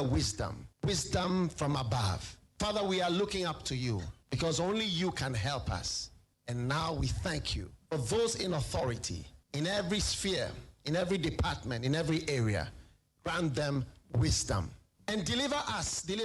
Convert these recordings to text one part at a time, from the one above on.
the wisdom from above. Father, we are looking up to you because only you can help us. And now we thank you for those in authority, in every sphere, in every department, in every area. Grant them wisdom and deliver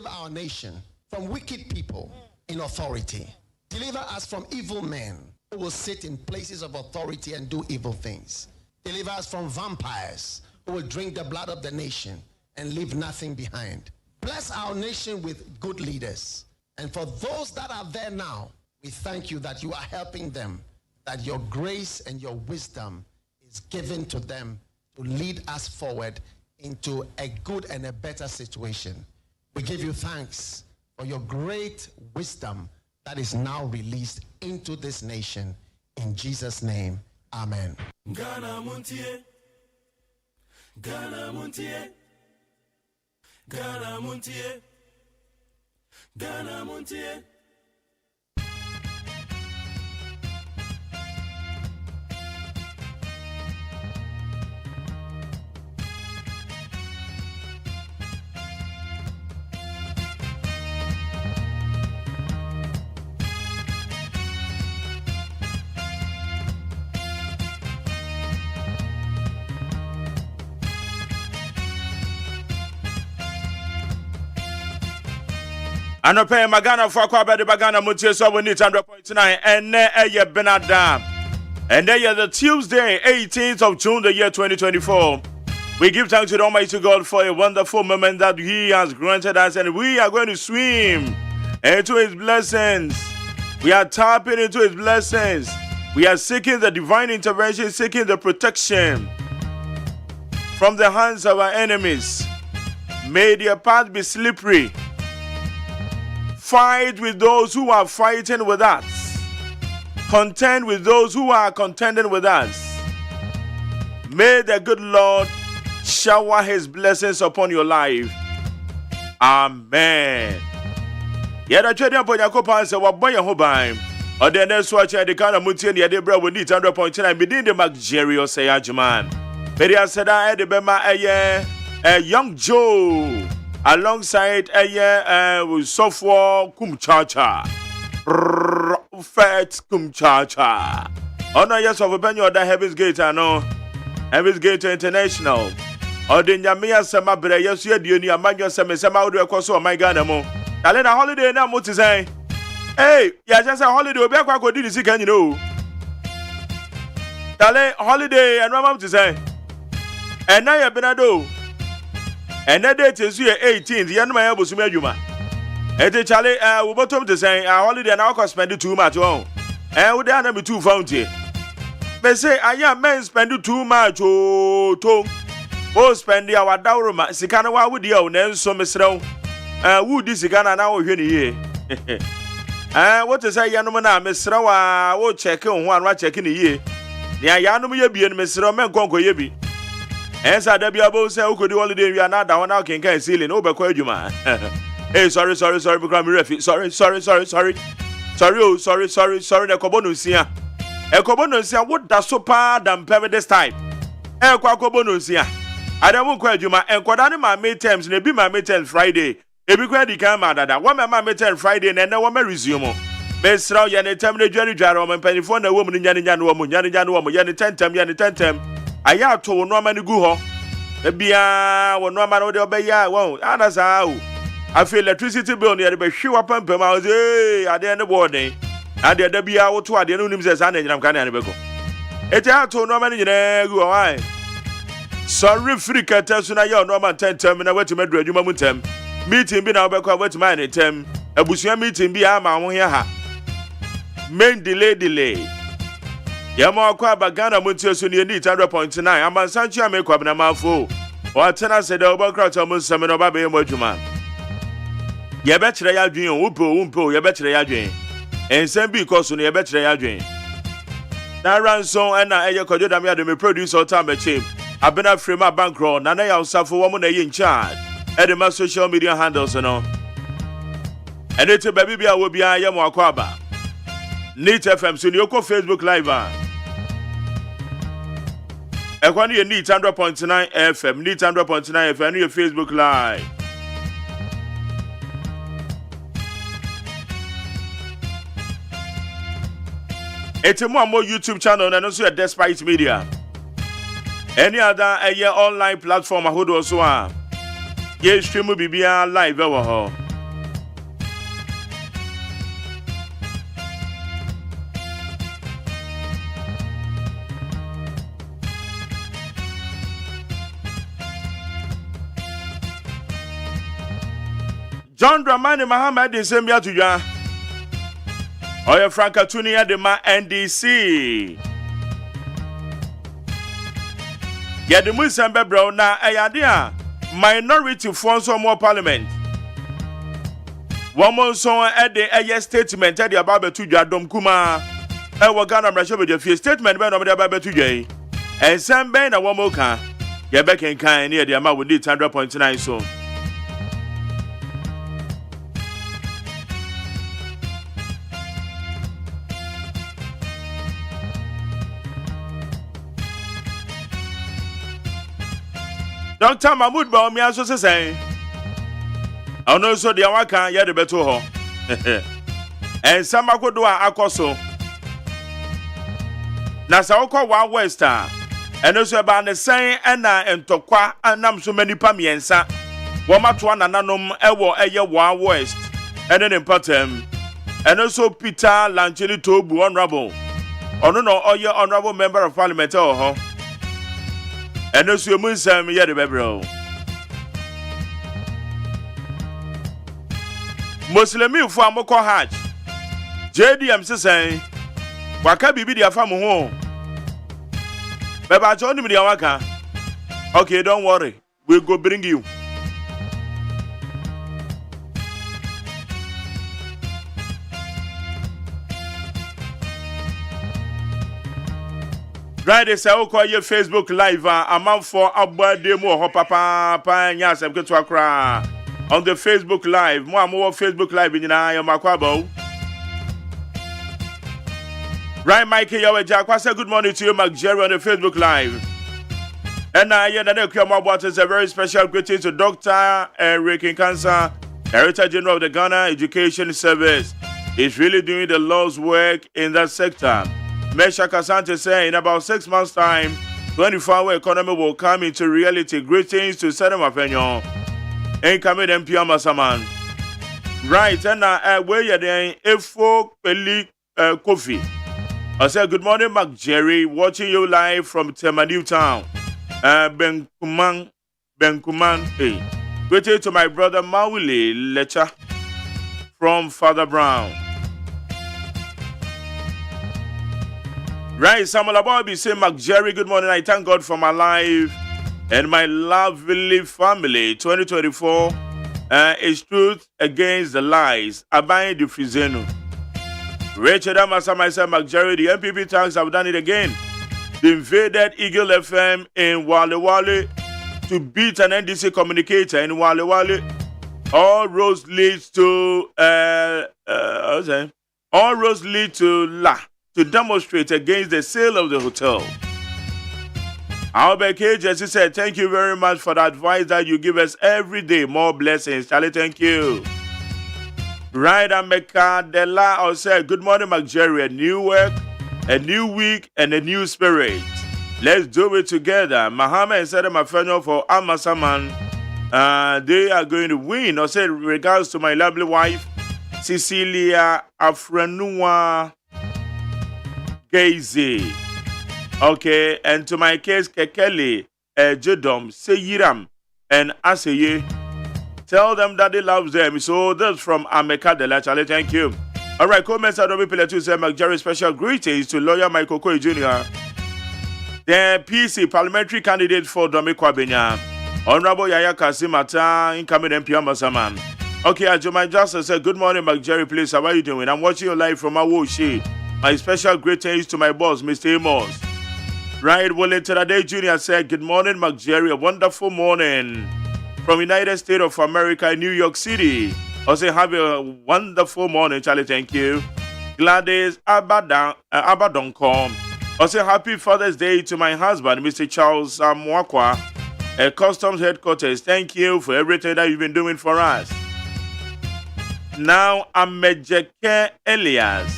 our nation from wicked people in authority. Deliver us from evil men who will sit in places of authority and do evil things. Deliver us from vampires who will drink the blood of the nation and leave nothing behind. Bless our nation with good leaders. And for those that are there now, we thank you that you are helping them, that your grace and your wisdom is given to them to lead us forward into a good and a better situation. We give you thanks for your great wisdom that is now released into this nation. In Jesus' name, amen. Ghana Montie, Ghana Montie, Ghana Montie, Ghana Montie. Anope magana for kwa bedi bagana Montie so we need 100.9 and eye benada. And there the Tuesday 18th of June the year 2024. We give thanks to the Almighty God for a wonderful moment that He has granted us, and we are going to swim into His blessings. We are tapping into His blessings. We are seeking the divine intervention, seeking the protection from the hands of our enemies. May their path be slippery. Fight with those who are fighting with us. Contend with those who are contending with us. May the good Lord shower His blessings upon your life. Amen. Yada chedi apo yakopa se waboye hoban. Ode ne so acha de kana mutie ne de bra we need 100.9 within the Magyeman OSEI AGYEMAN. Beria seda e de bema a young Joe alongside software kumchacha fat kumchacha. Oh no, yes, of a penny or the Heaven's Gate, I know. Heaven's Gate International. Or the Yamia Sama Bre, yes, you do near Magna Sama Sama Coso, my Ganamo. I let a holiday now, what to say? Hey, yeah, just a holiday, back what did you see, can you know? Tale holiday and what to say? And now you've been a do. And that date is here 18th. The end of my elbows, Yuma. And the Charlie, we bottom to say, our holiday and I'll spend it too much. And with the enemy too founty. They say, I am men spend too much. Oh, spend the hour down. Sikana would you own so Mr. Would this Sikana now here? What to say, Yanumana, Mr. Rawa, check on one check in a year. The Yanum Yabi and Mr. Menconco Yabi. As I double say, who could do holiday? We are not down now, can seal in over Quajuma. Hey, sorry, become refi. Sorry, the Cobonusia. A Cobonusia, what does so far than permit this time? El Quacobonusia. I don't want Quajuma and Quadani my midterms, and be my midterm Friday. If you can't come out of that, one my midterm Friday, and no one may resume. Miss Row Yanni Temple Jerry Jarom and Penny for the woman in Yanni woman, Yanni 10 I have to no man go. Bia, when no man would obey ya, won't. That's how I feel electricity bill near the shoe up and per miles. At the end of the morning, and the Bia or two at the anonymous and I'm kind of go. It had to no man in go away. Sorry, freak at Tessuna, your Norman 10 terminal, went to Madrid, you moment. Meeting be now back over to mine at 10. A Busia meeting be a man here. Main delay. Yama kwa bagana Montie so ne need 100.9 amansanchi amekwa bna mafo o tena se da obakra mo seme no ba be mo adwuma ye be kire ya dwen wo ye be kire ya dwen ensem bi koso ne ye be kire ya dwen na ranson na eye kojo da me ade me producer time chim abena frame a bankroll na ya usafo wo mo na ye in charge e de ma social media handles no and it baby bia wo bia ye mo akwa ba Neat FM so you go Facebook live Ekwani you need 100.9 FM, need 100.9 FM, your Facebook live. It's a more YouTube channel and also a Despite Media. Any other online platform I would also have. Yes, stream will be live over. John Dramani Muhammad is same to ya. Oya Franka Tunia de ma NDC. Ya de Musembe bro na ayadia minority for some more parliament. One more song at the statement at the Ababa to Jadom Kuma. I will Ghana Brasha with your statement by the Ababa to Jay. And some band a one more car. Ya back in kind near the amount with 100.9 so. Dr. Mahmoud Baomi also say, I know so the Awaka ya de beto ho. And some akodwa akoso. Na sa okọ wa West and also about the saying and ntokwa anam so many pamiensa. Wo mato ananom ewo eye wa West. And then important. And also Peter Lanchini Tobu honorable. Ono no oye honorable member of parliament ho. And also you must say me the bebro. Muslimi for Amoko Hajj. JDM say waka bibi dia fam ho. Beba join me dia waka. Okay, don't worry. We'll go bring you. Right, they say, call your Facebook Live. I'm for Abba Demo, Papa, Panyas, and get to Accra on the Facebook Live. More Facebook Live in Makwabo. Right, Mikey, you're Jack. Say good morning to you, Mark Jerry, on the Facebook Live. And I hear that Kiama is a very special greeting to Dr. Eric Cancer, Director General of the Ghana Education Service. He's really doing the Lord's work in that sector. Mesha Kasante say in about 6 months' time, 24-hour economy will come into reality. Greetings to Sadam Afenyo. Incoming MP Amasaman. Right, and where you're there, Efo Peli Kofi. I said, good morning, Mark Jerry. Watching you live from Temadiu Town. Ben Kuman. Hey. Greetings to my brother Mauli Lecha from Father Brown. Right, Samuel Abobi say, Mark Jerry, good morning. I thank God for my life and my lovely family. 2024 is truth against the lies. Abaye the Frizeno. Richard Amasa, myself, Mark Jerry, the MPP tanks have done it again. They invaded Eagle FM in Wale Wale to beat an NDC communicator in Wale Wale. All roads lead to La. To demonstrate against the sale of the hotel. Albert K. Jesse said, thank you very much for the advice that you give us every day. More blessings. Charlie, thank you. Right, Ameka Dela also good morning, Mark Jerry. A new work, a new week, and a new spirit. Let's do it together. Muhammad and Sadam Afenyo for Amasaman. They are going to win. I said, regards to my lovely wife, Cecilia Afrenua Gazy. Okay, and to my case, Kekele, Jedom, Seyiram, and Aseye. Tell them that they love them. So that's from Ameka de la Chale. Thank you. All right, comments are Pele to say Jerry special greetings to lawyer Michael Koy Jr. The PC parliamentary candidate for Domiko Abenya. Honorable Yaya Kasimata, incoming MP Amasaman. Okay, Ajoma Justice said, good morning, Mark Jerry, please. How are you doing? I'm watching you live from Awoshi. My special greetings to my boss, Mr. Amos. Right, Wellington Ade Jr. said, good morning, Mark Jerry. A wonderful morning from United States of America, New York City. I say, have a wonderful morning, Charlie. Thank you. Gladys Abadonkom. I say, happy Father's Day to my husband, Mr. Charles Mwakwa, at Customs Headquarters. Thank you for everything that you've been doing for us. Now, I'm Mejeke Elias.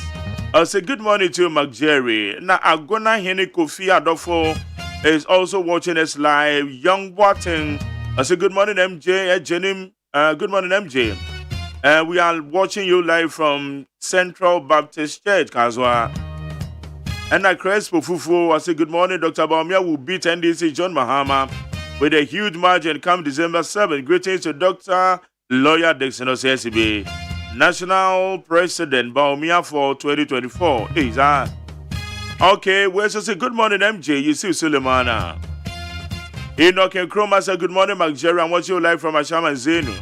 I say good morning to Mark Jerry. Now Agona Henny Kofi Adofo is also watching us live. Young Watson. I say good morning, MJ. Jenim. Good morning, MJ. We are watching you live from Central Baptist Church, Kazwa. And I Crespo Fufu. I say good morning, Dr. Baumia will beat NDC John Mahama with a huge margin come December 7th. Greetings to Dr. Lawyer Dixon OSEI. National President Baumia for 2024. Is that okay? Where's say good morning, MJ? You see Sulemana. Enoch and Chroma say good morning, Mark Jerry. I'm watching you live from Ashama Zenu.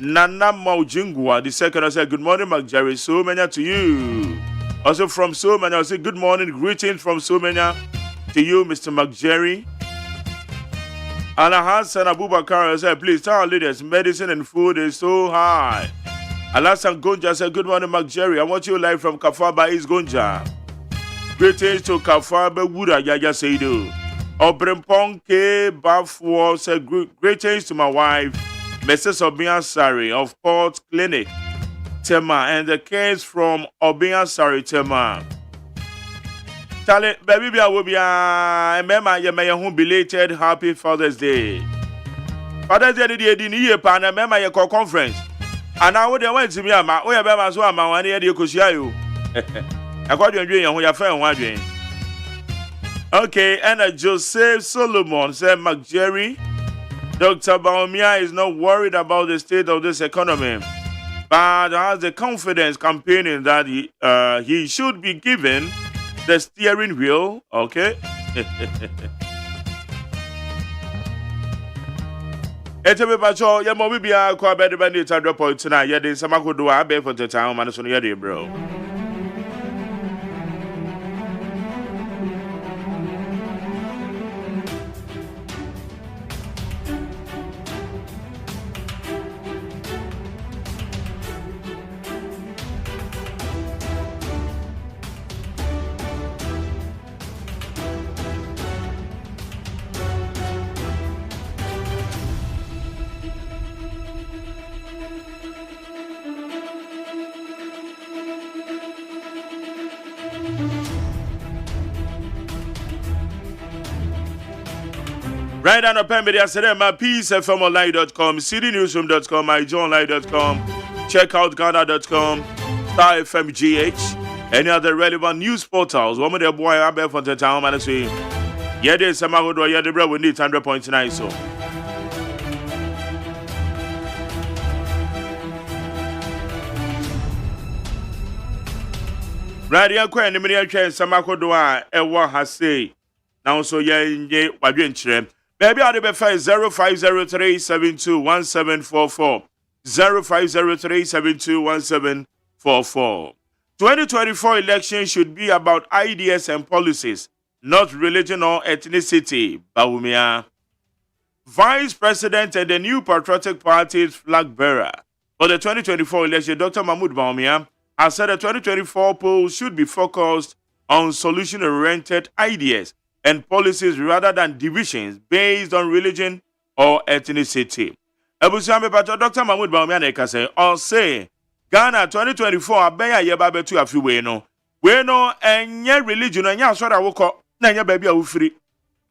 Nana Maujingwa, the second, I say good morning, Mark Jerry. So many to you. Also from so many, I say good morning, greetings from so many to you, Mr. Mark Jerry. And Hassan Abubakar said, please tell our leaders, medicine and food is so high. Alasan Gonja said, good morning, Mark Jerry. I want you live from Kafaba East Gonja. Greetings to Kafaba Wuda Yaya Seido. Obrempong K. Bafwo said, greetings to my wife, Mrs. Obian Sari of Port Clinic, Tema, and the case from Obian Sari, Tema. Charlie, baby, I will be a belated Happy Father's Day. Father's Day, the year, pan, I remember your conference. And I would have went to me, I'm a one year, you could share you. I got you doing your friend, one. Okay, and Joseph Solomon said, Mark Jerry, Dr. Baumia is not worried about the state of this economy, but has the confidence campaigning that he should be given the steering wheel. Okay. Etebe bacho ya mo bibia kwa bed band drop point na ye de samakodo a be for the time man so ye de bro. Right on the pen, I said, my peacefmonline.com, cdnewsroom.com, myjohnline.com, check out Ghana.com, Star FMGH, any other relevant news portals. One of the boy I bet for the town, man, say, yeah, there's some out there, yeah, the bro, we need 100.9, so. Right here, quite a minute, Samakodoa, Ewa has say, now so, yeah, what you in Baby, I'll be 0503-721744. 0503-721744. 2024 election should be about ideas and policies, not religion or ethnicity. Baumia. Vice President and the new Patriotic Party's flag bearer for the 2024 election, Dr. Mahmoud Baumia, has said the 2024 polls should be focused on solution-oriented ideas and policies rather than divisions based on religion or ethnicity. Ebusiame Pato Dr. Mahmoud Baumia say, or say, Ghana 2024 abeya yeba betu afiwe no. We no enye religion enya aswada woko na enye baby a ufiri.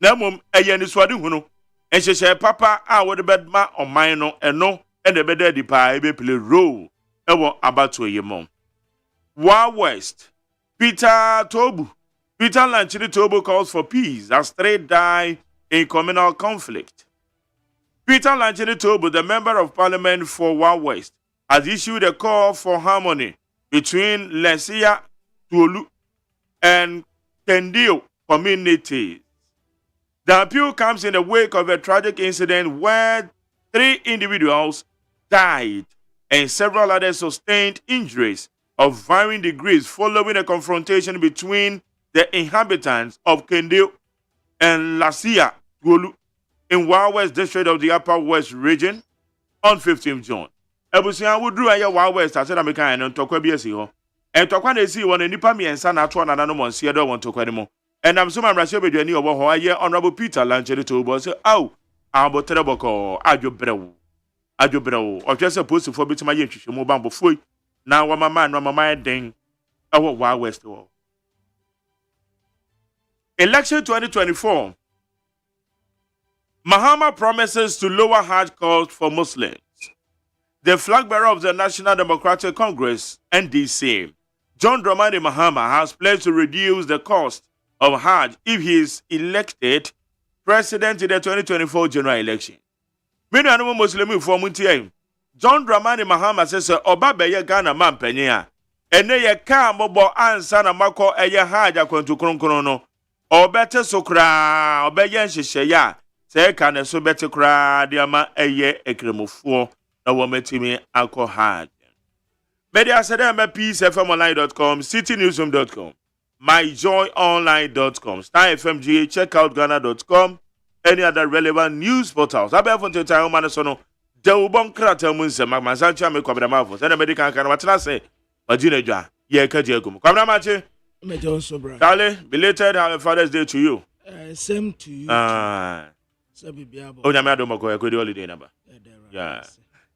Na mum eye ni swadi hunu. Enhyehyɛ papa a wode bedma oman no eno ene bede di pa ebe play role ewo abato yemo. Wa West Peter Lanchini Tobo calls for peace as 3 die in communal conflict. Peter Lanchini Tobo, the member of parliament for Wa West, has issued a call for harmony between Lesia, Tuolu, and Kendio communities. The appeal comes in the wake of a tragic incident where 3 individuals died and several others sustained injuries of varying degrees following a confrontation between the inhabitants of Kendio and Lasia Tuolu in Wa West district of the Upper West region on 15th June. Ebusia wudru aye Wa West ased America and tokwa bi esi ho. En tokwa na esi won nipa miensa na ato na no monse do won tokwa ni mo. Enam so mamrahye bedwani obo ho aye Honorable Peter Lancheri Tobo say aw abotere boko adwobrewo odwese post for bitima ye nhwehwemu bambo foi na wa mama no mama den Our Wild West war. Election 2024. Mahama promises to lower Hajj costs for Muslims. The flag bearer of the National Democratic Congress, NDC, John Dramani Mahama, has pledged to reduce the cost of Hajj if he is elected president in the 2024 general election. Many animal Muslim for MONTIE. John Dramani Mahama says, Oba beye Ghana man penya. Ene ye ka mobo ansa na mako eye Hajj akwantu kronkrono. Obete sokra, obeye nhyehyɛ ya. Se ka ne so bete kra de ama eye ekremufuo na wo metimi akɔ Hajj. Media said peacefmonline.com, citynewsroom.com, myjoyonline.com, starfmga, checkoutghana.com, any other relevant news portals. Abefon to time man so no de ubon krata mu nsem magmansancha me kwabra mafo. Say na medical kan watena say Majina dwa ye ka je agum. Kwabra mache Me Johnson bro. Dale, belated Happy Father's Day to you. Same to you. Sabi biabo. O nyame adom ko ekodi holiday number. Yeah.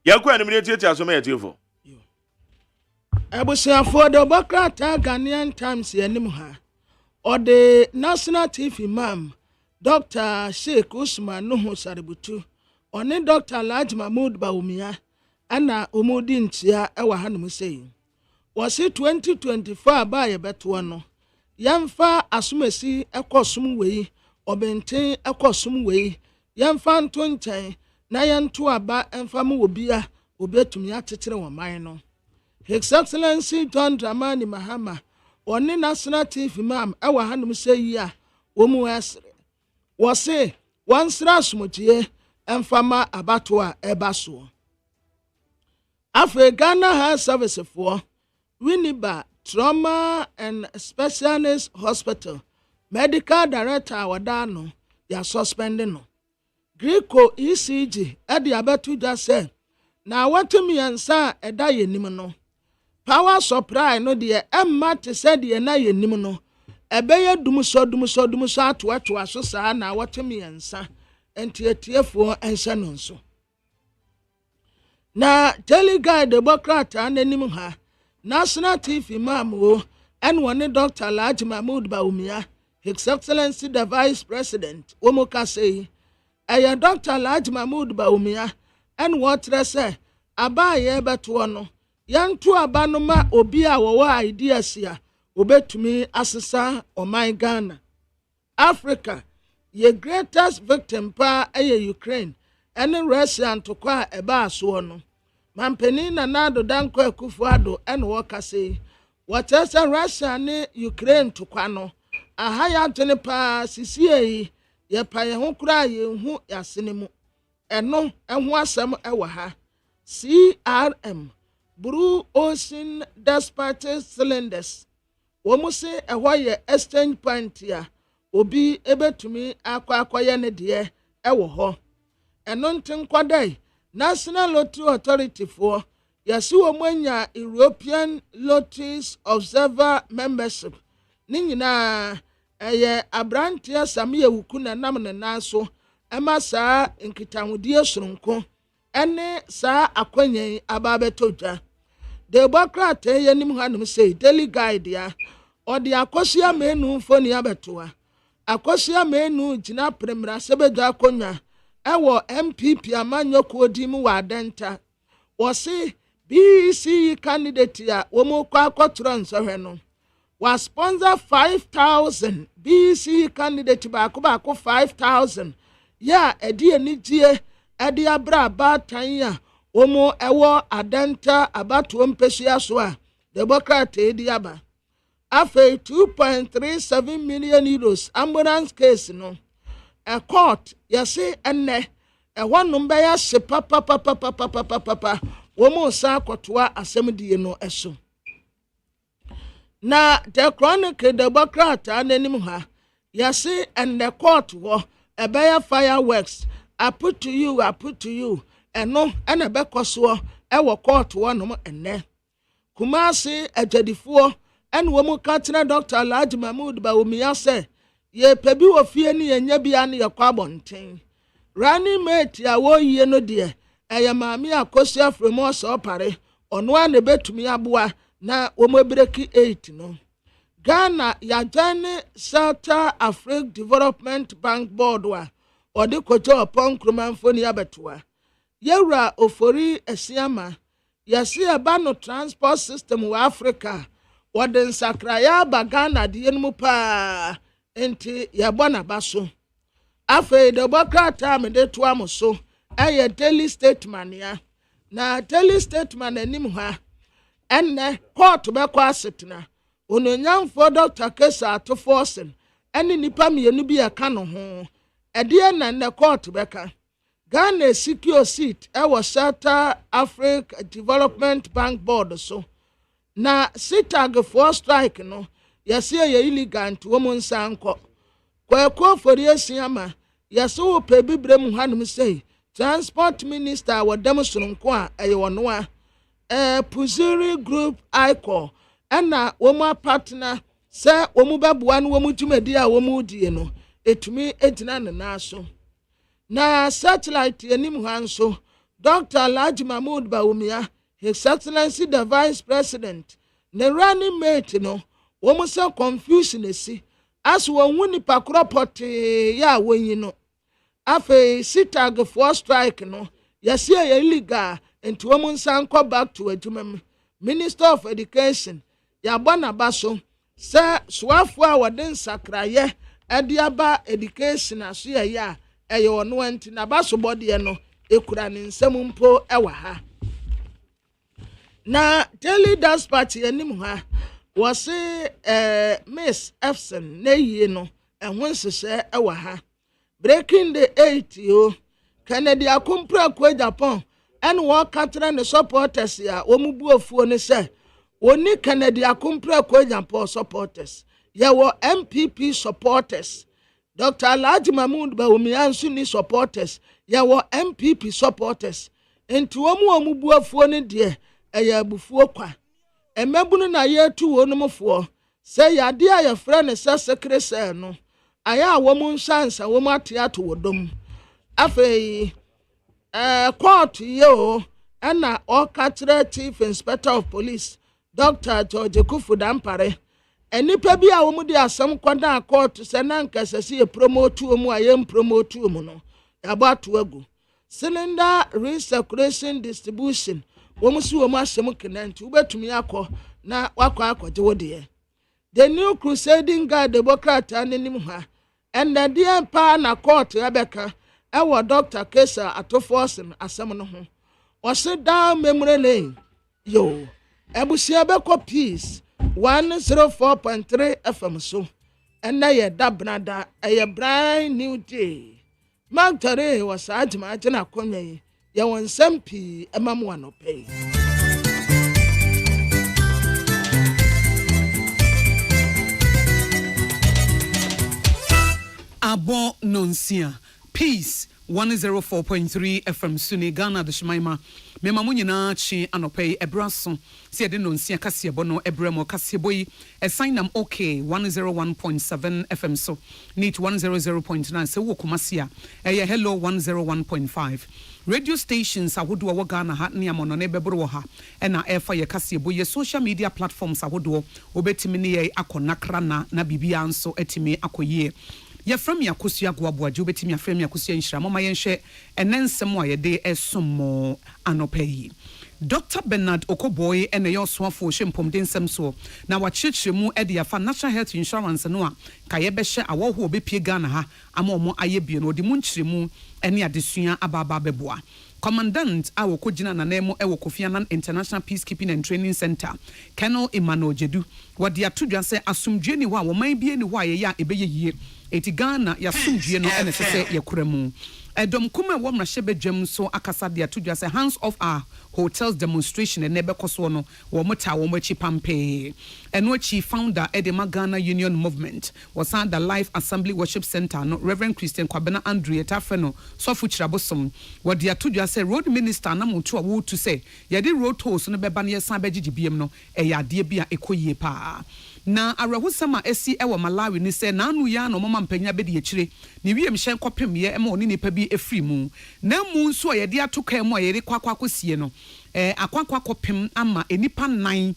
Ya kwa ni minute aso me yetiofo. Abusiafo de Bokrata Ghanaian Times yenim ha. Or the National Chief Imam Dr. Sheikh Usman Nuhu Saributu. Oni Dr. Alhaji Mahmoud Bawumia ana umudi ntia ewa hanum sei. Wasi 2024 ba ye beto no. Yamfa asumesi ekosum wei, obenten ekosum wei. Yamfa nto nkyɛn na yanto aba emfa mu obia obetumi atetere wo man no. His Excellency John Dramani Mahama oni National Chief Imam ewa hanum sei ya wo mu esre. Wasi wansra asumutie emfama abato a ebaso. Ghana Health Service for Winneba Trauma and Specialist Hospital Medical Director Wadano ya suspending no. Greco ECG edi abetu da say na watumi yansa eda yenim no. Power supply no de emma te say de na yenim no. Ebeye dumso ato aso saa na watumi yansa entietiefo ensa no nso. Na Teleguide Democrat ananim ha National Chief Imam and one Dr. Alhaji Mahmoud Bawumia, His Excellency the Vice President, Omoka say, Aya Dr. Alhaji Mahmoud Bawumia, and what say, Abaye betuano, Yantu abanoma obia wawa ideas ya, obetumi asesa o my Ghana. Africa, ye greatest victim pa aye Ukraine, and Russia and Tokwa eba suono. Mampeni na nado danko ekufuado and waka say watesa Russia ne Ukraine to kwano ahaya tene pa sisie ye pa ye ho kura ye hu yasenemu eno eho asem ewa ha CRM Blue Ocean Dispatch Cylinders wo mu se eho ye exchange point ya obi ebetumi akwa ne de ewo ho eno ntin kwadai National Lottery Authority for Yasuo Mwenya European Lotteries Observer Membership. Ninyina eye abrantia Samia Wukuna namne naso ema saa nkitahudie soronko ene saa akwanyen ababetoja. De Bokrata yenim hanum say Daily Guide ya odi akosia menu mfoni abetoa. Akosia menu jina premra sebeja akonya ewo MPP amanyoko odimu wa denta wose BC candidate ya womo kwa akotro nsɔhwɛ no was sponsor 5,000 BC candidate ba 5,000 ya edi enigie edi abra batan ya womo ewo adenta abato mpehia so a Democrat edi aba afei 2.37 million euros ambulance case no a court yase enne ehwanum be ya hye papa womo sa akotoa asɛmdie no ɛso na the Chronicle Democrat ananim ha yase enne court wo ebeya fireworks I put to you eno ena bekoso ewo court wo no enne Kumasi agyadifo en womo katena Dr. Alhaji Mahmoud Bawumia se ye pebi wo fie ni enya bia ne yakwa bonten rani mate ya wo yie no de eye maami akosia fremo so pare ono a ne betumi aboa na womebreki 8 no Ghana yajane South Africa Development Bank Board wa ode kojo upon krumanfoni abetua yewra ofori esiama yasi aba no transport system wa Africa wode nsakraya ba Ghana de enmu pa enti yabona baso afa de bokrata me de to amoso eye daily statement ya na daily statement anim ha enne court be kwa asetena ononyamfo Dr. Kesa Atoforsen ene nipa mienu bi aka no ho ede na ne court beka Ghana secure seat ewo South Africa Development Bank Board so na sitag for strike no yesi ye illegal nto mo nsanko kwa fori esiama yesi wo pe bibrem hanum sei transport minister wa demonstranko a eye wono a Puziri Group ICO ena womu partner se womu beboa no womu dwumadi a womu die no etumi etina ne naso na satellite enim hanso Dr. Alhaji Mahmoud Bawumia His Excellency the Vice President ne running mate no womu se confusion esi as wonwu nipa kropote ya wonyi no afa sitag for strike no yesi ye illegal enti womu nsanko back to adwumam Minister of Education yabona baso se swafo a wode nsakraye ediaba education aso ya eye ono anti na baso bode no ekura ne nsam mpo ewa ha na daily dispatch anim ha was Miss Efson neyi no ehwo nsese ewa ha breaking the 8 yo Kennedy akompra kwa Japan and wo katra ne supporters ya omubu ofuo ne se oni Kennedy akompra kwa Japan supporters ya wo MPP supporters Dr. Alhaji Mahmoud Bawumia nso ni supporters ya wo MPP supporters enti omubu ofuo ne de eya abufuo kwa emebunu na yetu wonumfo se yade a yefra ne sekretary no aya wo mu nsansa wo mateato wodom afei court yo ana okatre Chief Inspector of Police Dr. George Kufu Dampare enipa bi a wo mu de asem kwada court se na nkasase ye promote mu ayem promote mu no yabato agu cylinder recirculation distribution wo mu si wo mu asem kenanti ubetumi akọ na wakọ akọje wode the new crusading guard Democrat anenim ha and the dear pa na court abeka ewo Dr. Kesa Atoforsen asem no ho o sit down memory lane yo ebusia beko peace 104.3 FM so and na ye dabnada a brand new day Magdare was ajima ajina konye ye won sampi emam wanope Abo nonsia peace 104.3 FM Suni Ghana the Shmaima mema mu nyina chi anopai ebraso se de nonsia kase bono ebremo kase boyi esign okay 101.7 FM so need 100.9 se wo kumasia eye hello 101.5 radio stations ahodo wo Ghana ha ne amono ne bebro ha na efa ye kase boyi social media platforms ahodo obetimi ne ye akonakra na bibia nso etimi akoyie ya from ya kusia gwaboaje obetimi ya from ya kusia nhira mama yenhwe enensem a yede esomo anopai Dr. Bernard Okoboy ene yo soafo hwempom densem so na wachechemu e de afa National Health Insurance no a kaye behye awoho obepie Ghana ha ama omo ayebie no odi mu nkyiremu ene adesua ababa beboa Commandant awo kojina na nemo ewo Kofi Annan International Peacekeeping and Training Center Colonel Emmanuel Jedu wadi atudwa se asumdwe ni wa wo man bie ni wa ye ya ebeye yie eti Ghana ya sumdwe no ene sese yekuremu Edom kuma wo mra hye bedwam so akasa de atudwa se hands off our hotels demonstration and nebekoso no wo mota wo machi pampe eno chi founder Edema Ghana Union Movement was at the Life Assembly Worship Center no Reverend Christian Kwabena Andrea Tafeno so fuchirabosom wadi atudwa se road minister na mutu a wo to say yede road tolls no beba na yesan begigibiem no eyade bia ekoyie pa na arahusama esi ewo Malawi ni se na anu ya no mama mpanya be de akire ni wiem hye kopem ye ema oni nipa bi efri mu na mu nso a yede atoka mu a yede kwakwa kosie no akwakwa kopem ama enipa nan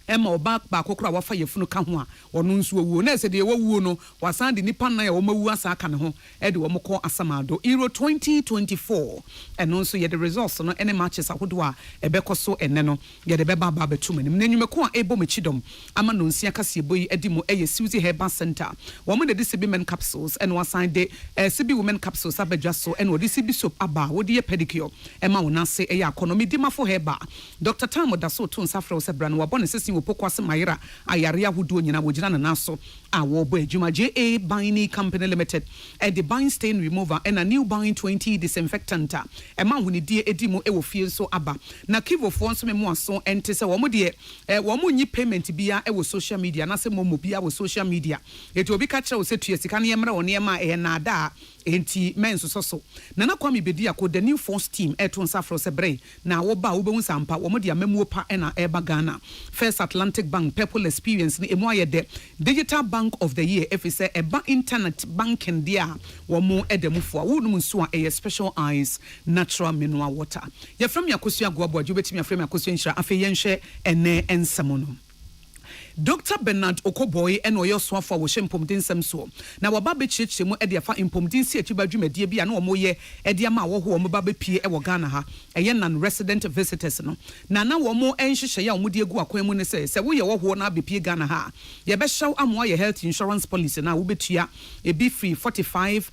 Emma oba baako kora wafa yefunu ka ho a ono nso wuo na ese de wuo no wasan de nipa na ya wo mawu asa aka ne ho e de wo mko asamado Euro 2024 eno nso ye the results no ene matches ahodo a ebekoso ene no ye de beba ba betum nim na nwumeko a ebo mechidom ama no nsia kase boyi edi mo eye Suzy Herbal Center wo mo de CB men capsules ene wasan de CB women capsules abadwa so ene wo de CB soap aba wo de pedicure ema wona se eye economy di mafo heba Dr. Tamo da so to nsafra wo se bra no wo bone sesi wo pokwase mayira ayare ahodo nyina wo gina na naso a wo bo adwuma JA Buying Company Limited the buying stain remover and a new buying 20 disinfectant ema huni die edimo e wo fie so aba na kivo fo nso memo aso ente se wo mo de wo mo nyi payment bia e wo social media na se mo bia wo social media eti obi ka kire wo se tue sika na yemra wo ne ma e na da enti men so na kwami bedi akọ the new force team eto nsafro se bre na wo ba wo be nsampa wo mo de amamuo pa na eba Ghana First Atlantic Bank People Experience ni emu aye de Digital Bank of the Year if say eba internet banking dia wo mo edemufo a wo num nso a special eyes natural mineral water ye from yakosu agoabo adwo betimi afrem yakosu nhira afi yenhwe ene ensamono Dr. Bernard Okoboy and Oyo Swafo wo shempomdin semso na waba be chiche mu e de afa impomdin si achiba dwumadie bia na omo ye e de ama wo ho omo ba be pie e wo Ghana ha eye non resident visitors no na wo mo enhyehyɛ ya omo de egu akwan mu ne se wo ye wo ho na be pie Ghana ha ye be hyew amo ye health insurance policy na wo betua e be free $45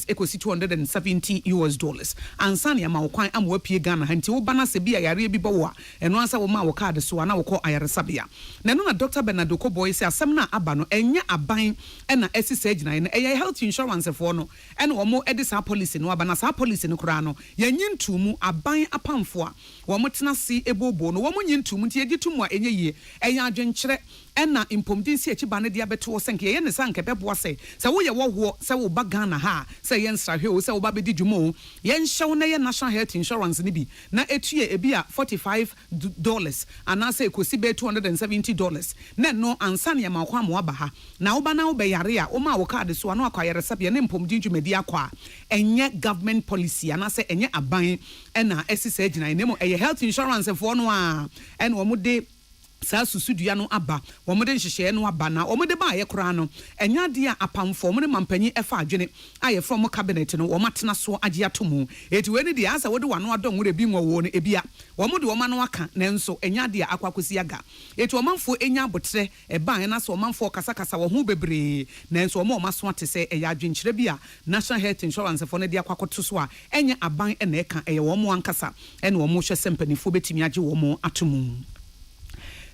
ekosi $270 ansa na ma wo kwan amo pie Ghana ha nti wo bana se bia yare bi bo wo a eno ansa wo ma wo card so na wo kɔ ayaresabea na no na Dr. Bernard Okoboy say asem na aba no enya aban na esisa agina na eye health insurance for no ena wo mo edisa policy no aba na sa policy no kura no yenyi ntumu aban apamfo a wo mo tena si ebobo no wo mo nyi ntumu nti egitumu a enye yie enya adwenkyere ena impomdin si achiba ne dia beto senke ye ne sanke bebo se wo ye wo ho se wo ba Ghana ha se ye nsra hwe se wo ba bedi dwumo ye nhyew na ye national health insurance ni bi na etue ebi a $45 ana se ekosi be $270 na no ansa ne ma kwa mo aba ha na wo ba na wo be yare a wo ma wo card so ano akwa yare sabia ne mpomdin dwumadi akwa enye government policy ana se enye aban ena esisa agina ne mo eye health insurance for no a ena wo mo de sa susudua no aba wo mo de nhyehyɛ no aba na wo mo de ba ye kora no enya de a apamfo mo ne mampanyi efa adwene aye from cabinet no wo matena so agye atomu eti we ni de asa wo de wano adon wo bi nwo wo no ebia wo mo de wo ma no aka na nso enya de akwakosi aga eti wo manfo enya abotre eba na so wo manfo kasakasa wo ho bebre na nso wo mo maso ate se eya adwenkyere bia national health insurance for ne de akwakoto so a enya aban na eka eye wo mo ankasa ene wo mo hwɛ sempanifo betimi agye wo mo atomu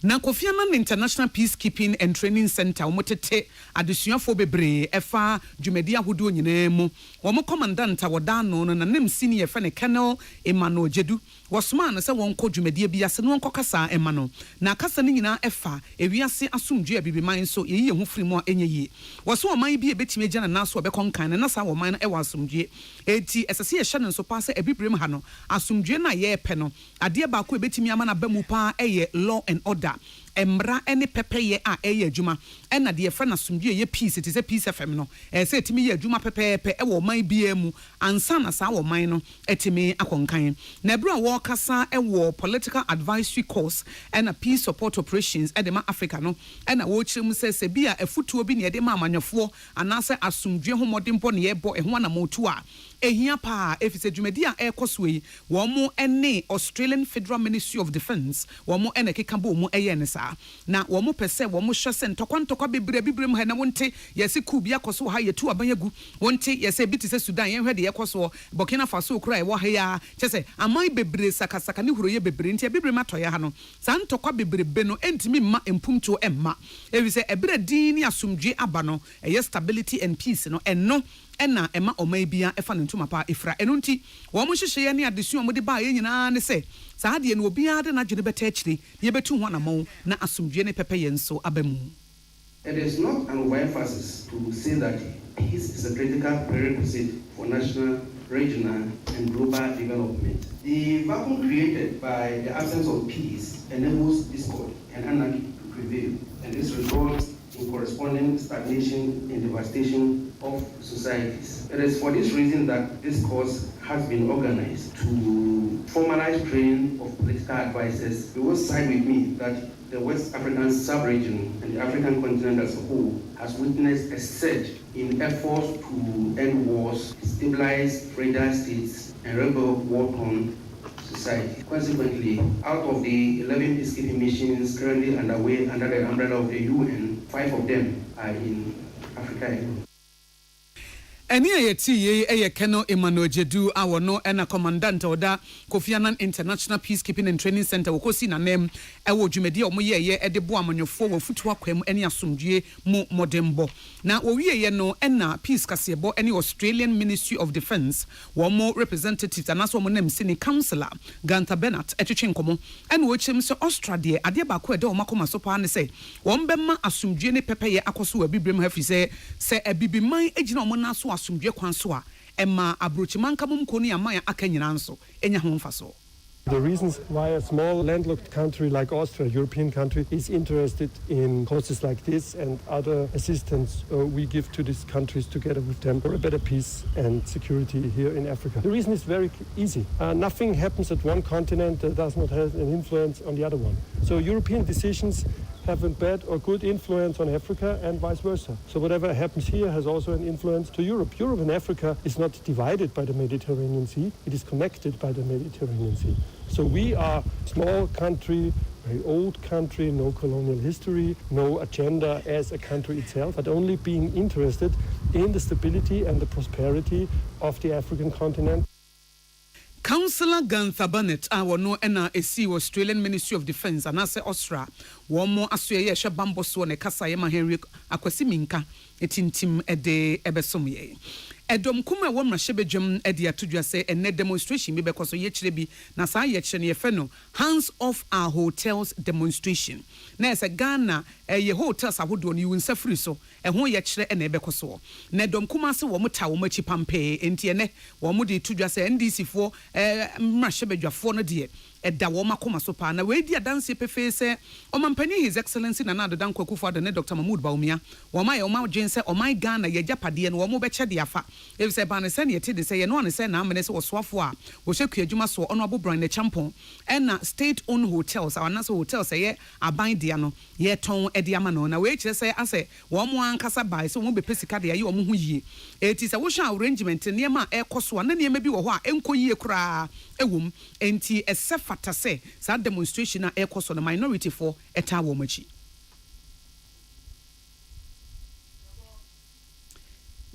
na Kofi Annan International Peacekeeping and Training Center omotete adesuafo bebre efa dwumadi ahodo nyina mu wo commandant awodano na nem senior fa ne Colonel Emmanuel Jedu wasoma na se won kɔ dwumadi bia se no kasa Emmanuel na kasa ne nyina efa ewiase asomdwe abibiman so ye hu firi mu enye yi waso oman bi ebetime gya na naso obɛkɔnkan na sa wo man no ɛwɔ asomdwe eti esese ye hye no so pa se abibrem ha no asomdwe na ye pɛ no ade ba ko ebetime ama na ba mu pa eye law and order emra ene pepeye a eye adwuma ena de yefra na somdwe ye peace it is a peace fm no se etimi ye adwuma pepepe e wo man bia mu ansa na sa wo man no etimi akonkan na ebra wo kasa e wo political advisory course ena peace support operations e de ma Africa no ena wo kyerem se bia afutuo bi ne de ma amanyofo anase asomdwe homodempo ne ye bo e ho na motu a ehia pa efise dwumadi a ekoso yi wo mo ene Australian Federal Ministry of Defence wo mo ene kekabo mo eye ne sa na wo mo pese wo mo hwese ntokwa bebre mu ha na wonte yesi ku bia koso ha yetu abanyagu wonte yesi bi tise Sudan yen hwede yekoso Burkina Faso kura e wo ha ya kyese aman bebre sakasaka ne huro ye bebre ntia bebre matoya ha no sa ntokwa bebrebe no entimi ma empumto emma efise ebre din ni asomdwe aba no eye stability and peace no enno ena ema omai bia efa ntuma pa efra eno nti wo mo hyehyɛ ne adesu mo de ba ye nyina ne se saa de no obi ade na dwene beta akire ye betu ho na mo na asomdwe ne pepe ye nso abamu. It is not an overemphasis to say that peace is a critical prerequisite for national, regional, and global development. The vacuum created by the absence of peace enables discord and anarchy to prevail, and this results in corresponding stagnation and devastation of societies. It is for this reason that this course has been organized to formalize training of political advisors. You will side with me that the West African sub-region and the African continent as a whole has witnessed a surge in efforts to end wars, stabilize fragile states, and rebuild war-torn society. Consequently, out of the 11 peacekeeping missions currently underway under the umbrella of the UN, 5 of them are in Africa alone. Any ATA Keno Emmanuel Jedu Awono and a commandant Oda Kofi Annan International Peacekeeping and Training Center Wokosi na nem ewo dwumedi omoye ye edebo amanyofo wo futu akwam eni asomdue mu modembo na owie ye no na peace kasebo eni Australian Ministry of Defence wo mo representatives anaso mo nem sini councillor Ganta Bennett etwetwe nkomo ena wo chem se Australia ade ba ko ede o makoma so pa ne se wo mbemma asomdue ne pepeye akoso wa bibrem hafi se abibiman ejina o mo na so asomdue kwan so a ema abrochimanka mum ko ne amaya aka nyina nso enya ho mfaso. The reasons why a small landlocked country like Austria, a European country, is interested in causes like this and other assistance we give to these countries together with them for a better peace and security here in Africa. The reason is very easy. Nothing happens at one continent that does not have an influence on the other one. So European decisions have a bad or good influence on Africa and vice versa. So whatever happens here has also an influence to Europe. Europe and Africa is not divided by the Mediterranean Sea, it is connected by the Mediterranean Sea. So we are a small country, very old country, no colonial history, no agenda as a country itself, but only being interested in the stability and the prosperity of the African continent. Councillor Gantha Bennett awono ena esi Australian Ministry of Defence anase Austria wo mo asoye hwe bambo so ne kasa ye ma Henry Akwasi Minka etintim ede ebesom ye edom kuma wo mra hyebedwam ede atodwa se ene demonstration bi bekoso ye kire bi na saa ye kire ne ye fe no hands off our hotels demonstration na ese Ghana ye hotels ahodo no yunsa free so ho ye kire ene bekoso na edom kuma se wo mota wo machi pampe enti ene wo mo de todwa se NDC fo mra hyebedwafo no de eda wo makoma so pa na we di adanse pefe se o mampani His Excellency Nana Addo Dankwa Akufo-Addo ne Dr. Mahmoud Bawumia wo ma ye o ma dwen se o my Ghana ye japade no wo mo beche de afa e se ba ne se ne ye tede se ye no ne se na amene se wo soafo a wo hwekua adwuma so ono abobran ne champon na state owned hotels our national hotels ye aban de no ye ton e de ama no na we kire se ase wo mo ankasa bai se wo be pesika de ye wo mo ho yie eti se wo hwa arrangement ne ma e koso na ne ma bi wo ho a enko yie kura ewum enti esefata se sa demonstration na e koso na minority for eta wo machi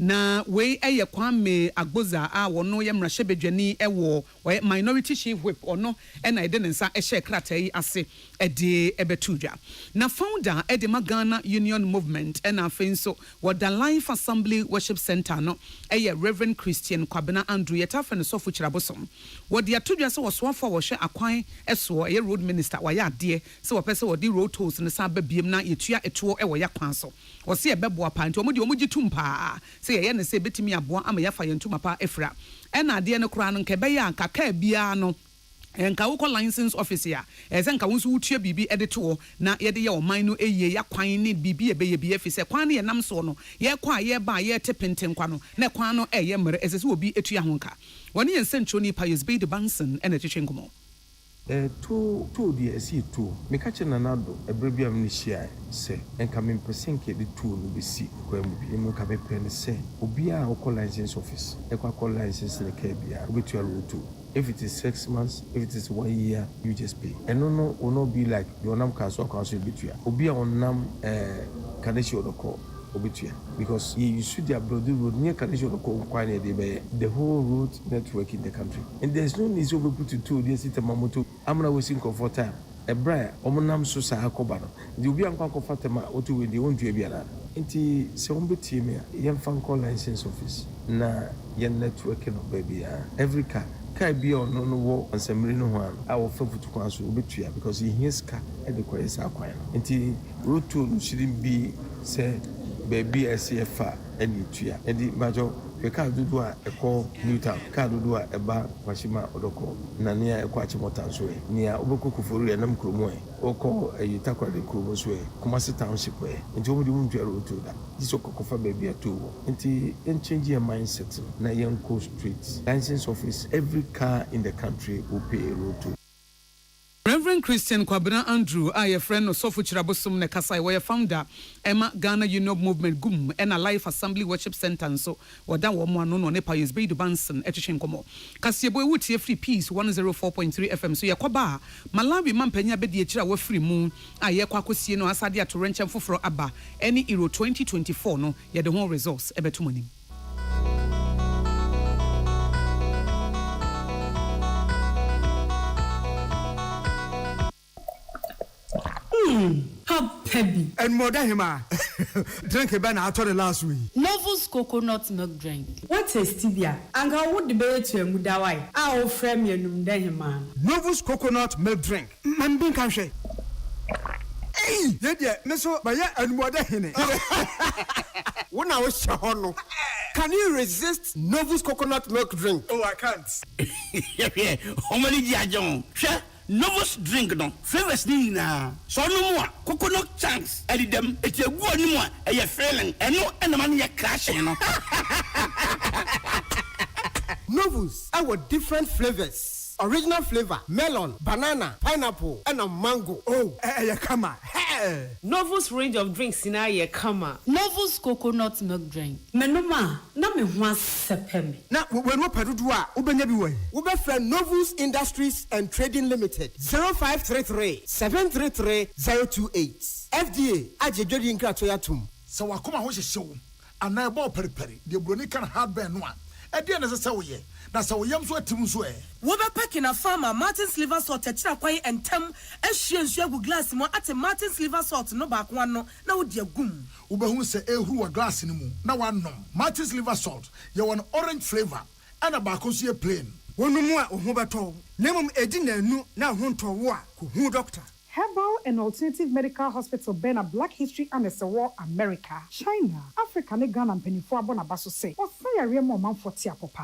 na we eye Kwame Agboza a wono ye mrahye ewo minority chief whip ono na ede nsa ehye krata yi ase ede ebetudwa na founder ede Ghana Union Movement na afenso the Life Assembly Worship Center no eye Reverend Christian Kwabena Andrew yetafa ne sofo kirabosom de atudwa se wosoafo wo hwe akwan eso ye road minister wa ya ade se wo pese wo di road tolls ne sa ba biem na yetua eto e wo ya kwan so wo se ebebo apanti omo de omo gitumpa ye ne se betimi aboa ama yafa yentuma pa efra ena ade ne kura no nkebe ya nkaka bia no enka wo license officer eze nka wonso wutua bibi edito na ye de ye oman no eye ya kwan ne bibi ebeye bi afise kwan ne ye nam so no ye kwa ye ba ye tepenten kwa no na kwan no eye mere eze se obi etua ho nka woni ye nsentro ni pa Yosbe de Banson ena twetwe nkomo two the see two me catch na nado ebrebi am ni share se enka me pesenke the two no be see kwa mu ka be pen se obi a o license office e kwa license ne ka bia obetu alo two. If it is 6 months, if it is 1 year, you just pay. And no will not be like your name council between. Obi on nam Kaneshi or the call obituary because you should have road near Kaneshi or the call the whole road network in the country. And there's no need to put to two days at Mamoto. I'm not wasting for time. A briar, Omonam Susa Hakobano. The Ubian Conco Fatema or two with the own Jubiana. Inti Sombe team, young fan call license office. Na young networking of baby. Every car. Kai be on no war and some marino one. Our favorite to council obituary because he hears car at the quiet aquine. Until road 2 shouldn't be say baby SCFA and you and the major hwɛ car dodo a ɛkɔ Newtown car dodo a ɛba Kwashima Odoko na nea ɛkɔ Achimota nso ɛ nea wobɛkɔ Kufori ɛnam kurom ɛ wɔkɔ ɛyi Takoradi kurom nso ɛ Kumasi Township ɛ nti wɔn de wɔn ntwa roto da gye sɛ ɔkɔkɔfa baabi ato wɔ nti yɛn change your mindset na yɛn go straight license office every car in the country will pay a road toll. Reverend Christian Kwabena Andrew, a friend of Sofu Chirabosum ne Kasai, where founder Emma Ghana Union Movement Gum and a Life Assembly Worship Center, so or that one no nepa is Bay Banson, Etishin Como. Kasiabo would see free peace 104.3 FM. So Yakoba, Malawi Mampenya Bediachra were free moon, Ayakwakosino Asadia to Rencham for Abba, any Euro 2024, no, yet the whole resource, Ebetumani. How heavy. And more than him, drink a banana after the last week. Novus coconut milk drink. What is stevia? And how would the baby to a mudawai? I'll frame you man. Novus coconut milk drink. Man, being country. Hey, yeah, Misso, but yeah, and more than him. When I was Shahono, can you resist Novus coconut milk drink? Oh, I can't. Yeah, how many John? Novus drink no flavors ni na so no mo coconut chunks edi dem eti egu oni mo e ye feeling eno enama ne ye crashing no. Novus our different flavors. Original flavor, melon, banana, pineapple, and a mango. Oh, come on. Novus range of drinks in a kama. Novus coconut milk drink. Menoma, na me hwa sepemi. Na when we pedudua, ubenyabiwe. Ube friend Novus Industries and Trading Limited. 0533 733 028. FDA, Ajejodi Nkratoyatum. So wakoma ho show. Ana ebo periperi. De broni kan hardware no a. E dey na se woye. Na se woyam so atim so e. Wo be packing a farmer Martin's liver salt techira kwai entem ehwie nsu agu glass mo ate Martin's liver salt no ba kwa no na wo de agum. Wo be hu se ehuru wa glass ni mu na wanom. Martin's liver salt ye won orange flavor and ba ko so ye plain. Wonu mu a ohu beto. Nemum edi na anu na ho nto wo a ko hu doctor. Herbal and Alternative Medical Hospital Ben a Black History and a War America, China, Africa, ne Ghana and Penifua Bonabaso say, or say a real man for Tiapopa.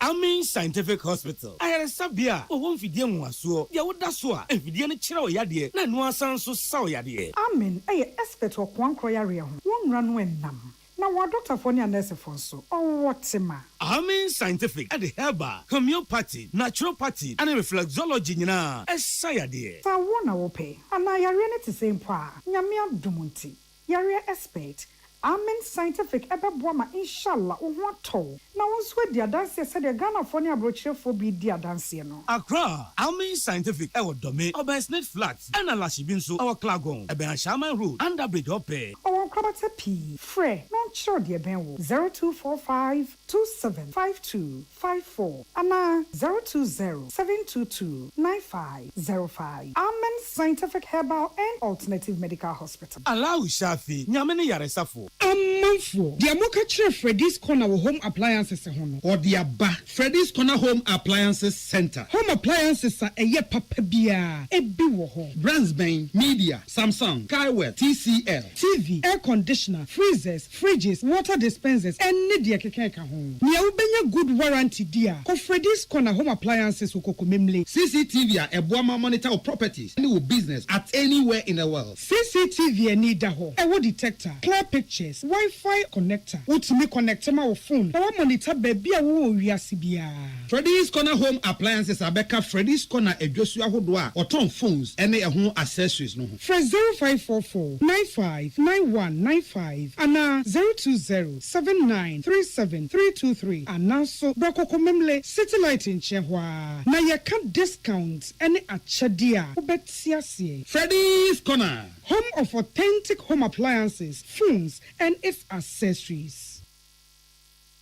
Amen Scientific Hospital. I had a sabia, or one Fidian was so, Yawudasua, and Fidian Chiro Yadi, Nanua Sanso Sao Yadi. Amen, a expert or one croyaria, one run when nam. Now, what Dr. Fonia Nurse Fonso, or what's ma? Amen Scientific at the herbal, homeopathy, naturopathy, and reflexology, na, as Sayadi. So, one I will pay, and I are in the same pa, Yamia Dumunti, Yaria expert. Amen Scientific Ebabwama inshallah what to. Now once with the dance said the Ghana Fonia brochure for be dear dance no. Accra, Amen Scientific our domain or by Snake Flats and Alashibinso our Clagon, a Benshama Road, Underbridge Ope. Our Krabata P. Frey, not sure dear Benwo 0245 275254 Anna 020 722 9505. Amen Scientific Herbal and Alternative Medical Hospital. Allow Shafi, Yamini Yaresafo. Amanfo, the Amoka Chef Freddy's Corner Home Appliances or the Abba Freddy's Corner Home Appliances Center. Home appliances are a ye papa bia, a biwo brands Bain, Media, Samsung, Skywell, TCL, TV, air conditioner, freezers, fridges, water dispensers, and Nidia Kekeka home. Nia ubenya good warranty dear. Ko Freddy's Corner Home Appliances ukoko memle. CCTV a Boama monitor of properties, any business at anywhere in the world. CCTV need ho. A detector, clear pictures, Wi-Fi connector. Utimi connector my phone. Our monitor baby a wo wiasibia. Freddy's Corner Home Appliances abeka Freddy's Corner Ejosua hodwa or ton phones any home accessories no. Fresh 0544 959195 and 02079373323 and now so brako komemle city light in Chehwa. Na ya can discounts any achadia ubetiasie. Freddy's Corner, home of authentic home appliances, phones and its accessories.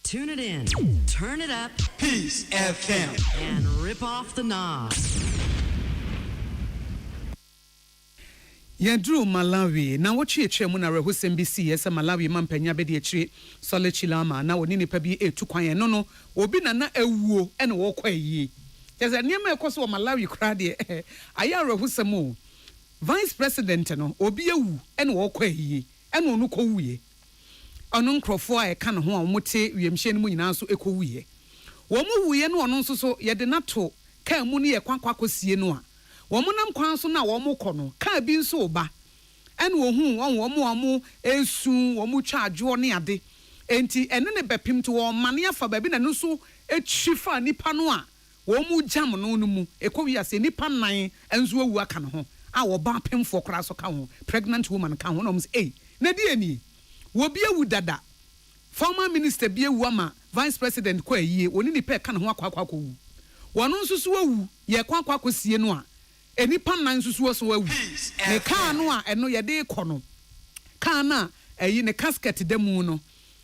Tune it in, turn it up, Peace FM, and rip off the knob. Yadru Malawi na wochi echemu na rehusem BC yesa Malawi mampanya bedi echire sole chilama na woni nipa bi etu kwan no obi na ewuo ene wo kwa yi yesa niam ekoso Malawi kra de aya rehusem o Vice President no obi ewu ene wo kwa yi ene onu ko wuye ɔno nkrɔfo a ɛka ne ho a ɔmote wiemhyɛ no mu nyinaa so ɛkɔwuiɛ wɔn mu wuiɛ no ɔno nso so yɛde nato kaa mu ne yɛ kwankwakosie no a wɔn nam kwan so na wɔn kɔ no kaa bi nso ba ɛna wɔn esu wɔn twa adwo ne ade enti ɛne ne bɛpem to wɔn mane afa baabi na no so etwi fa nipa no a wɔn jam no mu ekɔwi ase nipa nan enzo awu aka ne ho a wɔba pemfo kora so ka ho pregnant woman ka ho na wɔn say na die ni wo bi awu dada former minister bi awu ama vice president kɔ ayie oni ni pɛ ka ne ho akwa wu wɔn nso so awu yɛ kwa sie no a enipa nan nso so awu ne kaa no a ɛno yɛ de kɔ no kaa na ayi ne casket demu no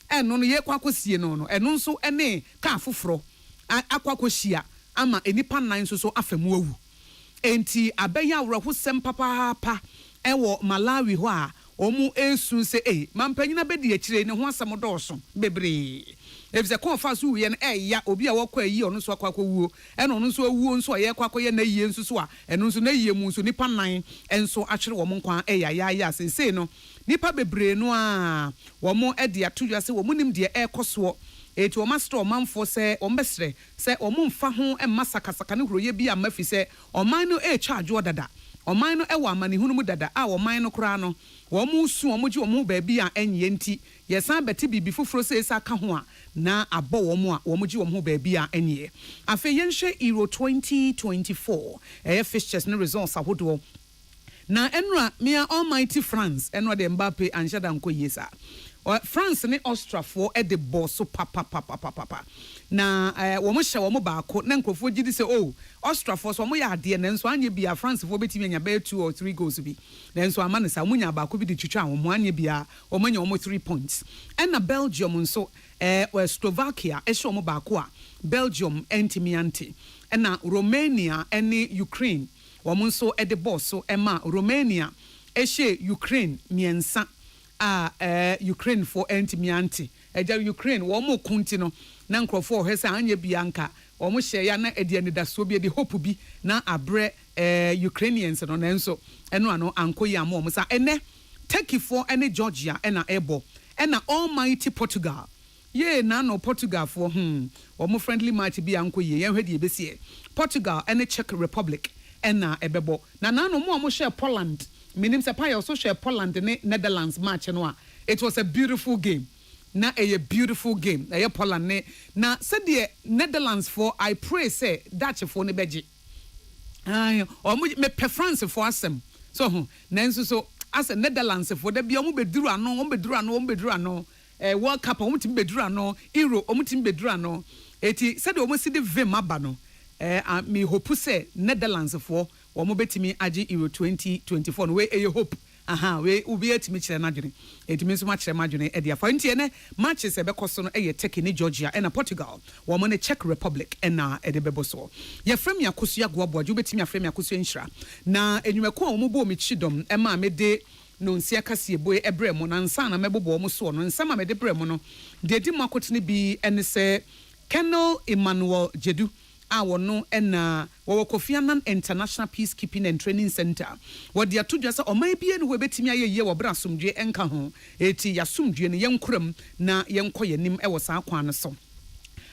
ɛno no yɛ kwa sie no no ɛno nso ɛne kaa foforo akwa hyia ama enipa nan nso so afɛmu awu enti abɛyɛ awuraho sɛm papaapa ɛwɔ Malawi hɔ a omu esu se mampanyina bedi akyire ne ho asɛm dɔɔso bebre efise kon fa so ye no ya obi a wɔkɔ ayi ɔno so akɔwuo ɛna ɔno so awuo nso ɔyɛ akɔyɛ na yie nso so a ɛno nso na yie mu nso nipa nan enso atwere wɔn nkwa ya sesei no nipa bebre no a wɔn de atodwa se wɔn nim de ɛkɔsoɔ eti wɔn astre ɔmanfo sɛ wɔn bɛsrɛ sɛ wɔn mfa ho ɛmma sakasaka ne horoyɛ bi a mafi sɛ ɔman no charge dada ɔman no ɛwɔ amanehunu mu dada a ɔman no koraa no wɔn mu su wɔn gye wɔn baabi a ɛnyɛ nti yɛsan bɛte bibi foforo sɛ esa ka ho a na abɔ wɔn a wɔn gye wɔn baabi a ɛnyɛ afei yɛnhwɛ Euro 2024 ɛyɛ fixtures ne results ahodoɔ na ɛnura mea almighty France ɛnura de Mbappe anhyɛ da nkɔ yie saa France ne Austria for de bɔ so papa na wɔn hyɛ wɔn baako na nkrofo gidi sɛ Austria for so wɔn yɛ adeɛ na nso anye bia France for betimi anya bɛyɛ 2 or 3 goals bi na nso ama ne sa wɔn nya baako bi de twitwa wɔn anye bia wɔn anya wɔn 3 points ɛna Belgium nso Slovakia ɛhyɛ wɔn baako a Belgium entimiante ɛna Romania ɛne Ukraine wɔn nso de bɔ so ɛma Romania ɛhyɛ Ukraine miɛnsa Ukraine for entimiante eja Ukraine wo mo kunti no na nkrofo ohese anye bianka wo mo hye ya na ediani da so bi de hope bi na abre Ukrainians no nenso eno ano ankoyi amo mo sa ene Turkey for ene Georgia ena ebo ena almighty Portugal ye na no Portugal for wo mo friendly match bi ankoyi ye hwede ebesie Portugal ene Czech Republic ena ebebo na no mo share Poland minim se pa also share Poland ne Netherlands match no a it was a beautiful game na a beautiful game a Poland ne na said the Netherlands for I pray say Dutch for ne beji or me France for asem so nanso so as a Netherlands for the bi omo beduru ano World Cup omo tim beduru ano Euro omo tim beduru ano eti said omo si de vim aba no me hope say Netherlands for wɔn betimi agye Euro 2024 no we hope we ubi etimi kyerɛ n'adwene etimi nso ma kyerɛ m'adwene ɛde afa ntie ne matches ɛbɛkɔ so no ɛyɛ Turkey ne Georgia ɛna Portugal wɔn ne Czech Republic ɛna ɛde bɛbɔ so yɛfrɛ me akoso agoabo agye betimi afrɛ me akoso nhyira na enwumako a wɔn bɔ me chidom ɛma me de no nsia kase boye ɛbrɛ mo na nsa na mɛbobɔ wɔn so no nsa ma me de brɛ mo no de di mo akotene bi ɛne sɛ Colonel Emmanuel Jedu awono ena wo Kofi Annan International Peacekeeping and Training Center wo de atodwa se oman bie no webetimi ayeye wo bra asomdwe enka ho eti yasomdwe ne yenkuram na yenko yanim e wo saa kwan so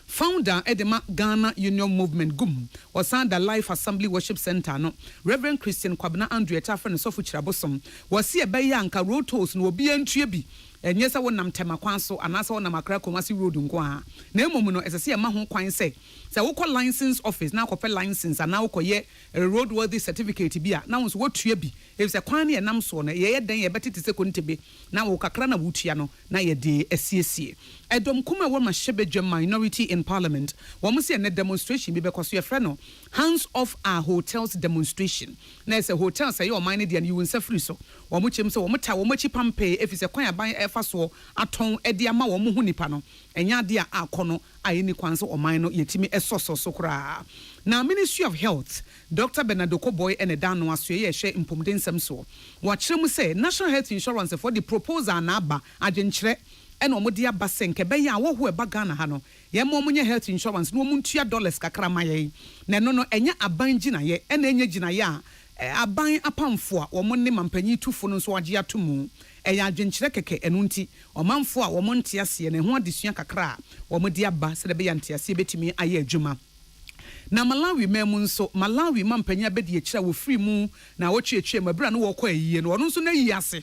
founder Edema Ghana Union Movement GUM was the Life Assembly Worship Center no Reverend Christian Kwabena Andrew Etafren Sofu Chirabosom was see a beya anka road tolls no obi antue bi enye se wonam tema kwan so anasa wonam akra komasi road nko a na emom no esese ma ho kwan se wokɔ license office na akɔpɛ license ana wokɔyɛ roadworthy certificate bi a na wonso wotua bi efise kwan ne enam so no ye den ye betete se kontebe na wo kakra na wotua no na ye de asiesie edom kuma wo ma hyebedwam minority in parliament wo mo se ne demonstration bi bekɔ so ye frɛ no hands off our hotels demonstration na ese hotels say o man ne de you won safri so wo mo kyem se wo mo ta wo mo chi pampe efise kwan aban efa so aton ede ama wo mo hu nipa no enya de a akɔ ayini kwanso oman no yetimi esoso sokra na Ministry of Health Dr. Bernardo Koboy ene dano aso ye hwe impomden nsem so wa kyerem say National Health Insurance for the proposal na aba agyenkyere ene omode aba senke be ya wo ho eba Ghana ha no ye mo munye health insurance no muntua dollars kakra maye na no no enya aban gina ye ene enya gina ye aban apamfo a wɔn ne mampanyi tufo no nso agye ato mu ɛyɛ adwenkyerɛ kɛkɛ ɛno nti ɔmanfo a wɔn nte aseɛ ne ho adesua kakra a wɔn de aba sɛ de bɛyɛ nte aseɛ betumi ayɛ adwuma na Malawi memu nso Malawi mampanya bɛdi akyira wɔ free mu na wɔtwetwe mu abira no wɔkɔ ayie no ɔno nso na yi ase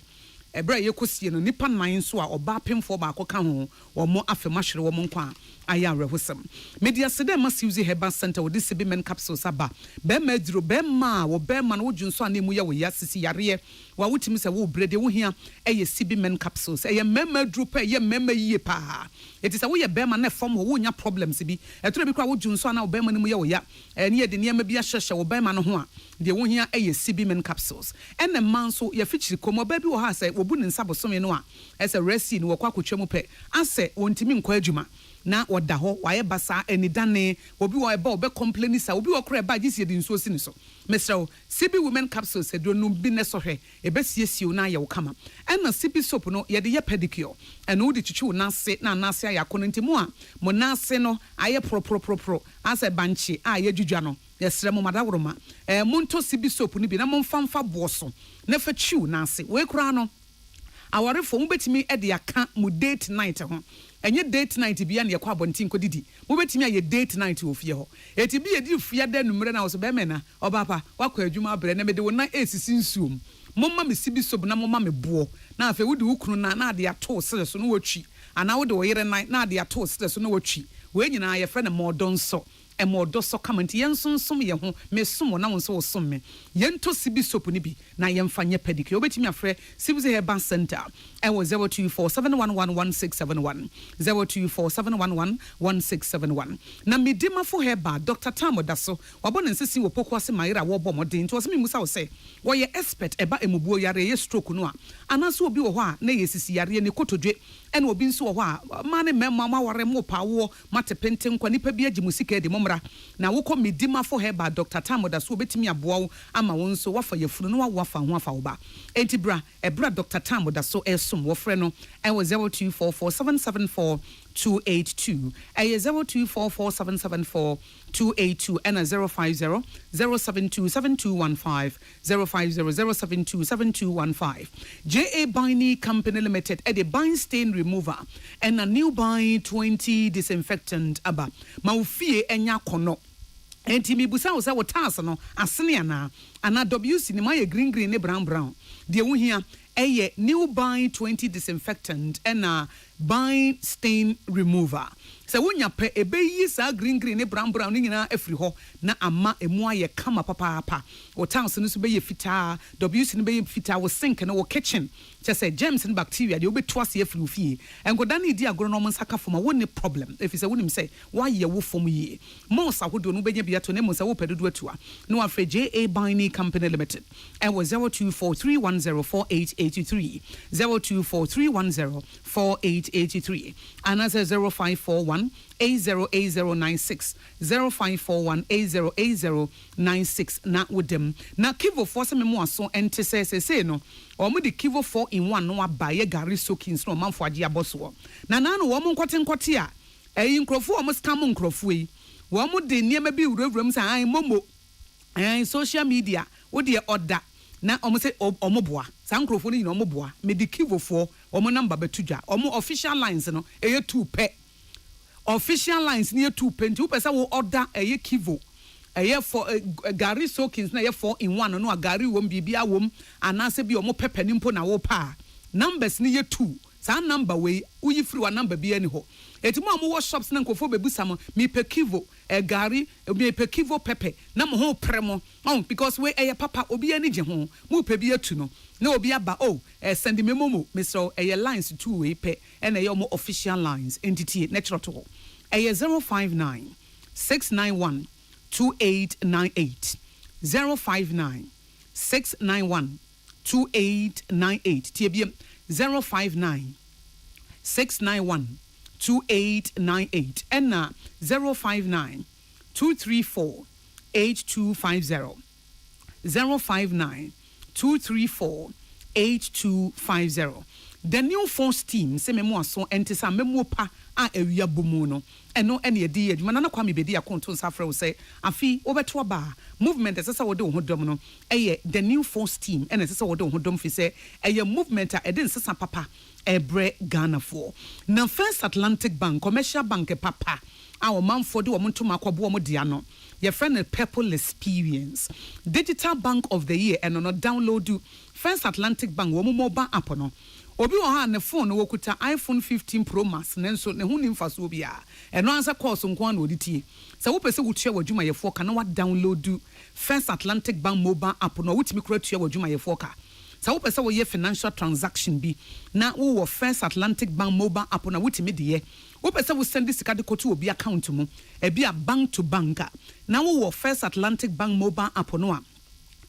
ebra yekosie no nipa nan so a oba pemfo ba akoka ho omo afema hwere wo nkwa aya rehosem media sede ma siuzi heba center wo disibi men capsules aba be ma duro be ma wo be ma no wodwunso anemu ya wo ya sisi yare wa wutimi se wo brede wo hia eye sibi men capsules eye mema duro pa eye mema yie pa etisa wo ye be ma na form wo nya problems bi etoro bi kwa wodwunso ana wo be ma nemu ya wo ya ne ye de ne ma bi ahyehye wo be ma no ho a de wo hia eye sibi men capsules ene man so ye fichiri komo ba bi wo ha se obu ne nsa bosome no a ese resi no wakwa kotwam pe ase wontimi nkwa adwuma na oda ho waye basa enidane obi wo eba obe complain sa obi wo kra eba gisi de nsuo si ne so mesrawo CB women capsules edro no bi ne so hwe ebe siesio na ye wo kama ena CB soap no ye de ye pedicure ena wo de chichi wo nase na nase ayako no ntimo a mo nase no aye pro ase banchi a ye dwudwa no yesre mo madaworoma monto CB soap ni bi na mo mfamfa boso na fa chiu nase we kra no aware fo mo betimi e de aka mo date night ho enye date night bia na yakwa abontin kodidi mo betimi aye date night ofie ho eti bi edi fia da numre na wo so be mena obapa wakwa adwuma abre na mede wo na esisi nsuom momma me sibi sob na momma me boɔ na afa wudi wukunu na ade ato sere so no watwi ana wode wo yere na ade ato sere so no watwi we nyina ye fe na modonso emodo so comment yensonsom ye ho me som na won so wo som me yento sibi soap ni bi na yemfa nye pedicure obetimi afre sibi ze herbal center ewo 0247111671 0247111671 na medima fo herbal Dr. Tamo daso wabone nsisi wo pokwase mayira wo bɔ modin to so me musa wo se wo ye expert eba emubuo yare ye stroke no a anaso obi wo ho a na ye sisi yare ne kotodwe ene obi nso wo ho a ma ne mema maware mo pawo matepente nkwa nipa bi agi musika de momra na wokɔ medima fo heba Dr. Tamo da so obetimi aboa wo ama wo nso wafa yefunu no wafa ho afa wo ba enti bra ebra Dr. Tamo da so esom wo frɛ no ɛwɔ 0244774282 ɛyɛ 0244774282 ɛna 050 050 JA Binding Company Limited ɛde bind stain remover ɛna new bind 20 disinfectant aba ma ofie enya kono enti mi busa wo sɛ wo taas no asene ana WC ni ma yɛ green ne brown de wo hia ɛyɛ new bind 20 disinfectant ɛna bind stain remover sɛ wonya pɛ ebeyi sa green ne brown ni nyina afiri hɔ na ama emu ayɛ kama papa wo taas no so bɛyɛ fitaa WC no bɛyɛ fitaa wo sink no wo kitchen kyɛ sɛ germs and bacteria de obetu ase afiri ofie enkoda ne di agoro no nsaka foma wo ne problem efisɛ wonim sɛ wayɛ wo fom yie mo sa hodo no bɛnya bia to ne mo sɛ wo pɛdodo atua no afre JA Binding Company Limited ɛwɔ 0243104883 0243104883 and as 0541 808096 0541808096 na wodem na kivo for se memo aso ente se no omo de kivo 4 in 1 no abaye gari soakings no manfo age aboso na no wo mo nkote a eyi nkrofo omo scam nkrofo yi wo mo de niema bi wurawuram sa an momo social media wo de order na omo se omo boa sa nkrofo ni omo boa me de kivo 4 omo number betudwa omo official lines no eye 2 pe official lines near 2 penti upesa wo order eye kivo eye for gari soakings na eye 4 in 1 no gari wom bibia wom anase bi omo pepe nimpo na wo pa numbers ni ye 2 sa number we uyi free wa number bi ani ho etimo amu wo shops na nkofo bebusa mo mi pe kivo gari mi pe kivo pepe na mo ho premo because we eye papa obi ani je ho mo pe bi atu no na obi aba send me momo Mr. eye lines 2 we pe and eye mo official lines entity natural to eye 059 691 2898 059 691 2898 tbm 059 691 2898 and 059 234 8250 059 234 8250 the new force team se memo aso entisa memo pa a ewia bomu no eno ene edi adwuma na kwa me bedi akonto nsafre wo se afi obeto ba movement esesa wode wo hodom no eye the new force team ene esesa wode wo hodom fi se eye movement a ede nsesa papa ebre Ghana for na First Atlantic Bank commercial bank papa a o manfo de wo ntoma akobo wo dia no your friend Purple Experience Digital Bank of the Year and no download do First Atlantic Bank wo mobile app no obi wo ha ne phone wo kuta iPhone 15 Pro Max nenso ne hunim faso bia eno ansa course nko na oditi se wo pese wo tua wadwuma ye foka na wa download do First Atlantic Bank mobile app no wutimi kura tua wadwuma ye foka se wo pese wo ye financial transaction bi na wo First Atlantic Bank mobile app na wutimi de ye wo pese wo send sika de koto obi account mu e bia bank to bank na wo First Atlantic Bank mobile app no a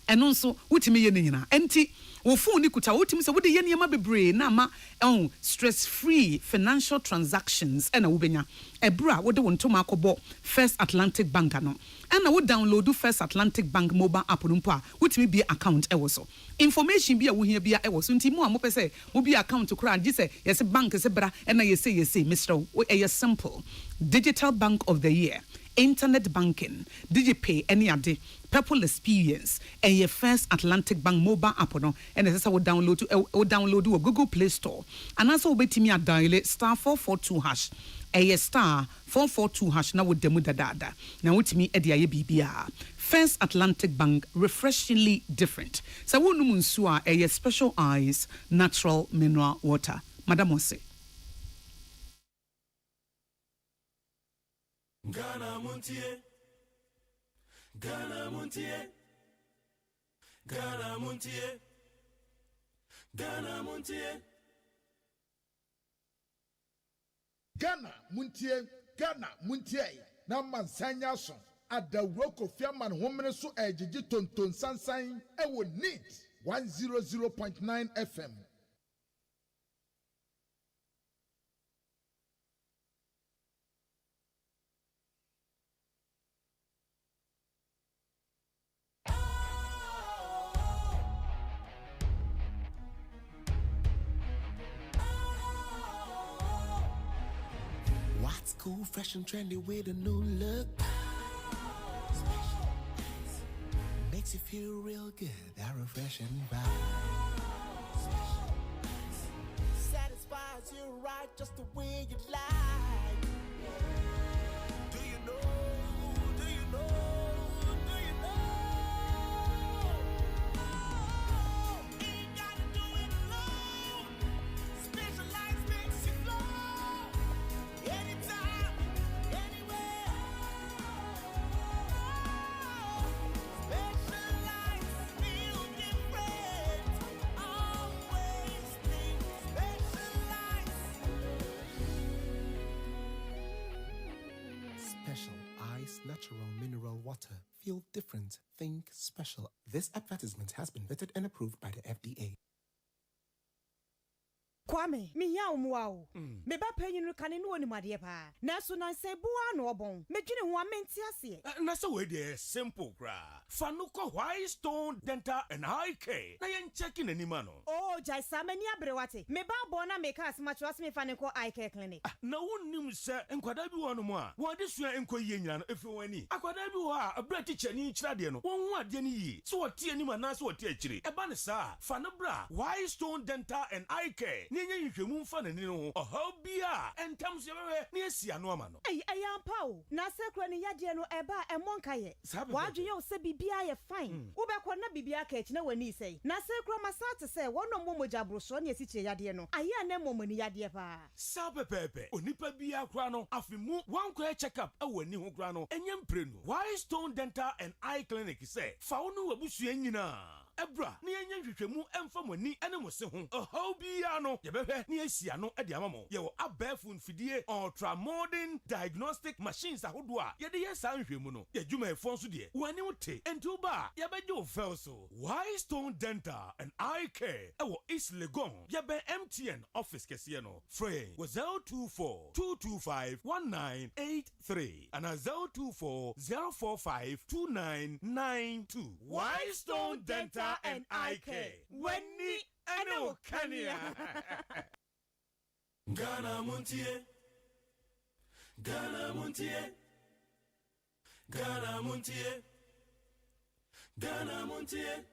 eno nso wutimi ye nyina enti wo phone ni kuta wotimi se wode ye niam bebre na ma stress free financial transactions ena wo benya ebra wode won toma akobo First Atlantic Bank no ena wo download First Atlantic Bank mobile app no mpo a wotimi bi account e wo so information bi a wo hia bi a e wo so nti mo a mo pese mo bi account kura agi se yes bank se bra ena yes Mr. e simple Digital Bank of the Year internet banking digipay any ade Purple Experience and your First Atlantic Bank mobile app no and as I would download to a Google Play Store and also obetimi a dial *442# a star 442# na would demu dada na wutimi e dia bibia First Atlantic Bank refreshingly different so wonu munsu a special eyes natural mineral water Madam Ose Ghana Montie, Ghana Montie, Ghana Montie, Ghana Montie, Ghana Montie, Ghana Montie. Na mansanya so adawro Kofiaman homene so ejiji tonton sansan e wo neat 100.9 FM. Cool, fresh and trendy with a new look. Makes you feel real good, that refreshing vibe. Satisfies you right just the way you like. Do you know? Do you know? Do you know? Ain't gotta do it alone. Specialized makes you flow. Anytime, anywhere. Specialized, feel different. Always think specialized. Special Ice Natural Mineral Water. Feel different. Think special. This advertisement has been vetted and approved by the FDA. Kwame, mi ya umwao. Me ba penyi no kane no animade pa. Na so nan se boa no obon. Me dwene ho amenti ase. Na so we dey simple gra. Fa no ko White Stone Dental and Eye Care. Na yen checking anima no. Oh, jai sa mani abrewate. Me ba bo na me ka asmacho ase me fa ne ko Eye Care clinic. Na wonnim se enkwada bi wo no mo a. Wo de sua enkoyie nyina no efi wani. Akwada bi wo a abra teacher ni kyira de no. Won hu ade ni yi. So wo tie anima na so wo tie akire. E ba ne sa. Fa no bra White Stone Dental and Eye Care. Nye nhwehwemu mfa ne no. Ohaw bia entam so bewe ne asia no ama no. Ayampa o. Na sekro ne yade no eba emonka ye. Wadwe ye o se bibia ye fine. Wo be ko na bibia ka echi na wani sei. Na sekro masate se wono momoja broso ne esi kire yade no. Aya na momoni yade pa. Sa pepepe. Onipa bia kra no afimu wankwa check up e wani ho kra no. Enyem prenu. White Stone Dental and Eye Clinic say fa wo no wabusua nyina. Ebra ne yenye hwehwemu emfa mani ene mo se ho. Ohaw bia no ye behwe ne asia no e de amamo. Ye wo abafun fidie ultra modern diagnostic machines ahodo a ye de ye san hwehmu no. Ye dwuma efon so de. Wani wote enti uba ye beje o fel so. White Stone Dental and Eye Care e wo East Legon. Ye be MTN office kese no. Free was 024 225 1983 and 024 045 2992. White Stone Dental and Eye Care. When Eno Kenya. Ghana Montie. Ghana Montie. Ghana Montie. Ghana Montie.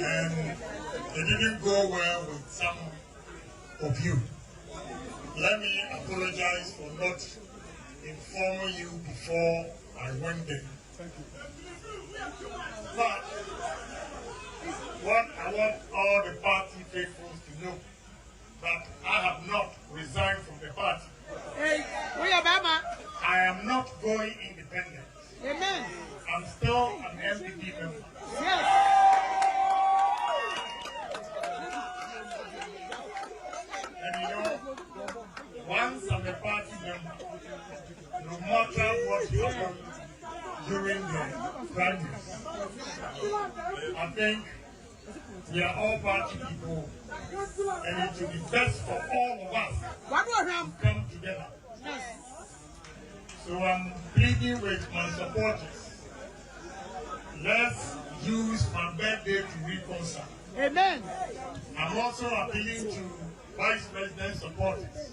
And it didn't go well with some of you. Let me apologize for not informing you before I went there. But what I want all the party faithfuls to know, that I have not resigned from the party. Hey, we are Bama. I am not going independent. Amen. I'm still an MPP member. Yes. And you know, once I'm a party member, no matter what happens during the primaries, I think we are all party people, and it will be best for all of us to come together. So I'm pleading with my supporters. Let's use my birthday to reconcile. Amen. I'm also appealing to Vice President supporters.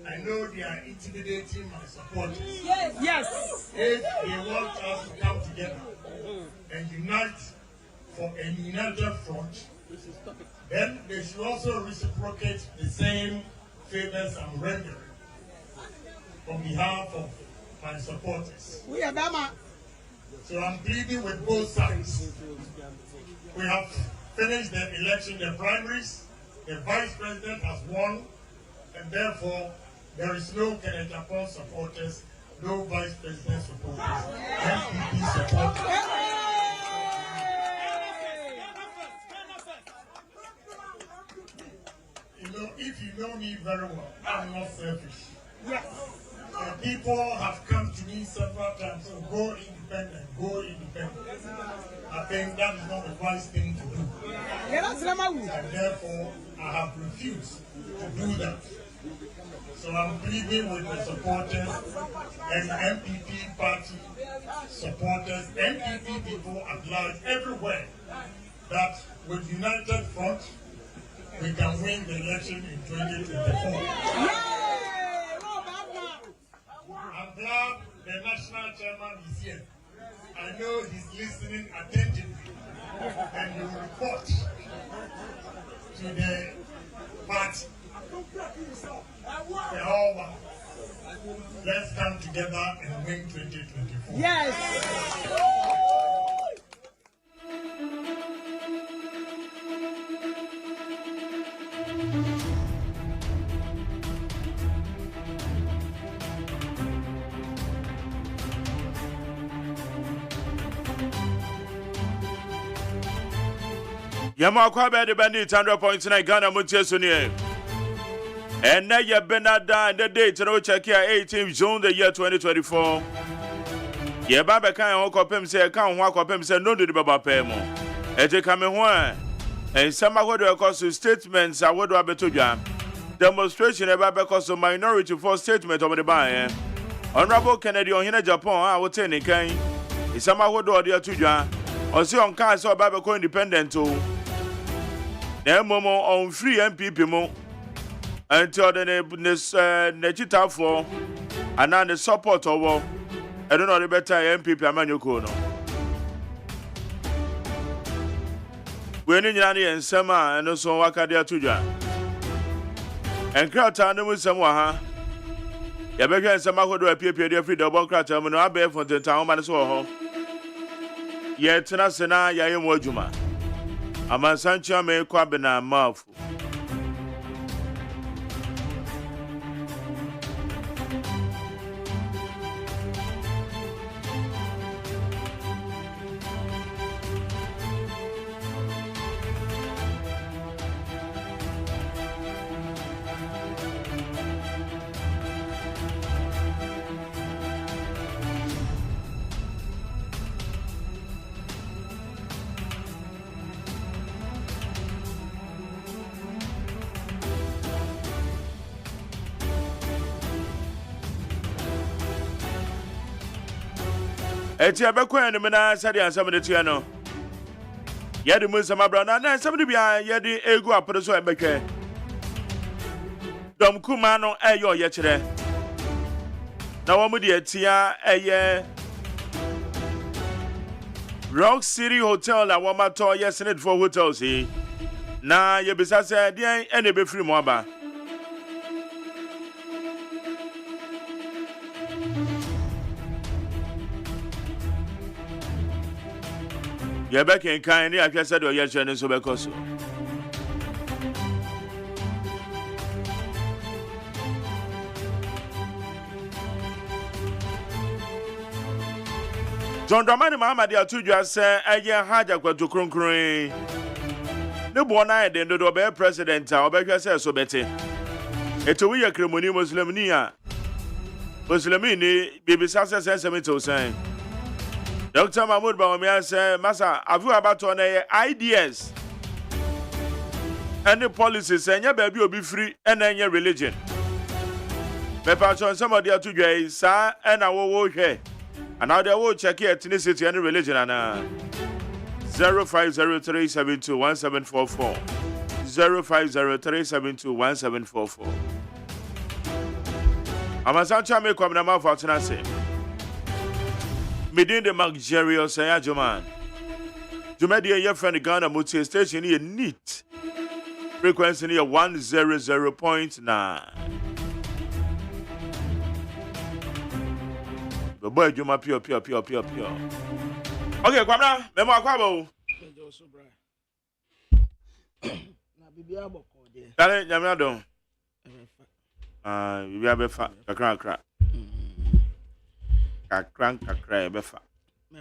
I know they are intimidating my supporters. Yes. Yes. If they want us to come together and unite for a united front, then they should also reciprocate the same favors I'm rendering on behalf of my supporters. We are Bama. So I'm pleading with both sides. We have finished the election, the primaries. The vice president has won, and therefore there is no Kenneth Japan supporters, no vice president supporters, MPP supporters. You know, if you know me very well, I'm not selfish. Yes. People have come to me several times, so go independent, go independent. I think that is not the wise thing to do. And therefore, I have refused to do that. So I'm pleading with the supporters and MPP party supporters, MPP people at large everywhere, that with United Front, we can win the election in 2024. I'm glad the national chairman is here. I know he's listening attentively, and he will report to the party. The whole one. Let's come together and win 2024. Yes. Yama kwa be de bandit 100.9 Ghana Montie Sonie. And now you Benada and the date no check here 18th June the year 2024. Ye baba kan ho kopem se kan ho akopem se no do de baba pay mo. E je kame ho a. En sama ho do cause statements a wodo abetodwa. Demonstration e baba cause minority for statement of the ban. Honorable Kennedy Ohina Japan a wote ni kan. E sama ho do de atodwa. O se on kan se baba ko independent o. Na momo on free MPP mo. Until the Nechita for and now the support over. I don't know the better MPP Amanyoko. We're in Yanni and Sama and also Wakadia Tuja. And Krata no Samoa. Yɛbɛhwɛ nsɛm ahodoɔ apiepie de afiri Democrat mu no abɛɛ Fontentan ma no so wɔ hɔ. Yɛtena se na yɛayɛ mu adwuma. Amansankyia me kɔ abena maafu. Eti abekwa enu na sadi ansam de tua no. Yedi mu nsam abra na nsam de bia yedi egu apere so ebekwe. Dom kuma no eyo ye kire. Na wo mu de atia eye Rock City Hotel la wo mato ye Senate for hotels yi. Na ye bisa se de ene be free mo aba. You're back in kind, I just said, or yes, and so because John Dramani Mama, dear, to just say, I hear Haja got to Cruncree. No born I didn't do a president, or back yourself so better. It's a weird Cremoni Muslimia. Muslimini, baby Sassa says a little saying. Dr. Mahmoud Bawumia said, Massa, have you about on ideas? And the policies, and your baby will be free, and then your religion. Perhaps on some of the other days, sir, and I will work here. And now they will check your ethnicity and religion. And 0503721744. 0503721744. I'm a Sancha make up number for Tenase. Within the luxurious AGYEMAN. Jumedia, your friend Ghana Multi Station here neat. Frequency here 100.9. The boy Juma pure. Okay, Kwamna, Memo Akwabo. Dale, Yamado. We have a fat, a crack. Kakra befa.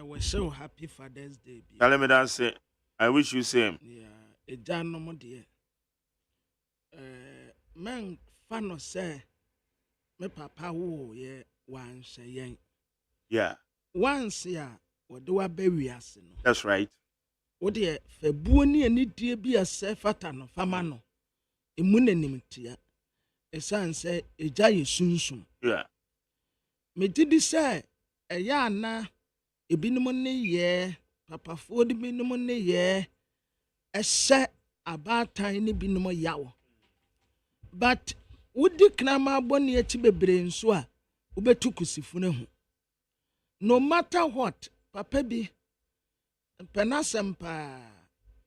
We're so happy Father's Day. Tell me that say I wish you same. Yeah, a jan no more dear. Man fan say me papa wo ye once yen. Yeah. Once ya what do I bury us? That's right. What dear February and it dear be a sefatano famano. A munanimity. A son say a jay soon. Yeah. Me did say eya na ebinom ne ye papafo de binom ne ye ehye abatan ne binom yawo but wudi knama boni echi bebre nso a ubetu kusifu ne ho no matter what papa bi penasempa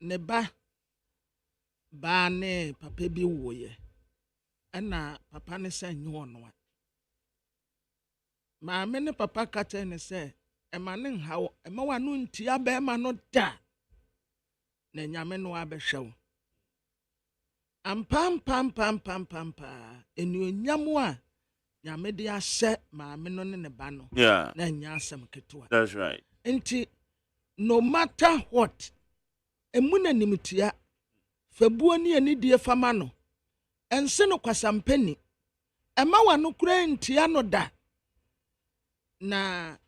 ne ba ne papa bi woye ana papa ne se nyo no maame ne papa kate ne se ema ne nhawo ema wanu ntia be ema no da na nyame no abehwew ampam enuonyam a nyame de ahye maame no ne ba no yeah na nya asem ketewa that's right enti no matter what emuna nimtia fabuo ne ani die fama no ense no kwasampani ema wanu kura ntia no da na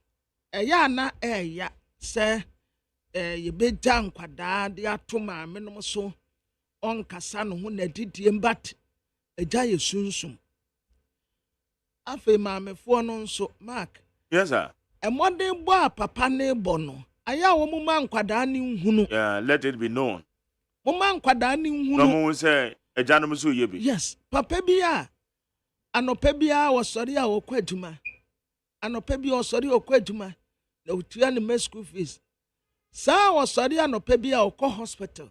eya na eya se yebeja nkwada de atoma menom so onkasa no ho na didie mbat eja yesunsum afi maamefo no nso mark yes sir emode bo papa ne bo no aya wo mu man nkwada ne nhunu yeah let it be known mu man nkwada ne nhunu no mu say eja no so yebi yes papa bi a anopa bi a wosori a wokwa adwuma anopa bi wosori okwa adwuma na otua ne school fees sa wosori anopa bi a okọ hospital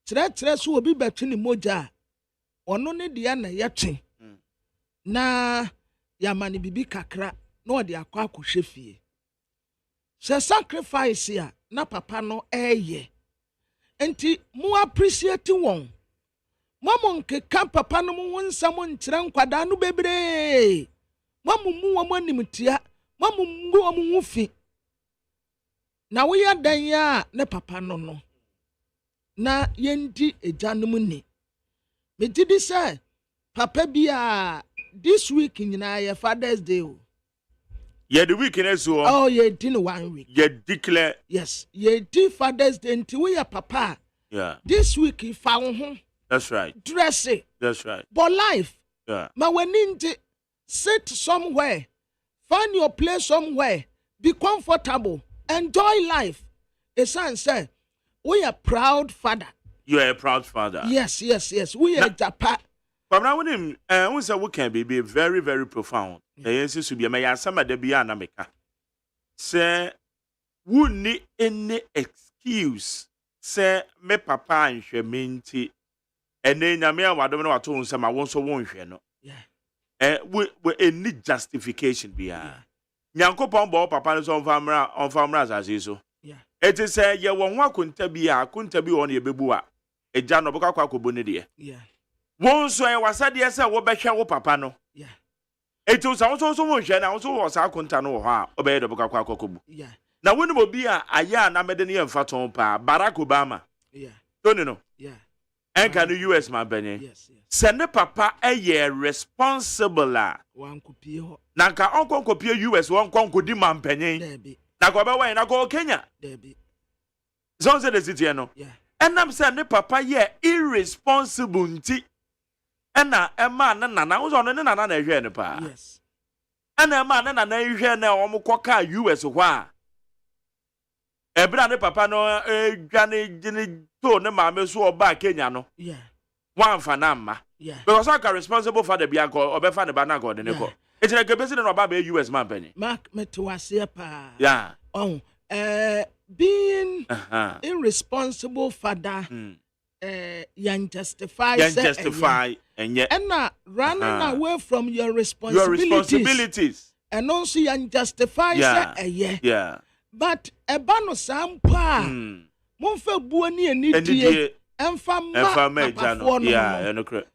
tre so obi betwe ne moja ono ne dia na yetwe na yamani bibi kakra no de akwa akohwe fie se sacrifice ya na papa no eye enti mo appreciate won mamo nkeka papa no mo nsam nkyerɛ nkwada no bebre mamo mu wo animtia mamo mu wo mu fi na wo ya dan ya ne papa no na yendi ejanum ni me didi say papa bia this week nyina ya Father's Day o the week in so oh ye din 1 week ye declare yes ye di Father's Day nti we ya papa this week if fa wo ho that's right dress it that's right but life ma when sit somewhere find your place somewhere be comfortable enjoy life a son say we are proud father you are a proud father yes we are Japan but now when him we say we can be very very profound yes to be my sama de bia na meka say we need any excuse say me papa anhwe menti ene nyame awadom na wato nsem a won so won hwe no we any justification bia nyankopon bo papa no so on famra asase so it is say ye won ho akonta bi won ye bebu a eja no bokakwa akobo ne de won so e wasade say wo behwe wo papa no etu so won hwe na won so wo sa akonta no wo ho a obeye do bokakwa akobo na woni mo bi a aya na mede ne yemfa ton pa Barack Obama don't you know and can the US man benye send papa eye responsible la wan kopie ho na nka onkon kopie US won kon kodi man benye na ko be wan na ko Kenya so say the city no enam say ne papa ye irresponsible nti ena ema na nana wo so no ne nana na ehwe ne pa ena ema na nana ehwe na omkoka US ho a ebra ne papa no dwane gine to ne maame so oba Kenya no wan fa na ma because I can responsible for the bianco obefa ne ba na god ne ko etire ke besi ne no ba US man penny mark metwase pa being irresponsible father yan justify and yet and running away from your responsibilities and also yan justify but ebano sampa monfa buani anidie emfa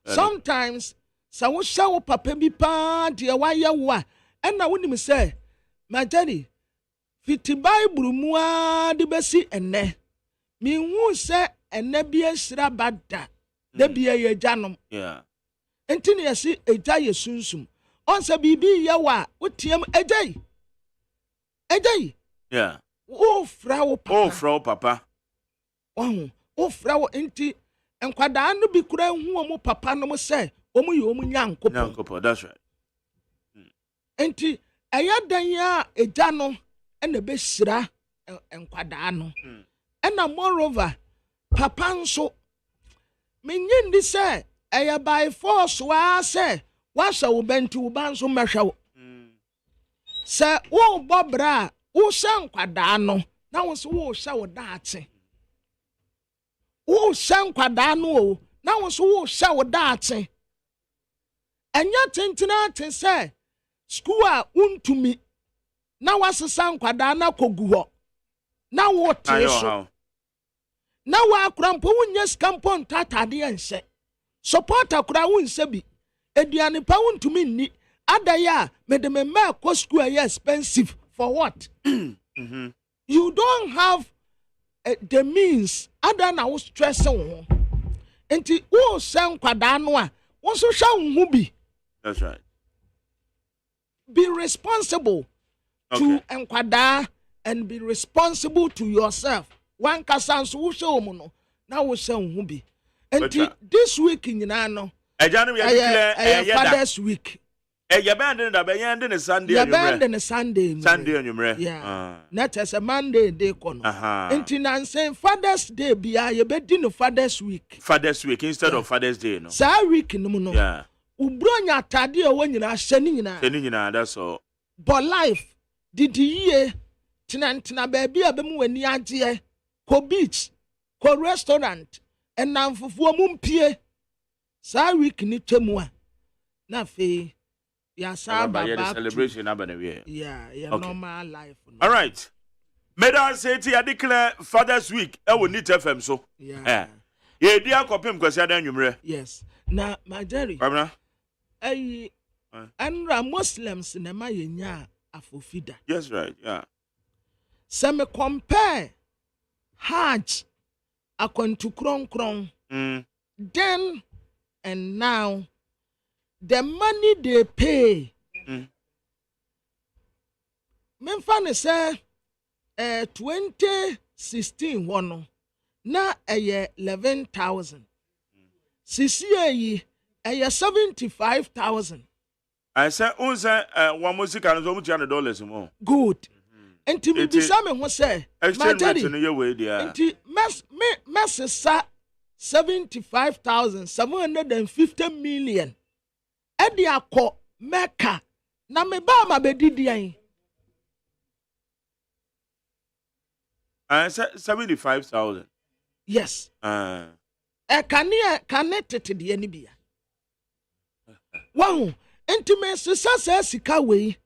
sometimes sa wo shawo papa bi pa de waye wo a na wonim say majani fiti bible mu a de besi enne mi hu se enne bi asira bada de bia ye janom enti ne yesi eja ye sunsum on se bibi ye wa wotiem ejai oh frau papa oh frau enti enkwada no bi kura hu omo papa no mo say omo ye omo nyankopɔ that's right enti eya dan ya eja no ena be hyira enkwada no ena moreover papa nso menye ndi say eya by force wa say wa hwa wo benti wo ban so mehwa wo say wo bobra wo hwa nkwada no na wo so wo hwa wo daate wo hwa nkwada no o na wo so wo hwa wo daate enya tentina te say school a untumi na wasesa nkwada na kogu ho na wo teso na wa akrampo wunye skampo ntatade ense support akura wunse bi eduane pa untumi nni adaya medemema ko school are expensive for what you don't have the means ada na wo stress wo enti wo san kwada no a wo so hwa wo bi that's right be responsible to enkwada and be responsible to yourself one kasanso wo hwe wo no na wo hwa wo bi enti this week nyina no ejanu ya declare Father's week ya band da be yan de Sunday Sunday anyumre not as a Monday day kono enti na say Father's Day bia ye be di no Father's week instead of Father's Day no sa week no no ubronya atade o nyina hye ni nyina that's all but life did ye tinantina baby abem wani agye ko beach ko restaurant and na mfufuo mumpie sa week ni twemu a na fe Yes, the celebration normal life. All right. Meda say I declare Father's Week. I will need FM so. Yeah. Yeah, dear copy kwasi adan nwumre. Yes. Na my Jerry. Kwabna. Anra Muslims na ma yenya afofida. Yes, right. Yeah. So me compare Hajj akwantu kron. Then and now the money they pay. Memfa say 2016 one na 11,000. Sisi yi 75,000. I say unse one musica no so $200 more. Good. Enti me bisa me ho say exchange rate no ye we dia. Enti sa 75,750 million. Edi akọ Mecca na me ba ma bedidian. I said 75,000. Yes. Can it the any bia? Wow, intimacy says sika we.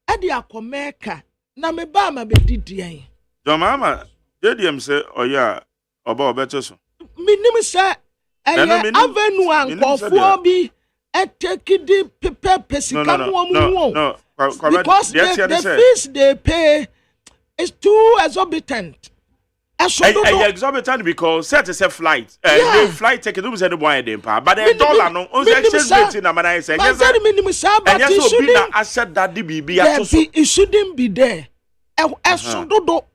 Edi akọ Mecca na me ba ma bedidian. Your mama, JDM say oya oba obeto so. Minim say avenue ankofo bi etake di pepe sika mo. Because the fees they pay is too exorbitant. Exorbitant because set is a flight. The flight ticket do say the boy dem pa. But the dollar no on the exchange rate na man say. Yes, but it shouldn't. I said that the BB it shouldn't be there. Esododo.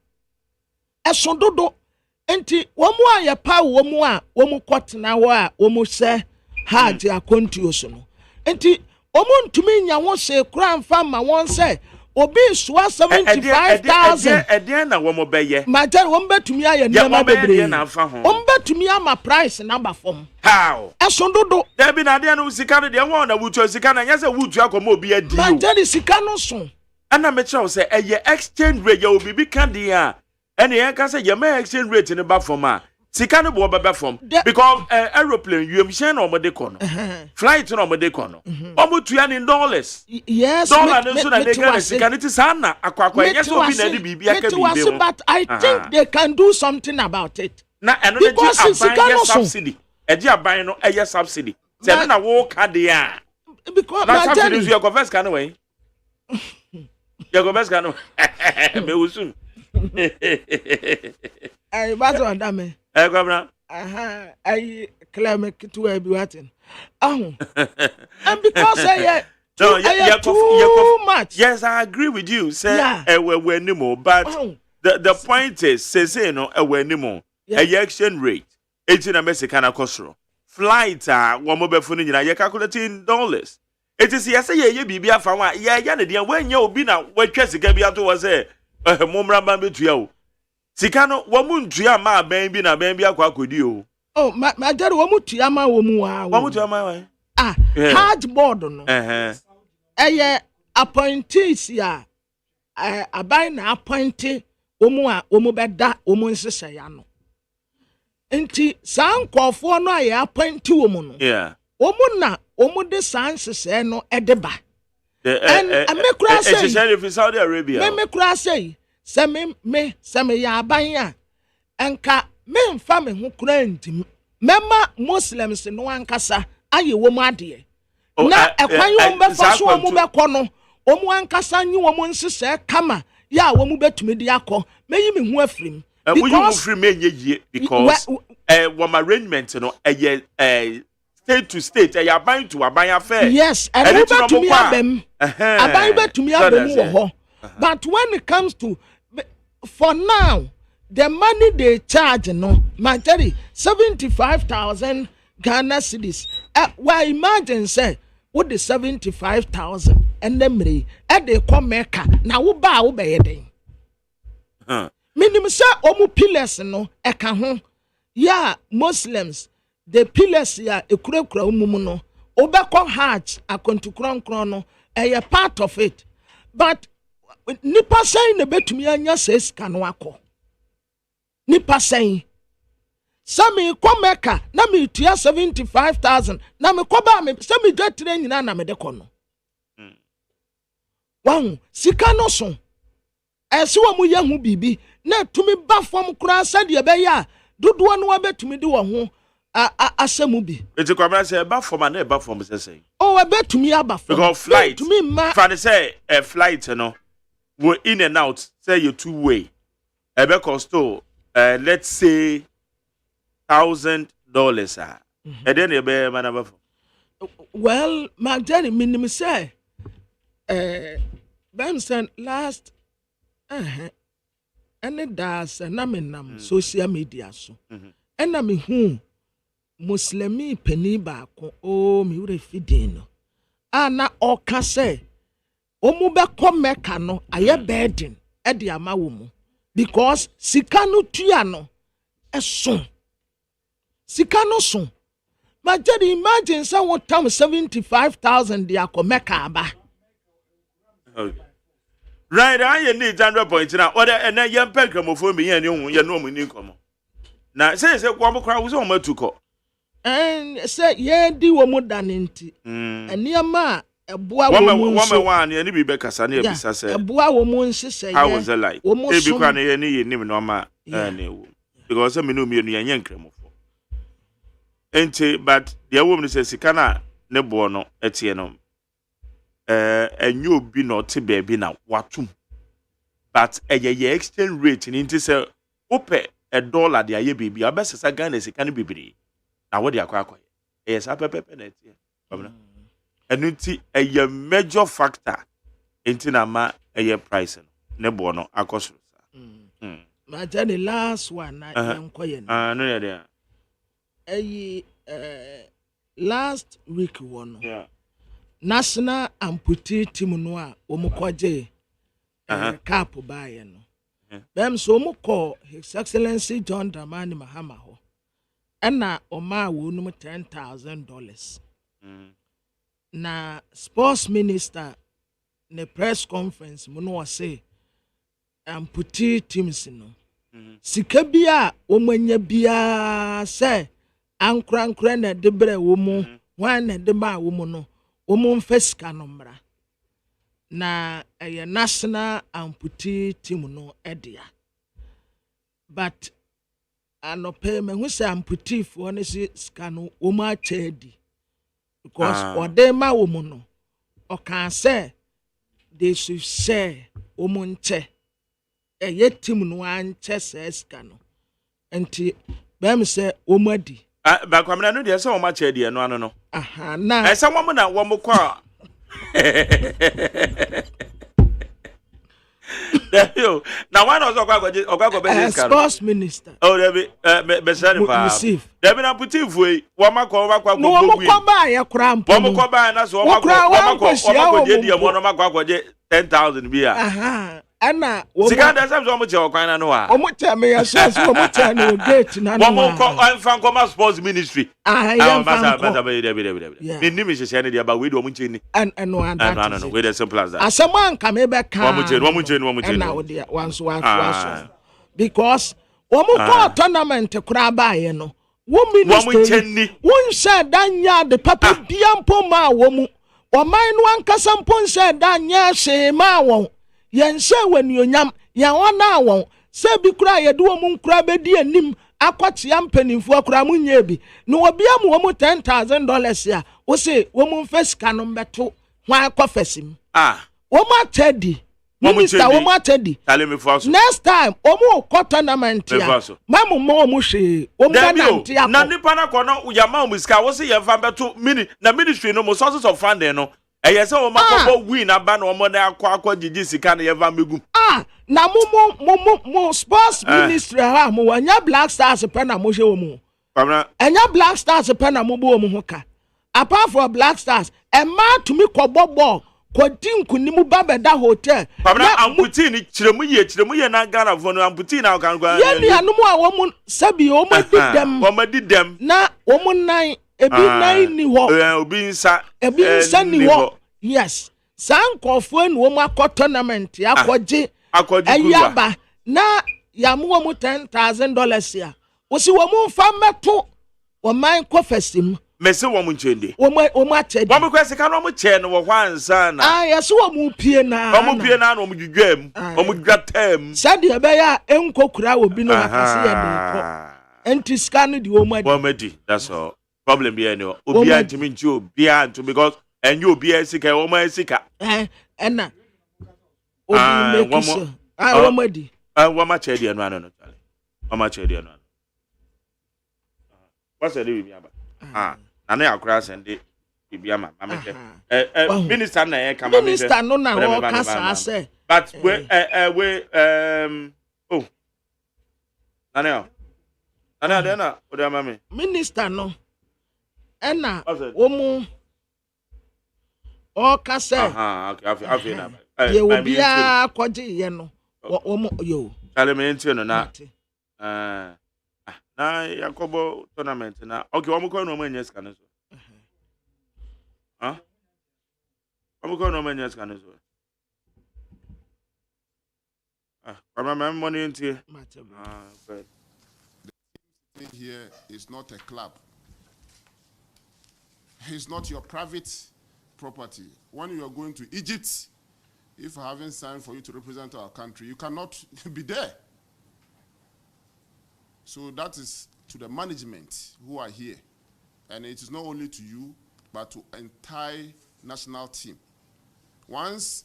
Enti womu aye pa womu kwatena wo a womu se Hajj akontuo so no. Enti womu ntumi nya wo se kura mfa ma won se obi soa 75,000. Eden na womu beye. Majer womu betumi aye nema bebre. Womu betumi ama price number form. How? Esododo. There be na de no sika no de won na wutu sika na nya se wutu akoma obi adi. Majer sika no so. Ana me tell say eye exchange rate ye obi bi kan de a. And the can say your exchange rate in the back for ma. Sika no bo ba from because aeroplane you machine on de kono. Flight on de kono. Omo tuya in dollars. Yes. Dollar no so that they can sika it is ana akwa yes obi na di bibi aka bibi. But I think they can do something about it. Na eno de aban subsidy. E di aban no e subsidy. Say na wo ka de a. Because na subsidy you go first can way. You go first can. Me usun. I was on that. Governor. I claim it to be waiting. And because I too much. Yes, I agree with you. Say we anymore, but the point is, say no, we anymore. A exchange rate, 18 Mexican cost. Flight one mobile phone in you calculating dollars. It is yes, ye be a farmer. Yeah, when you be now, what Chelsea can be out was a Momra Bambi to you. Sikano, woman, Tria, my baby, na baby, aquacudi. Oh, my dad, Wamutiama, Wamutiama. Hard board, no. Appointees, ya. A buying appointee, Omubeda, Sayano. Inti, San Quafo, no, I appoint 2 women. Yeah. Omuna, Omude Sans, no, Edeba. And I make cross say, Saudi Arabia. Me cross say. Seme ya abanya enka me mfa me ho kura ntim mema muslims no ankasa aye wo mu ade na ekwan yo mbefa so wo mu bekọ no wo mu ankasa nyi wo mu nsese kama ya wo mu betumi de akọ meyi me ho afrim because free me nye because wo arrangement no state to state ya ban to aban affair yes and wo betumi abem aban betumi abem wo ho but when it comes to for now, the money they charge, no, Materi, 75,000 Ghana cedis. Why imagine say, what the 75,000 and them at the come Mecca. Now, who bow bedding? Minimum say, omu pillars, no, eka home. Yeah, Muslims, the pillars, ya, a crowd mumuno, obako Hajj, a contu chrono, a part of it. But nipa saying the betumi anya says kanwako nipa saying sami kwa Mecca na me tua 75,000 na me kwa ba me sami dwa tire nyina na me de kono Wan sika no so. Ese wo mu ye hu bibi na tumi ba fam kura sade be ya dodo no abetumi de wo ho asemu bi. Enti kwamra say ba fam na ba fam say. Oh abetumi aba fam. Because flight. Tumi ma. Fa say a flight no we in and out say you two way. Ebe cost let's say $1,000 and then ebe manaba. Well, my daddy minimum say Benson last and it does nam social media so. And na me hu Muslimi penny ba ko o mi ure fidin. Na oka say omu be come Mecca no aye burden e de ama wo mu because sika no tua no eso sika no so ma just imagine say what time 75,000 dia ko Mecca ba. Okay. Right, I need 100 points now. Or and then young Pelcramofo me and you know me come. Now say one crowd was on my to call. And say ye di wo mo danenti. Eniama eboa wo mo. Woman one ye ni be bekasa na ebisa say. Eboa wo mo nsese ye. How was it like? E bi kwa na ye ni nim no ma na ewu. Because me no me no yan kremofo. Enti but the woman say sika na ne bo no etie no. Enyo bi no te baby na watum. But ye exchange rate ni nti say ope $1 de aye baby abesesa Ghana sika ne bibiri. Na what dey akwa yes apepepe na tie babna enunti eye major factor enti na ma eye price ne bo no akoso sa ma the last one na enkoye no ya there last week one national amputee team no a omukoje cap bae no bem so omukọ His Excellency John Dramani Mahama ho na oma wo num $10,000 na sports minister ne press conference mu no say amputee teams no sika bia omanya bia say ankra na de bre wo mu wan na de ba wo mu no omo mfesika no mra na national amputee team no edia but anope me hu say amputee for ne scan o ma chedi because odema wo mu no o can say they should share o mu nche team no anche say scan no enti be me say o mu adi ba kwamna no de say o ma chedi no ano no aha na say wo mu na wo mu kwa now one also okwago sports minister oh there be receive there be na puti fuei wo makwa no wo ba ya kra mpo wo ba na so wo makwa je die mo no makwa je 10,000 bia aha ana wo sika da sam so mo che okwan na no a wo mo che me ya so wo mo che no gate na no wo mo ko fan ko sports ministry ah basa be me ni me hye ne dia ba we do mo nche ni no no we the simple as that asema nka me be ka wo mo nche na wo dia wanso because wo mo ko tournament kura ba ye no wo minister wo nse danya de papa biampo ma wo mu o man no ankasa mpo nse danya hye ma wo yense wanionyam ya wona won se bi kura ye de wo mu kura be di anim akwati ampanimfu akura munye bi no obi am wo mu $10,000 ya wo se wo mu mfesika no mbeto hwan akofesim wo mu atedi minister wo mu atedi next time wo mu tournament ya mamu mo mu hwe wo mu nanti akọ na nipa na kọ no ya ma mu sika wo se ye fa beto na ministry no mo sources of funding no eye se wo makobo win aba na omo na akọ gigi sika na ye va megum na mo sports ministry ha mo wanya Black Stars pe na mo hwe wo mu enya Black Stars pe na mo bo wo mu hoka apart from Black Stars e ma tumi kobobọ kodinku ni mu babeda hotel pamna amputi ni kiremu ye na Ghana fo no amputi na kan kwa ye ni anu a wo mu sabi o ma di dem na wo mu nan ebi nan ni ho obi nsa ni ho yes sankofo enu wo mu akọ tournament akọje ayaba na ya mu $10,000 ya wo si wo mu fa meto wo man kofesim Mese wo mu nchende. Wo mu atedi. Wo mu kwese ka no mu che no wo hwansa na. Ah, yes wo mu pie na. Wo mu pie na no mu dwudwam. Wo mu dwatam. Sade e be ya enkokura obi no akase ye no. Enti scan di wo mu adi. Wo mu adi. That's all. Problem be any. Obi antimi nchi obi antu because enye obi asika wo mu asika. Ena. Obi make so. Wo mu adi. Wo ma che di anu anu no. Wo ma che di anu. What's the name aba? Na na akura sende bibia ma make. Minister na e kama me. Minister no na wo kasa ase. But we oh. Ana dena o de mama. Minister no. Ena wo mu o kasa. Okay, afi na. Ye wo bia kwaje ye no. Wo mu yo. Chale me ntio no na. Na Yakobo tournament na. Okay, wo mu ko no manya sika no so. I'm going to manage can my money into the thing here is not a club. It's not your private property. When you are going to Egypt, if I haven't signed for you to represent our country, you cannot be there. So that is to the management who are here. And it is not only to you, but to entire national team. Once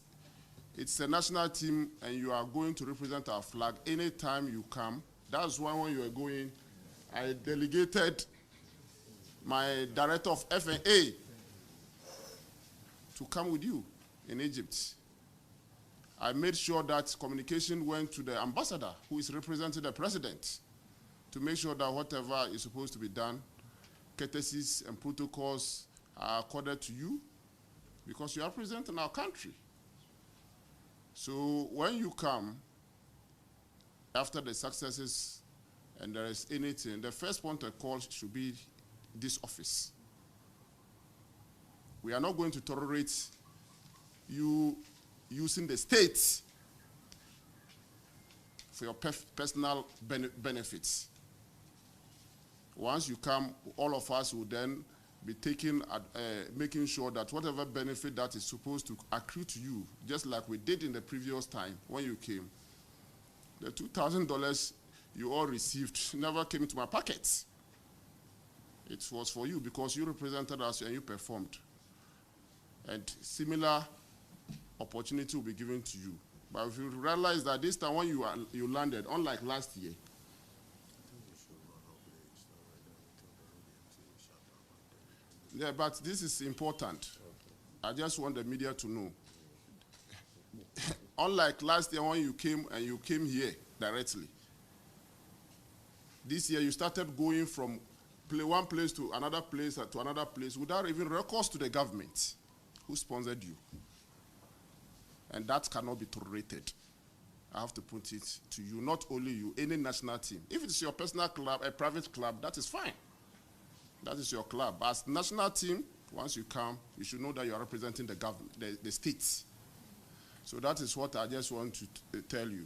it's a national team and you are going to represent our flag, anytime you come, that's why when you are going, I delegated my director of FNA to come with you in Egypt. I made sure that communication went to the ambassador who is representing the president to make sure that whatever is supposed to be done, courtesies and protocols are accorded to you because you are representing our country. So when you come, after the successes and there is anything, the first point of call should be this office. We are not going to tolerate you using the state for your personal benefits. Once you come, all of us will then be making sure that whatever benefit that is supposed to accrue to you, just like we did in the previous time when you came, the $2,000 you all received never came into my pockets. It was for you because you represented us and you performed. And similar opportunity will be given to you. But if you realize that this time when you landed, unlike last year, yeah, but this is important. I just want the media to know. Unlike last year when you came here directly, this year you started going from one place to another place without even records to the government who sponsored you. And that cannot be tolerated. I have to put it to you, not only you, any national team. If it's your personal club, a private club, that is fine. That is your club. As national team, once you come, you should know that you are representing the government, the states. So that is what I just want to tell you.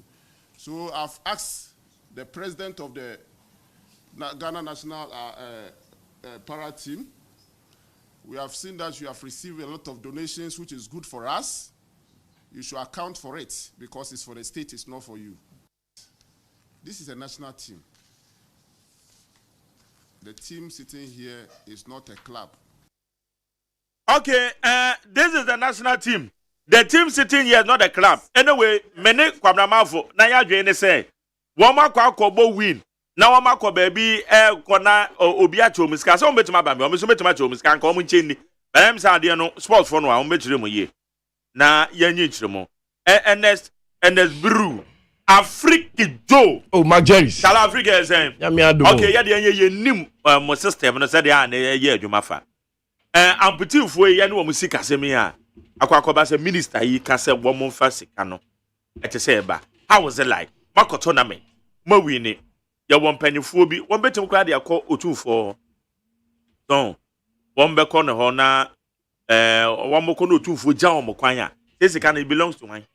So I've asked the president of the Ghana National Para Team. We have seen that you have received a lot of donations, which is good for us. You should account for it because it's for the state, it's not for you. This is a national team. The team sitting here is not a club. Okay, this is the national team. The team sitting here is not a club. Anyway, many kwabramafo na ya dwe ne say, woma kwa akobo win. Na woma ko baby kona obi a chomuska. So mbetima ba me, so mbetima chomuska nka omu ncheni. Em sa de no sport for no a ombetire mo ye. Na yanyi chire mo. NS Brew. Africa Joe. Oh, Mark Jerry's. South Africa is saying. Okay, yeah, the nim mo system no said ya na ye adwuma fa. Amputifo ye no mo sika semi a. Akwakoba say minister yi ka say wo mo fa sika no. Ete say ba. How was it like? Mako tournament. Ma win ya won panifo bi. Won betim kra de akọ otumfo. Don. Won be ko ne ho na won mo ko no otumfo ja won mo kwan a. This sika no belongs to one.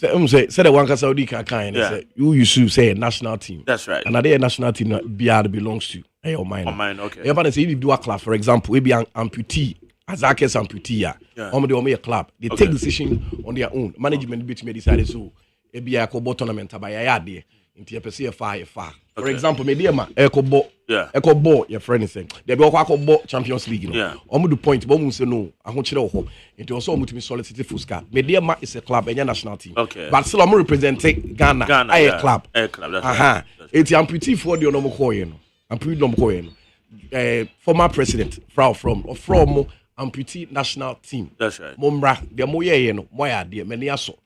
say the one Saudi can kind say you used to say a national team. That's right. And a national team BR belongs to your mind. On mine, okay. Everybody say if you do a club, for example, maybe an amputee, Azakes amputee, or a club, they take decision on their own. Management bit me decided so a be a cobo tournament by a yard into a PC far. For example, Mediama, Echo Bo, your friend is saying, they be a Champions League. The point, Bomus no, I want you to know. It also to be solicited Fusca. Mediama is a club and a national team. Okay. But still, I'm representing Ghana, a club. That's It's amputee for the Onomo Koyen. Amputee former president, from amputee national team. That's right. Mombra, the Moya, dear Meniaso.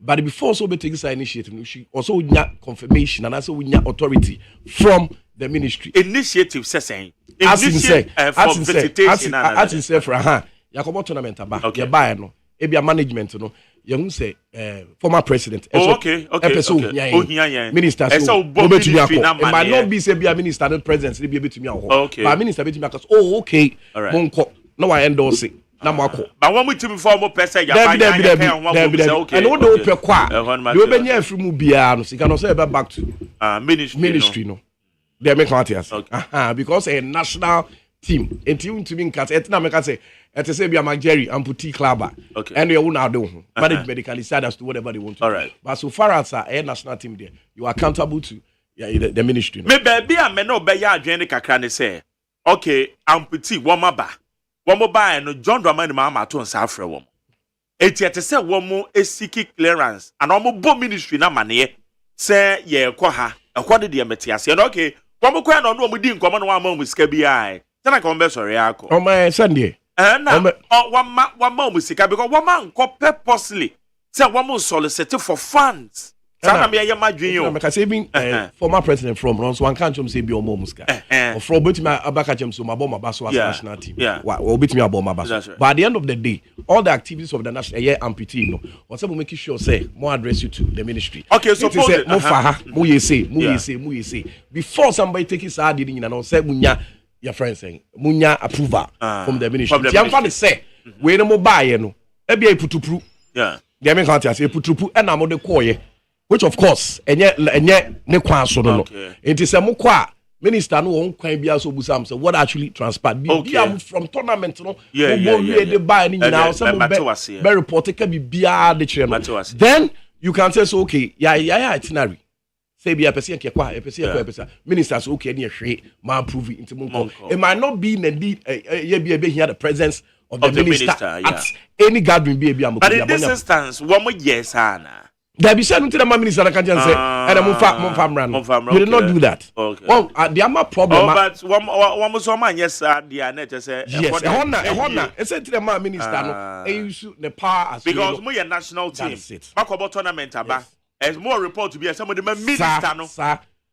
But before so be taking this initiative, she also would not confirmation and also would not authority from the ministry. Initiative saying, as in say, for Yakobo tournament about okay. Buy no, Ebia management no, you say former president. Okay. Minister, so it might not be say be a minister, not president, be able to me. Okay, but minister be to me because okay, no I endorse it. But when we to form a person, and what the open qua, you be near from Mubiano, so you can also back to ministry. No, they make contest because a national team, a team to me, cats, etna say, at the same time, Jerry, amputee club, and you will now do management can decide as to whatever they want to. All right, but so far as a national team there, you are accountable to the ministry. Maybe I may not be a Janica say, okay, amputee, Wamaba. One buy no John Dramani Mama to Safra woman. Eti say one more a seeking clearance and almost ministry na money. Say ye kwaha and what did the Metias? Okay, one more coin on no we didn't come on one moment with Scabi. Then I come back sorry. On my Sunday. And now one more with Sika because one man called purposely say one more solicitor for funds. Because even former president from Rons, one can't say be more muska. Or from bit my abakajem so my bomb basso as national team. Or bit me a bomb basso. But at the end of the day, all the activities of the national amputee, no, what's up making sure say more address you to the ministry. Okay, so say more say. Before somebody take his side in and say munya your friend saying munya approval from the ministry. I'm trying to say we no more buy no. Ebi a putupru. They make out say putupru and I'm on the core. Which of course, enye ne kwan so no. It is a mukwa minister no won kwan bia so busam say what actually transpired. Bia from tournament no. They buy ni now some be report ka bia de kire no. Then you can say so okay, itinerary. Say bia person ke kwa, person ministers okay na hwe ma prove it into. It might not be indeed bia here the presence of the minister at any gathering bia. But in this instance, one more yes ana. There be said to the minister I can't say and you did not do that. Okay. Well, the ama problem. But one was man yes the net say yes. I said to the minister no use the power as because we a national team. Back tournament aba. As more report to be some of the minister no.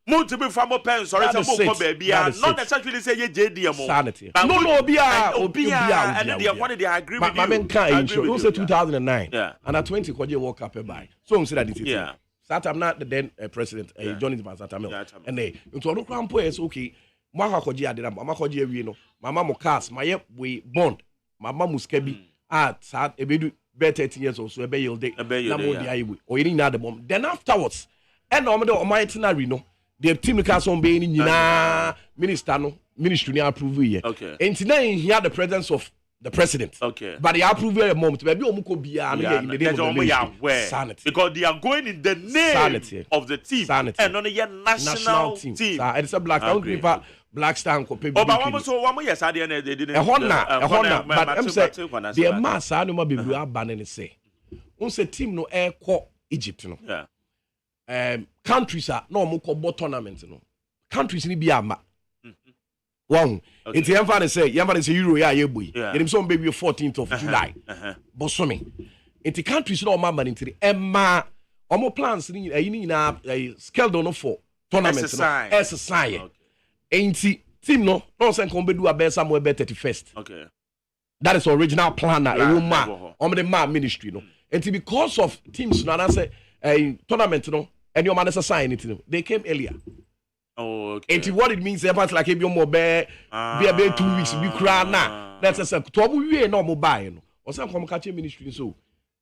Multiple farmer parents sorry some baby not necessarily say ye JD sanity. No obia and they what they agree with you. Mamen can show. It was 2009. And at 20 kwaje World Cup by. So I'm say that it is. Satam not the then president Johnny Satam. And they into no crampo is okay. Mama kwaje adena mama kwaje awie no. Mama mo cars my we bond. Mama muskebi sad ebedu be 13 years old so ebe yield na mo dia iwe. O yin na the mom. Then afterwards and no me my itinerary no. The team cast on being in minister no ministry ni approve here. Okay. And today he had the presence of the president. Okay. But they approve a moment. Maybe omuko biya in the name of the ministry. Sanity. Because they are going in the name of the team. Sanity. And on a national team. It's a black town paper. Black star and copy. Oh, but one more yes, I didn't. They didn't. A Honda. But I'm saying the mass animal be blue banning say. Once a team no air call Egypt no. Yeah. Countries are no more tournament no. Countries ni be ama. One. It's yamfa say Euro ya boy. Get some baby 14th of July. Bosomi. Into countries no mama into the Emma omo plans ni na schedule no for tournament no. Exercise. Ain't team no say come do a somewhere better 31st. Okay. That is original plan na the man ministry no. And because of teams no say tournament no and your man is assign it no. They came earlier. Oh, okay. And what it means, everyone's like if you're more be 2 weeks, be cry now. That's a 12 year no mobile. Or some come catch ministry so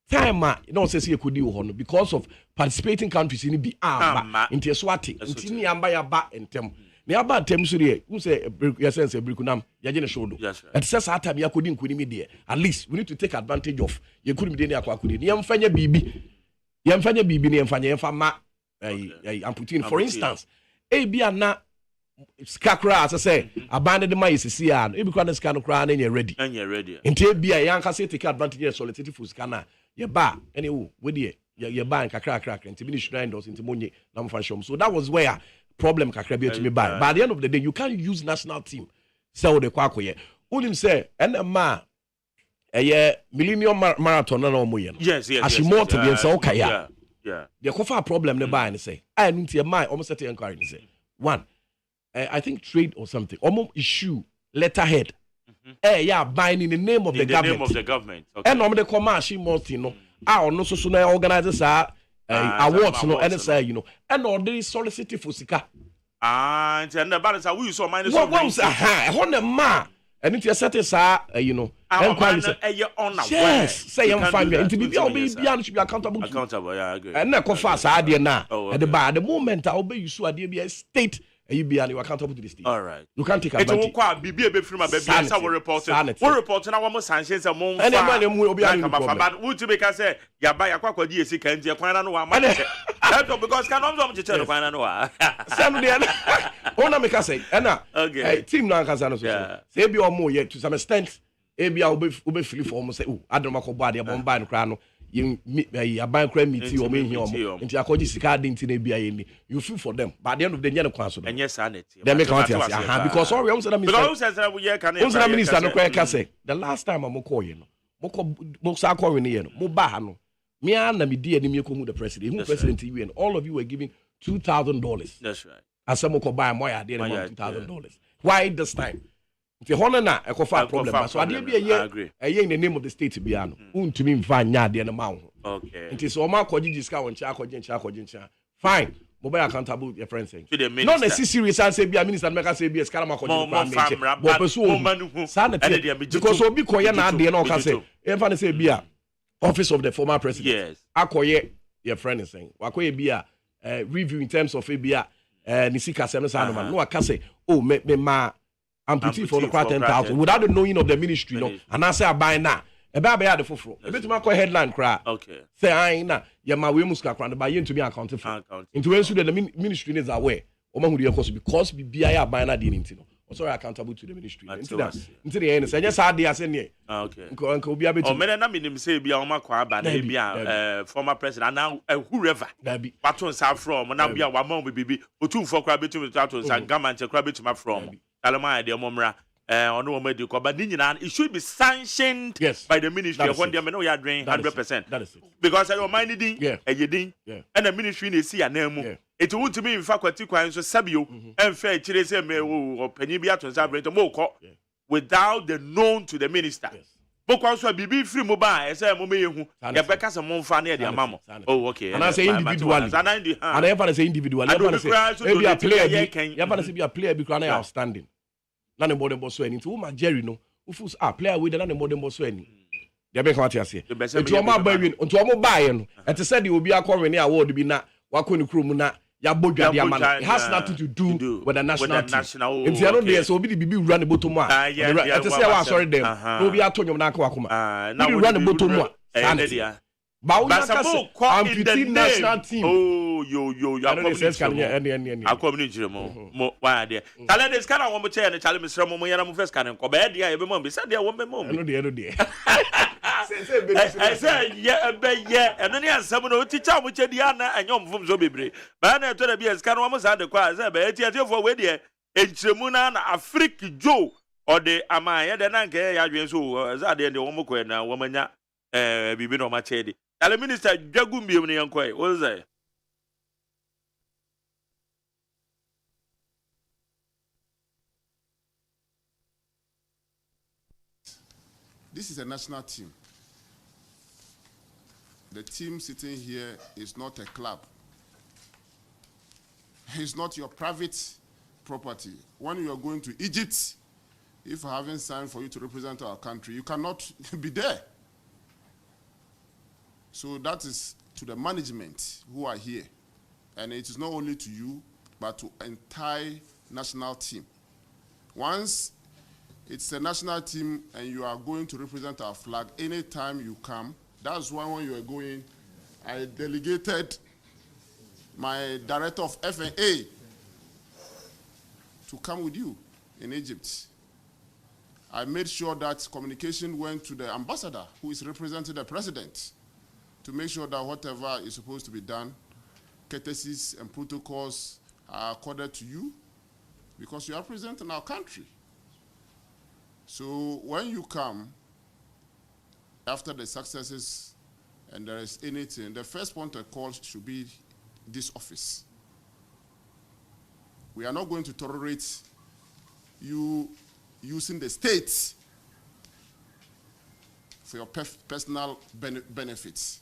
time no say you could do hono because of participating countries in be into swati into ni amba ya ba entem ne aba antem so de who say your sense brikunam ya je ne shodo it says that time ya kodi nkuni me de at least we need to take advantage of ye kodi me de ne akwa kodi ne yemfanya bibi ne yemfanya ma amputin for instance bia na skakra as I say abandoned my CCR e bi kwa na scan kra na ready into bia yanka say take advantage of solidity for scanner ye ba any we de ye ba kakra into be shrine dos into monye na mfa shom. So that was where problem kakra be to me buy. But at the end of the day you can't use national team say the kwakoye unim say ma millennium marathon na no moye no yes ashimo to be say okay yeah the kofa problem ne buy and say I nti my almost set inquiry say one I think trade or something almost issue letterhead buying in the name of the government okay. And the commercial multi no no so na organize awards no and say you know and all the solicity for sika and the balance we so minus what ma and it set you know yes say am fine into be should be accountable yeah I agree and na ko fast ade na at the moment I obey you so ade be state you be accountable to the state. All right. You can't take advantage. It's what bibi be free my baby. That's how we report it. We report na we sanction say mo. And man we obi an problem. But we to make say ya ba ya kwakwa di esi kan je kwan na no wa ma. Because can no je che no kwan na no wa. Sam dey na. Ona make say na. Okay. Team na kan say no so. Say be omo ye to some extent e bia obe free for omo say adoma ko bo ade bomba no kra no. You aban kra meeting or me here into akoji sika denti na bia ye you feel for them but at the end of the day no kwan so and yes sanity they make out because sorry I'm saying minister minister no kwa say the last time I'm call you no mo sa call we no mo ba ha no me na me di anim yekomu the president who president you and all of you were giving $2,000 that's right asamo ko buy mo ya dey $2,000 why this time the honor na ekofa problem so ade bia ye in the name of the state bia no untumi mfa nya ade na ma ho okay nti so ma akọji jiska won cha akọji fine mobile accountable your friend saying not necessary serious and say bia minister make say bia skala ma akọji but person sanity because obi koye na ade na o ka say emfa say bia office of the former president yes akoye your friend is saying wakoye bia review in terms of bia ni sika sem no sa no man no aka say oh me ma I'm putting for the 10,000 without the knowing of the ministry, no. And I say I buy now. A baby had the full. A bit of my headline cry. Okay. Say I na ya my way muska crown by to be accounted for. Into ensure that the ministry is aware. Oman who course because BIA buy na didn't know. Also accountable to the ministry. Into the end, say yes, I say near. Okay. Uncle be a bit. Oh, men na minim say be on my kwa ba na be former president now whoever. Baton sa from na be a one month bibi. Otu for kwa betu to sa government kwa betu ma from. Alama de momra ono wo medi ko but it should be sanctioned by the ministry when they know you are doing 100%. That is it. Because your mind din din and the ministry na see anam it won't me in faculty kwan so sabio and fair chire say me o panyi bi aton sa brent mo ko without the known to the minister. Because so bibi free mobile say mo me yehu ya beka say mo mfa na e de amamo. Oh okay. And I say individually. And I ever say individually. I say be a player bi. You say be a player bi kran na outstanding. Na ne modern boss any to ma Jerry no ufu player we na ne modern boss any they be come ati ase etu o ma ba wi nto o mo ba ye no e te say the obi akọwe ne award bi na wakọ ne krom na ya bodwade amana it has nothing to do with the national team nti ya no dey so obi di bibi wura ne botomu a e te say wa sorry dem no obi atonyom na akwa akoma na wura ne botomu a amputee national team. Oh, yo, I communicate mo why there. Tell this kind of one chair and tell me some more yana first can ko be dia e be mo be say dia one be mo. No dey. I say yeah and no ansem no teacher mo che dia na anyom fom so bebre. Ba na to da bi escan one say de kwa say be tie for we dia enchiremu na Africa Joe or the amaya de na nke ya dwen so za de wo mo ko na wo manya bibi no ma che di. The minister Jagumbi ni yankoi. What is that? This is a national team. The team sitting here is not a club. It's not your private property. When you are going to Egypt, if I haven't signed for you to represent our country, you cannot be there. So that is to the management who are here. And it is not only to you, but to entire national team. Once it's a national team and you are going to represent our flag, anytime you come, that's why when you are going, I delegated my director of FNA to come with you in Egypt. I made sure that communication went to the ambassador who is representing the president to make sure that whatever is supposed to be done, courtesies and protocols are accorded to you because you are representing our country. So when you come, after the successes and there is anything, the first point of call should be this office. We are not going to tolerate you using the state for your personal benefits.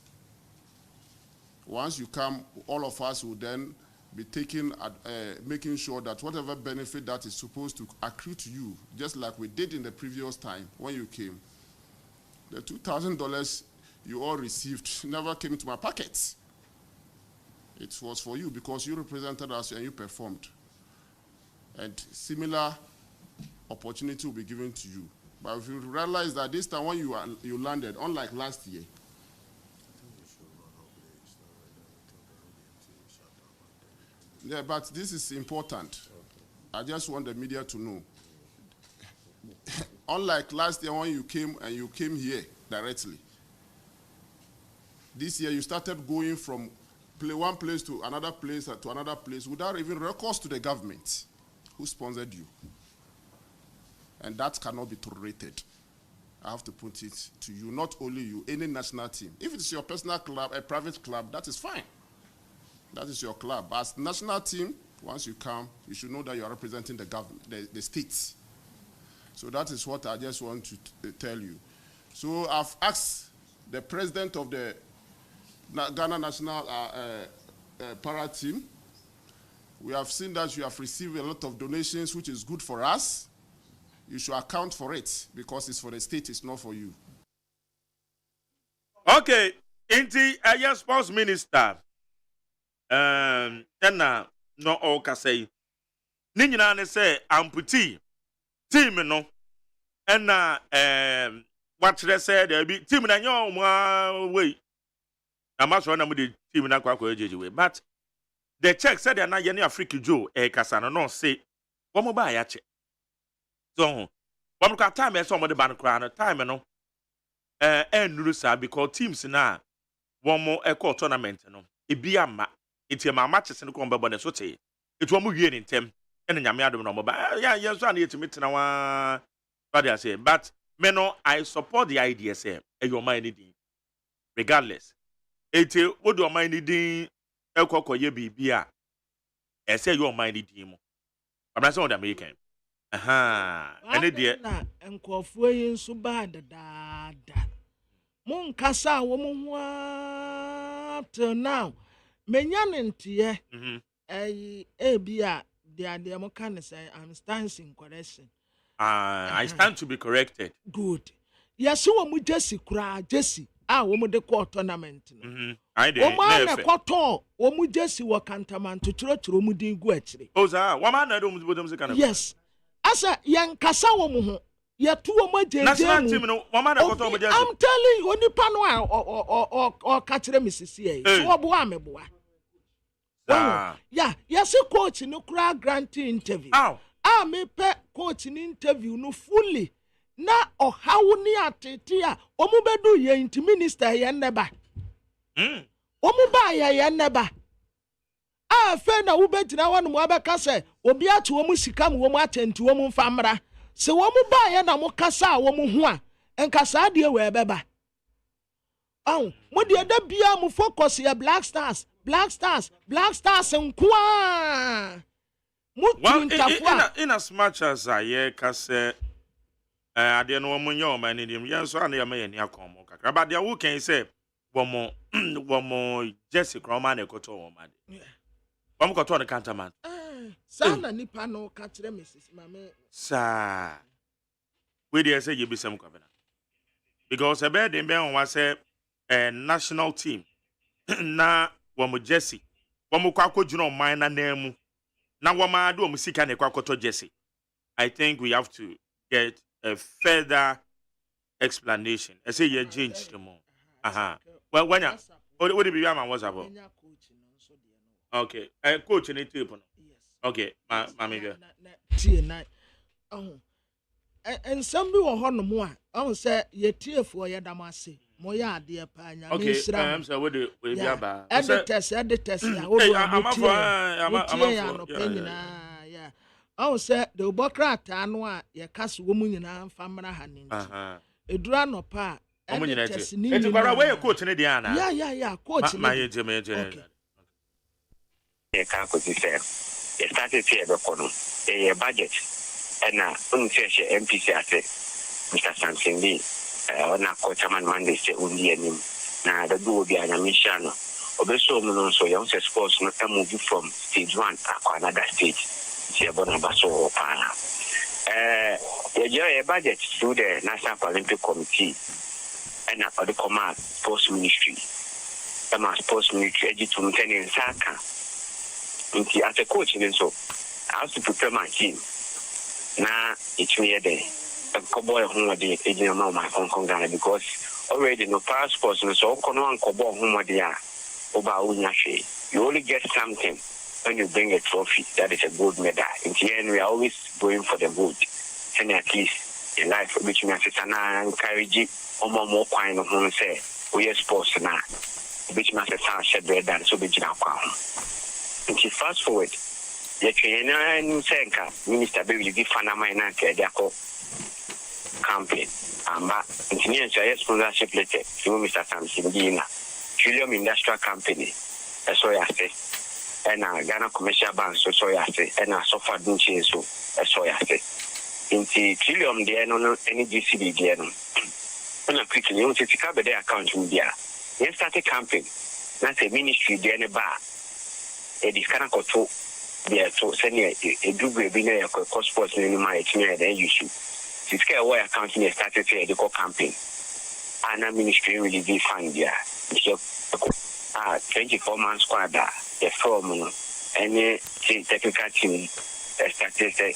Once you come, all of us will then be making sure that whatever benefit that is supposed to accrue to you, just like we did in the previous time when you came, the $2,000 you all received never came into my pockets. It was for you because you represented us and you performed. And similar opportunity will be given to you. But if you realize that this time when you landed, unlike last year, yeah, but this is important. I just want the media to know. Unlike last year when you came here directly, this year you started going from one place to another place without even records to the government who sponsored you. And that cannot be tolerated. I have to put it to you, not only you, any national team. If it's your personal club, a private club, that is fine. That is your club. As national team, once you come, you should know that you are representing the government, the states. So that is what I just want to tell you. So I've asked the president of the Ghana National Para Team. We have seen that you have received a lot of donations, which is good for us. You should account for it because it's for the state, it's not for you. Okay, Inti, a sports minister. Ena no all can say. Nina ne say amputee team no. Ena what they say there be team na nyo way. Na maso na mu the team na kwa way. But the check said they na ye ne Africa Joe kasa no say wo mo ba ya che. So wo ka time e so mo de ban kra no time no nuru sa because teams na wo mo e tournament no ebi ama iti ma matches no ko mbebo ne so te etu omo wie ni ntem ene nyame adom no mo ba ya so an yetimi tena wa what I say. But me no, I support the idea say e your mind anything regardless eti wo do mind anything ekokoye bibia e say your mind anything mo I'm not saying that American ene de na enkofuo yin so ba dada mon kasa wo mo ho till now menyanentie ebia de mo kan say I'm standing correction. I stand to be corrected. Good. Yes, wo mu Jesse kura Jesse wo mu de court tournament no. I dey. Wo ma na koto wo mu Jesse wo kantaman to chiro mu din gu akire. Oh sir, wo ma na do mu bodom se kana. Yes. Asa yan kasa wo mu ho. Ye tu wo ma jeje. National team no, wo ma na koto mo Jesse. I'm telling you, onipa no o ka kire Mississippi e. So wo bo ameboa. Yeah, yes, coach no kura grant interview. Me pe coach in interview no fully. Na ohawu ni atete a omu bedu ye inti minister ye neba. Omu ba ye neba. Fe na wo betina wanu mo abeka se obi atu omu sika mu omu atenti omu famra. Se omu ba ye na mo kasa omu ho a enkasa de we beba. Mo de da bia mo focus ye Black Stars nkwa. In as much as I can say, I didn't know when you're my name. Yes, I never made any account. But the who can say one more Jesse Croman and Coto woman. One got on the counterman. Sana Nipano catch them, Mrs. Mamma. Sir, we dare say you be some covenant because a bed in Bell was said national team na wɔn jersey wɔn kɔ akɔgyina ɔman na nan mu na wɔn ade wɔn sika na ɛkɔ akɔtɔ jersey. I think we have to get a further explanation. I say you change the more. Well, when you what did you have? What's about? Okay, coach in it. Okay, my and some people want more. I say you tear for your damasi. Moya dear panya. Okay, I'm sorry. What do you have? At the test. I'm yeah. I say the Bokrat anwa ye cast woman in a family handing. A drano pa. It's a way coach in Diana. Yeah, coach. My You started here the a budget and unfair MPC Mr. Samson Lee on a coachman Monday say Undianim. Now the do be an mission. Obeso so young sports not move from stage 1 to another stage. Baso Pana. A budget through the National Olympic Committee and the command sports ministry. The sports ministry to maintain in Saka. As a coach, so I have to prepare my team. Now it's me a day. A cowboy home day, agent of my Hong Kong Ghana because already no passports and so on cowboy home day. You only get something when you bring a trophy. That is a gold medal. In the end, we are always going for the gold. And at least in life, which means it's an encouraging or more kind of home say, we are sports now, which means it's a shed bread and so be now. And fast forward, the trainer Senka, Minister Baby, give Fanama and Diaco campaign. And engineer sponsorship letter to Mr. Samson Dina, Trillium Industrial Company, that's what I say. And Ghana Commercial Bank, so I say, and I suffered Dunchin, so that's what I say. In the Trillium, there no any GCD there. When I quickly, you want to cover their account in there. Then started campaign. That's a ministry there in a bar. It is kind of control there to send a group of billionaire cost sports in my itinerary then you should. This kind of way accounting started to the campaign. And a ministry really be fine there. 24 months squad the form any technical team started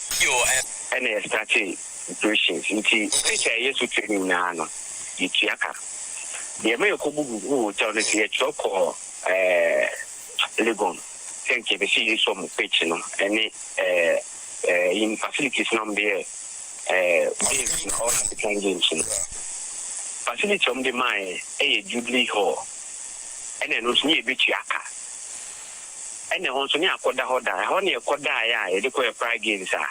and started operations into years to training now you chiaka the American who tell us here choco Legon thank you see some pitch no any in facilities number games all the games facility on the my Jubilee Hall and then was near Bichiaka. And then also near Koda Hoda, only a Koda, a decoy pride games are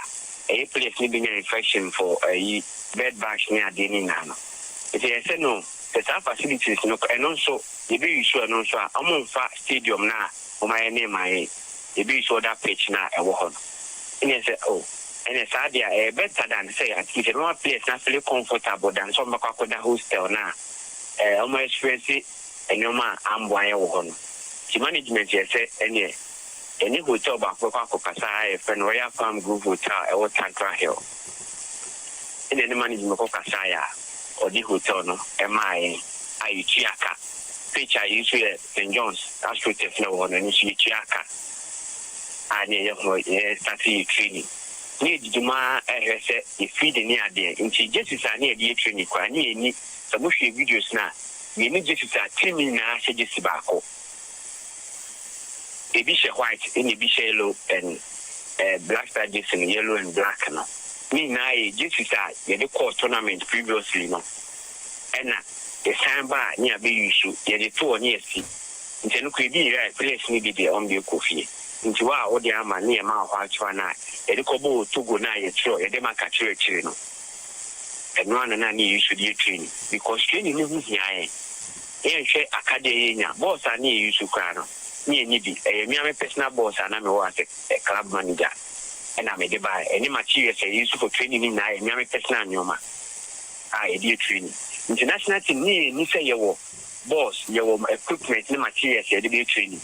a place needing an infection for a bed bash near Deninano. If I said no, there's our facilities, no, and also the be sure and also I'm on fat stadium now, for my name, my the be sure that pitch now a walk. And I said, oh, and it's idea better than say, at least one place not feel comfortable than some Koda hostel now. Almost fancy. And your man, I'm why on the management. Yes, any hotel back for Casai, Fenroya Farm Group Hotel, or Tantra Hill. In any management of Casaya or the hotel, no, MI, Chiaka, which I use here, St. John's, that's what the flow on and Chiaka. And started training. Need Juma, I said, if feeding near there, and she just is a near the training, any some videos now. We need just a team in our just tobacco. A bish white, any bish yellow, and black star just in yellow and black. No, me now just the court tournament previously. No, and the samba near be issue, the 2 near sea. Into no could be right place needed the on the coffee. Into our the armor near my watch one night, a cobo to go now, a throw, a demaka church. And one and I need should be training because training is here. Academia, boss, I need you to crown. Me, a personal boss, and I'm a club manager. And I made buy any materials I use for training in a personal Noma. I did training. International team, you say your boss, your equipment, no materials, you did training.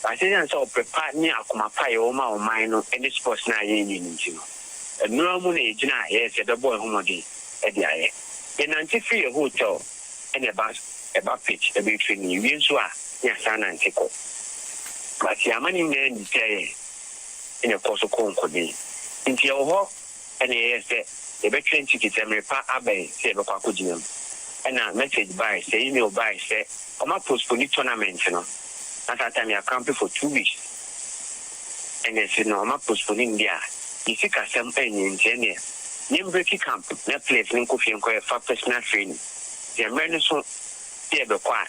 I said, and so prepare me, I'll come up or mine, any sports now, you know. A normal age now, yes, the boy home again. In 93 hotel and a bus. eba pitch ebe training wi nso a ya sana ntiko but ya mani na ndi say in a course konkodi nti ho ene yese ebe train ticket emrepa abai say ebe kwa kojinem ena message by say email by say oma postpone tournament no at that time I camped for 2 weeks and they said no oma postpone India isi ka campaign in Kenya nim break camp na place nko fi nko fa personal training the men so dey be kwa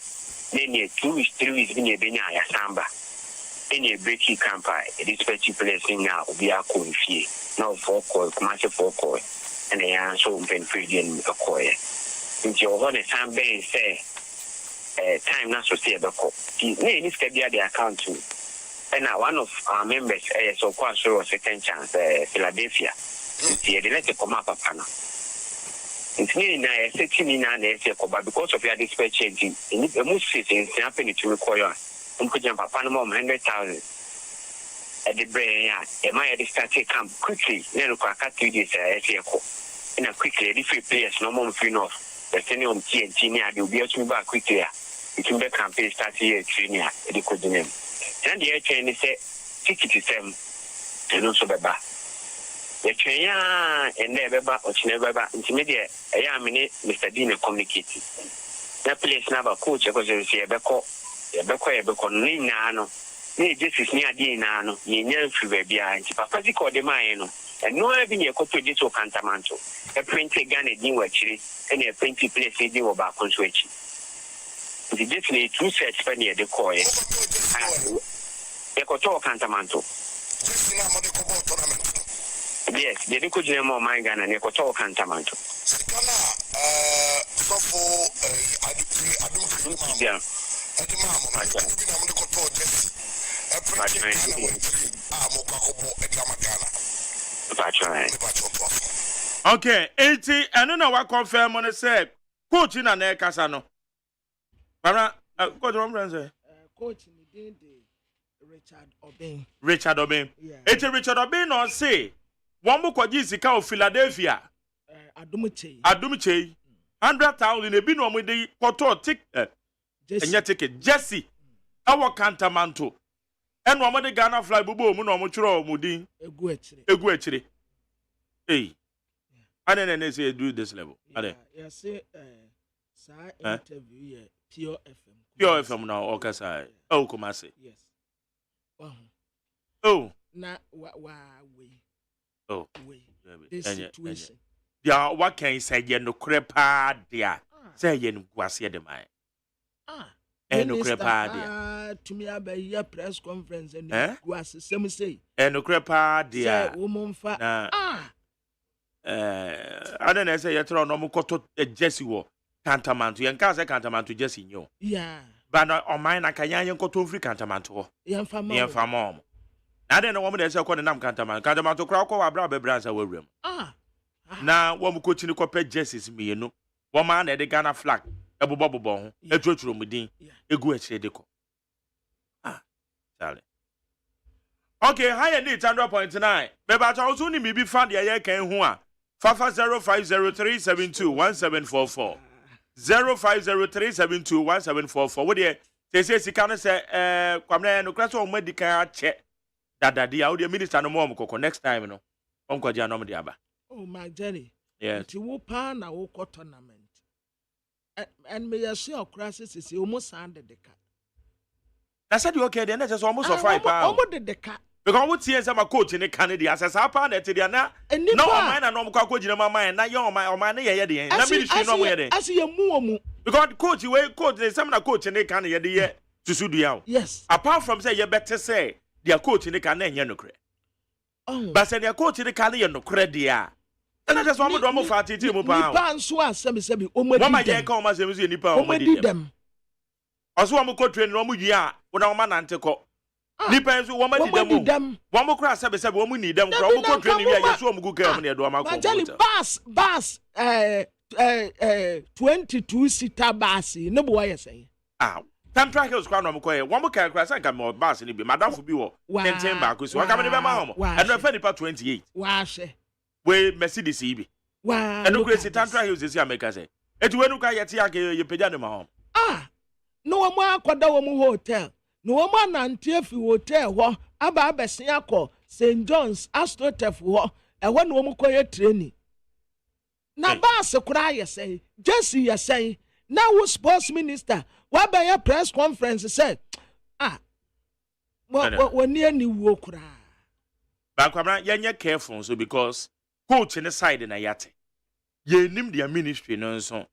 then 2 weeks 3 weeks bi na be nya ya samba any break camp this particular place now obi akọ fie now for call commercial for call and they are so open free in a call nti o ne campaign say time na so say be call ni ni schedule the account to and one of our members so kwa so second chance Philadelphia nti they let come up papa no nti na setting na na say ko because of your dispatch change in the most things happen to require could papa no more 100,000 at the brain ya e my start camp quickly then ko aka 2 days ko in a quickly the free players no more free enough the senior TNT ni ade obi atumi back quickly it will be campaign start here training at the coordinate and the training say 67 and also beba the train and never ba or never ba intermediate I am in Mr. Dean communicating that place never coach because you see Ebeko ni nano ni Jesus ni adi nano ni nyanfu baby anti papa di ko de man no and no e bi ne ko to dito kantamanto e print Ghana din wachiri and e print place din wo ba konso achi the definitely two sets pa ne de ko e ko to kantamanto yes de ko jina mo man Ghana ne ko to kantamanto yeah. Okay, 80 and no wa confirm on say coach na na kasa no. Para coach what am say? Coach ni Richard Obin. Yeah. 80 Richard Obin no say one mo kwaji sika of Philadelphia. Adumuche 100,000 e bi no mo dey koto enya ticket Jesse awo kantamanto eno omo de Ghana flag bubo mu no omo tworo omudin egu achire ane say do this level ade say sa interview here pure FM now okasa o kuma say yes na we this situation dia what can say ye no krepa dia say ye no guase de mai no crepa dia to me abaye press conference and guase sem say no crepa dia wo momfa ana na say ye tro no mokoto Jesse wo kantamanto ye nka say kantamanto Jesse nyo yeah ba na o man na kanya ye nkoto free kantamanto ho ye mfa mom na de no wo me say ko ne nam kantamanto kra ko wa bra bebra sa wawrem na wo mo coach ni ko pe Jesse mi no wo man na de Ghana flag ebobo ho etwetwuro mudin egu achire de ko chale okay higher need 100.9 beba cha ozu ni bibi fa de ye kan hu a fafa 0503721744 0503721744 wo de say sika no say kwamna no kraso o medical check dadade a wo de minister no mo kokko next time no onkwaji anom de aba oh my journey yes ti wo pa na wo ko tournament and me ya see crisis is almost sound the car. I said you okay then that's almost a five pound. Almost the car. Because what see some coach in the Canada as a pound at the na no man and no coach in my mind na your man ya de na ministry no mo de as you mu because coach we coach the some coach in the Canada de to sudu ya yes apart from say you better say their coach in the Canada no kre but say their coach in the Canada no kre dia and that's one of them for titi mo pa nipa nso asem omadi dem mama ye ka o ma sem nipa omadi dem oso wo mo ko train no mo yi a wo na wo ma nante ko nipa nso wo ma di dem wo mo kra sebe wo mo ni dem kra wo ko train wi a yeso wo mo ku ka mo ne do ma ko bus 22 seater bus no bo ye say Tantra Hills kwa no mo ko ye wo mo ka kra san ka mo bus ni bi madam fo bi wo tenten ba ko so wa ka me be ma ho and no fa nipa 28 wa hwe we Mercedes ibi wow and no crazy Tantra Hills is America say etu we no ka yeti ake ye pejade ma ho no one akwada wɔn hotel no one anante fi hotel hɔ aba abɛsen akɔ St. John's Astrotef hɔ ɛhɔ na wɔn kɔyɛ training na baase koraa yɛ sɛn Jesse yɛ sɛn na wo sports minister wabɛyɛ press conference sɛ wɔn ani wuo koraa. Bakwabra yenye careful so because coach in the side na yate ye nim their ministry no so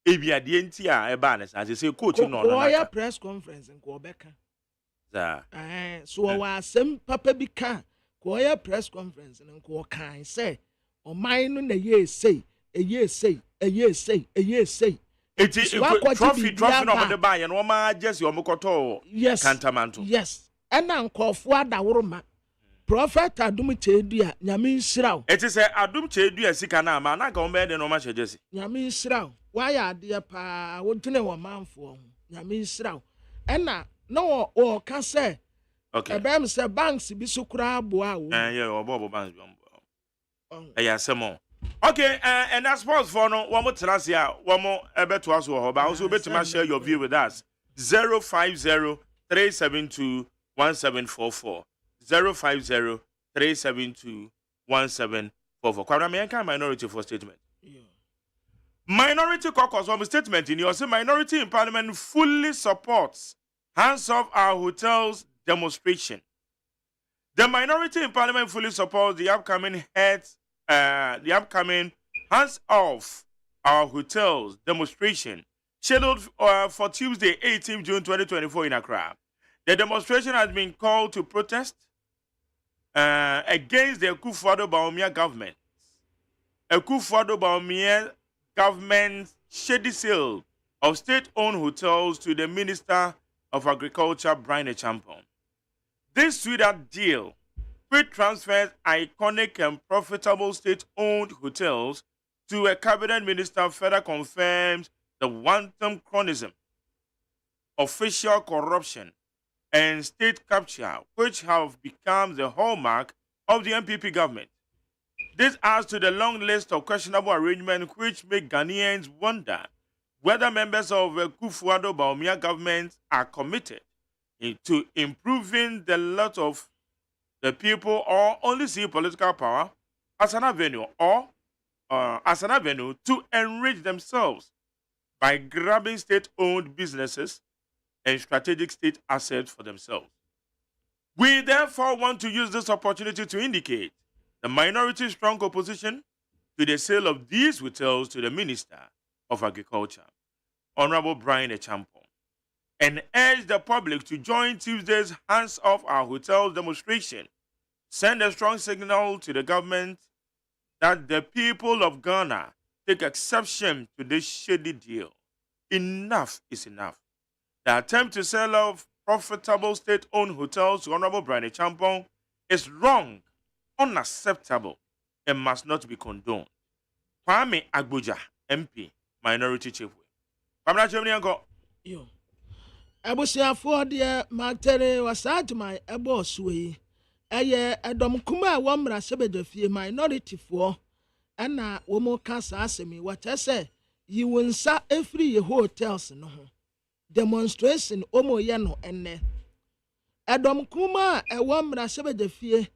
ebi ade enti a eba na say coach no no na press conference nko obeka so wa asem papa bi ka ko ya press conference nko kan say oman no na ye say eti trophy no de ba ye no ma just yo mokoto kantamanto yes ena nkofo adaworoma Prophet Adum Chedua nyame nsiraw eti se Adum Chedua sika na ama na ga o me de no ma hyejesi nyame nsiraw wa ya ade pa wo dwene wo manfo ho nyame nsiraw ena no o ka se okay ebem se banks bi so kura aboa wo yeah obo banks bi asemo okay and that's sports for no one more terrace here one more ebeto aso ho ba also betima share your view with us 050-372-1744 050-372-1744. Kwara me enka minority for statement. Minority caucus on statement in your say minority in parliament fully supports hands off our hotels demonstration. The minority in parliament fully supports the upcoming hands off our hotels demonstration scheduled for Tuesday 18 June 2024 in Accra. The demonstration has been called to protest against the Akufo-Addo government. Akufo-Addo government's shady sale of state-owned hotels to the Minister of Agriculture, Brian Champon. This sweetheart deal, which transfers iconic and profitable state-owned hotels to a cabinet minister, further confirms the wanton cronyism, official corruption, and state capture, which have become the hallmark of the MPP government. This adds to the long list of questionable arrangements which make Ghanaians wonder whether members of the Akufo-Addo government are committed to improving the lot of the people or only see political power as an avenue to enrich themselves by grabbing state-owned businesses and strategic state assets for themselves. We therefore want to use this opportunity to indicate the minority's strong opposition to the sale of these hotels to the Minister of Agriculture, Honorable Brian Champon, and urge the public to join Tuesday's Hands Off Our Hotels demonstration. Send a strong signal to the government that the people of Ghana take exception to this shady deal. Enough is enough. The attempt to sell off profitable state-owned hotels to Honorable Brian Champon is wrong, unacceptable, and must not be condoned. Kwame Agboja, MP, Minority Chief. Kwame Agboja, yo. Abusiafo de matere wasatma ebo suwe. Eye edom kuma wa mra sebedafie minority fo ana wo mo kasa asemi watese yi wonsa efri ye hotels no ho. Demonstration omo ye no enne edom kuma ewo mra sebedafie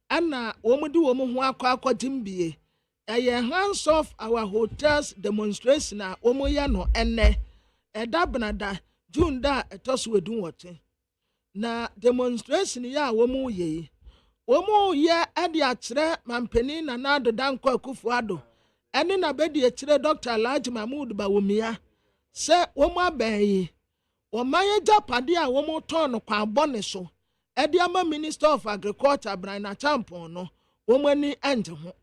ana wo mo di wo mo ho akwakwatimbie eye hands off our hotels demonstration a omo ye no enne edabnada June da etoso wedun wote na demonstration ya wo mo ye ade akire mampeni na nado danko Akufo-Addo ene na bedi akire Dr. Alhaji Mahmood Bawumia se wo mo abayi wo maye japade a wo mo ton kwa bone so ede ama Minister of Agriculture Brian Champon no wo mo ani anje ho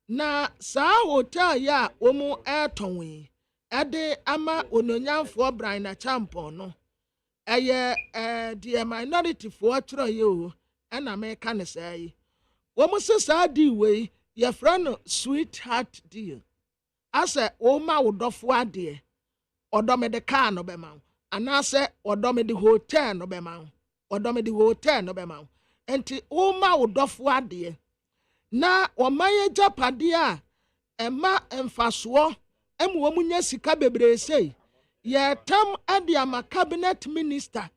na sa hotel ya wo mo etonwe ede ama ononyanfo Brian Champon no eye the minority for tro ye o ana me kan say wo mo sesa di we ye friend sweetheart deal ase wo ma wo dofo ade odome de car no be ma ana se odome de hotel no be ma enti wo ma wo dofo ade na wo maye japade a ema emfaso emu wo munya sika bebre sei Ye tam ade ama cabinet minister.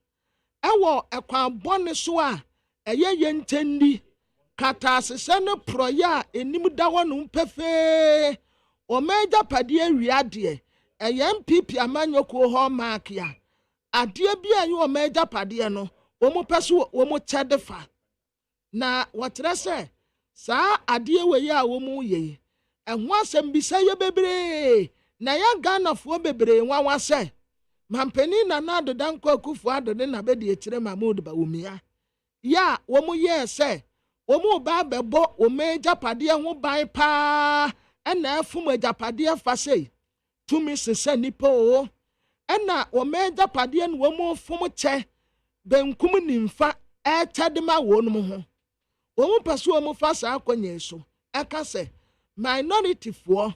Ewo ekwan bone so a eye yentendi kata asese ne proya enim da wonu pefe. O meja pade awiade eye MPP amanyoko ho mark ya. Ade bia ye o meja pade no wo mo peso wo mo chedefa. Na wotre se saa ade we ya wo mu ye. Ehwo asem bisa ye bebre na ya Ghana fo bebre nwa se. Mampeni na nado danko akufu ado ne na bedi ekire Mahmoud Bawumia. Ya wo mu ye se wo mu ba bebo wo me japade ho ban pa ena afum japade fa sei tumi sese nipo o ena wo me japade no wo mu fum che benkum nimfa e chadema wo no ho wo mu paso wo mu fa sa akonye so eka se minority fo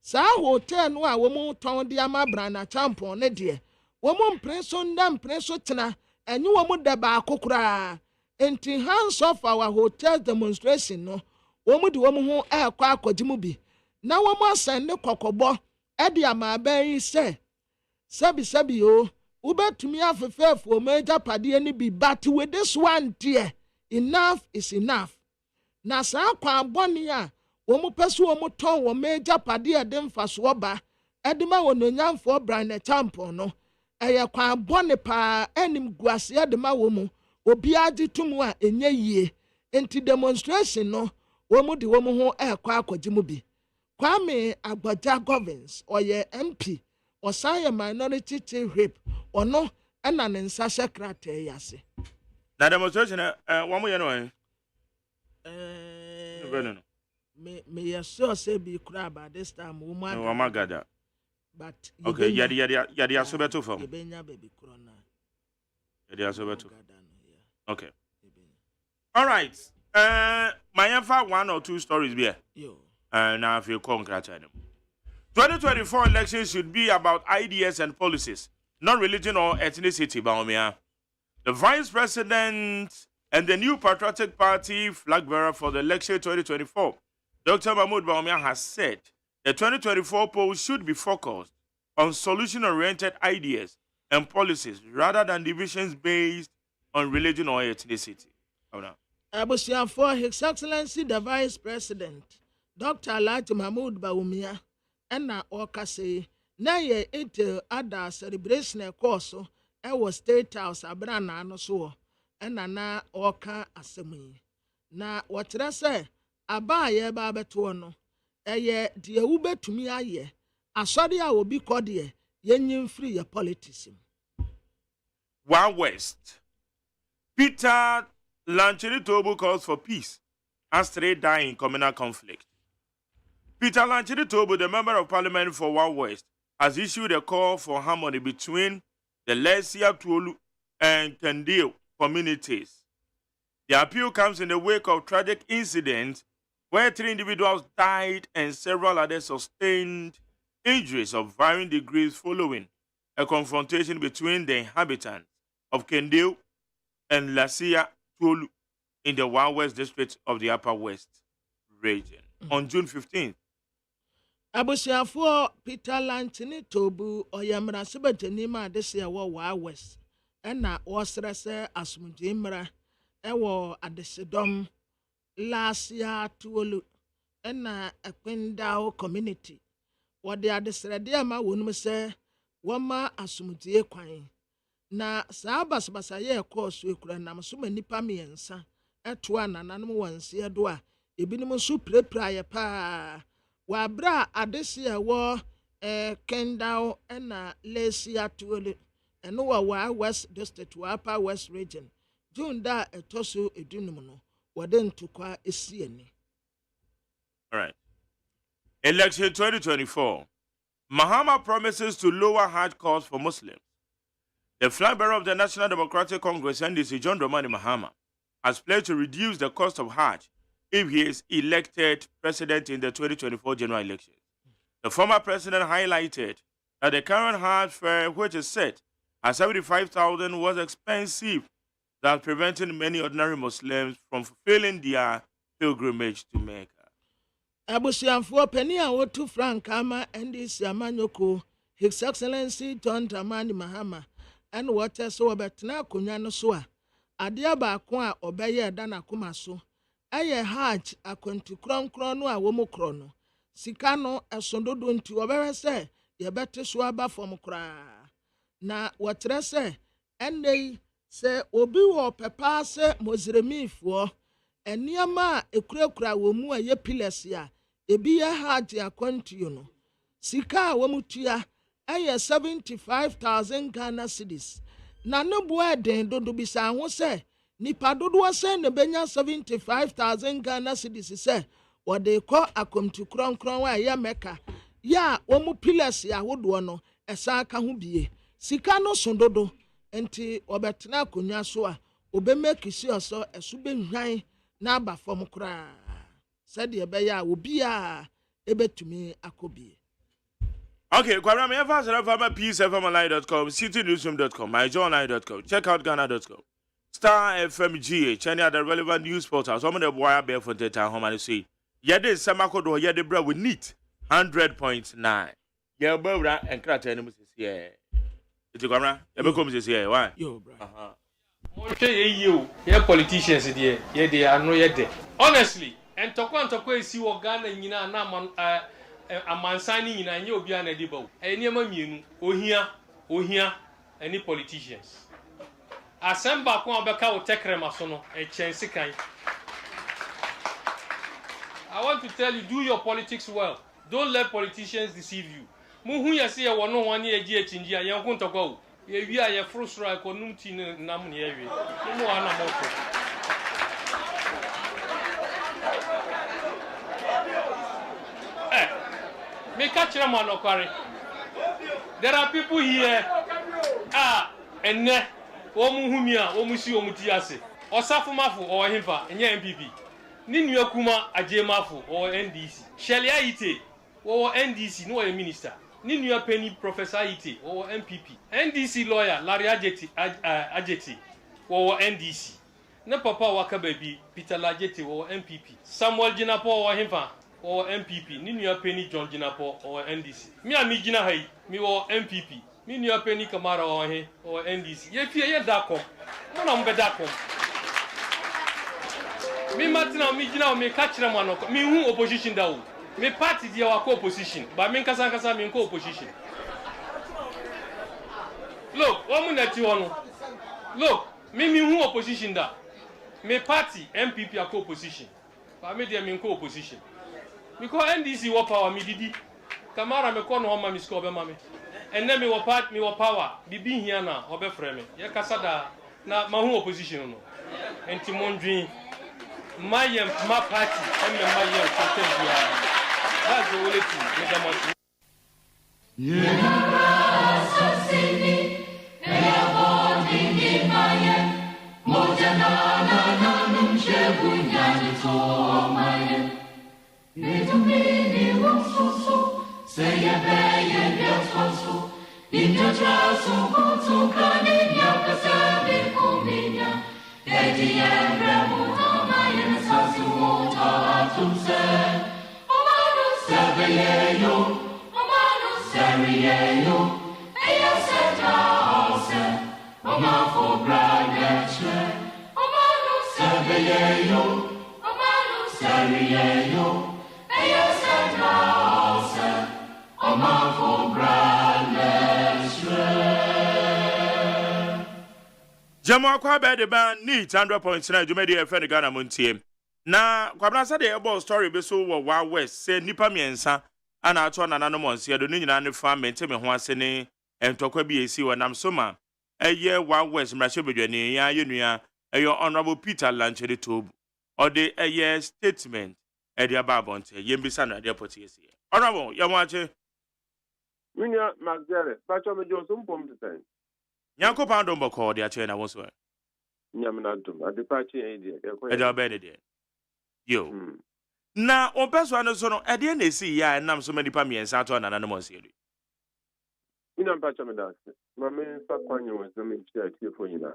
sa hotel no a wo mu ton de ama brana champon ne de wo mu mpreso ndam preso tena enyi wo mu da ba akokura enti hands off our hotel demonstration no wo mu de wo mu ho akwa akogimu bi na wo mu asan ne kokobo e de ama ban yi se sabi o ubetumi afefefo meja pade ni bi but with this one dear enough is enough na sa kwa boni a wo mu peso wo mu ton wo meja pade de mfaso ba e de ma wo nonyamfo brand champion no eye kwa boni pa enim guase de ma wo mu obi agi tumu a enye yie enti demonstration no wo mu de wo mu ho ekwa akogimu bi Kwame Agbaja Govins oye MP osaye minority chief whip ono ena ne nsa secretary yase na demonstration wo mu ye no me yeso say be kura by this time wo ma gada but okay yadi asobeto fam yebenya baby kura na yadi asobeto okay all right my info 1 or 2 stories here yo now if you congratulate them 2024 elections should be about ideas and policies, not religion or ethnicity, Baumia. The Vice President and the new Patriotic Party flag bearer for the election 2024, Dr. Mahmoud Baumia, has said the 2024 poll should be focused on solution-oriented ideas and policies rather than divisions based on religion or ethnicity. Abusia for His Excellency the Vice President, Dr. Alhaji Mahmoud Baumia, ena okase na ye ete ada celebration course e was State House abrana no so ena na oka asemi na wotre se aba ye ba beto no eye de wu betumi aye asori a obi kode ye nyim free ye politics. One West. Peter Lanchini Tobu calls for peace as 3 die in communal conflict. Peter Lanchini Tobu, the Member of Parliament for One West, has issued a call for harmony between the Lesia Tuolu and Kendale communities. The appeal comes in the wake of tragic incidents where 3 individuals died and several others sustained injuries of varying degrees following a confrontation between the inhabitants of Kendale and Lesia Tuolu in the One West district of the Upper West region on June 15th. Abusiafo Peter Lanchini Tobu oyamra sebetani ma dese wo wa West ena osrese asumdwe mra ewo adesedom Lasia Tuolu ena Ekpendao community wode adesrede ama wonum se woma asumdwe kwan na saa basbasa ye course ekura nam so manipa miensa eto anananum wanse do a ebinim so prepra ye pa wabra adesia wo Kendao ena Lesia Tuolu eno wa West district wa Upper West region June da etoso edunum no wode ntukwa esieni. All right. Election 2024. Mahama promises to lower Hajj costs for Muslims. The flag bearer of the National Democratic Congress, NDC, John Dramani Mahama, has pledged to reduce the cost of Hajj if he is elected president in the 2024 general election. The former president highlighted that the current Hajj fare, which is set at 75,000, was expensive, thus preventing many ordinary Muslims from fulfilling their pilgrimage to Mecca. Abusianfo pani a wotu Frank ama NDC amanyoko His Excellency John Dramani Mahama and water so betna kunyano soa. Adia baako a obeye da na koma so. Eye hajj akwantu kronkron no a womo krono. Sika no esondodo nti obere se yebete so aba fom kra. Na wotre se ennei se obi wo pepa se mozremifo eniama ekurakura wo mu aye pillars ya ebi ye hajj akwantu no. Sika a womutua eye 75,000 Ghana cedis. Na no boa den dodo bisa ho se nipa dodo se ne benya 75,000 Ghana cedis se wode ko akomtu kronkron wa ya meka ya womu pillars ya hodo no esa aka ho bie sika no sondodo enti obetena akonya so a obemeki si oso esube hwan na aba fom kra said ye be ya obi a ebetumi akobie. Okay, Kwara me ever say from peacefmonline.com, citynewsroom.com, myjournal.com. Check out Ghana.com. Star FMGA, China the relevant news portals. Some of the wire bear for data home and say, Yede Samako do Yede bra we need 100.9. Yeah, bra and crater enemies here. It's Kwara. You come this here. Why? Yo, bro. You, politicians here. Yeah, they are no yet. Honestly, and Tokwa is you Ghana in Amansani in a new Biana Debo. Any mammy, Ohia, any politicians. Assemble Kwambaka will take Remasono, a chance. I want to tell you, do your politics well. Don't let politicians deceive you. Muhu ya see one 1 year GH young to go. We are a frustra conumti namni area. No one me catch them on Okari. There are people here. And ne Omuhumia, Omusi Omutiase, or Safumafu or Himpa, and MPP. Ninu Yakuma Ajemafu or NDC. Shelia Ite or NDC, no a minister. Ninu Penny Professor Ite or MPP. NDC lawyer Larry Ajeti or NDC. Ne Papa Wakababy Peter Lajeti or MPP. Samuel Jinapo or Himpa or MPP. Ninu Penny John Jinapo or NDC. Me and me Jina Hay, me or MPP. Me new Penny Kamara or NDC. Ye fear Dakom. No, I'm Bedakom. Me Martina, me Gina, me catch them one. Me who opposition down. Me party the our co-opposition. But me Kasakasa me co-opposition. Look, woman that you want. Look, me who opposition da. Me party MPP are co-opposition. But me them in co-opposition. Because NDC wa power me didi. Kamara me kono homa me score be mame. And then me wa power be being here now or be frame. Ya kasada na mahu opposition no. And Timon dream my party and my content. That's the only thing. Jamo kwa be de ban need 100.9 Jumedi FM Ghana Montie. Na kwabna sa de ebo story be so wo wa west say nipa miensa ana ato na nanom onse do nyina ne fa mente me ho ase ne entokwa bi esi wonam so ma eye wa west mrahye bedwane ya yenua eyo honorable Peter Lanchere Tobu ode eye statement e de ababonte yembisa na de poti esi honorable yamwache Minya Magdalene bacho me jo so mpom teten Yanko pando mboko de ache na wonso nyamna dum adepachi en de e da be de yo na opeso ano so no e de na esi ya nam so manipa miensa ato na nanom onse elu Mina bacho me da mame fa kwanye wo so me chia tiefo nyina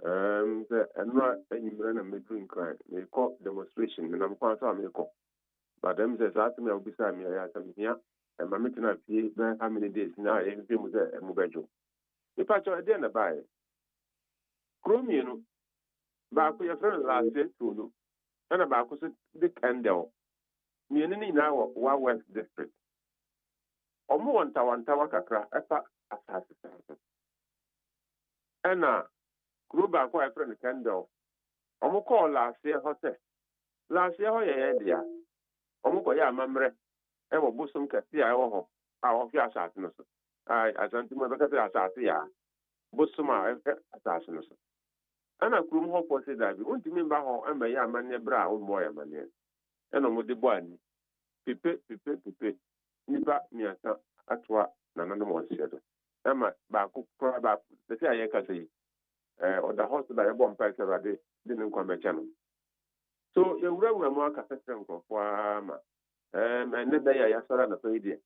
the enra enyimre na me drink cry me call demonstration me nam kwa so me call but them says that me obisa me ya samia and my meeting up here, how many days now? I'm with a mobile. If I try to buy Chrome, you know, back with your friend last day to and about the candle. Meaning now, one West District. Omo one tower kakra, epa assassin. And group back with friend candle. Omo call last year hotel. Last year, yeah, Omo ko ya mamre. Ewo busum kati ya ewo ho. Awo fi assassin no so. Asante mo beka fi assassin ya. Busum assassin no so. Ana krum ho ko se dabi. Unti mi ba ho amba ya amane bra o mo ya mane. Eno mo de bo ani. Pipe. Nipa miasa atwa na nanu mo siedo. Ema ba ku pro ba se se aye ka se o da hospital ya bom pa se rade din nkwa mecha no. So ye wura mo aka sese nkofo ama. Ne da ya sara na pe die.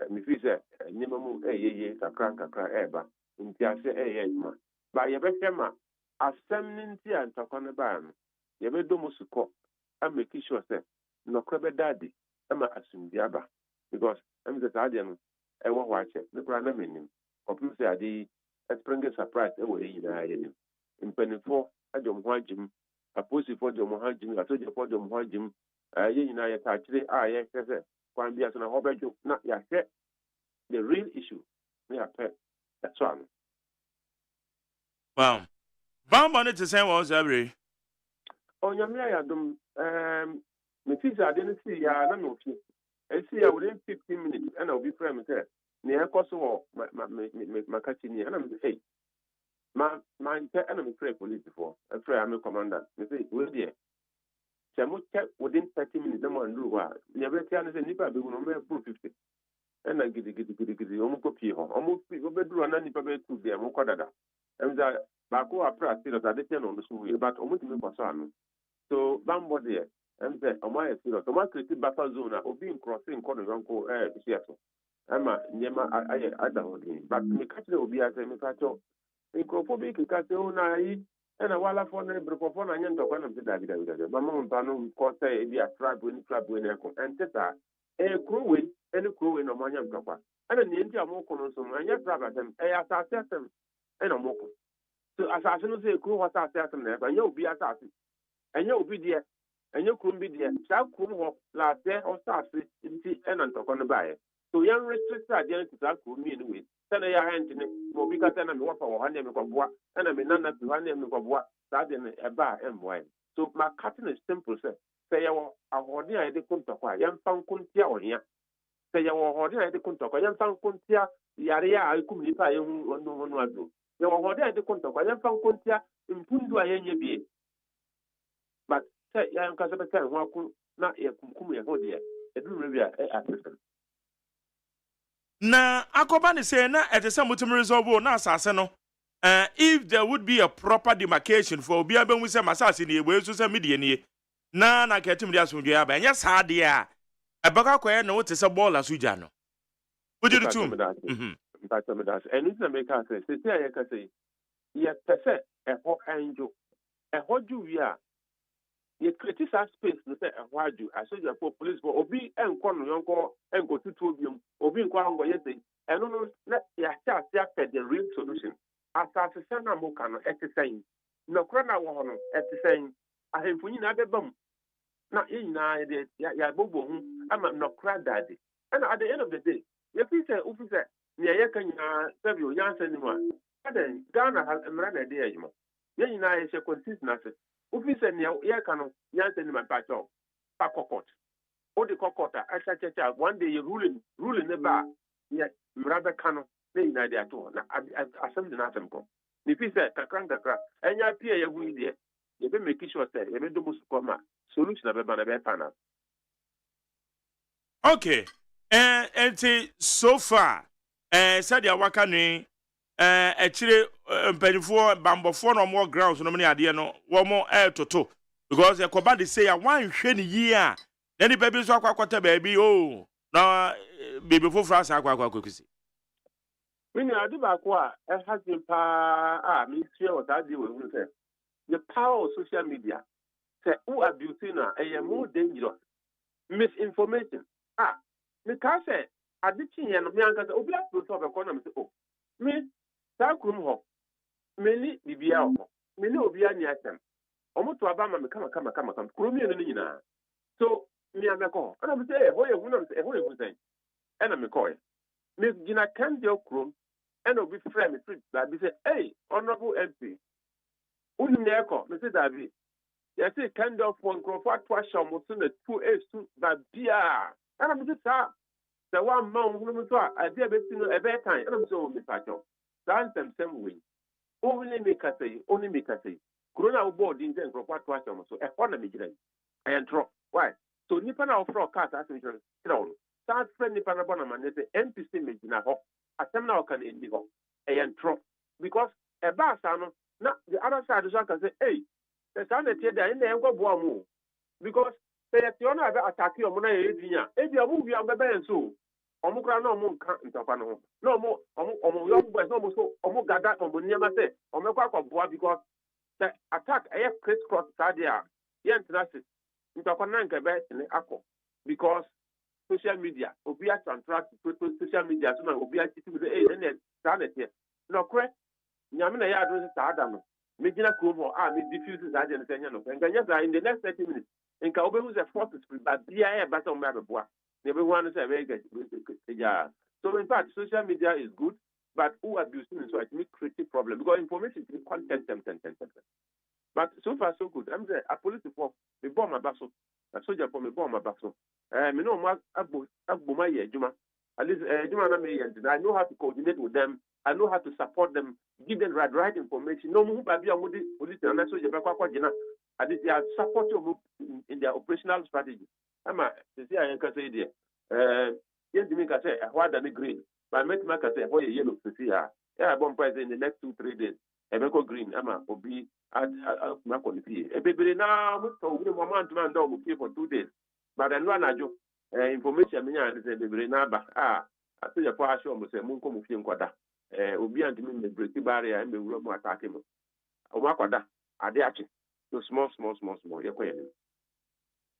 Mi fi se nyima mu eyeye kakra eba. Nti ase eye ma. Ba ye be hema asem ni nti antako ne ba no. Ye be do musuko make sure say no krebe daddy ama asumbiaba because I'm the guardian I won't watch it. The brand name. Computer the spring surprise away in Penny4 I don't want him. A pussy for the Mohajim, I told you for the Mohajim. I actually yes, one be as an hobby joke, not yet. The real issue. We are pet. That's one. Wow. Bambon to say was every. Oh, Yamia, my teacher, I didn't see ya, no. I see ya within 15 minutes, and I'll be prime there. Near Kosovo, my catching, and I'm say, my enemy pray police before. I pray I'm a commander. You say, well, dear. Samu check within 30 minutes, the man do what? Never tell us a nipper, be no more 50. And I get almost copy home. Almost people bedroom and any paper to be a mocada. And that Baku are practice that they tell on the school, but almost me for son. So, Bambo dear. And say, "Oh my, automatically buffer zone or being crossing corner uncle Seattle. Emma, Yema, I don't but me catch will be as a metacho. In Crophobic, Catona, and a walla for the Brophone and Yento, one of the David. Mamma Pano, Costa, be a trap when echo, and Teta, a crewing, and a crewing of Manyam Papa. And an India Moconosum, and yet rather them, a assassin, and a moco. So, assassin say, crew was assassin there, but you'll be assassin. And you'll be there. And you couldn't be there. Shall come last year or start in tea and on the buy. So young restricted identity that could mean with. Send a hand in it, will be cut and I'm one for 100 of and I'm none of 200 of what that in a bar and wine. So my cutting is simple, sir. Say, I want the idea to acquire young found Kuntia on here. Say, you want the idea to acquire young found Kuntia, Yaria, I couldn't be I one was do. You want the idea to acquire young found Kuntia in Pundu I be. But ya nkasa beka ho akun na ya kumkum ya ho de edu rewi a atesen Na akoba ne say na etese mutum resolve na asase no if there would be a proper demarcation for obi abenwu say masase ne egbe so say medie ne na ketim dia so dua ba nya saa de a ebeka koye na wote say ball asuja no would you tum mpata me das enu na make say say ya ka say ya pese eho anjo eho ju wi a ye criticize space no say ehwa adu asoja for police for obi enko no yonko enko tutu obium obi enko ango yese eno no na ya cha the real solution asase sana mo kano etesan no kro na wo no etesan ahemfunyi na bebam na yina ya bobo hu ama no kra dade and at the end of the day ye fi say officer ne ye kanya sabi o yansa ni ma adan Ghana has emra na dey ajuma ye yina ye se consistency officer ne ya kanu yansa ni ma pacho pa kokot o de kokota acha one day you ruling ne ba ye mrabe kanu ne yina dey ato na asem de na asem ko ni fi say kakra enya pia ye hu ide ye be make sure say ye be do musu koma solution be bana be pana. Okay. And so far said ya waka ni chire mpanifo bambofo no more grounds no many ade no wo mo toto because e koba de say ya wan hwe ni yi a na ni baby so akwakota baby oh na baby fo France akwakwakwakisi When I do back what has been me share what I do with say the power of social media say who abusing a more dangerous misinformation me can say Addition and me anka obi approach of economy say oh me saa kurom ho me ni bibia ho me ni obi ani asem omo to aba ma me kama kurom ye no nyina so me ameko ana me say ho ye hu na me say ho ye hu say ana me call me gina kan de kurom ana obi frɛ me street that be say hey honorable MP unu ne eko me say that be yes say kan de for nkrofo atwa shamo so na 2 ba bia ana me say the one man who was a dear bit in a bad time, and I'm so misato. Dance them same way. Only make a say, Corona board in them from what was so economy. I am drop. Why? So Nippon our frog cat as we thrown. Start friend Nippon Bonaman, the NPC making a hop. A seminar can indigo. I am drop. Because a bar salmon, not the other side of the can say, hey, the son that you're in there go more. Because say that you're not attack your money, if you are moving on the band so. Omukra no mo nka ntapa no no mo young boys no mo so omo gada omo niama say omo kwa boa because the attack aye crisscross sadia yen transit ntapa na nka be ne akọ because social media obi a contract social media so na obi a titi be eh na here no kre nyame na ya ado sa ada no me gina kromo me diffuse sadia no tenya no nka nya in the next 30 minutes nka obi hu the forces but bia e ba so mo abeboa. Everyone is a very good. Yeah. So in fact, social media is good, but who abusing it so it makes creative problem because information is content. But so far so good. I'm there. A police for me bomb my basso. A soldier for me bomb my basso. Me know what Abuma Juma. At least Juma and I know how to coordinate with them. I know how to support them, give them right information. No move by police and that's soldier back. At least I support you in their operational strategy. Ama sisi I can say there. Yes, me can say what are the green, but make me can say what yellow sisi here. Yeah, bomb price in the next 2-3 days. Emeko green. Ama obi at my quality. A baby now, so we want to man dog for 2 days. But I know I information me and say baby now, but I say your power show me say munko mufi nkwada. Obi and me break barrier and me will more attack him. Omakwada ade achi. So small. You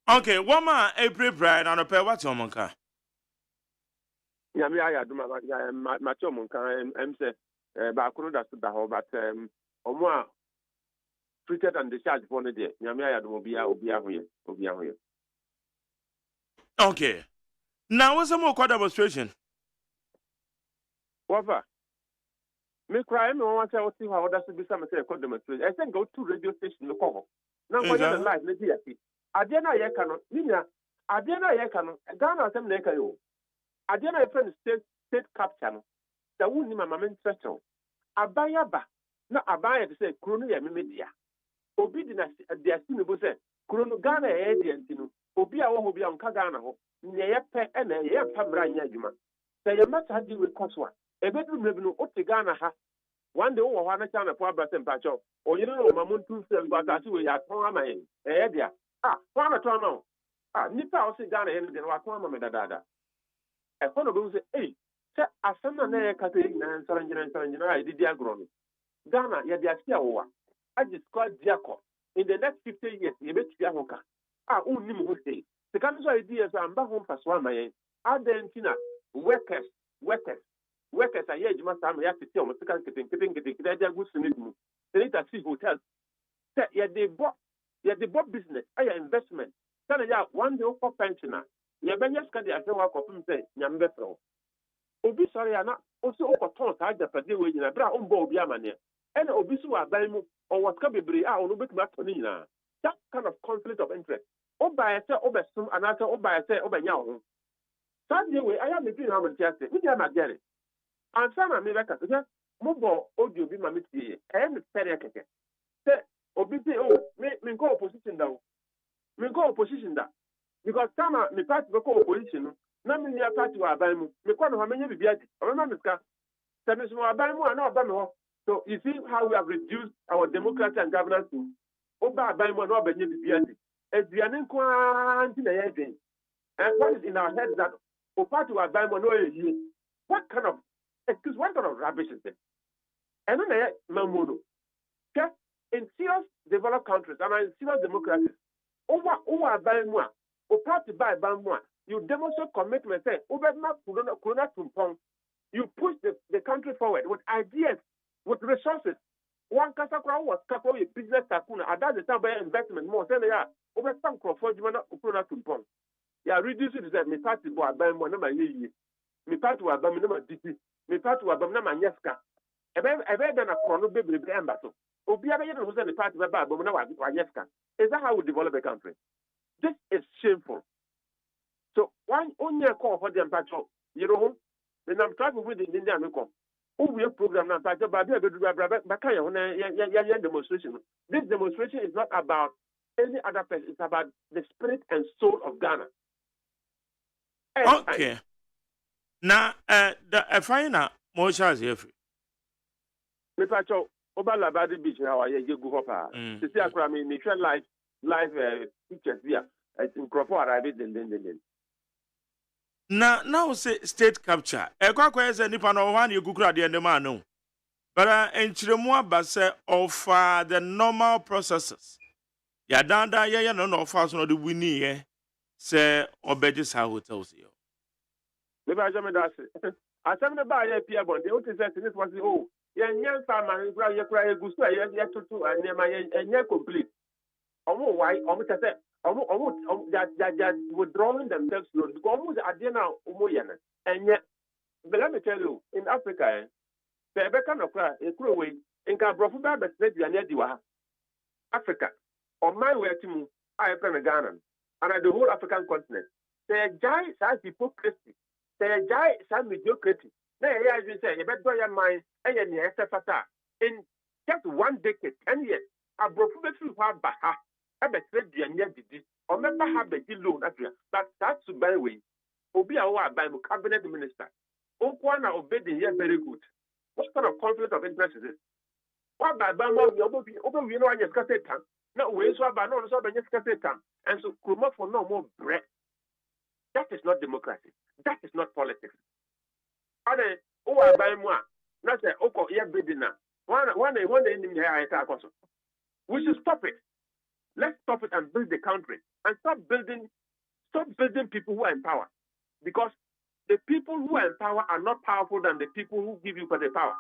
Okay, one man April Bride and a what's your monka? Yeah, me I do my chomonka say Bakuru that's the whole but Omwa treated and discharged for the day. Yamia Obia. Okay. Now what's some more quad demonstration? What? Me cry me want to see how that's be some say quad demonstration. I think go to radio station look over. Now go the live let's see. Adiana yekano ninya adiana yekano Ghana asem na ekayo adiana e friend state capture no da wuni mama men trecho abaya ba na abaya de say krono ya memedia obi di na de asini bo say krono Ghana e de antino obi a wo ho bia nka Ghana ho ne ye pe e na ye pa bra nya adwuma say ye mata di we koswa e bedu mrebi no o te Ghana ha one day wo ho na China po abasem pa cho oyire no mamuntu se gba ta si we ya ton ama ye e dia Fana Tono. Nipa also Ghana and the Wakama Medada. A phone will say, hey, a summer near Catherine and Saranjana, did diagram. Ghana, ya diaspora. I describe Diaco. In the next 50 years, you bet Yahoka. Only who say. The country's ideas are Bahom Paswama. Argentina, workers, are here, you must have to tell me, getting good cynicism. Senator C hotels. Yeah, they bought. The board business, investment. Tell ya one day for pensioner. Ya benyas kadi ase wa kopum say nyambe fro. Obi sorry ana also okoton sa ajapade we nyina bra ombo obi amane. And obi so aban mu or what ka bebre onu betuma atoni nyina. That kind of conflict of interest. Oba ese obesum anata oba ese obenya ho. Sunday we aya me bin ha mo tiase. Me dia ma gere. Ansa na me beka se mo bo audio bi ma me tie. Me pere keke. Se obi say me go opposition down. Me go opposition da. Because sama me party go opposition na me near party wa aban mu. Me kwa no ha menye bibia di. O me ska. Se me so aban mu ana oba me ho. So you see how we have reduced our democracy and governance to oba aban mu ana oba nye bibia di. Eduane kwa anti na ye den. And what is in our heads that o party wa aban mu no ye. What kind of rubbish is this? And then mamuno. In serious developed countries and in serious democracies, over by one, or party by one, you demonstrate commitment. Say, you push the country forward with ideas, with resources. One Kasakra was couple with business tycoon. At that time, by investment more. Say, yeah, over some crowdfunding, Kuruna Tumpong. Yeah, reduce it to me party go abam one number ye. Me party to abam number DP. Me party to abam number Yeska. Ebe done a chrono baby embassy. Obia who's in the party of Babamana Yeska. Is that how we develop a country? This is shameful. So one only a call for the patrol. You know, then I'm traveling with the Indian American. Oh, we have program now. Demonstration. This demonstration is not about any other person. It's about the spirit and soul of Ghana. Okay. Now, the final motion is here. Me pacho obala badi beach how I go hopa. To see akra me live pictures here. In Crawford arrive then. Now say state capture. Ekwa say nipa no wan you kukura de ndema no. But enchiremu abase of the normal processes. Ya danda ye no offer so no the winning ye say obeje sa hotels yo. Me ba jame da se. Asem ne ba ye pia bon. They want to say this was oh yan farmer you cry gusto ye tutu anema ye complete. Omo why omo say that withdrawing themselves slowly because almost at the now and yet but let me tell you in Africa the Rebecca no cry a crew way in Cabrofu Babet Diwa Africa on my way to I am Ghana and the whole African continent. They giant size hypocrisy, they giant size mediocrity. They as you say, you better your mind and your in just 1 decade, 10 years, a brofu baha. I bet did or member have a loan but that's to buy way. Obi awa by cabinet minister. Okwana obey the year very good. What kind of conflict of interest is this? What by Bamba open we know I just got it time. No way so by no so by just got it time. And so Kuruma for no more bread. That is not democracy. That is not politics. And then I buy more. Not say oko yeah bidina. One day in the air we should stop it. Let's stop it and build the country and stop building people who are in power. Because the people who are in power are not powerful than the people who give you for the power.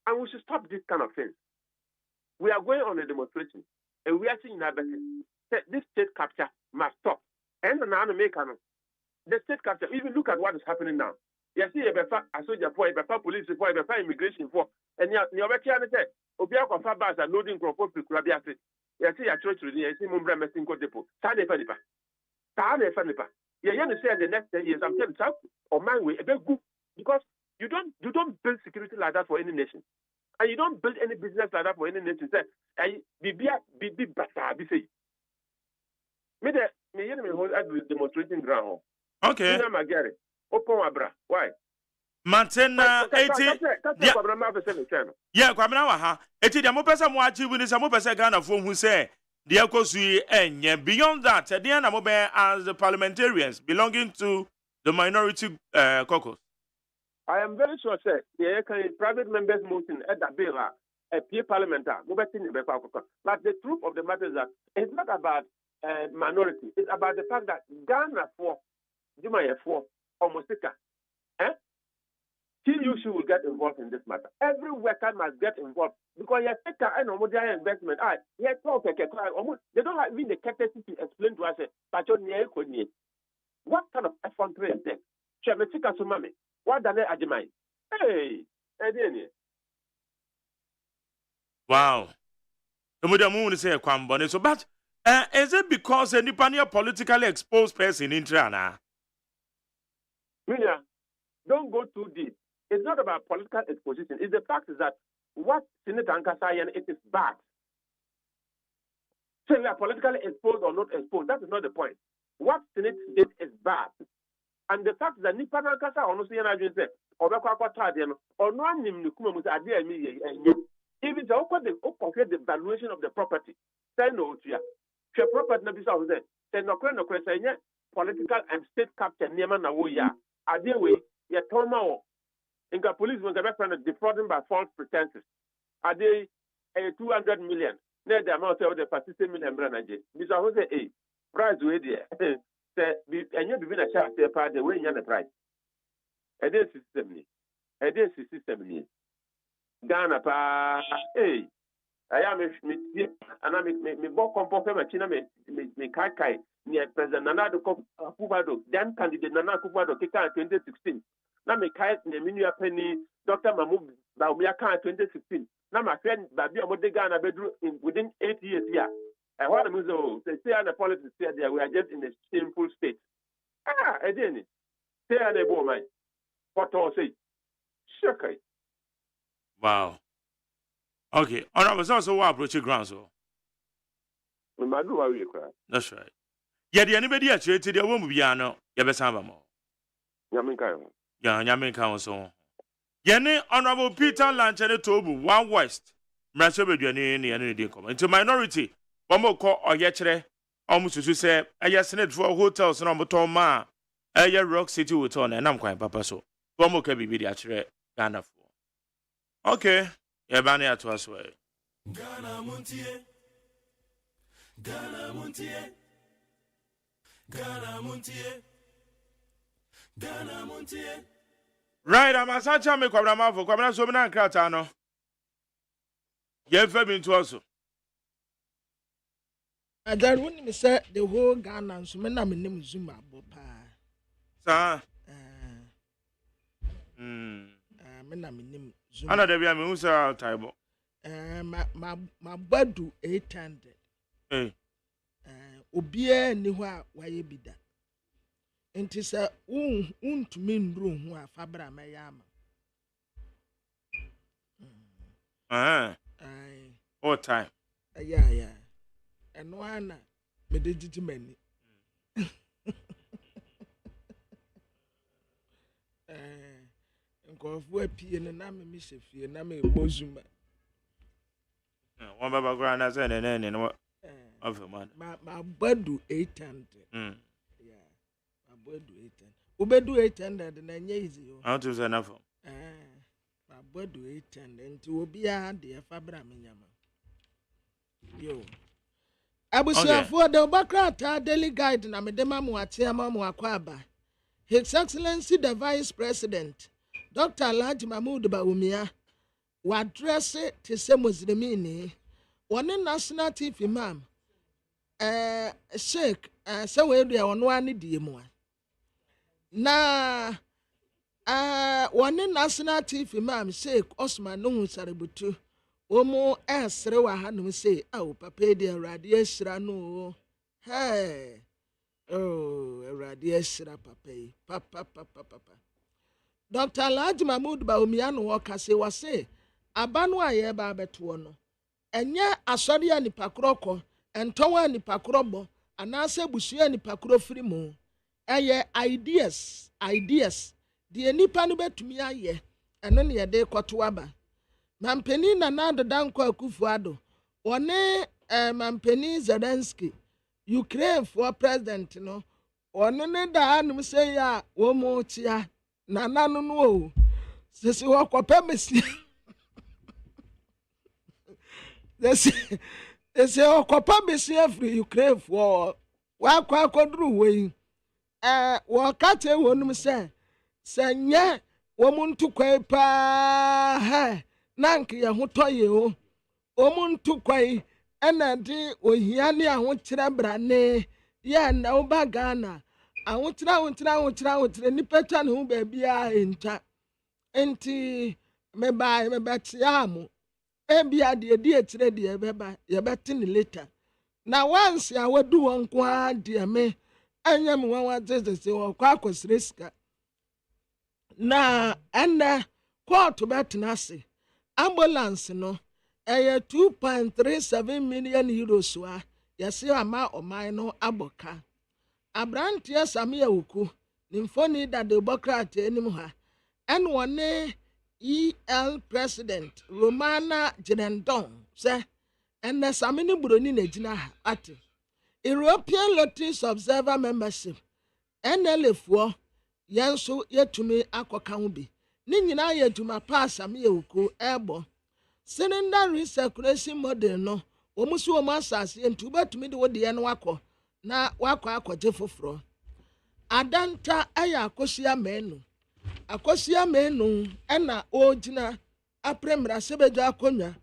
And we should stop this kind of thing. We are going on a demonstration and we are seeing that this state capture must stop. And the state capture, even look at what is happening now. You see, a soldier for a police for a immigration for, and you're said, Obia Fabas are loading Crawford to Krabiasi. You see, a church with the Mumbra Messinco Depot. Sade Fanipa. You're going to say the next 10 years, I'm telling you, or my way, a bit good because you don't build security like that for any nation. And you don't build any business like that for any nation. Say, be basa, be say. Me hold at the demonstrating ground. Okay. Why? Mantena 80. Yeah, kwamina wa ha. Eti dia mo pesa mo achieve ni se mo pesa Ghana fo hu se dia kosu enye. Beyond that, dia na mo be as the parliamentarians belonging to the minority caucus. I am very sure sir, the private members motion at the bill a peer parliamentar. But the truth of the matter is that it's not about minority. It's about the fact that Ghana for Juma for almost TUC will get involved in this matter. Every worker must get involved because you take an investment. They don't have even the capacity to explain to us what kind of effort is there. What does it AGYEMAN? Hey, wow. So, but is it because any politically exposed person in Trana? Don't go too deep. It's not about political exposition. It's the fact is that what Senator Ankasayan, it is bad. So we are politically exposed or not exposed. That is not the point. What Senate did is bad. And the fact that Nipa Ankasa honestly said, or no one even the valuation of the property. Say no to you. Your property say no political and state captain Nieman Nawoya. Idea way, your Toma in the police was defrauding by false pretenses. Are they 200 million? na the amount of the participant million branaje bisa ho say price we there say enye bibi na sha say pa the way nya the price e dey system ni Ghana pa aya me ana me bo kompo fe ma china me kai ni president Nana Akufo-Addo then candidate Nana Akufo-Addo kika 2016 na me kai na minua pani Dr. Mahmoud Bawumia kan 2016 na my friend babi omode Ghana bedru within 8 years here. I want to know say the politics there we are just in a shameful state. Edeni. Say an ebo man. What say? Shakai. Wow. Okay. Honorable also what approach ground so. We madu wa we kra. That's right. Yeah, the anybody at you the won't be ano. Ya besamba mo. Nyaminka yo. Yeah, nyaminka so. Yene Honorable Peter Lanchene Tobu, One West. Mrasobedwane ne yene de come. Into minority, bomo ko oyekere, almost to say, Senate for hotels na moton ma, Rock City Hotel na nam kwan papa so. Bomo ka bibi de akere Ghana for. Okay, ye ba na ato aso e. Ghana Montie. Ghana Montie. Ghana Montie. Ghana Montie. Right, I'm a such a make for Kwabra so many cratano. Ye fed me to also. I don't want me say the whole Ghana and so many name Zuma Bopa. Sir, name Zuma. Another be a musa table. My badu 800. Obie ni wa ye bida. Enti sɛ untumi nduru ho a fabra meyama all time yeah eno ana me de gigi mani nkofu apie ne na me hye na me bozuma one baba gra na say ne no of man ma badu 800 Ubedu 800 na nye easy o. How to say enough? Ubedu 800 nti obi a de fabra menyama. Yo. Abusuafo de obakrata daily guide na medema mu atiama mu akwaba. His Excellency the Vice President Dr. Alhaji Mahmoud Bawumia wa address te se Muslimini woni National Chief Imam Sheikh sewe dia wono ani die mu na one National Chief Imam Sheikh Osman Nuhu Saributu omo esre wa hanum say papa de awrade esra no hey awrade esra papa Dr. Alhaji Mahmoud Bawumia no woka say wa say abanu aye ba beto no enye asori anipa kroko entowa anipa krobo anase busua anipa kro firi mu ideas the nipa no betumi aye eno ne ye de kwoto aba mampeni na Danko Akufo-Addo one mampeni Zelensky Ukraine for president no one ne da anum say ya wo mo tia na nanu no o sisi wo kwape mesi Ese okopa mesi afri Ukraine for wa kwa kodru we wakati wonum se nye womuntu kwai pa ha nanke ye hotoye o omuntu kwai ena di ohia ne ahokire brane ye na oba Ghana ahokire nipa ne ho ba bia enta enti mebatiamu ebia de etire de beba ye betini later na once awadu wonko a de me anyam wawa zezese wakwa akosreska na ene court betna ase ambulance no 2.37 million euros wa yesi ama oman no aboka abrantie samia wuku nimfoni da Democrat enim ha en wone EL President Romana Jirendon say ene samini buroni na gina ha ate European Lotteries Observer Membership NLF yanso yetumi akoka ho bi ni nyina yeduma pass am yewuko ebo cylinder recirculation model no omusu o masase entu betumi de wo de no akọ na wakọ akọje foforo adanta aya akosia menu ena ogina apremra sebejo akonya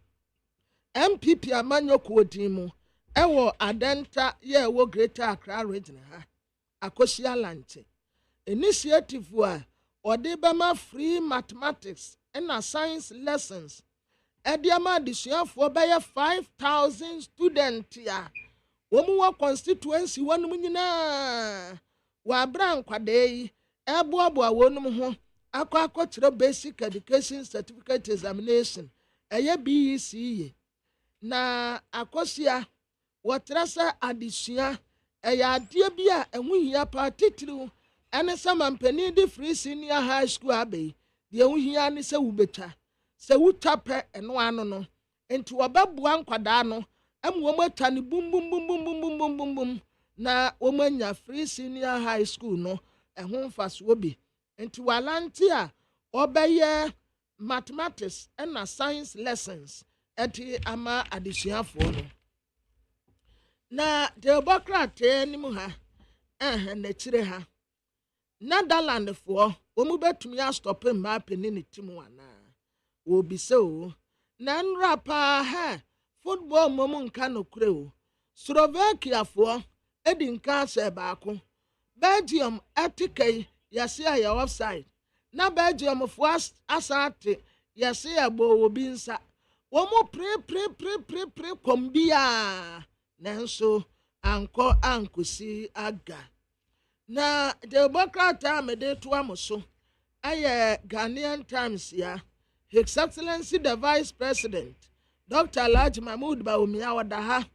MPP amanyoko odimu ewo adanta ye wo Greater Accra region ha akosia lanche initiative a odibema free mathematics ena science lessons ediama disuafo beye 5,000 students ya womuwa constituency wanum nyina wa bran kwade eboabo awonum ho akọ kire basic education certificate examination eye BEC na akosia wotrasa adisua eye adie bia ehuhia pa titiri ene samampani di free senior high school abai de ehuhia ne se wubeta se wutape eno ano no enti wobabua nkwada no amwo mata ne bum bum bum bum bum bum bum bum na womanya free senior high school no ehun faso bi enti walante a obeye mathematics and science lessons eti ama adisuafo no na democrat ni mu ha na chire ha Netherland fo omu betumi a stop ma peni ne timu ana obi se o na nrapa ha football momu nka no kure o Slovakia fo edi nka se baako Belgium etikai yase ya offside na Belgium fo asate yase ya bo obi nsa womu pre kombia nanso ankosi aga na democrat amede to amoso aye Ghanaian Times ya His Excellency the Vice President Dr. Alhaji Mahmood Bawumia wadaha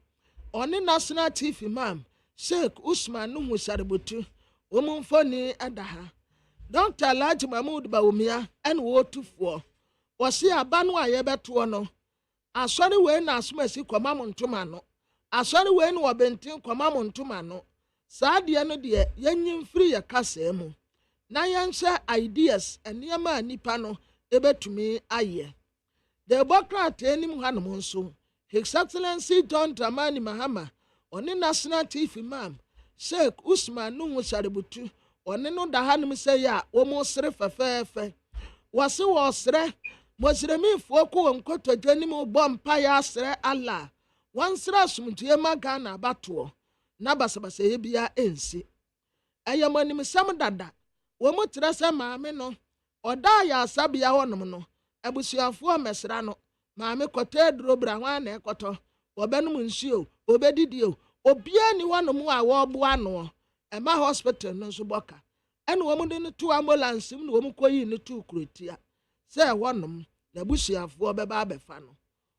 oni National Chief Imam Sheikh Usman Nuhu Shaributu omumfoni adaha Dr. Alhaji Mahmood Bawumia en wotufo wasi abanu ayebeto no asori we na asumasi kwama montoma no asori we no obentin kwama montoma no saade no de yanyim free ya kasa mu na yanhye ideas enema nipa no ebetumi aye the democrat enim hanom nso His Excellency John Dramani Mahama oni National Chief Imam Sheikh Usman Nuhu Shaributu oni no da hanom se ya wo mo sere fefefe wase wo sere mosremi foko nkoto janim bompa ya sere Allah wansra sumtie magana abato na basabasa ebia ensi ayamanim sam dada wo mo trese maame no oda ya asabia honom no abusuafo mesra no maame kote drobra hwan na ekoto obenum nsuo obedidio obia ni honom a wo boa no ema hospital no so boka ene wo mo de no to ambulance no wo mo koyi no to krotia se honom na busuafo beba abefa no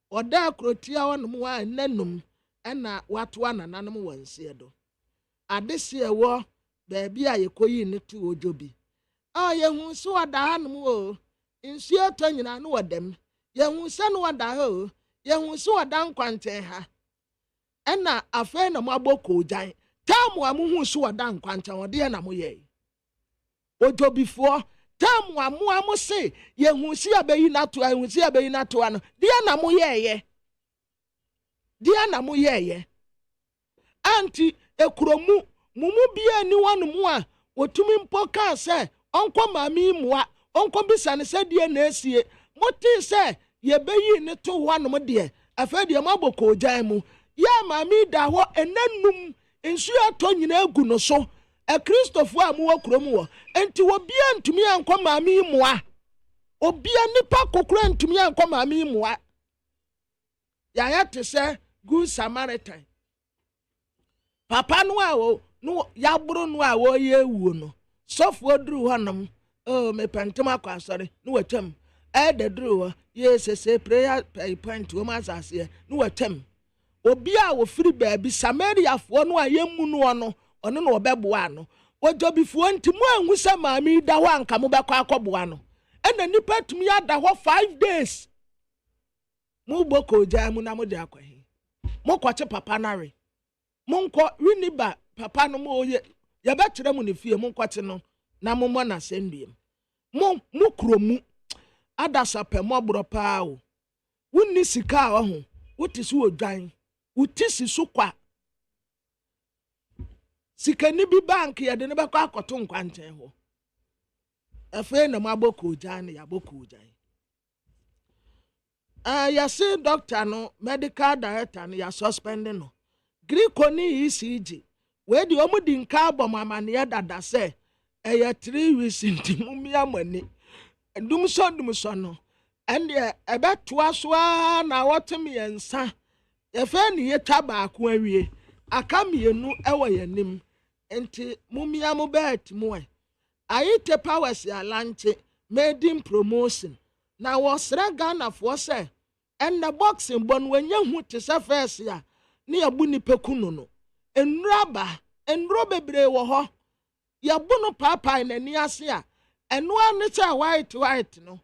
oda krotia honom wa nanum ena watoa nananum wansie do adese ewo baabi a yekoyi no to ojobi yehu so wada hanum o nsuo to nyina no wadam yehu se no wada ha o yehu so wada nkwanten ha ena afa na mo aboko jan tamu amuhu so wada nkwanten ode na mo ye ojobifo tamu amu se yehu si abayi na to ano de na mo ye anti ekromu mumu bia ni wanum a otumi mpoka se onko mami mua onko bisane se die na esie moti se ye beyi ne to wanum de afa de maboko jan mu ya mami da ho enanum ensu ato nyina agu no so Kristofo amuwa krom wo enti obia ntumi anko mami mua obia nipa kokura ntumi anko mami mua ya te se Good Samaritan papa no awo no yabro no awo ye wuo no sofo dru honom me pentema kwa sori no watam de dru ye prayer point wo masase no watam obi a wo firi baabi Samaria fo no ayemu no no ono no obeboa no wojobifo ntimu anhu se maami da ho anka mo bekọ akoboa no ena nipa tumi ada ho 5 days mu boko jamu na mo de akwahi mo kwache papa nare mo nko winiba papa no mo ye ya betre mu ne fie mo kwache no na mo mo na sendiem mo kromu adasa pe mo bro pa o wonni sika ho woti so odwan utisi so kwa sikani bi bank ya de ne bakọ akoto nkwanten ho afa na maboko jan ya boko jan ya say doctor no medical director no ya suspend no griko ni ECG we di omudi nka abomama ne dada say eya 3 weeks ntimumi amani ndum so no ende ebeto aso na wotem yensa efe ni yetwa baako awie aka mienu ewo yanim enti mumia mo bet mo ayite powers ya lanche made in promotion na wosra Ghana for say and the boxing bon when you hu te se first ya ne yabu ni pekunu no enraba enro bebre wo ho yabu no papa na ni ase a eno ane cha white no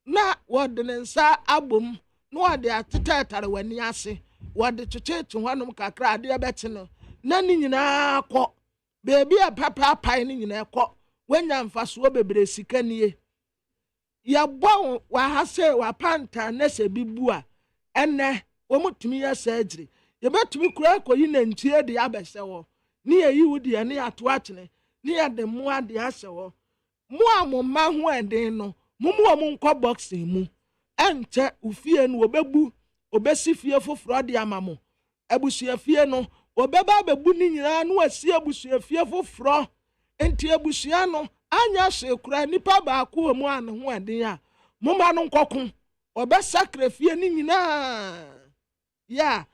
na wodnensa abom no ade atetetare wani ase wode checheche hwanum kakra ade abeti no na ni nyina akọ bebi a papa ni nyina akọ wenya mfaso bebre sika nie ya bon wa hase wa panta na se bibua enne wo mutumi ya surgery ye betumi kura koyi na ntie de abese wo ni eyi wudi ya ne ato akene ni ya de mu ade ase wo mu amoma ho eden no mu nko boxing mu enche ufie no obebu obesi fie foforo de amamo abusua fie no obeba bebu ni nyina no asi abusua fie foforo enti abusua no anya hye kura nipa ba ko mu an ho eden a moma no nkokon obesakra fie ni nyina ya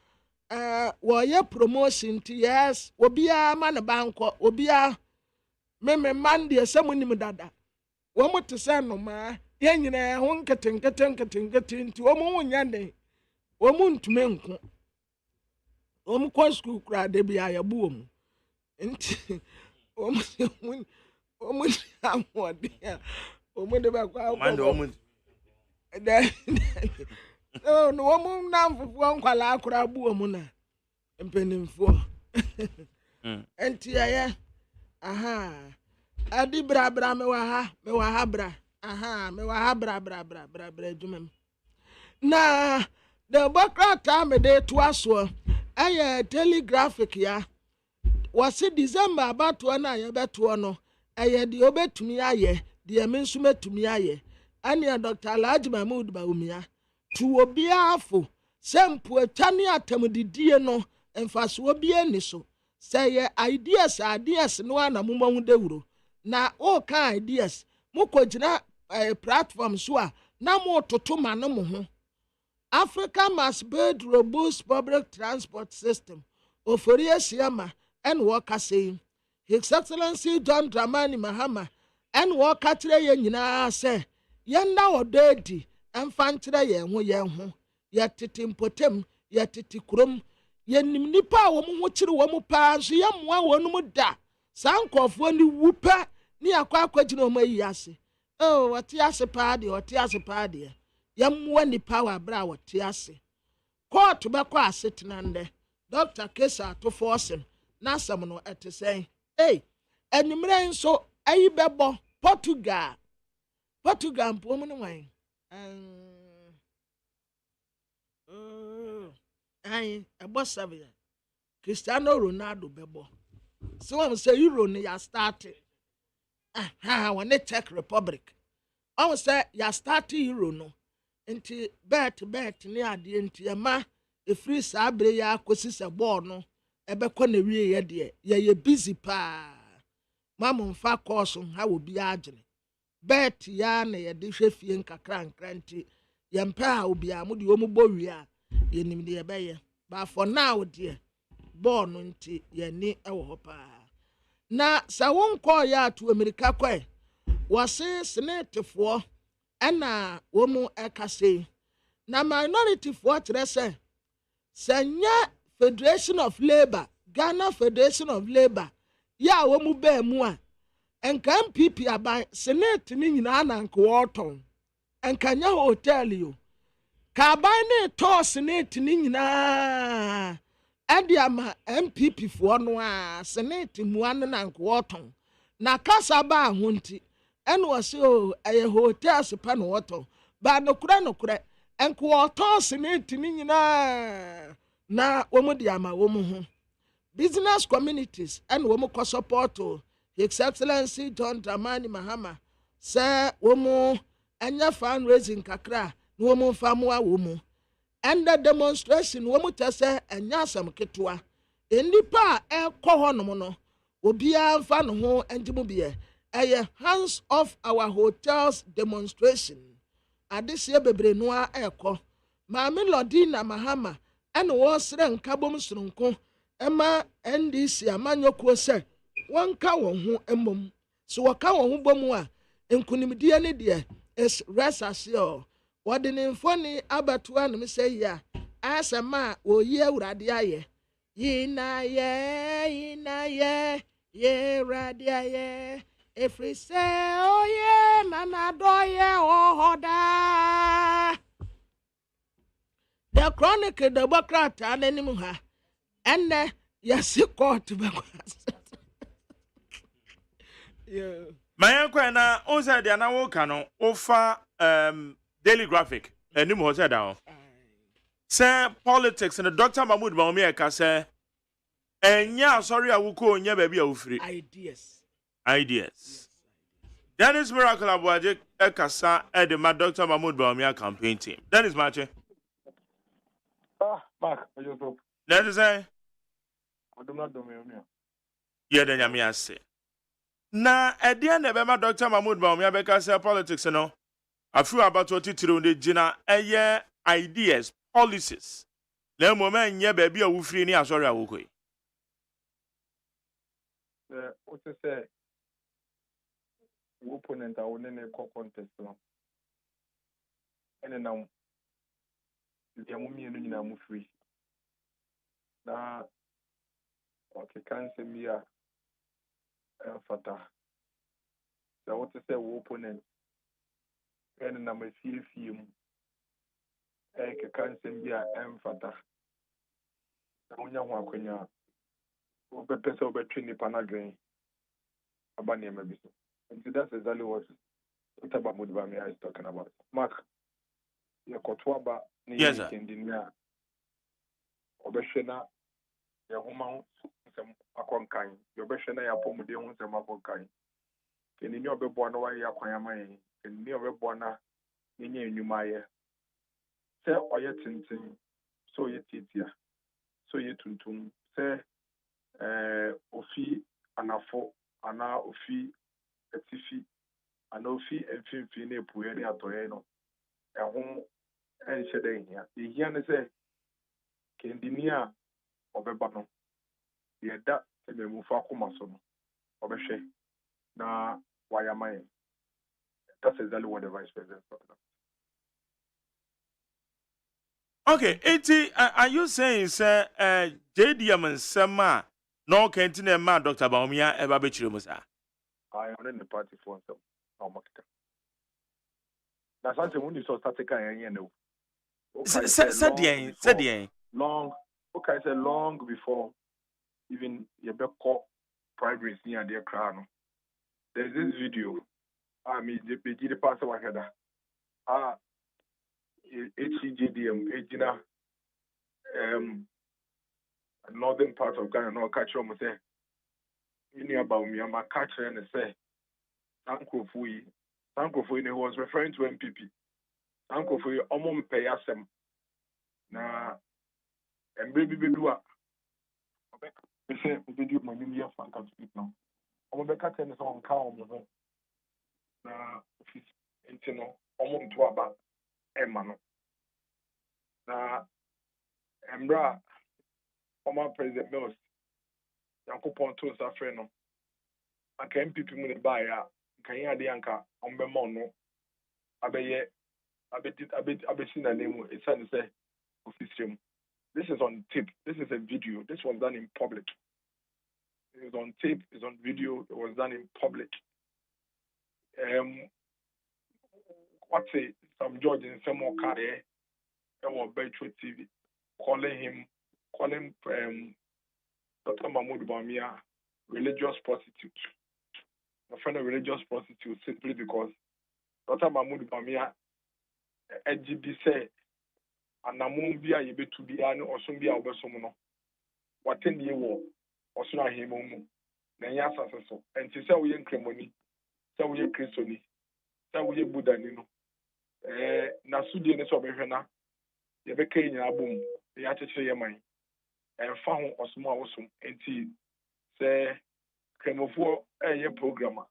wo ye promotion ti yes obia ma ne banko obia meme mande esamunim dada wo mute se no ma ye nyina ho nketen nti wo mu nyande wo mu ntume nko wo mu kwa school kura de bia ya bu wo mu nti wo mu amode wo mu de ba kwa mande wo mu no wo mu namfo nkwala akura bu wo mu na mpenimfo enti ya aha adi bra me wa ha bra aha me wa ha bra jumem na the bokrata me de to aso aye telegraphic ya wasi December abato na ye beto no aye de obetumi aye de me nso metumi aye ania Dr. Alhaji Mahmood Bawumia tu obi afo sempo atwane atamdidie no emfaso obi ani so say ideas no ana mumahu dewuro na o kan ideas mukojina platform so a na mo toto ma no mo ho Africa must build robust public transport system ofori asiama and work say His Excellency John Dramani Mahama and work kire ye nyina say yenda odedi emfankyere ye ho ye titimpotem ye titikurom ye nipa wo mu ho kire wo mu pa so ye moa wonum da sankofo ni wupa ni akwagina o mayi ase oh wati ase pa de ye moa nipa wa bra wati ase court be kwa ase tenande Dr. Kesa to force na asam no etesen enimre nso ayi bebo Portugal mpo mu no wan ebo Sevilla Cristiano Ronaldo bebo so am say Euro ne ya start when the Czech Republic am say ya start Euro no nti bet ne ade nti ma e free sabre ya akosi se ball no ebekọ na wie ye de ye busy pa mamu mfa course ha wo bi agene bet ya na ye de hwefie nkakra nkranti ye mpa ha obi a mu de omu bowie a ye nim de ye beye but for now de ball no nti ye ni ewo ho pa na sa won ko ya to America kwai wose senatefo ana wo mu ekase na minority fo kire se sanya Federation of Labor Ghana Federation of Labor ya wo mu ba mu a enka MPP aban senate ni nyina na nko woton enka nya hotel yo ka ban ne to senate ni nyina ade ama MPP fo no a senate mu an na nko woton na kasa ba ho nti ene wo se o eye hotel sepa no woton ba no kura enko woton senate ni nyina na wɔn de ama wɔn ho business communities ɛna wɔn kɔ support His Excellency John Dramani Mahama sɛ wɔn ɛnyɛ fundraising kakra na wɔn mfa mu awɔ mu ɛnda demonstration wɔn tɛ sɛ ɛnyɛ asɛm ketewa nnipa a ɛkɔ hɔnom no obiara mfa ne ho ɛngye mu bie ɛyɛ hands off our hotels demonstration adehyɛ bebree noa ɛkɔ maame Lodina Mahama ɛna wɔsrɛ nkabom soronko ɛma NDC amanyokuo sɛ wɔnka wɔn ho mmom so wɔka wɔn ho bom a nkunimdie ne deɛ is rest assured wɔde ne mfoni abatoa no sɛ yi a asɛm a wɔyi awurade ayɛ yinaye awurade ayɛ ɛfiri sɛ ɔyɛ nanadɔyɛ ɔhɔda the chronicle democrat n'anim ha ɛnɛ yɛsi court bɛkɔ mayan kwan na on say dia na wo ka no ofa daily graphic anim ho say da ho say politics and Dr. Mahmood Bawumia e ka say enya sorry a wo ko nya ba bi a wo firi ideas Dennis Miracle Abuaje e ka sa e de ma Dr. Mahmood Bawumia campaign team Dennis Mache Mark Ojoto let us say Odumna Domionia ye de nyame ase na ede na be ma Dr. Mahmood Bawumia be ka say politics no afu about what titiri de gina eye ideas policies na moment nya ba bi a wo firi ni asori a wo koi what to say opponent a won in a contest no ene na dia mu mienu nyina mu free na okay can say me a fata so what to say opponent ene na ma fie mu can say me a fata na onya ho akonya obepe so betwe nipa na dwen aba ne bi so and that's exactly what Mahmood Bawumia is talking about. Mark ya kotwaba ni kendinia obeshena ya homa nsem akonkan obeshena ya pomude hu nsem akonkan kenini obebo na wa ya kwanyamaye kenini obebo na nyenye enyumaye se oye tintin so ye titia so ye tuntum se ofi anafo ana ofi etifi ana ofi emfimfi na epuye ni atoye no ehun enhyede hia ehia ne se kendinia obeba no yeda ememufa akoma so no obehwe na wayamaye that's exactly what the vice president is talking about. Okay, are you saying sir JDM nsema no kentine ma Dr. Bawumia eba be chire musa I am in the party for some no makita na sanse when you so start kan yan no said long okay say long before even yebeko primaries near their crown there's this video I mean the pastor wa header HCJDM ejina northern part of Ghana no catch on say you about me my catcher and say Uncle Fui he was referring to MPP Uncle Fui pay asem na and baby do a we say we do my new year fan can speak now be catcher is on count na office intino to aba Emma no na embra former President Mills Yankopon to Safre no aka MPP mu ne ba ya kan ya de anka ombema no abeye abesi na name e say official. This is on tape. This is a video. This was done in public. It was on tape, it's on video, it was done in public. What's it? Some judge in some more career or Betro TV calling Dr. Mahmood Bawumia religious prostitute. My friend a religious prostitute simply because Dr. Mahmood Bawumia AGB say anamon bi a yebetu bi a ne osom bi a obesom no watendie wo osoro ahemo mu na nya asase so enti sɛ woyɛ nkremoni sɛ woyɛ kristoni sɛ woyɛ budani no na sudie ne sɛ obehwɛ na yɛbɛka nyina abom ya kyekye yɛ man ɛmfa ho osom a wosom enti sɛ kremofo ɛyɛ program a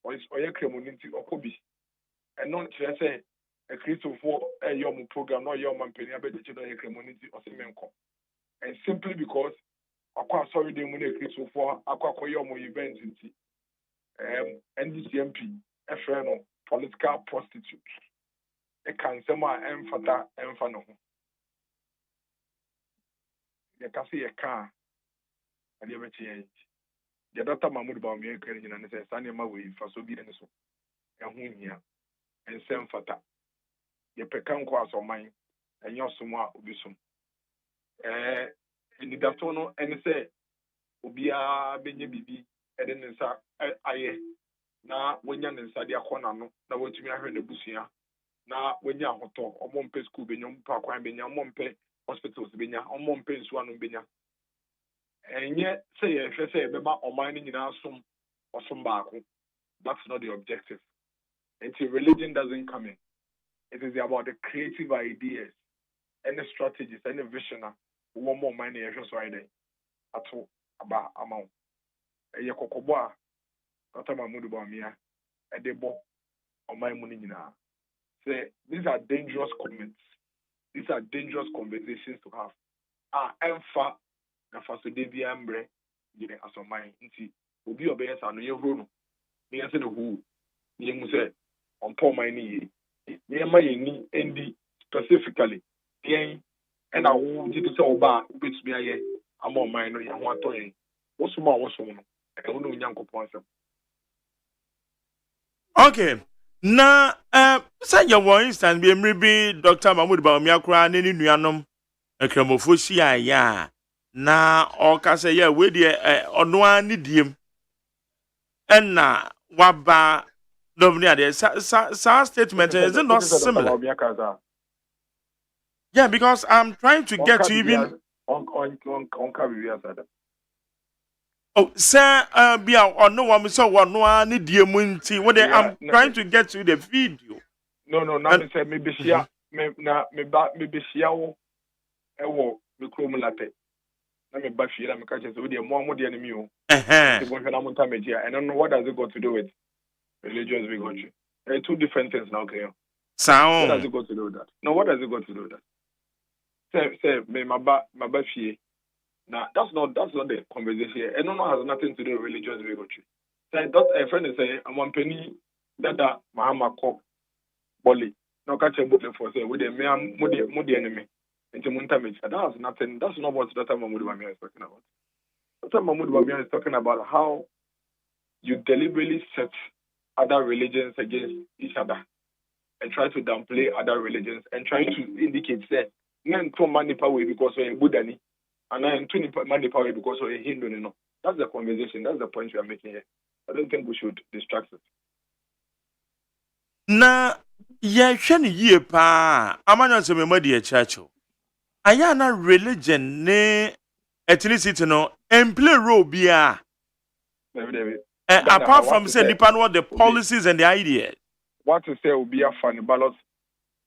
ɔyɛ kremoni nti ɔkɔbi ɛno nkyerɛ sɛ kristofo ɛyɛ ɔmo program na ɔyɛ ɔmo mpani abɛgyekye na ɔyɛ kremoni nti ɔsɛ menkɔ and simply because akɔ asɔre de mu na kristofo akɔyɛ ɔmo event nti NDCMP ɛfrɛ no political prostitute ɛka nsɛm a ɛmfata ɛmfa no ho yɛka sɛ yɛka a ɛdeɛ bɛkye yɛn deɛ dɔkta mahmud bawumia ka no nyina ne sɛ saa nneɛma wɔ yi fa so bi ne so ɛho hia ɛnsɛ mfata yɛpɛ ka nkɔ asɔman ɛnyɛ ɔsom a obi som nidato no ɛne sɛ obiara bɛnya biribi ɛde ne nsa ayɛ na wɔnya ne nsa de akɔ n'ano na wɔatumi ahwɛ n'abusua na wɔnya ahotɔ ɔmo mpɛ school bɛnya ɔmo mpɛ akwan bɛnya ɔmo mpɛ hospitals bɛnya ɔmo mpɛ nsuo ano bɛnya ɛnyɛ sɛ yɛhwɛ sɛ yɛbɛma ɔman no nyinaa som ɔsom baako. That's not the objective. Until religion doesn't come in, it is about the creative ideas and the strategies and the vision. One more money, I just right there. At all about amount. A yakokoboa, Dr. Mahmoud Bawumia, a debo on my money now. Say these are dangerous comments. These are dangerous conversations to have. Emfa na faso debi ambre, gine asomai. Nti obi obeyes anu ye hrono. Ni ase no hu. Ni mu say on poor my ni ni endi specifically yen and I want you to say oba which be aye amo man no ye ho atoyen wosuma wosom no e ho no nyankopon asem. Okay, na say your one instance be maybe Dr. Mahmoud Bawumia kura ne ni nuanom ekramofo hia ya na o ka say yeah we de ono ani diem enna waba Dominiade, sa statement is it not similar? Yeah, because I'm trying to get to even. Oh, sir, be or no one saw one no need the munti. What I'm trying to get to the video. No, not say maybe she maybe she me kromulate. Let me back here, I'm catching so the more the enemy. I don't know what does it got to do with religious bigotry. There are two different things now, okay? Sound. What does it got to do with that? No, what does it got to do with that? Say, me my bafie. Now that's not the conversation here. And no has nothing to do with religious bigotry. Say that a friend is saying, I'm one penny that Mahama Kok Bolly. No catch a book for say with the mudi enemy. Into Muntamich. That's nothing. That's not what Dr. Mahmoud Bawumia is talking about. Dr. Mahmoud Bawumia is talking about how you deliberately set other religions against each other and try to downplay other religions and try to indicate that men to money power because we're Buddhani and then to money power because we're Hindu. No, that's the conversation. That's the point we are making here. I don't think we should distract it. Na ye hwe ye pa amanyo se memadi e church. Aya na religion ne ethnicity no and play role bia. Apart from say depend what the policies and the ideas. What to say will be a funny ballot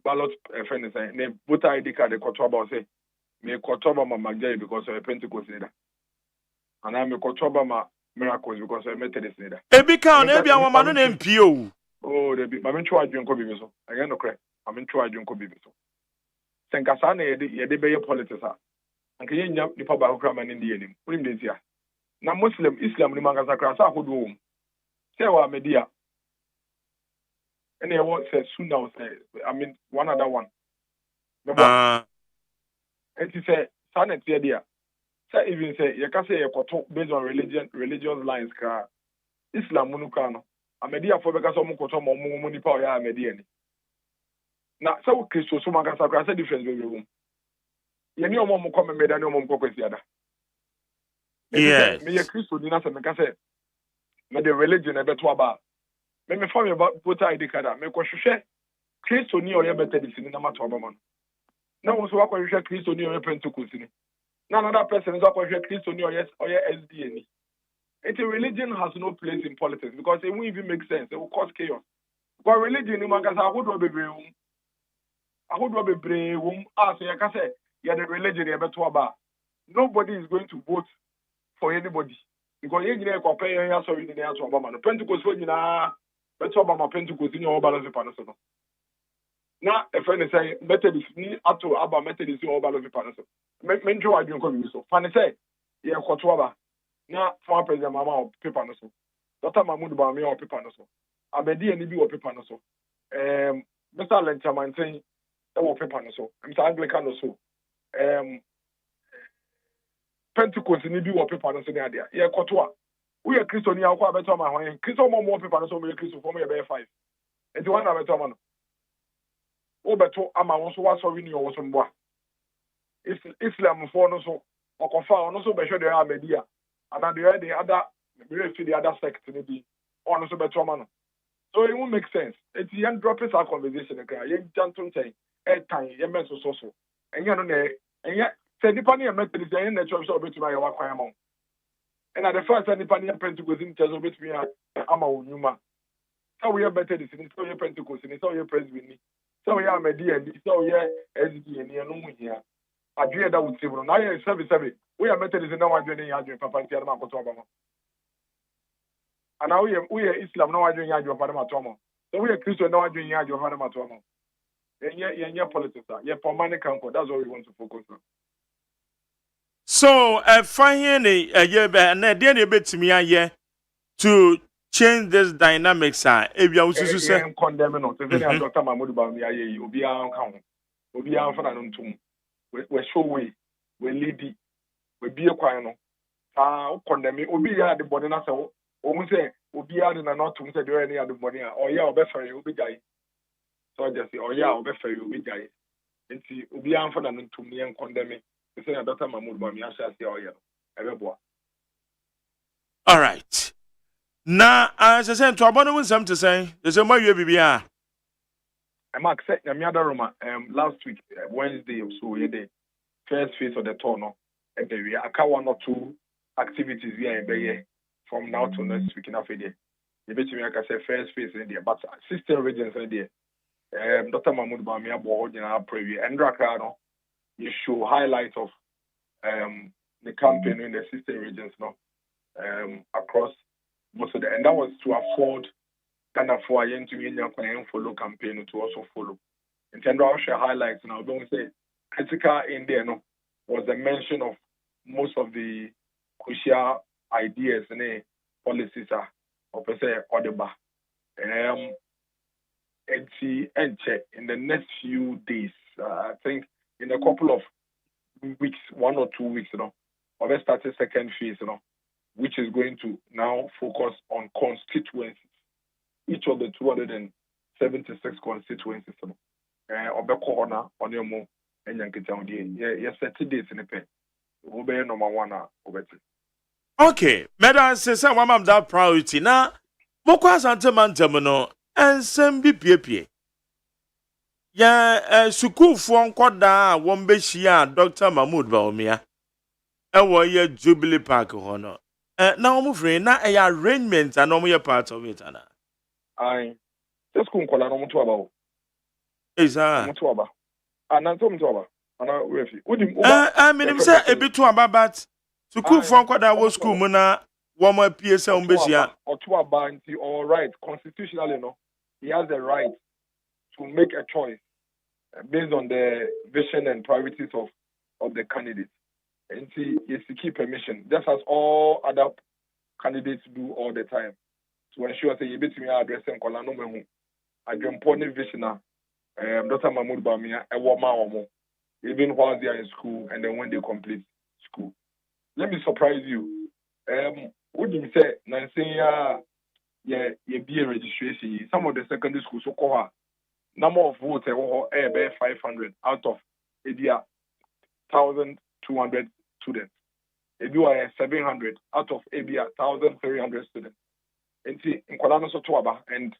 friend is saying ne voter ID card the control say me control my magay because of a Pentecost leader. And I me control my miracles because of a Methodist leader. Ebika on ebia woman no MPO. Oh, they be my try drink ko bibi so. Again no correct. I'm try drink ko bibi so. Senkasa na ye de be politics a. Anka ye nya nipa ba okra man ndi enim. Wim de tia. Na Muslim Islam ni mangasa kra sa hodo wom. Say wa media. And they want say soon now say one other one. And he say sanet here there. Say even say you can say you talk based on religious lines ka Islam munuka no. Amedia for because some koto mo nipa o ya amedia ni. Na say we Christo so mangasa kra say difference be room. Ye ni omo mo come meda ni omo mo kwesi ada. Yes. Me ye Christo ni na say me ka say me the religion e beto aba. Me family about voter ID card. Me ko hwehwe Christo ni o ye better dis ni na mato aba man. Now also what you Christ on your Pentecost. Now another person is what you Christ on your SDA. It's a religion has no place in politics because it won't even make sense. It will cause chaos. Because religion, you can say, I would be brave. I would be brave. Ah, so you can say, yeah, the religion is better about. Nobody is going to vote for anybody because you need to compare your sorry in the answer Obama. Pentecost for you now, better Obama Pentecost in your balance of panels. Now, a friend is saying, Methodist ni ato aba Methodist in your balance of panels. Menjo I don't come so. Fan say, yeah, Kotuaba. Now, former president Mama or paper no so. Dr. Mahmoud Bawumia or paper no so. Abedi and Ibi or paper no so. Mr. Lenchaman saying, or paper no so. Mr. Anglican no so. Pentecost ni bi wo paper no so ne ade ye kotoa we are Christian ya kwa beto ma hwan Christian mo paper no so me Christian for me be 5 enti wan na beto ma no wo beto ama won so wa so wi ni wo so mboa Islam for no so okofa no so be hwe de Ahmadiyya and the other the other sect ni bi on so beto ma no so it won't make sense enti yan drop this our conversation ka ye jantum ten tan ye men so enya no na enya say nipa ne Methodist yen na church so betuma ya wakwan amon and at the first nipa ne Pentecost in church so betuma ama wonyuma so we are Methodist ni so we Pentecost ni so we Presbyterian ni so we Ahmadiyya ni so we SDA ni no mu hia adwe da wutibro na ye 77 we are Methodist na wadwe ne ya adwe papa ntia na makoto obama ana we are Islam na wadwe ya adwe papa na matomo so we are Christian na wadwe ya adwe papa na matomo yen politics ye pomani kanko that's what we want to focus on. So, fine, na dey na betimi aye to change this dynamics. If you also say condemn no, say Dr. Mahmoud Bawumia aye obi an kan obi an fa na ntum we show we lead we be kwan no condemn obi ya de body na say o mu say obi ya de na not to say dey na de body o ya obefa you obi gai so just say o ya obefa you obi gai enti obi an fa na ntum yen condemn. Dr. Mahmoud Bawumia all right. Now, as I said, to abandon something to say, there's a more you be. I'm accept last week, Wednesday or so, the first phase of the tour, no, and we are 1 or 2 activities here from now to next week in Africa. You bet me, I can say first phase in there, but 16 regions in there. Dr. Mahmoud Bawumia board in our preview, and Draka, you show highlights of the campaign in the 16 regions now across most of the, and that was to afford kind of for a to follow campaign to also follow. In terms of share highlights now, don't say critical in there no was the mention of most of the crucial ideas and policies or per se audible. And check in the next few days, I think. In a couple of weeks, 1 or 2 weeks, or let's start the second phase, which is going to now focus on constituencies. Each of the 276 constituencies, or corner on your move and Yankitown. Yes, 30 days in a pen. Will be number 1 over. Okay, Madam says, I'm that priority now. Mokwas antemantemono and send BPA. Ya sukuu fo nkoda won be hia Dr. Mahmoud Bawumia wo ye Jubilee Park ho no na omu free na arrangement and omu ye part of it ana ai sukuu nkoda no mutu aba o eza mutu aba ananto mutu aba ana wefi udim minim say ebitu aba but sukuu fo nkoda wo school mu na wo ma PSA omu be hia otu aba nti all right constitutionally no he has the right to make a choice based on the vision and priorities of the candidates. And see, yes, to keep permission, just as all other candidates do all the time, to ensure that you bet me addressing Kolano Mehu. I do important vision. Dr. Mahmoud Bawumia, a woman, even while they are in school and then when they complete school. Let me surprise you. What do you say? Nancy, yeah, be a registration. Some of the secondary schools so called. Number of votes 500 out of 1,200 students. If you are 700 out of 1,300 students. And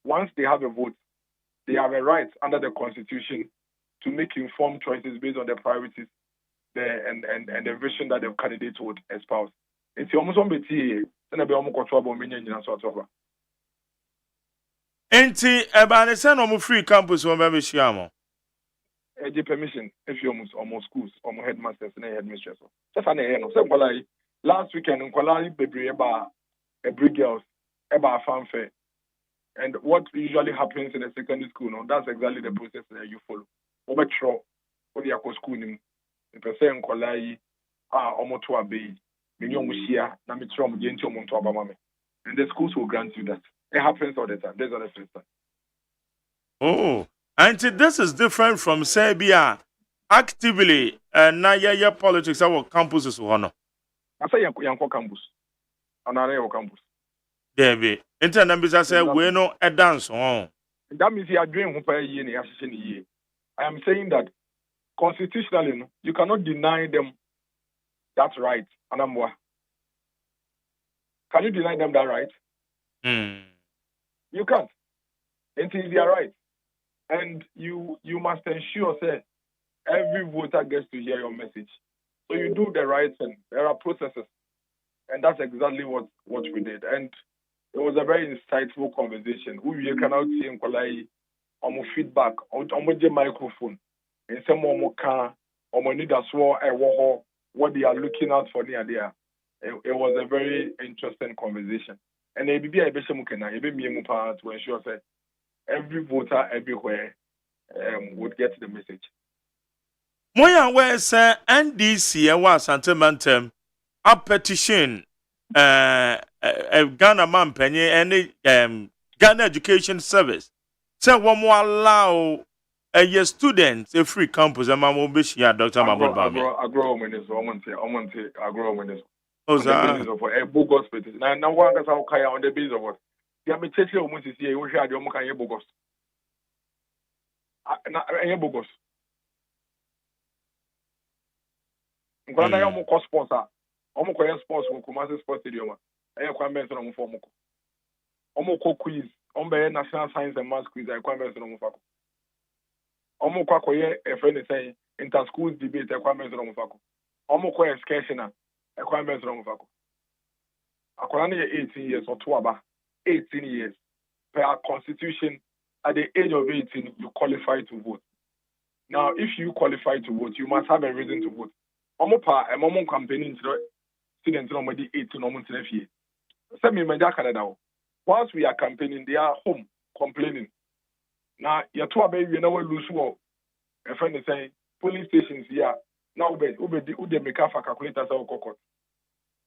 once they have a vote, they have a right under the Constitution to make informed choices based on their priorities and the vision that the candidate would espouse. It's almost on BT, and be almost control many sort of. Enti ebane se no mo free campus wo be shiamo. Eji permission if you almost schools, almost headmasters and headmistress. Just an no. So last weekend in Kuala Bebre about every girls about fanfare. And what usually happens in a secondary school, no, that's exactly the process that you follow. Over tro, what you are school nim. The person Kuala almost to obey. Minyo mushia na mitro mu genti omuntu abamame. And the schools will grant you that. It happens all the time. There's other things. Oh, and this is different from Serbia actively na ya politics our campuses wono. I say yanko campus. Anare your campus. Debi. Internambisa say we no a dance on. That means you are doing I am saying that constitutionally you cannot deny them that right. Anamwa. Can you deny them that right? You can't. Until they are right. And you must ensure that every voter gets to hear your message. So you do the right thing. There are processes. And that's exactly what we did. And it was a very insightful conversation. You can now see in Kwalai on feedback, on the microphone. In some more car, on need as well, what they are looking out for near there. It was a very interesting conversation. And it be a to ensure that every voter everywhere would get the message. Moya where say NDC was sentimentum a petition Ghana man penny any Ghana Education Service. Say one more allow a student a free campus and my mobile Dr. Mahmoud Bami. Agrominister. Oh, a bogus petition. Now one can say on the basis of what? The administration almost is here. You share the Omokan bogus. Bogus. Nkwana ya mo sponsor. Omo ko sponsor ko Kumasi Sports Stadium. Kwa mention omo for moko. Omo ko quiz. Omo National Science and Maths quiz. Kwa mention omo fako. Omo ko ye a friend say inter school debate. Kwa mention omo fako. Omo ko excursion. Kwa mention omo fako. Akwana na 18 years or two aba. 18 years. Per our constitution, at the age of 18, you qualify to vote. Now, if you qualify to vote, you must have a reason to vote. A moment campaigning students are 18 almost in a year. Whilst we are campaigning, they are home complaining. Now, you're too baby, you never lose war. A friend is saying, police stations here, now, they make a calculator.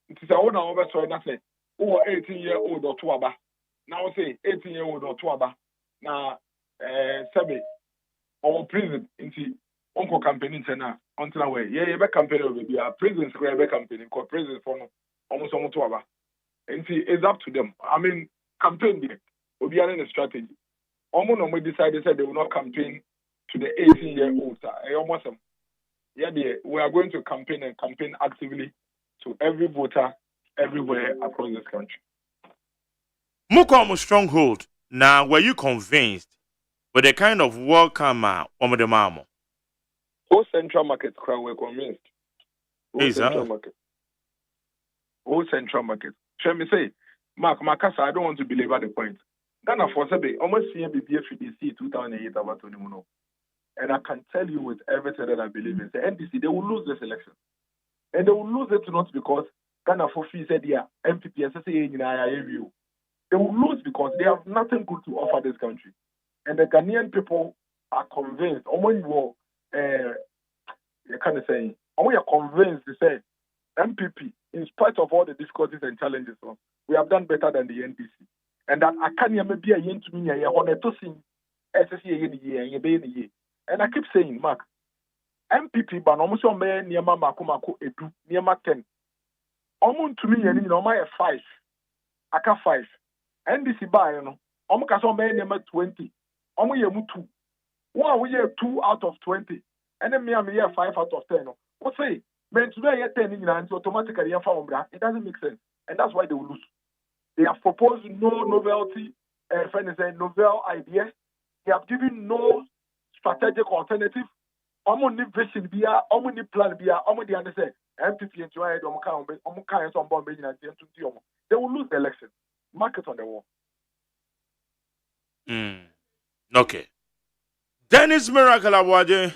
It is a owner over so I say, 18-year-old or two aba. Now say 18-year-old or two aba. Now, Sabi, our prison into Uncle campaigning center until away. Yeah, you campaign over there. Prisons were campaigning, because prisons for almost two aba. And see, it's up to them. I mean, campaign there will be a strategy. Almost no decided they will not campaign to the 18-year-olds. Almost yeah, we are going to campaign actively to every voter everywhere across this country. Mukom stronghold. Now, were you convinced with the kind of welcome the mamo? Whole Central Market crowd were convinced. Whole Central Market. Shall me say, Mark Makasa, I don't want to belabor the point. Ghana for Sabe, almost CMBBFDC 2008 about 20 mono. And I can tell you with everything that I believe in, the NDC, they will lose this election. And they will lose it not because Ghana for fee said, yeah, MPP, SSA, in IIU. They will lose because they have nothing good to offer this country. And the Ghanaian people are convinced, or when you kind of saying, or when you're convinced to say, MPP, in spite of all the difficulties and challenges, we have done better than the NDC. And that I can't maybe a yen to me, I want to see SSA, and I keep saying, Mark, MPP, but almost your man near Makumako, near 10. Almost to me, and my 5. I can 5. NDC by, almost as on man near 20. Almost you 2. One we have 2 out of 20. And then me, I'm here 5 out of 10. What say? Men today, 10 in automatically, it doesn't make sense. And that's why they will lose. They have proposed no novelty, novel idea. They have given no strategic alternative. Omo ni vision bia, omo ni plan bia, omo di say MPP into I omo kan so bomb be nyina ntu omo. They will lose the election. Market on the wall. Okay. Dennis Miracle Abuaje.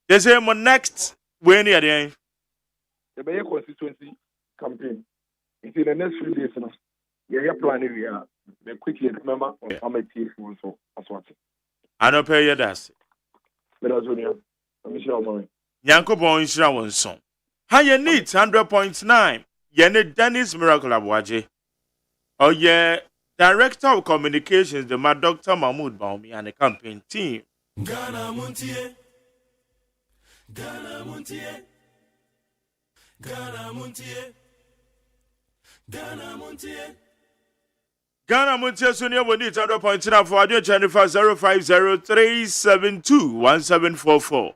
They say my next when you there. The Bay constituency campaign. In the next few days now. Yeah, planning we are. They quickly remember on my team also as what. I don't pay you that. But as well, I'm sure my. Yanko Bon Shira one song. How you need 100.9. Yene Dennis Miracle Abuaje. Oh yeah, Director of Communications, the Mad Dr. Mahmoud Baumi and the campaign team. Ghana Montie. Ghana Montie. Ghana Montie. Ghana Montie. Ghana Montie Sonia will need 100.9 for audio channel for 0503721744.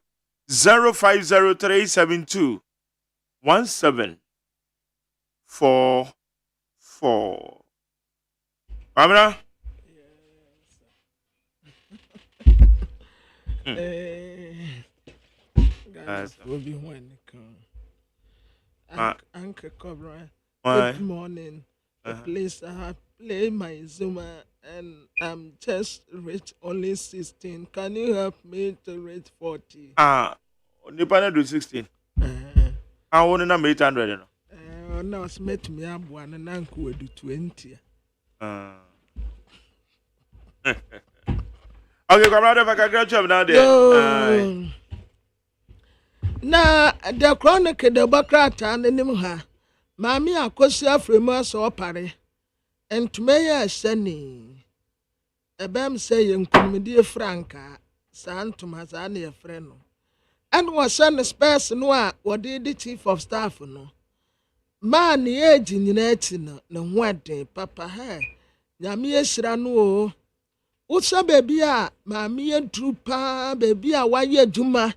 0503721744. Amina? Obi when come. Uncle Cobra. Why? Good morning. Please, I have played my Zuma and I'm just reached only 16. Can you help me to reach 40? Nipa do 16. I want to number 800. No, it's met me up one and uncle do 20. Okay, comrade, if I can get you now there. Na the chronic the Bacrata and the Nimha. Mammy, I could see a famous or party. And to me, a sending. A bam saying, Comedy Franca, San Tomazani, a friend. And was son a space noir, or did the chief of staff, no. Man, the age in the netin, no wedding, papa hair. Yamia Sirano. Usa baby, mammy and trooper, baby, a wire juma.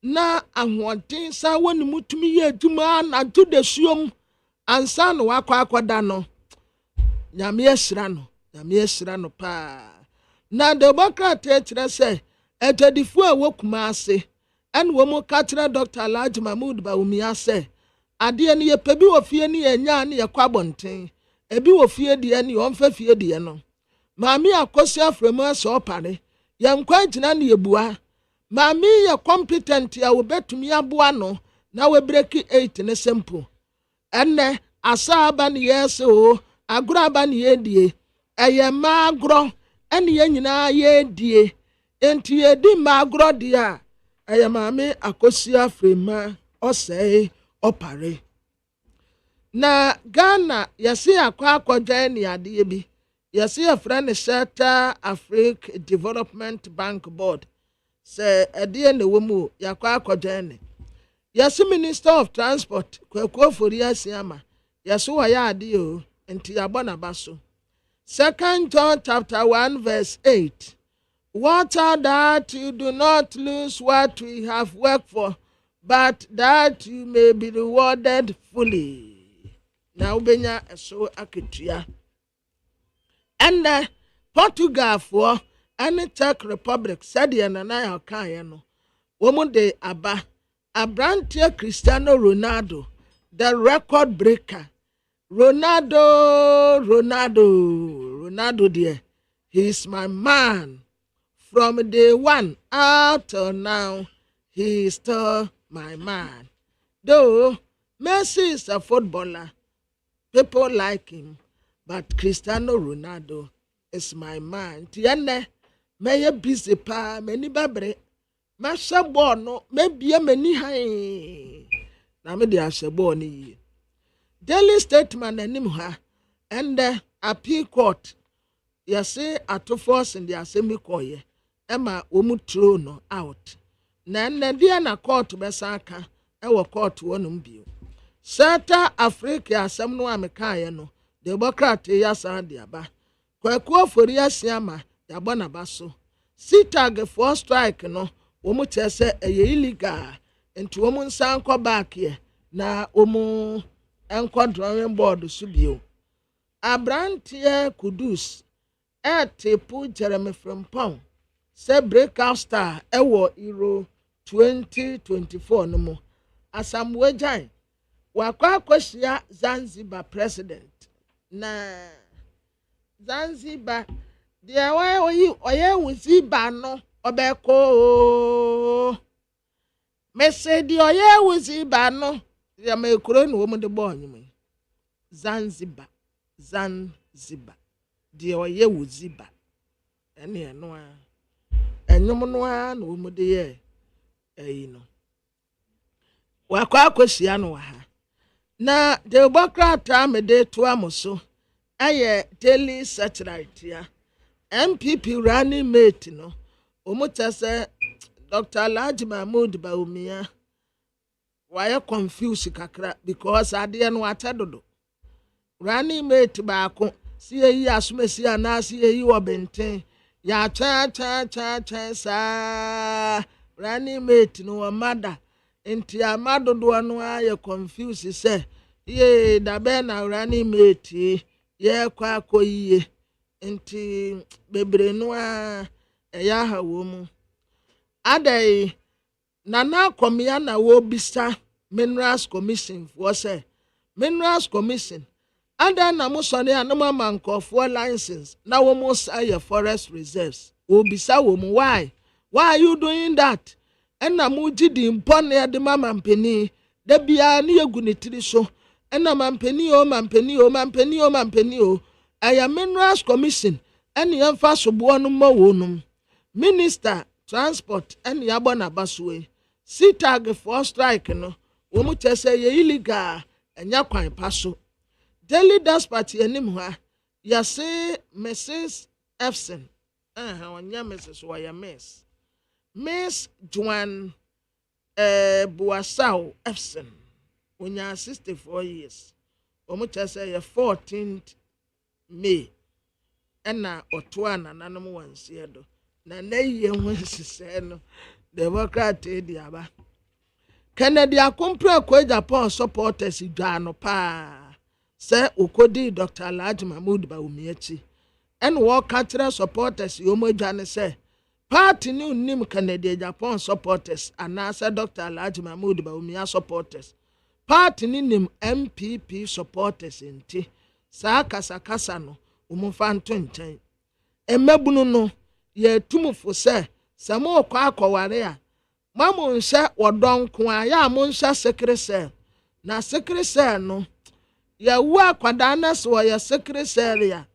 Na ahwonten sa woni mutumi ye adwuma na to de suom ansa no akwa no nyame asira no pa na democrat kire se etadifo a wokuma ase en wo mu ka kire Dr. Alhaji Mahmoud Baumi ase ade ne ye pebi wo fie ne ye nya ne ye kwabonten ebi wo fie de ne on fa fie de no maami akosi afremu aso pare ye nkwa gina ne ye bua Mami ya competent ya ubetumi aboa no na we break 8 ne simple. Enne asa aba ne yes o agro aba ne yedie. Eye magro ene ye nyina yedie. Enti yedi magro dia. Eye mami akosi afrema osei opare. Na Ghana yesi akwa ne ade bi. Yesi afra Shelter Africa Development Bank Board. Say adie na womu yakwa akwadwane yes Minister of Transport kwakwo fori asiama yes wo ya ade o enti yabona baso 2 John chapter 1 verse 8 what are that you do not lose what we have worked for but that you may be rewarded fully na ubenya so aketua and Portugal for and Czech Republic said the Nana Kayano. Woman de Abba Abrantia Cristiano Ronaldo, the record breaker. Ronaldo dear. He's my man. From day one out till now, he's still my man. Though Messi is a footballer, people like him, but Cristiano Ronaldo is my man. Tiene. May busy pa many babre. Masha bono maybe a many high. Namedi Ashaboni. Daily statement and nimha and the appeal court. Yase at force in the assembly coye. Emma umutrono out. Nan Diana court besaka. Ewa court one bill. Sata Africa some no amekayano. The Democrat yasa diaba. Kwa for yasiama. Yabona baso sitag for strike no womu chese illegal enti womu nsan kwa back here na womu enko drawing board subio Abrantie Kudus tepu Jeremy Frimpong se breakout star ewo Euro 2024 no mu Asamoah Gyan wakwa akwahia Zanzibar president na Zanzibar dia oye wuziba no obeko mese di oye wuziba no ya mekuro no mu de bo anyim Zanzibar dia oye wuziba ene no a enyum no a no mu de ye no wakwa akwahia no wa ha na Democrat amede to amoso aye daily satellite ya MPP running mate no omutase Dr. Alhaji Mahmood Bawumia why confused kakra because ade no atadodo running mate baako si yi asumesi anasi yi obenten ya cha sa running mate no mother enti amadodo no aye confused say ye da be na running mate ye kwa akoyiye enti bebre no a eya ha wo mu adai nana komia na wo bisa minerals commission for say minerals commission ada na mo sone anoma mankofo license na wo mo say forest reserves wo bisa wo mu why are you doing that ena mo gidi mpone ya de mama mpeni da bia na yegu ne tiri so ena mampeni o aya minerals commission ene yemfa sobo no ma wonum minister transport ene yabo na basoe sitag for strike no wo mu chese ye illegal enya kwan paso daily dispatch enim ha ya say Mrs. Efson onya Mrs. waya Miss Joan Buasau Efson onya 64 years wo mu chese ye 14th May ena otoana nanom wansie do na nayiye ho sise no Democrat di aba Kennedy akompra ko Japan supporters dwa no pa se okodi Dr. Alhaji Mahmood Bawumia chi en wo ka kire supporters yomadwa ne se party ni unim Kennedy Japan supporters anasa Dr. Alhaji Mahmood Bawumia supporters party ni nim MPP supporters enti saa kasa no umfa nto nchen emabunu no ye tumufo se samo kwa akware a mamu nse wodonko a ya mo nse sekre na sekre no ya wu akwada na so ya sekre ya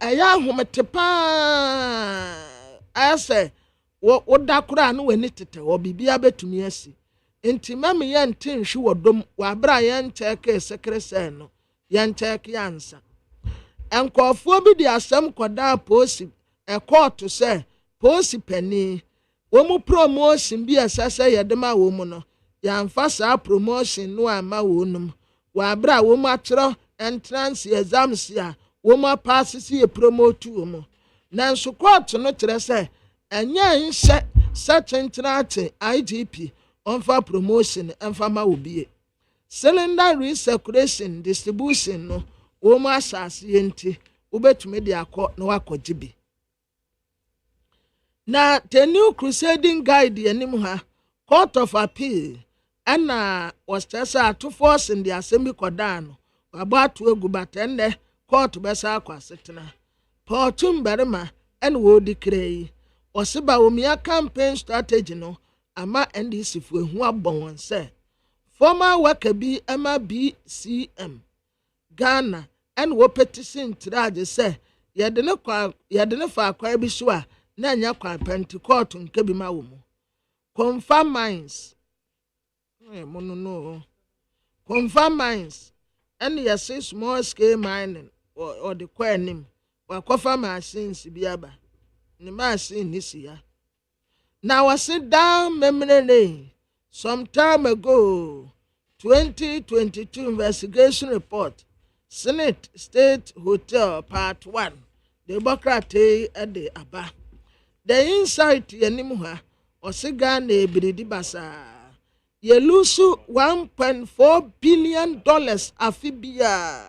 ya hometepa ase wo dakura no wani tete wo bibia betumi asi enti mame ye ntin hwe wodom wa bra ye ncheke sekre no ye ncheke yansa enkofo bi di asem koda posi court say posi penny wo mu promotion bi asase yedema wo mu no ya mfa saa promotion no ama wo num wa bra wo mu atro entrance exams ya wo mu pass si e promote wo mu nanso court no kire say enya nhye sechentrate IGP onfa promotion enfa ma wo bie cylinder recirculation distribution no wo mu asase yenti ubetumi de akọ na wakogibi na the new crusading guide yanim ha court of appeal ana was tesa to force in the assembly kodano about to egu batende court besa akwasetena portum berema en wo decree osiba omia campaign strategy no ama NDC fu ehu abon won se former worker bi ama BCM Ghana and wo petition trade say yedene fa akwa bi so a na nya kwa Pentecost nke bi ma wo mu confirm mines confirm mines and yes small scale mining or the kwanim wa kofa machines bi aba ni machine ni sia now I sit down memory some time ago 2022 investigation report Senate State Hotel Part 1 Democrat at the Aba. The insight yanimuha osiga na ebiridi basa. Ye lusu $1.4 billion afibia.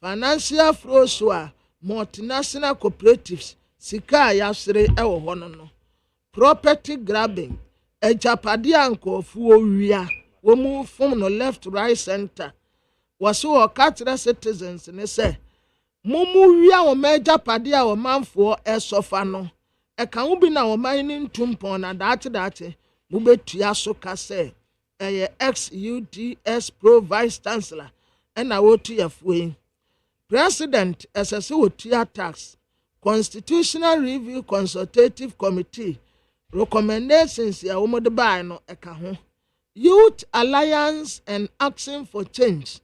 Financial froswa multinational cooperatives sika yasre ewo hono no. Property grabbing Ejapade a nkurɔfoɔ wia wɔn from no left right center wɔso wɔka kyerɛ citizens ne sɛ mumu wia wɔn ejapade a wɔmanfoɔ ɛsɔfa no ɛka ho bi na wɔman ne ntumpɔn na daakye mubetua so ka sɛ ɛyɛ ex-UDS pro vice chancellor ɛna wɔtu yɛfoɔ yi president ɛsɛ sɛ wɔtua tax constitutional review consultative committee recommendations ya wɔn de baa no ɛka ho youth alliance and action for change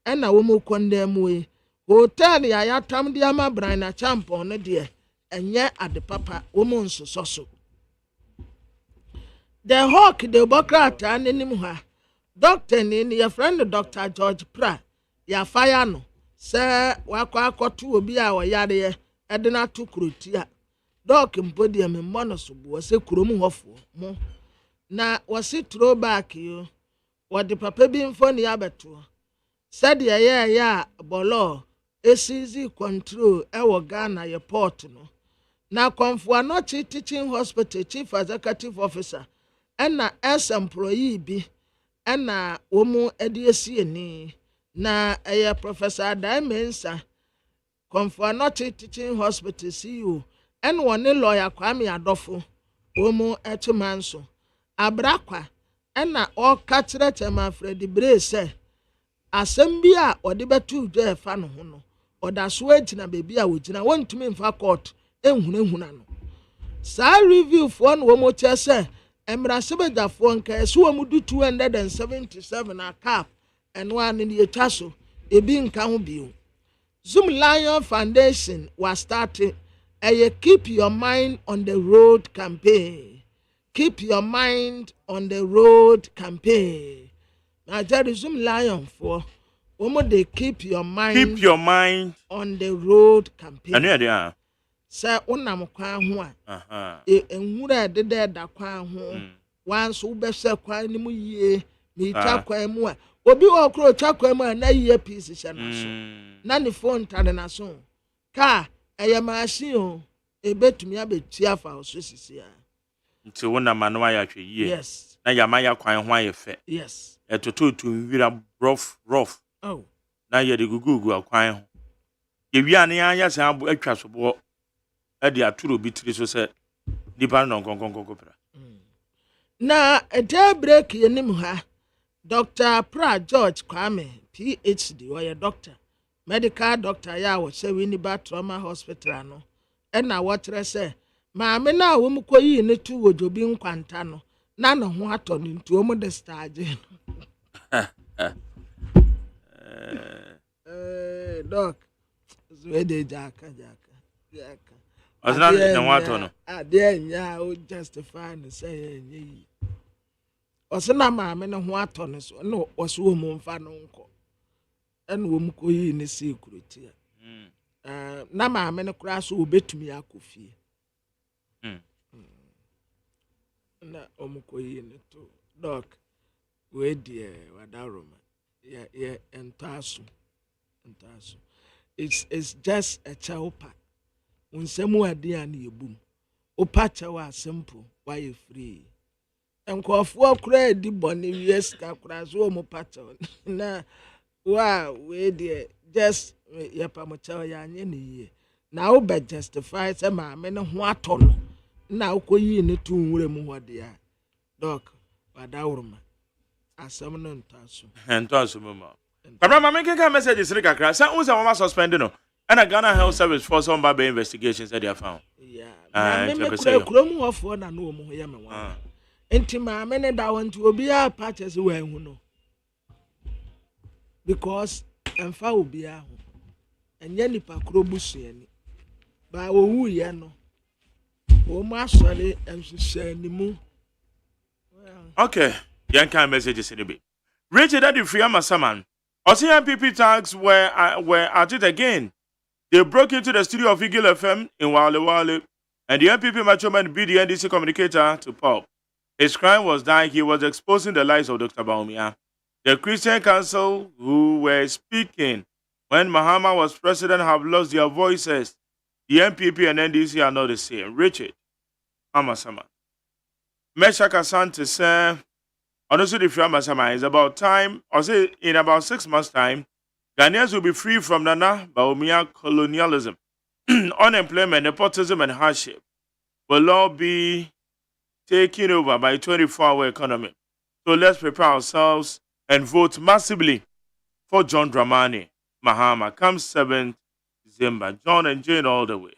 ɛna wɔn condemn yi hotel ya yatam de ama Brian Champon no deɛ ɛnyɛ ade papa wɔn nsosɔ so the hawk the democrat anenim ha doctor ni your friend Dr. George Pra ya fire no sɛ wakɔ akɔto obi a wɔyare ɛde na to kurotia dɔk mpodi me mmɔ no so bo sɛ kurom hɔfoɔ mo na wɔse throwback yo wɔde papa bi mfo ne abeto sɛdeɛ yɛyɛ a bɔlɔ esizi control ɛwɔ Ghana yɛ port no na kɔmfoa no teaching hospital chief executive officer ɛna employee bi ɛna wɔn ɛde esie ni na ɛyɛ Professor Adaimensa kɔmfoa no teaching hospital CEO ɛna wɔne lawyer Kwame Adofo wɔn ɛtuma nso abrakwa ɛna ɔka kyerɛ Chairman Freddy Bray sɛ asɛm bi a ɔde bɛtu dwa ɛfa no ho no ɔda so agyina baabi a wɔgyina wɔntumi mfa court ehunahuna no saa review for no wɔn kyerɛ sɛ emrasebegyafoɔ nka ɛso wɔn do 277 a cap ɛno ane ne yɛtwa so ebi nka ho bio Zoom Lion Foundation was started keep your mind on the road campaign. Keep your mind on the road campaign. Now there is Zoom Lion for they keep your mind on the road campaign. Anu Sɛ wonam kwan ho a enwura de da kwan ho once wo bɛhwɛ kwan ne mu yie mitwa kwan mu a obi wɔ kro twa kwan mu a na yie piece hyɛ na so na ne phone tare na so ka ɛyɛ machine o ebetumi abetua fa so sisi a nti wonam anu ayɛ hwɛ yie yes na yama ya kwan ho ayɛ fɛ yes ɛtoto tu nwira rough oh na yɛ de gugugu akwan ho yewia ne anya san atwa so bo ade aturo bitiri so sɛ nipa no nkonkonkonko pra na ɛdɛ break yenim ha Dr. Pra George Kwame PhD or doctor medical doctor ya wo se Winneba Trauma Hospital no ɛna wɔkyerɛ sɛ maame na wo mu koyi ne tu wojobi nkwanta no na no ho atɔ ne ntu o mu de stage doc so de jaka Asna na wato no. Ade nya o justify no say enyi. Osna maame no ho ato no so no oso wo mu mfa no nko. Ene wo mu koyi ne security. Na maame no kura so obetumi akofie. Na omukoyi ne to doc we die wadaroma. Yeah entaso. It's just a chaupa. Unsemu ade an yebum opacha wa simple why free enkofo kura di boni yes ka kura so mo pacha na wa we dey just yepamocha ya anye ne ye na wo be justify say ma me ne ho ato no na ukoyi ne tu nwure mu hode ya doc wadawruma asem no ntaso mama papa mama kenka message sire kakra sa unsa mama suspend no and a Ghana Health Service for some bad investigations that they have found. Yeah. Krom of one and no more yama. Intima many down to be a patches away who know. Because and foul be a home. And Yenipa Krobusiani. By who yano. Oh, Marshally and she said the moon. Okay. Young kind messages in the bit. Richard Daddy Friama Saman. OSEI PP tags were at it again. They broke into the studio of Eagle FM in Wale, and the MPP machoman beat the NDC communicator to pulp. His crime was that he was exposing the lies of Dr. Baumia. The Christian Council who were speaking when Mahama was president have lost their voices. The MPP and NDC are not the same. Richard Amasama. Mesha Kasante say, honestly, the Fiamasama is about time, or say in about 6 months' time, Ghanaians will be free from Nana Baumia colonialism, unemployment, nepotism, and hardship will all be taken over by 24-hour economy. So let's prepare ourselves and vote massively for John Dramani Mahama. Come 7th December. John and Jane all the way.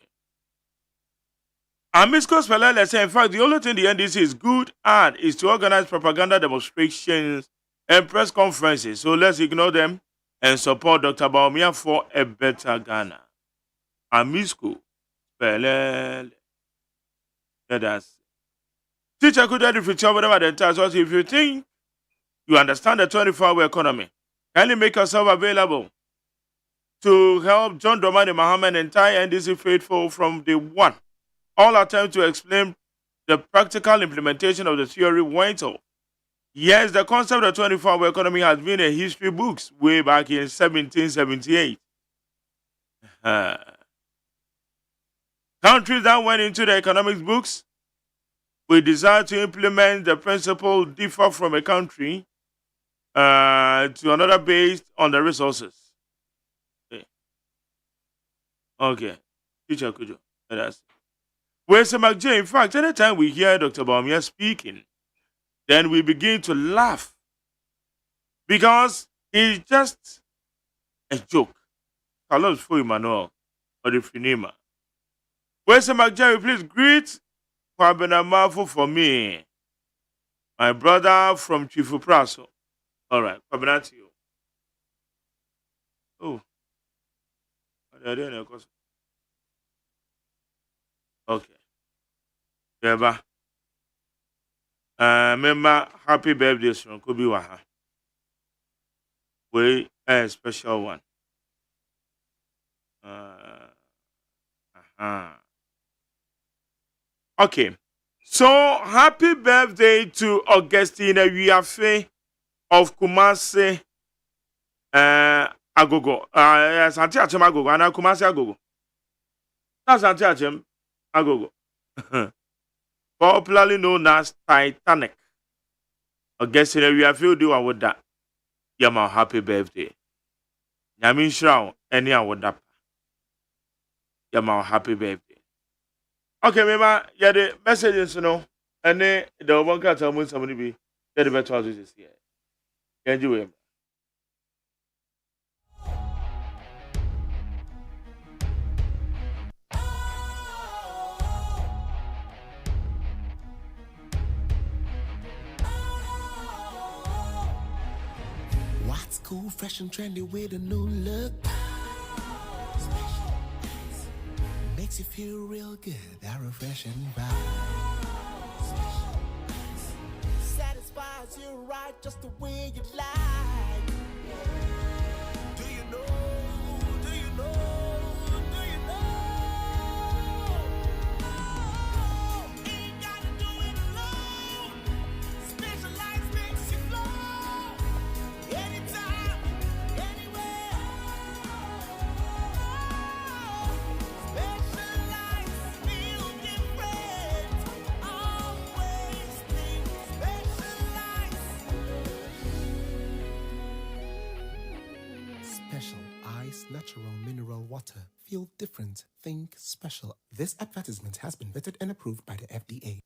And Ms. Kospelele said, in fact, the only thing the NDC is good at is to organize propaganda demonstrations and press conferences. So let's ignore them and support Dr. Baumia for a better Ghana. And Ms. Kospelele. That's teacher could if you trouble them at the time. So if you think you understand the 24-hour economy, kindly make yourself available to help John Dramani Mahama and entire NDC faithful from day one. All attempt to explain the practical implementation of the theory went off. Yes, the concept of the 24-hour economy has been in history books way back in 1778. Countries that went into the economics books with desire to implement the principle differ from a country to another based on the resources. Okay. Teacher Kujo. That's where's the McJ? In fact, anytime we hear Dr. Baumia speaking, then we begin to laugh because it's just a joke. I love for Emmanuel or the Finima. Where's the McJ? Please greet Kwabenamafu for me. My brother from Chifu Praso. All right, Kwabena to you. Oh. Okay. Beba. Remember, happy birthday, son. Could be waha. We a special one. Okay. So, happy birthday to Augustina Wiafe of Kumasi Agogo. Santi Achem Agogo. And Kumasi Agogo. That's Santi Achem Agogo. Popularly known as Titanic. Augustina Wiafe do award that. Yama happy birthday. Yamin Shroud, any award that. Yama happy birthday. Okay, Mama, yeah, the messages, you know, and then the one cat tell me somebody be the better this year. Can you wait? What's cool, fresh and trendy with a new look? Makes you feel real good, that refreshing vibe. Satisfies you right just the way you like. Do you know? Do you know? Do you know? Ain't gotta do it alone. Specialized makes you flow. Anytime, anywhere. Special ice, natural mineral water. Feel different. Think special. This advertisement has been vetted and approved by the FDA.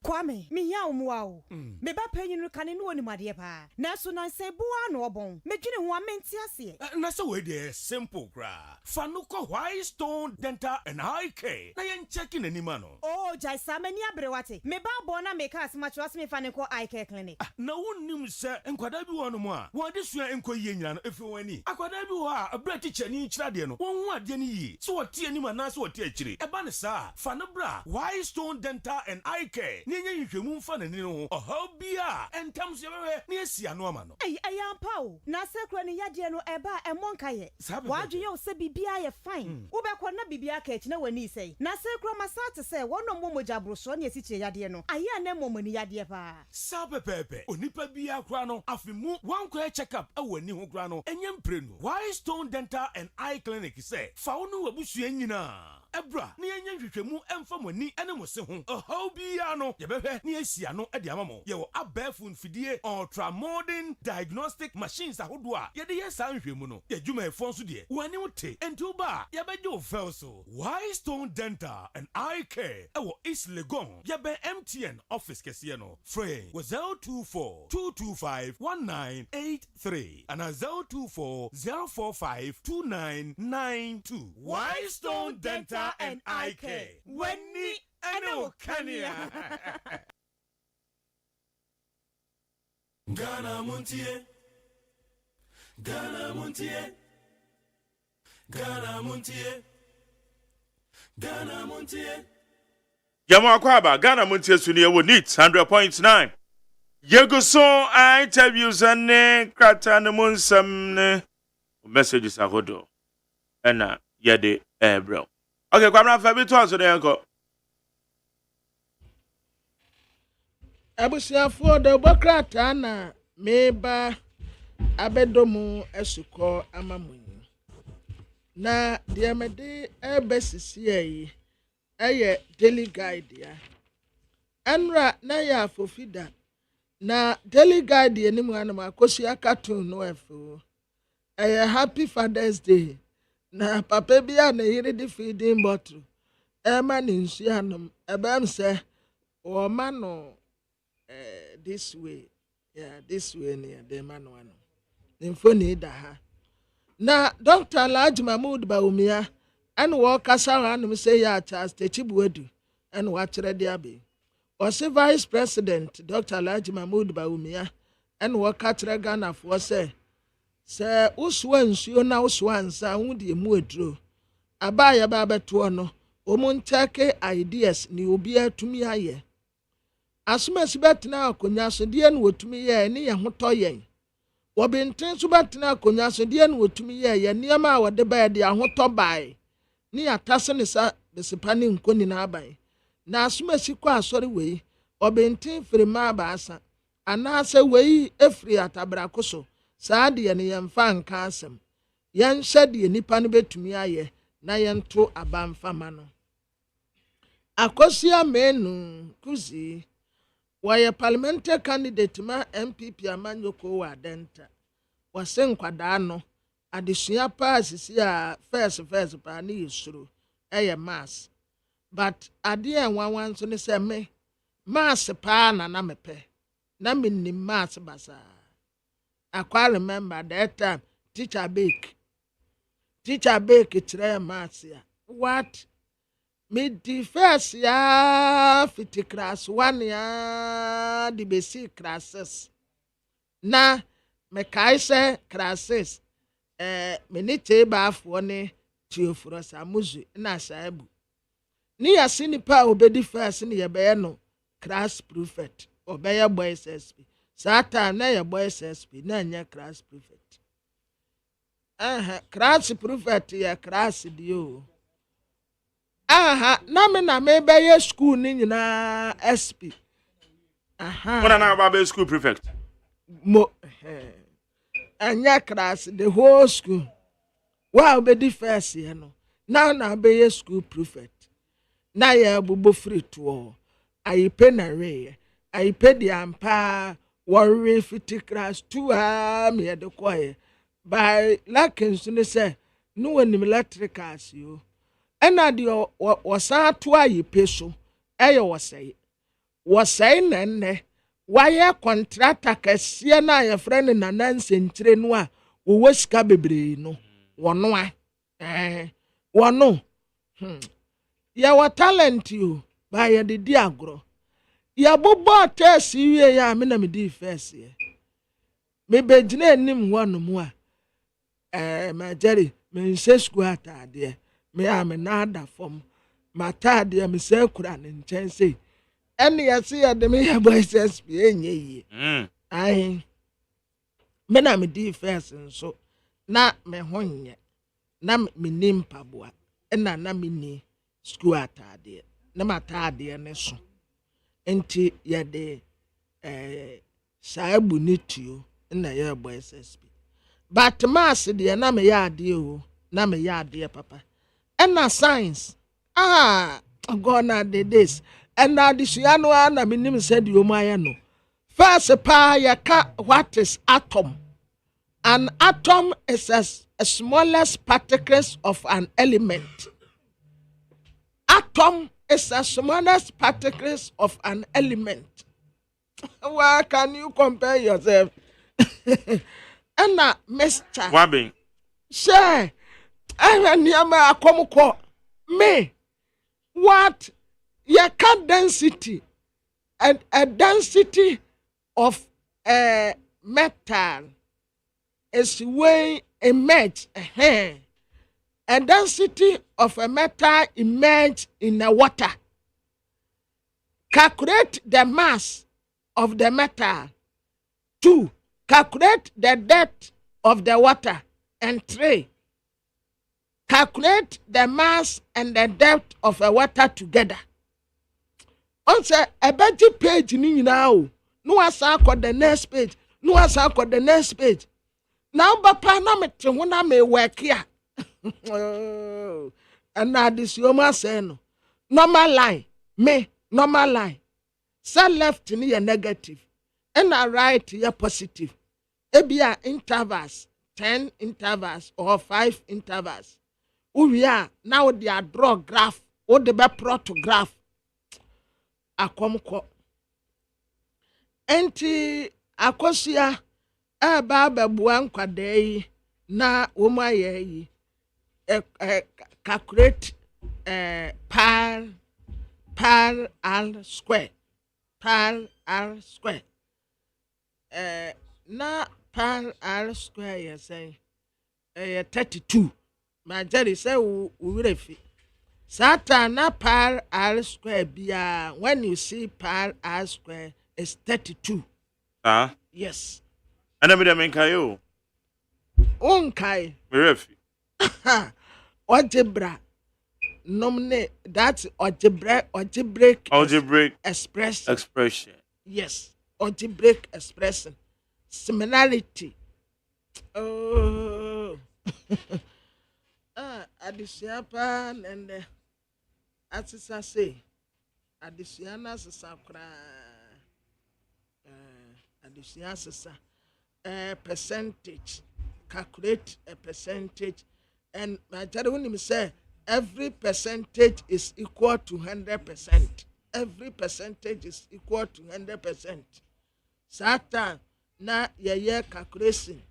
Kwame, me ya umwao. Me ba penyi no kane no animade pa. Na so nan se boa no obon. Me dwene ho amenti ase. Na so we dey simple gra. Fa no ko White Stone Dental and Eye Care. Na yen checking anima no. Oh, jai samani abrewate. Me ba bona me ka asmacho ase me fa ne ko Eye Care clinic. Na wonnim se enkwada bi wono mo a. Wo de sua enko yie nyina no efi wani. Akwada bi wo a abra teacher ni kyira de no. Won hu ade ne yi. So wote anima na so wote akire. Eba ne sa. Fa no bra White Stone Dental and Eye Care. ni enye hwehwemu mfa na ni no ohaw bia entam so yɛbɛhwɛ ni asia no ama no ayampa o na sekro ni yade no eba emonka ye wadwe yo se bibia ye fine wobɛkɔ na bibia ka akina wani sei na sekro masate se wono momoja broso ne asikyire yade no aya na momani yade pa sapepepe onipa bia kra no afimu wankɔ check up awani ho kra no enye mpre no Stone Dental and Eye Clinic say faunu wabusua nyina ebra ni enye hwehwemu emfa mani ene mo se ho ohaw bia no yebehwe ni asia no de amamo ye wo abafu mfidie ultra modern diagnostic machines ahodo a ye de yesa nhwehmu no ye dwuma efo nso de wani wote enti ba ye beje o fel so Stone Dental and Eye Care ewo East Legon ye be MTN office kese no free was 024 225 1983 and 024 0452992. Stone Dental and Eye Care. Wenni eno kania. Ghana Montie. Ghana Montie. Ghana Montie. Ghana Montie. Yama kwaba Ghana Montie suni ewo neat 100.9. Yego so interviews ane krata ne munsam ne messages ahodo ena yede bro. Okay, kwamra fa bi to aso de enko. Abusiafo de bokrata na meba abedomu esuko amamunyi. Na de mede ebesisi yi eye daily guide ya. Enra na ya fofida na daily guide ye nimu anam akosi cartoon no efo. Eye happy Father's Day. Na papa bia na yiri di feeding bottle. Ema ni nsu anum ebem se o ma no this way. Yeah, this way near the man one. Infoni da ha. Na Dr. Alhaji Mahmood Bawumia and walk around say ya Charles Techibuedu and watch ready abe. Ose Vice President Dr. Alhaji Mahmood Bawumia and walk at Ghana for say uswa nsuo na uswa nsa wudi emu edro. Abaya baba to no omuntake ideas ni obi atumi aye. Asumasi betena akonya so de en wotumi ye ne ye hoto yen. Wobintin so betena akonya so de en wotumi ye niam a wode ba de ahoto bai. Ni atase ne sa besipani nkoni na abai. Na asumasi kwa asori wei obintin firima ba asa. Anase wei efri atabrakoso. Saadi ye ne yemfa nka asem. Yen hyede nipa ne betumi aye na yento abamfa ma no. Akosia menu kuzi waye parliamentary candidate ma MPP amanyoko wa denta wase nkwada no adesua pass a first pa na yesuro eye mass but ade enwanwan so ne se me mass pa na mepe na minni mass basa. I remember that time teacher bake tire mass ya what me the first ya fiti class 1 ya the basic classes na me kai se classes me ni teba afo ne tiofuro samuzu na saibu ni ya sinipa obedi first ni ye be no class prefect obey boys SP sata na ye boys SP na nya class prefect class prefect ya class dio na me na me be ye school ni nyina SP What na about school prefect mo anya class the whole school wa obedi first ye no na be ye school prefect na ye bubo free to ayipe na re ayipe di ampa worry fiti class 2 me de koye by lakins ni say no anim electricals yo ena di wasa to ayipe so eye wasai nenne waye contractor kase na ye friend na nansentire no a wo wasika bebre no wono wono ya wa talent you ba ye di agro ya bobo test wie ya me na me di first ye me begina anim wono mu a ma jeri me nse school atade me am na da form ma tade me se kura ne nchen sei Any I see at the mayor boys SPA. I men I'm a defense and so na me honye na me name pabua na me ni school atade na matade ne so enti ye de saibu nitio na ye boys SPA but mass de na me ya ade o na me ya ade papa na science gonna de this and now this no na me nim said you my no first pa ya ka what is atom. An atom is a smallest particles of an element. Atom is the smallest particles of an element. Why can you compare yourself? And now, Mr. Wabbing. Sir, I near my come me. What? Your cat density and a density of a metal is when emerge a density of a metal emerge in the water. Calculate the mass of the metal. 2. Calculate the depth of the water. And 3. Calculate the mass and the depth of a water together. Also, a better page now. No, I saw the next page. No, I saw the next page. Now, Papa, na me te ho na me work here. And now this Yoma say no. Normal line, me normal line. Say left ni negative, and I right here positive. Ebia intervals, 10 intervals or 5 intervals. We are now they are draw graph or the be plot graph. Akomko. Enti akosia. Baba buan kwadei na woma ye calculate par r square na par r square you say 32 my daddy say we refi sata na par r square bia when you see par r square is 32 yes. And I'm in Kayo. Unkai. Refi. Algebra. Nominate that's algebraic expression. Yes. Algebraic expression. Similarity. Oh. Adisiapa and as I say. Adisiana sakra. Adisiasa. Percentage, calculate a percentage, and my dad when say every percentage is equal to 100%. Every percentage is equal to 100%. Satan na ye calculation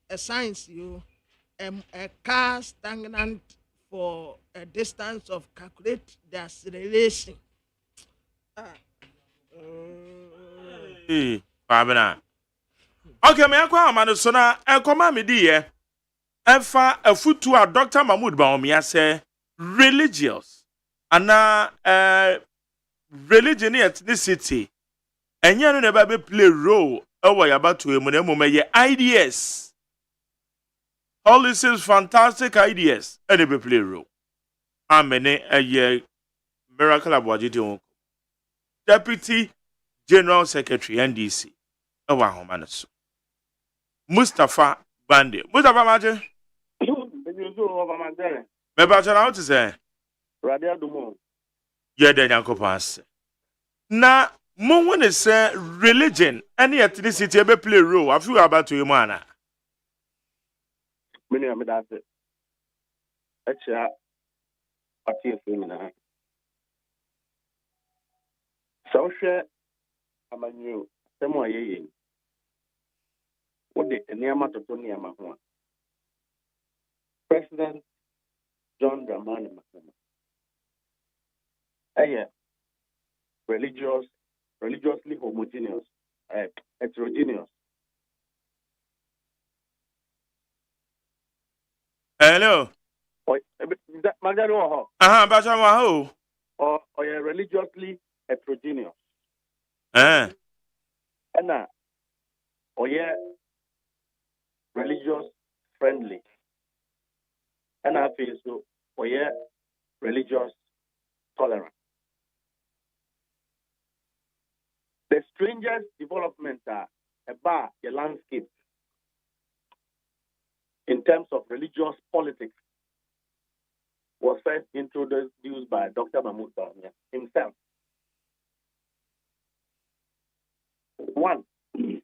a science you a car stagnant for a distance of calculate the acceleration. Fabina. Okay, me akwa amane so na ekoma me di ye. Efa afutu a Dr. Mahmoud Bawumia say religious ana religion ethnicity enye no na be play role ewo yabatu emu na emu ye ideas. All this is fantastic ideas and they be play role. Amene eye miracle abwajiti Deputy General Secretary NDC ewa homane so. Mustafa Bande. Mustafa Maje? Me ba chana what say? Radia Dumo. Ye de nyankopon ase. Na mo won say religion any ethnicity e be play role. I feel about to you man. Many am that. Acha ati femina. So share amanyu temo ayeye. What the Niama Totonia Mahua? President John Dramani Mahama. Religiously homogeneous, heterogeneous. Hello. Magdalene Bacha Maho. Or religiously heterogeneous. ɛna ɔyɛ religious friendly ɛna afei so ɔyɛ religious tolerant. The strangest development are about the landscape in terms of religious politics was first introduced by Dr. Mahmoud Bawumia himself. One, Vice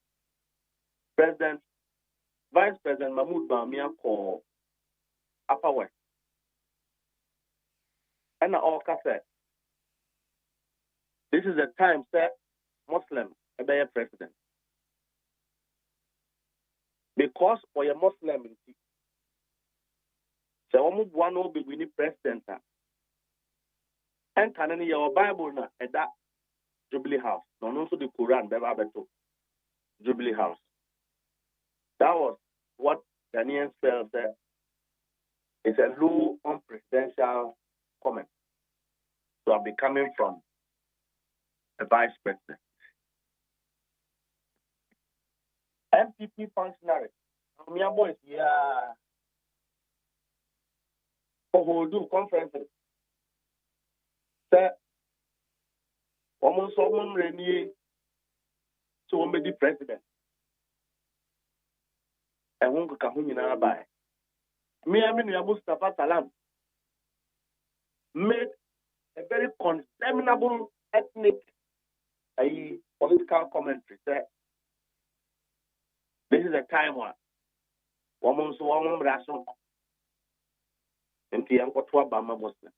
President Mahmoud Bawumia called Upper West. And all said, this is the time that Muslim be a president. Because for a Muslim, so one will be winning president. And can your Bible na at that Jubilee House, no, also the Quran, the Jubilee House. That was what Ghanaians felt that it's a low unpresidential comment. So I'll be coming from a vice president. MPP functionaries, my boys, yeah, who do conferences. That almost someone renew to be the president. And who can you buy? Me, I mean, Mustafa Salam made a very condemnable ethnic political commentary. That this is a time when woman rational and the Bama Muslim.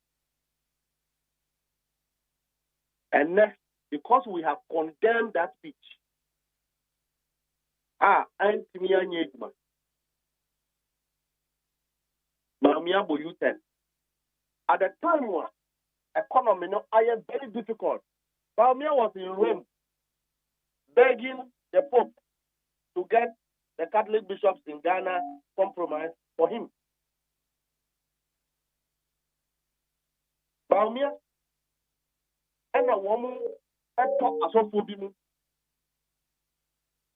And next, because we have condemned that speech, Antimia Nyegma, Mamia Boyuten, at the time when economy I am very difficult. Bawumia was in Rome begging the Pope to get the Catholic bishops in Ghana compromise for him. Bawumia and a woman at Asofobimu.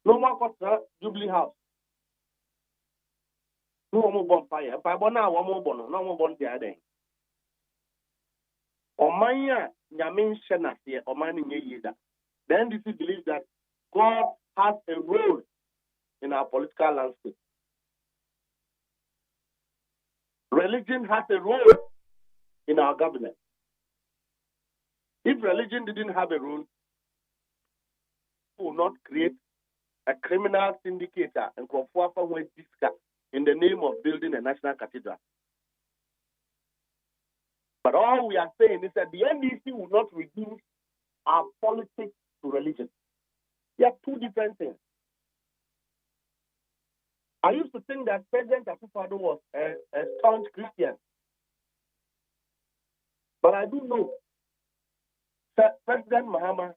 No one got Jubilee House. No one more bonfire. If I want one more bono, no more bon the other. Omanya Yamin Shenasia, Omani Yeda. Then this believes that God has a role in our political landscape. Religion has a role in our government. If religion didn't have a role, we would not create a criminal syndicator and in the name of building a national cathedral. But all we are saying is that the NDC will not reduce our politics to religion. They are two different things. I used to think that President Akufo-Addo was a staunch Christian. But I do know that President Mahama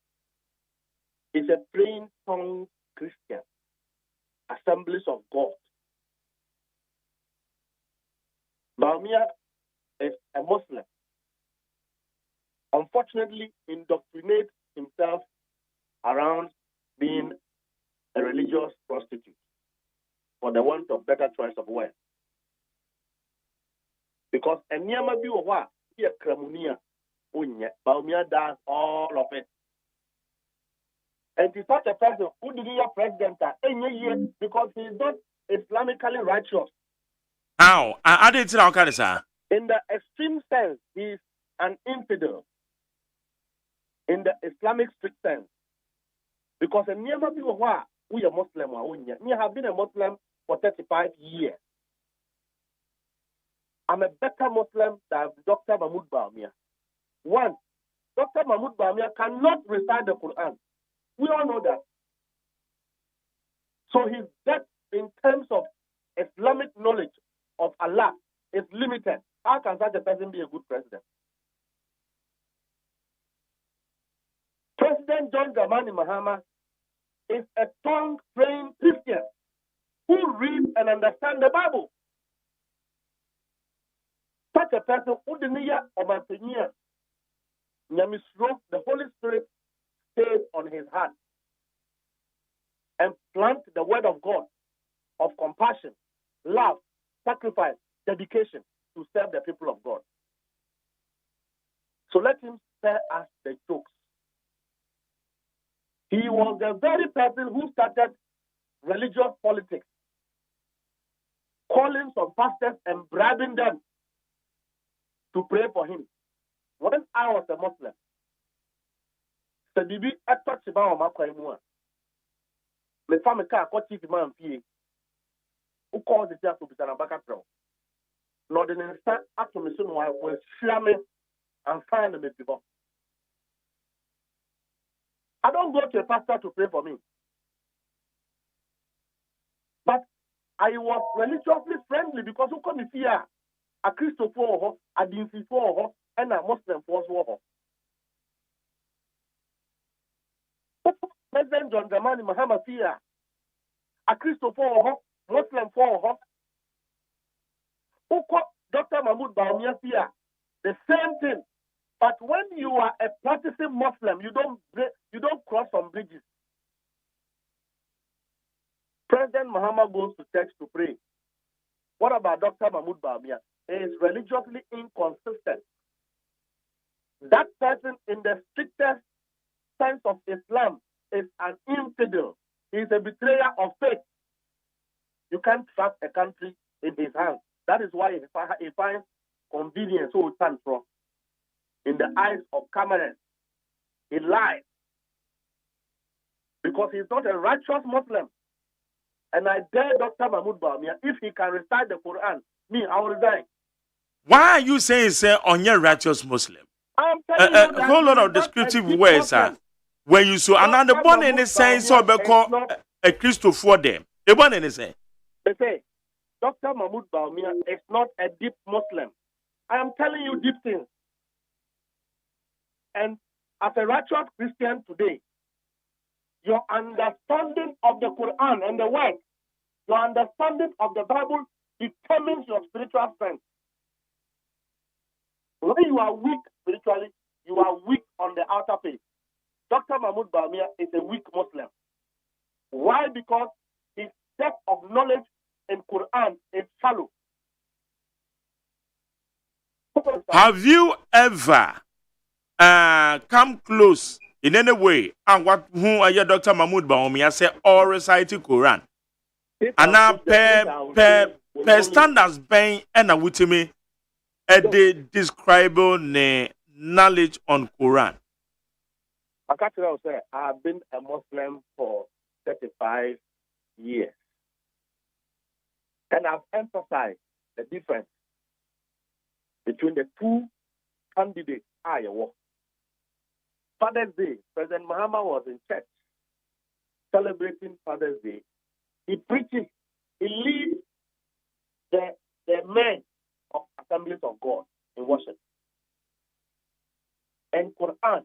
is a praying strong Christian, Assemblies of God. Bawumia is a Muslim. Unfortunately, indoctrinates himself around being a religious prostitute for the want of better choice of words. Because Enyama Biwa, here Kramunia, Bawumia does all of it. And he's such a person who didn't have president any year because he is not Islamically righteous. How? I didn't know kind of sir. In the extreme sense, he is an infidel. In the Islamic strict sense. Because in Niama Biwa, we are Muslim. We have been a Muslim for 35 years. I'm a better Muslim than Dr. Mahmoud Bawumia. One, Dr. Mahmoud Bawumia cannot recite the Quran. We all know that. So his depth in terms of Islamic knowledge of Allah is limited. How can such a person be a good president? President John Dramani Mahama is a tongue-trained Christian who reads and understands the Bible. Such a person who denies or the Holy Spirit stays on his heart. dedication to serve the people of God. So let him spare us the jokes. He was the very person who started religious politics, calling some pastors and bribing them to pray for him. When I was a Muslim, the bibi touched about my crime. The family car caught chief man fee. Who called the church to be an abacatro? Lord, in instant after me, soon I was slamming and find the people. I don't go to a pastor to pray for me. But I was religiously friendly because who come here? A Christopher, a Dinsi for, and a Muslim for war. President John Dramani Mahama here. A Christopher, Muslim for who called Dr. Mahmoud Baumia here. The same thing. But when you are a practicing Muslim, you don't cross some bridges. President Mahama goes to church to pray. What about Dr. Mahmoud Baumia? He is religiously inconsistent. That person, in the strictest sense of Islam, is an infidel. He is a betrayer of faith. You can't trust a country in his hands. That is why he finds convenience so stand from. In the eyes of Cameron, he lies because he's not a righteous Muslim. And I dare Dr. Mahmoud Baumia, if he can recite the Quran, I will resign. Why are you saying, sir, on your righteous Muslim? I'm telling you a whole lot of descriptive words, when you saw another one in the sense of a Christopher them. The one in the sense. They say, Dr. Mahmoud Baumia is not a deep Muslim. I am telling you deep things. And as a righteous Christian today, your understanding of the Quran and the Word, your understanding of the Bible determines your spiritual strength. When you are weak spiritually, you are weak on the outer face. Dr. Mahmoud Baumia is a weak Muslim. Why? Because his depth of knowledge in Quran is shallow. Have you ever come close in any way and what who are your Dr. Mahmoud Baumia say or recite Quran? And now per standards being and with me they describe the knowledge on Quran. I have been a Muslim for 35 years. And I've emphasized the difference between the two candidates Iowa. Father's Day, President Mahama was in church celebrating Father's Day. He preaches, he leads the men of Assemblies of God in worship. And Quran,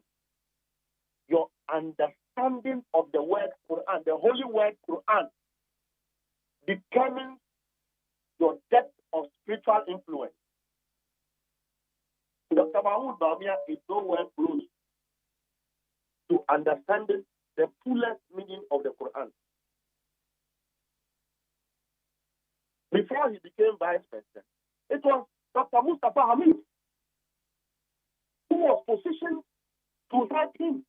your understanding of the word Quran, the holy word Quran, determines your depth of spiritual influence. Dr. Mahmoud Baumia is nowhere close to understanding the fullest meaning of the Quran. Before he became vice president, it was Dr. Mustafa Hamid who was positioned to help him.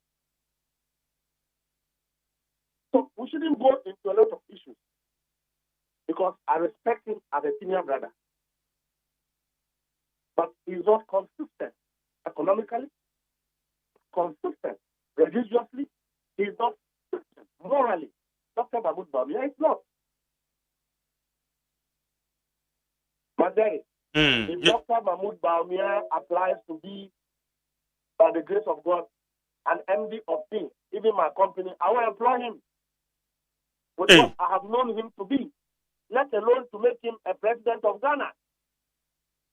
So we shouldn't go into a lot of issues because I respect him as a senior brother. But he's not consistent economically, consistent religiously, he's not consistent morally. Dr. Mahmoud Baumia is not. But then, if Dr. Mahmoud Baumia applies to be, by the grace of God, an MD of things, even my company, I will employ him with what I have known him to be, let alone to make him a president of Ghana.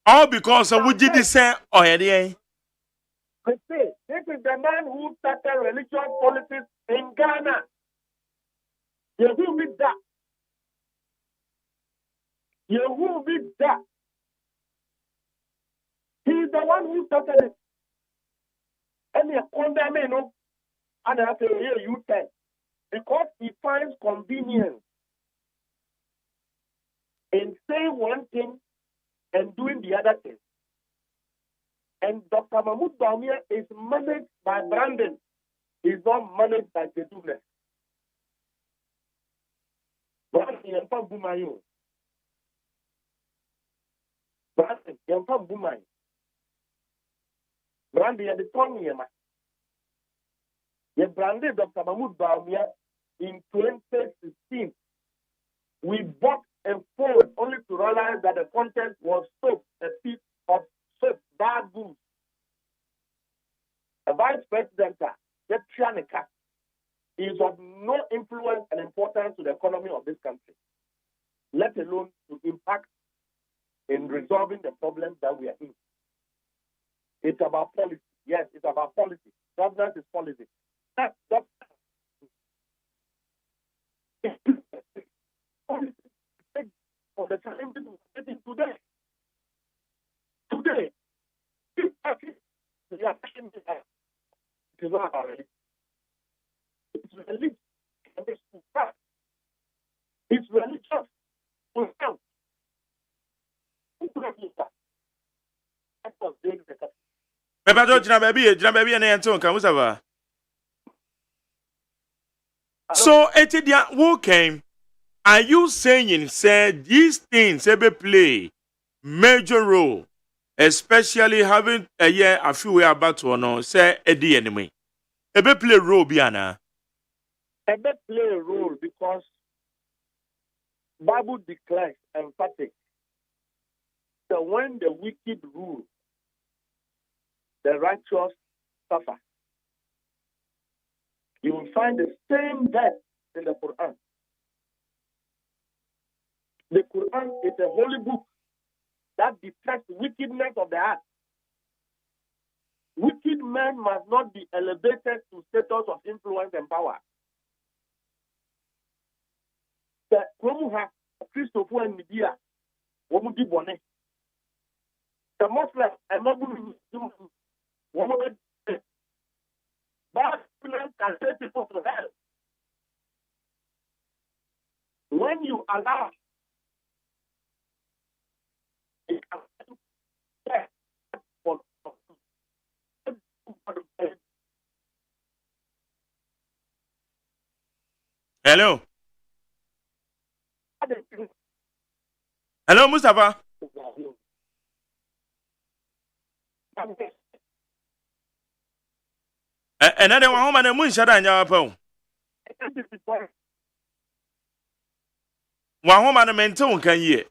All because of what did he say already? They say, this is the man who started religious politics in Ghana. Yehu with that. Yehu with that. He is the one who started it. And he condemned me, and I say, here you tell. Because he finds convenience in saying one thing and doing the other thing. And Dr. Mahmoud Bawumia is managed by Brandon. He's not managed by Kedule. Brandon, Yampa Bumayo. Brandon, Yampa Bumay. Brandon, you're the tongue, Yama. You branded Dr. Mahmoud Bawumia in 2016. We bought a phone only to realize that the content was soap, a piece of soap, bad booze. The vice president, the Trianica, is of no influence and importance to the economy of this country, let alone to impact in resolving the problems that we are in. It's about policy. Yes, it's about policy. Governance is policy. That's for the challenges we're facing today. Today, we are facing it is not about religion. It's religion. It's religious. So, Etidia, who came? Are you saying, say, these things ever play major role, especially having a year a few years about to know, say, Eddie enemy? Ever play role, Biana? Ever play a role because Bible declares emphatic that when the wicked rule, the righteous suffer. You will find the same verse in the Quran. The Quran is a holy book that detects wickedness of the heart. Wicked men must not be elevated to status of influence and power. The Romuha, Christopher and Media, Womuti Bonnet. The Muslim, and Woman, bad influence can take people to hell. When you allow Hello. Hello, Mustafa. Another one home and a moon shada in your phone. One home and a mental can ye.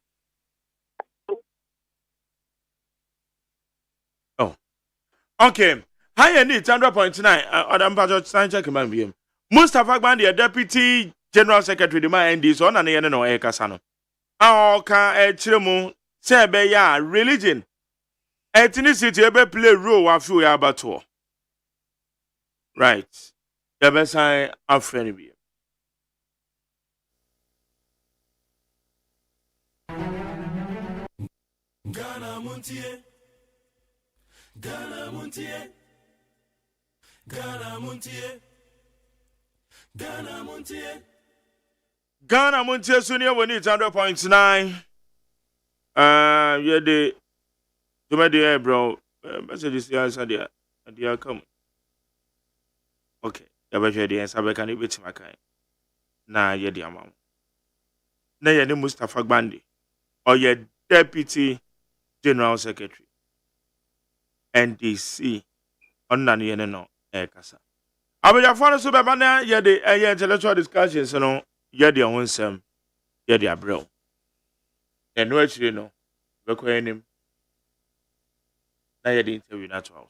Oh, okay. High and it's 100.9. Adam Patrick Sanchez Command. Mustafa Bandi, a deputy general secretary, the man, and this one and the end of Ekasano. How can a chilemu say, ya religion? Ethnicity ever play role of you about to. Right. The best I have friend be. Ghana Montie. Ghana Montie. Ghana Montie. Ghana Montie. Ghana Montie Sunia when it's 100.9. Yeah, the to my dear bro. Messages the answer there. And they are coming. Okay. You better the answer. I can't wait my kind. Nah, yeah, the amount. Now you're the Mustafa Bandi. Or your deputy general secretary. NDC. On none you know. Kasa. I will follow super banner. Yeah, the intellectual discussions. You know. Yeah, the own some. Yeah, the bro. And no, you know. Look at him. Now you the interview that also.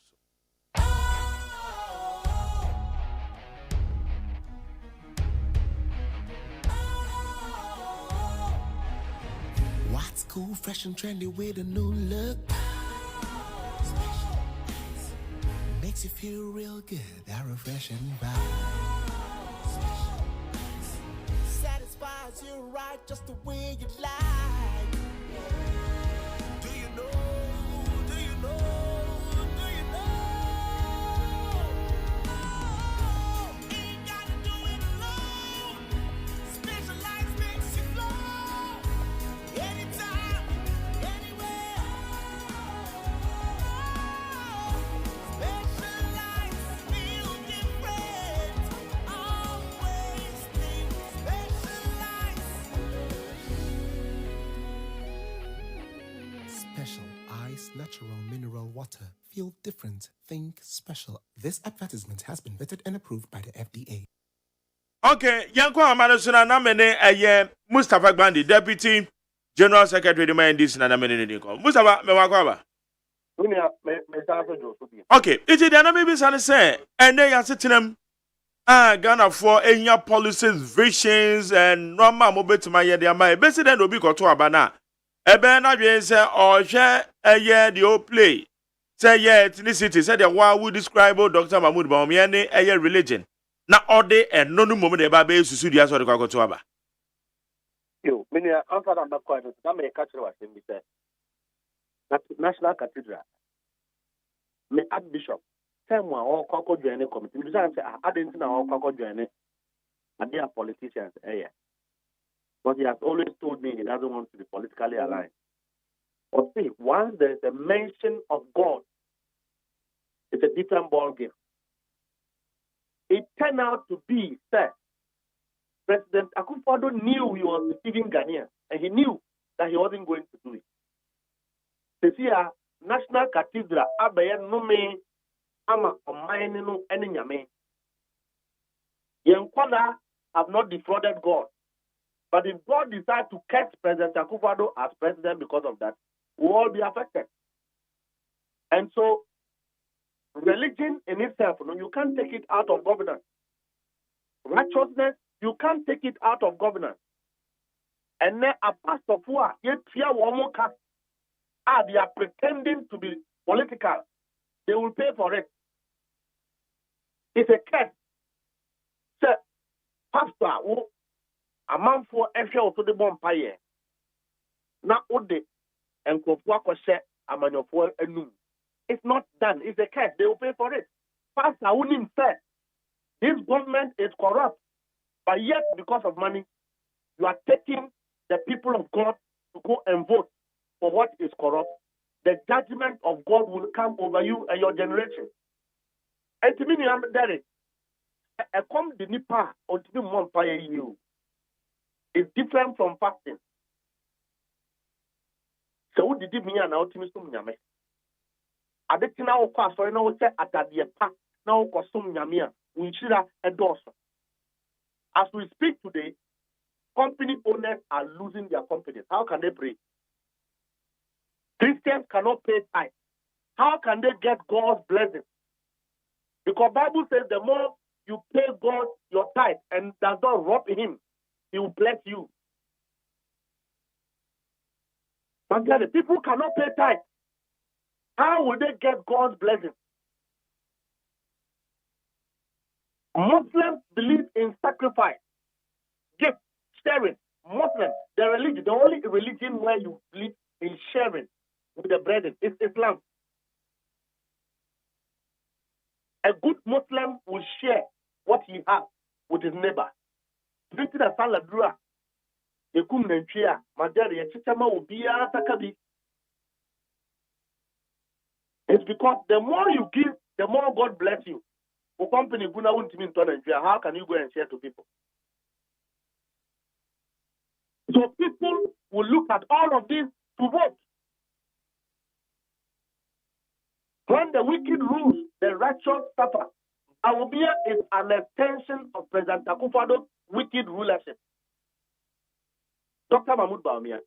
What's cool, fresh and trendy with a new look? Makes you feel real good, that refreshing vibe. Satisfies you right just the way you like. Do you know? Do you know? Do you know? Ain't gotta do it alone. Specialized makes you flow. Anytime, anywhere. water. Feel different. Think special. This advertisement has been vetted and approved by the FDA. Okay, Yanko Amadosuna Namene Mustafa Gbandi, Deputy General Secretary of the NDC na Namene Niko. Mustafa Mewakwaba. Okay, it is the enemy say, and they are sitting them Ghana for any policies, visions, and normal mobile to my year. My president will be got to Abana. Eben Adrian say, or share a year the old play. Say, yeah, ethnicity, say the one who describe Dr. Mahmoud Bawumia a year religion. Na ode and no moment eba be susu dia so de kwa to aba. Yo, many answer that question. Na me catch what him say. National Cathedral. Me Archbishop. Time one all kwako join committee. Me say I didn't know all kwako join. And they are politicians. But he has always told me he doesn't want to be politically aligned. But see, once there is a mention of God, it's a different ball game. It turned out to be that President Akufo-Addo knew he was deceiving Ghanaians, and he knew that he wasn't going to do it. This year, National Cathedral, Abaye Nume, Ama Omaininu, Eninyame. Yenkwana have not defrauded God. But if God decides to catch President Akufo-Addo as president because of that, we will all be affected. And so, religion in itself, you can't take it out of governance. Righteousness, you can't take it out of governance. And then a pastor who are they are pretending to be political. They will pay for it. It's a curse. So, pastor, a man for every to the bonfire. Now, Ode and Kofuako share a man of war and it's not done. It's a curse. They will pay for it. Pastor Unim said, this government is corrupt. But yet, because of money, you are taking the people of God to go and vote for what is corrupt. The judgment of God will come over you and your generation. And to me, I'm there. I come the nipa or to the vampire you. It's different from fasting. So, what did me and ultimately nyame? Adetina okwa so na wo se atade pa na wo kosom nyame a unchira edoso. As we speak today, company owners are losing their confidence. How can they pray? Christians cannot pay tithe. How can they get God's blessing? Because Bible says the more you pay God your tithe and does not rob him, he will bless you. But the people cannot pay tithe. How will they get God's blessing? Muslims believe in sacrifice, gift, sharing. Muslims, the religion, the only religion where you believe in sharing with the brethren is Islam. A good Muslim will share what he has with his neighbor. It's because the more you give, the more God bless you. How can you go and share to people? So people will look at all of this to vote. When the wicked rules, the righteous suffer. Awubia is an extension of President Akufo-Addo's wicked rulership. Dr. Mahmoud Bawumia,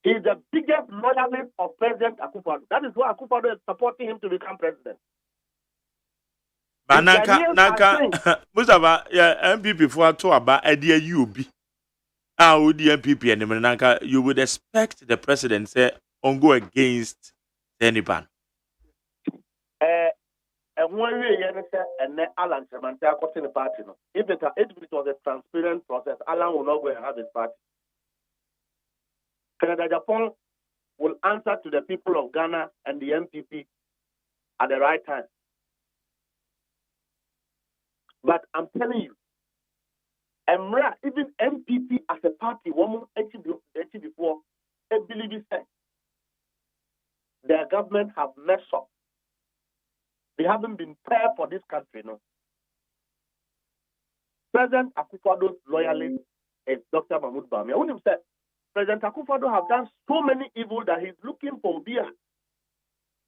he is the biggest loyalist of President Akufo-Addo. That is why Akufo-Addo is supporting him to become president. Naka Mustafa MPP for to aba idea you be. Would the MPP and Naka you would expect the president say on go against any ban. And one way and Alan Semanta got in the party. If it was a transparent process, Alan will not go and have his party. Canada Japan will answer to the people of Ghana and the MPP at the right time. But I'm telling you, Emra, even MPP as a party, one actually before, I believe it said their government have messed up. They haven't been prepared for this country, no. President Akufo-Addo's loyalist is Dr. Mahmoud Bawumia. When he said, President Akufo-Addo have done so many evil that he's looking for Obia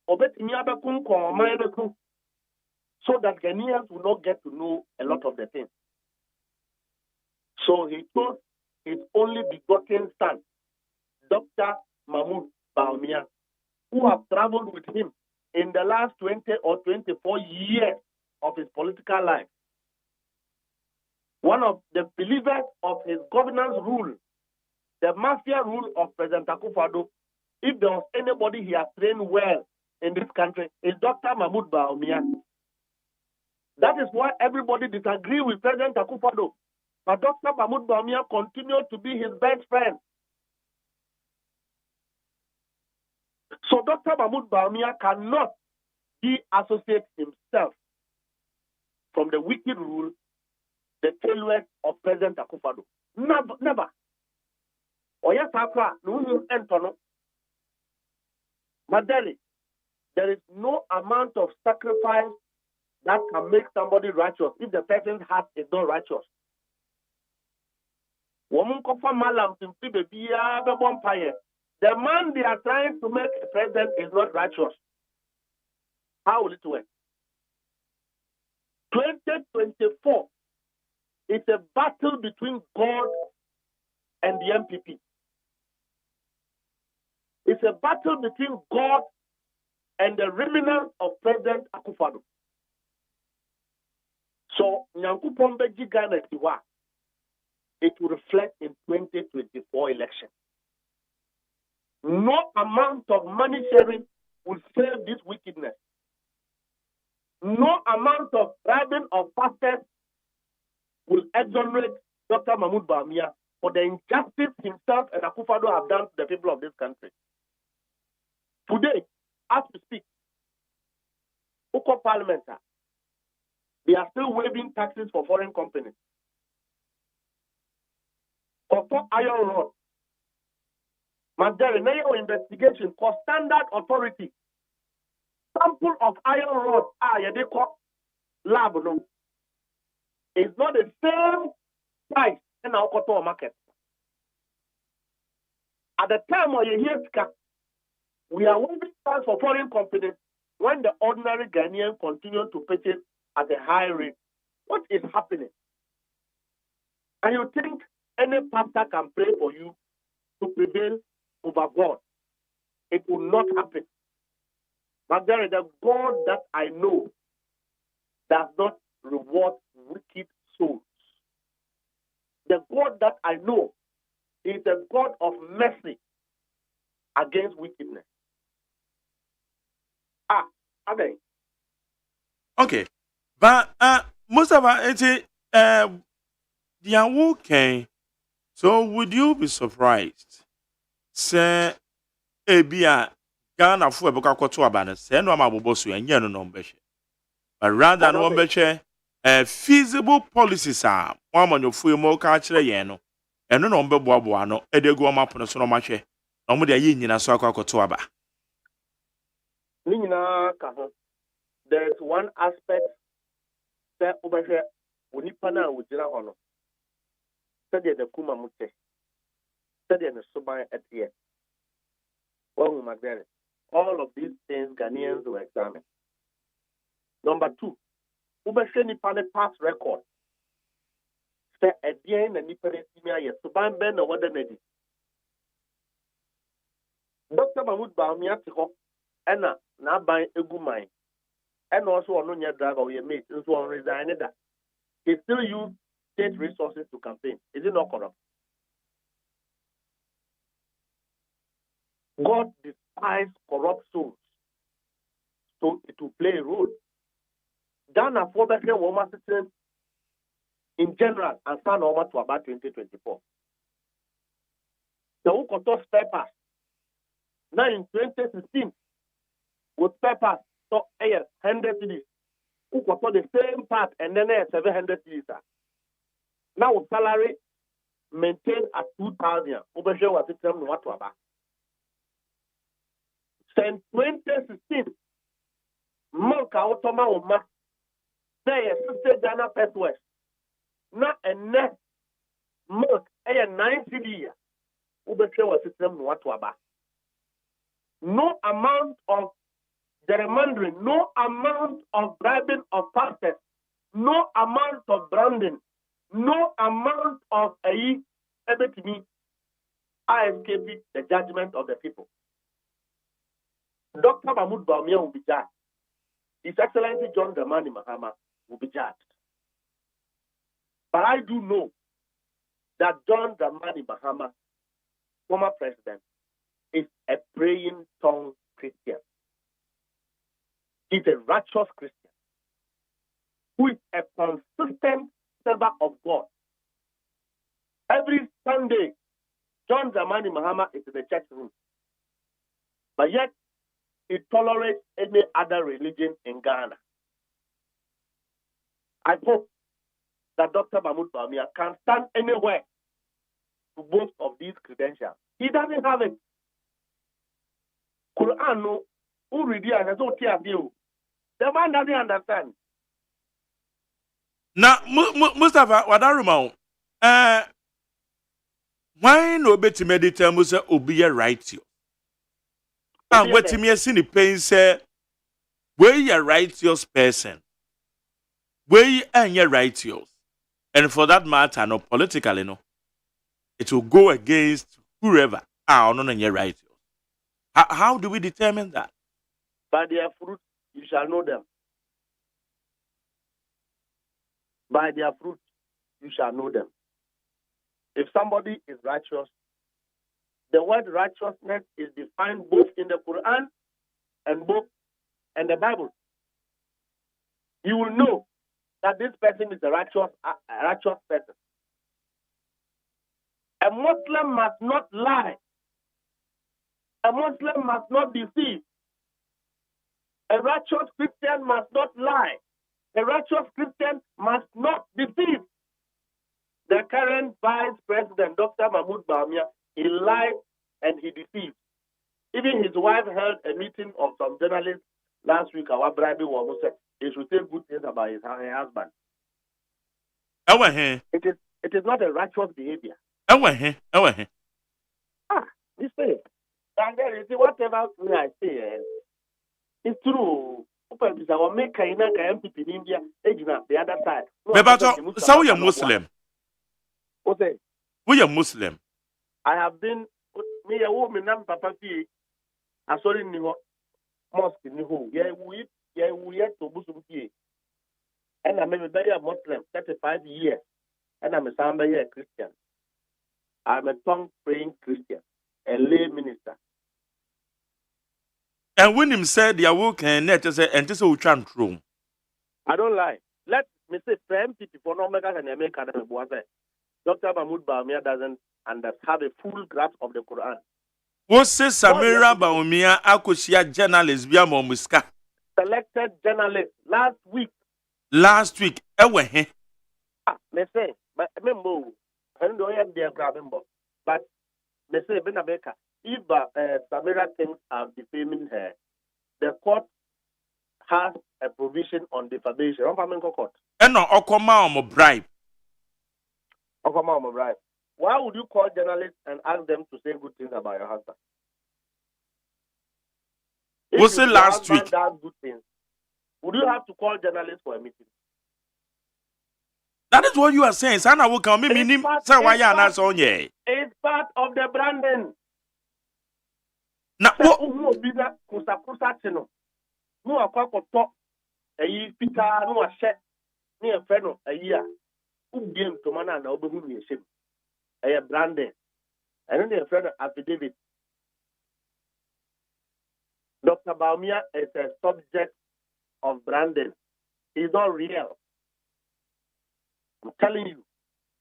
obetumi abɛko nkɔɔman no ko, so that Ghanaians will not get to know a lot of the things. So he chose his only begotten son, Dr. Mahmoud Bawumia, who have traveled with him in the last 20 or 24 years of his political life. One of the believers of his governance rule, the mafia rule of President Akufo-Addo, if there was anybody he has trained well in this country, is Dr. Mahmoud Bawumia. That is why everybody disagrees with President Akufo-Addo. But Dr. Mahmoud Bawumia continued to be his best friend. So Dr. Mahmoud Bawumia cannot deassociate himself from the wicked rule, the failure of President Akufo-Addo. Never. Oya Sakwa, no entono. Madeli, there is no amount of sacrifice that can make somebody righteous if the person's heart is not righteous. The man they are trying to make a president is not righteous. How will it work? 2024 is a battle between God and the MPP. It's a battle between God and the remnants of President Akufo-Addo. So, Nyankopon beji Ghana tiwa, it will reflect in 2024 election. No amount of money sharing will save this wickedness. No amount of bribing of pastors will exonerate Dr. Mahmoud Bawumia for the injustice himself and Akufo-Addo have done to the people of this country. Today, as we speak, Uko Parliament, they are still waiving taxes for foreign companies. For iron rod, Mandela, now investigation for Standard Authority. Sample of iron rod, lab, no. It's not the same price in our cotton market. At the time when you hear we are waiving tax for foreign companies when the ordinary Ghanaian continue to purchase at a high rate. What is happening? And you think any pastor can pray for you to prevail over God? It will not happen. But there is a God that I know does not reward wicked souls. The God that I know is a God of mercy against wickedness. Okay. Okay. But Mustafa, they are okay. So would you be surprised? Say Ebia Ghana fu eboka kwoto abana say no amabobo so enye no nombeche. But rather no nombeche feasible policies are one manyofu mo ka kire yen no. Eno no mbeboaboa no edegu omapono so no mahwe. No mo de ayi nyina so akwakoto aba. There's one aspect that over here Unipana Ujira Hono. Study the Kuma Mute. Study the Subai at the end. All of these things Ghanaians will examine. Number two, Ubasheni Pane past record. Say at the end and Niperesimia, yes, Suban Ben or what the Dr. Mahmoud Bawumia Tiko, Anna, now by Egumai. And also on your driver or your mate, and so on resigning that. He still use state resources to campaign. Is it not corrupt? God despises corrupt souls. So it will play a role. Ghana for the woman system in general and stand over to about 2024. The who control spare parts. Now in 2016, with spare parts, so 100 cities. Who control the same part and then 700 cities. Now salary maintained at 2,000. Over here was system what to about. Since 2016, Malka Otoma Oma, they assisted Ghana First West. Not a net milk, a 9 cities. Over here was system what to about. No amount of gerrymandering, no amount of bribing of pastors, no amount of branding, no amount of everything are escaping the judgment of the people. Dr. Mahmoud Bawumia will be judged. His Excellency John Dramani Mahama will be judged. But I do know that John Dramani Mahama, former president, is a praying tongue Christian. He's a righteous Christian who is a consistent servant of God. Every Sunday, John Dramani Mahama is in the church room. But yet, he tolerates any other religion in Ghana. I hope that Dr. Mahmoud Bawumia can stand anywhere to boast of these credentials. He doesn't have it. Quran, no, who read it and so tear you. The man doesn't understand. Now, Mustafa, what are you? Why no better meditate Musa obi right you? And what me see the pain say, where you righteous person, where you and you righteous, and for that matter, no politically no, it will go against whoever are not your righteous. How do we determine that? By their fruit you shall know them. By their fruit you shall know them. If somebody is righteous, the word righteousness is defined both in the Quran and both in the Bible. You will know that this person is a righteous person. A Muslim must not lie. A Muslim must not deceive. A righteous Christian must not lie. A righteous Christian must not deceive. The current Vice President, Dr. Mahmoud Bawumia, he lied and he deceived. Even his wife held a meeting of some journalists last week. Our bribe was said they should say good things about her husband. It is not a righteous behavior. You say, and then you see whatever I say, it's true. Make MPP in India, the other side. But so you're Muslim. Okay. We are Muslim. I have been me a woman and Papa P. I saw in the mosque in the home. We yet to Muslim P. And I'm a very Muslim, 35 years. And I'm a Sambaya Christian. I'm a tongue praying Christian, a lay minister. And when him said the work and net is and this will true. I don't lie. Let me say, MPP for no mega and America. Dr. Mahmoud Bawumia doesn't have a full grasp of the Quran. What says Samira Bawumia Akosia journalist via Momuska? Selected journalist last week. Me say, but remember, I don't have their member. But me say, Benabeka, if Samira thinks I'm defaming her, the court has a provision on defamation. Court. And no, Okoma bribe. Right. Why would you call journalists and ask them to say good things about your husband? What's it last week? Does good things, would you have to call journalists for a meeting? That is what you are saying. Sana will come in. It's part of the branding. Now, what? Game to man and Obu ship. A branded. And then a friend affidavit. Dr. Bawumia is a subject of branding. He's not real. I'm telling you,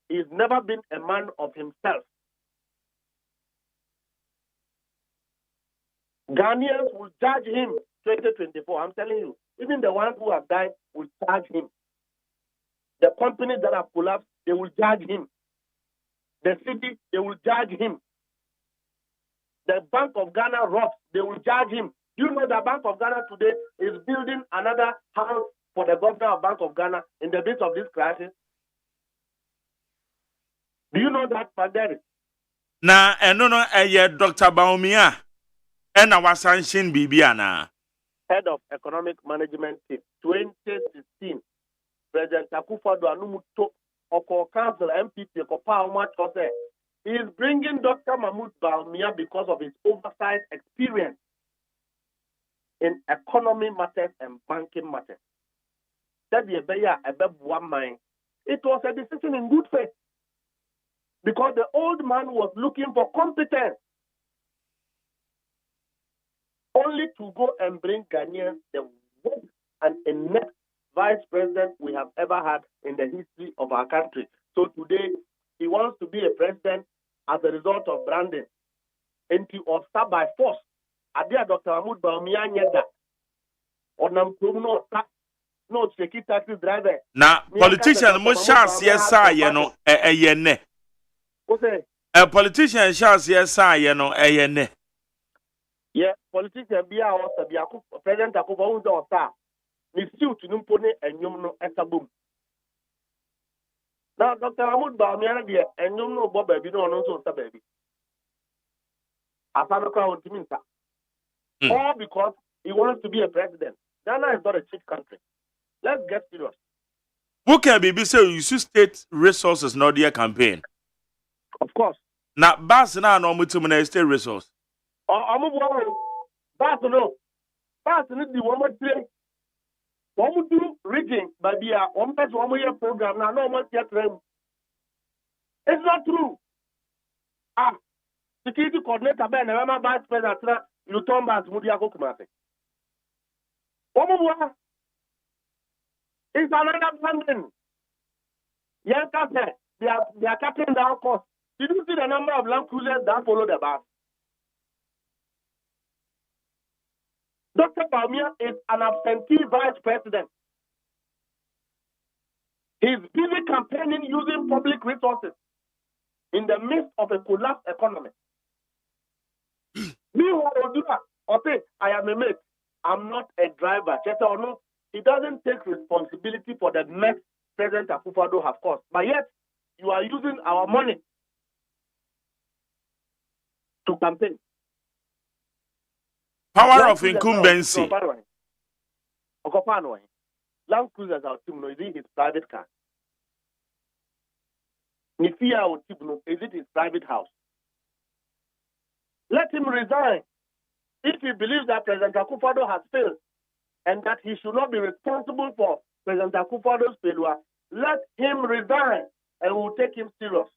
he's never been a man of himself. Ghanaians will judge him 2024. I'm telling you, even the ones who have died will charge him. The companies that have collapsed, they will judge him. The city, they will judge him. The Bank of Ghana rocks, they will judge him. You know the Bank of Ghana today is building another house for the governor of Bank of Ghana in the midst of this crisis. Do you know that, Panderi? Na, no, Dr. Bawumia, and our sanction Bibiana. head of economic management team, 2016. President Akufo-Addo Anumuto Oko Council MPP he is bringing Dr. Mahmoud Bawumia because of his oversight experience in economy matters and banking matters. That it was a decision in good faith because the old man was looking for competence only to go and bring Ghanaians the worst and inept vice president we have ever had in the history of our country. So today, he wants to be a president as a result of branding. And he was start by force. Adia Dr. Mahmoud Bawumia Nyeda. Onam Krumo no Cheki taxi driver. Na politician mo chance yesa ye no eye ne. A politician chance yesa ye no eye ne. Yeah, politician bia o sabia ko president Akufo Addo osa. Ni suit numpone enyum no esabum. Now Dr. Mahmoud Bawumia de enyum no bo baby no no so sa baby. Asano ka ontiminta. All because he wants to be a president. Ghana is not a cheap country. Let's get serious. Who can be say you use state resources not their campaign? Of course. Now, Bass now no mutumina state resource. Bass no. Bass need the woman play. One do rigging, but yeah, one person 1 year program now no one get them. It's not true. Security coordinator Ben Rama Vice President you turn back to Mudiako Kumase. It's another funding. Young captain, they are cutting down costs. Did you see the number of land cruisers that follow the bus? Dr. Bawumia is an absentee vice president. He's busy campaigning using public resources in the midst of a collapsed economy. I am a mate. I'm not a driver. He doesn't take responsibility for the mess President Akufo-Addo have caused. But yet, you are using our money to campaign. Power of incumbency. Land Cruisers are using his private car. Nifia is it his private house? Let him resign. If he believes that President Akufo-Addo has failed and that he should not be responsible for President Akufo-Addo's failure, let him resign and we'll take him serious.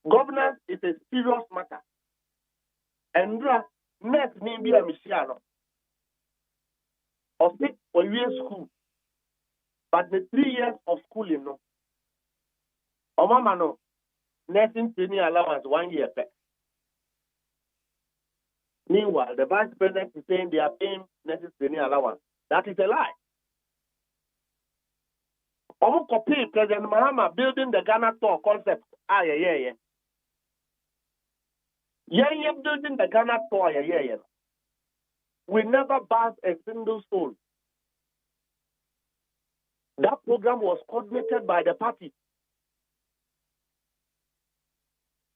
Governance is a serious matter. And next name be a Michiano. Or 6 or year school. But the 3 years of schooling, no. Or mama no. Nursing training allowance 1 year back. Meanwhile, the vice president is saying they are paying nursing training allowance. That is a lie. Omo copy President Mahama building the Ghana store concept. Yeah. Yeah, building the Ghana store. Yeah. We never bought a single soul. That program was coordinated by the party.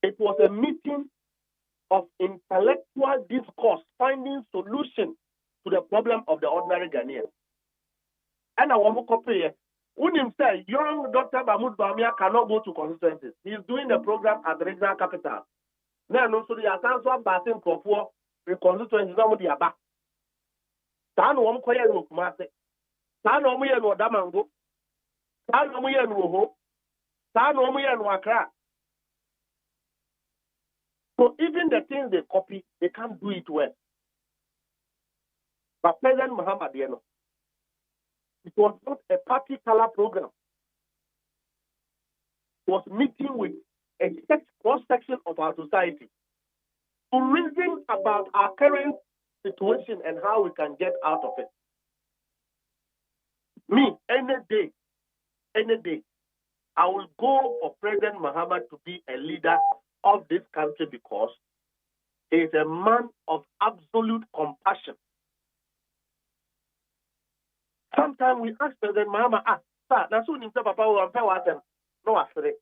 It was a meeting of intellectual discourse, finding solution to the problem of the ordinary Ghanaian. And I want to copy it. When him say young Dr. Mahmoud Bawumia cannot go to constituencies, he is doing the program at the regional capital. Now, also the Asanso Basin Profor, the constituencies are the Aba. Tan wom koye no Kumase. Tan wom ye no Damango. Tan wom ye no Ho. Tan wom ye no Accra. So even the things they copy, they can't do it well. But President Muhammad, it was not a party color program. It was meeting with a cross-section of our society to reason about our current situation and how we can get out of it. Me, any day, I will go for President Muhammad to be a leader of this country because he is a man of absolute compassion. Sometimes we ask President Muhammad, sir, that's who himself, Papa, will pay them. No, afraid.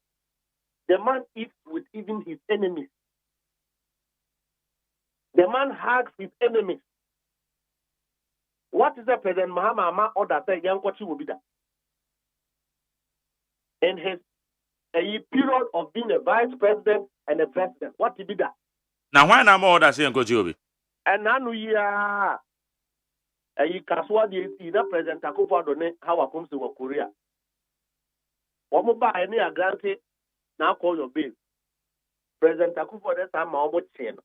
The man eats with even his enemies. The man hugs his enemies. What is the President Mahama order that Yankochi will be that? In his period of being a vice president and a president, what did he do that? Now, why not more that saying Kochi? And now we are a Kaswadi, the President Takufa Done, how I come to Korea. What mobile any a granted now call your bill. President Takufa, that time, my chain.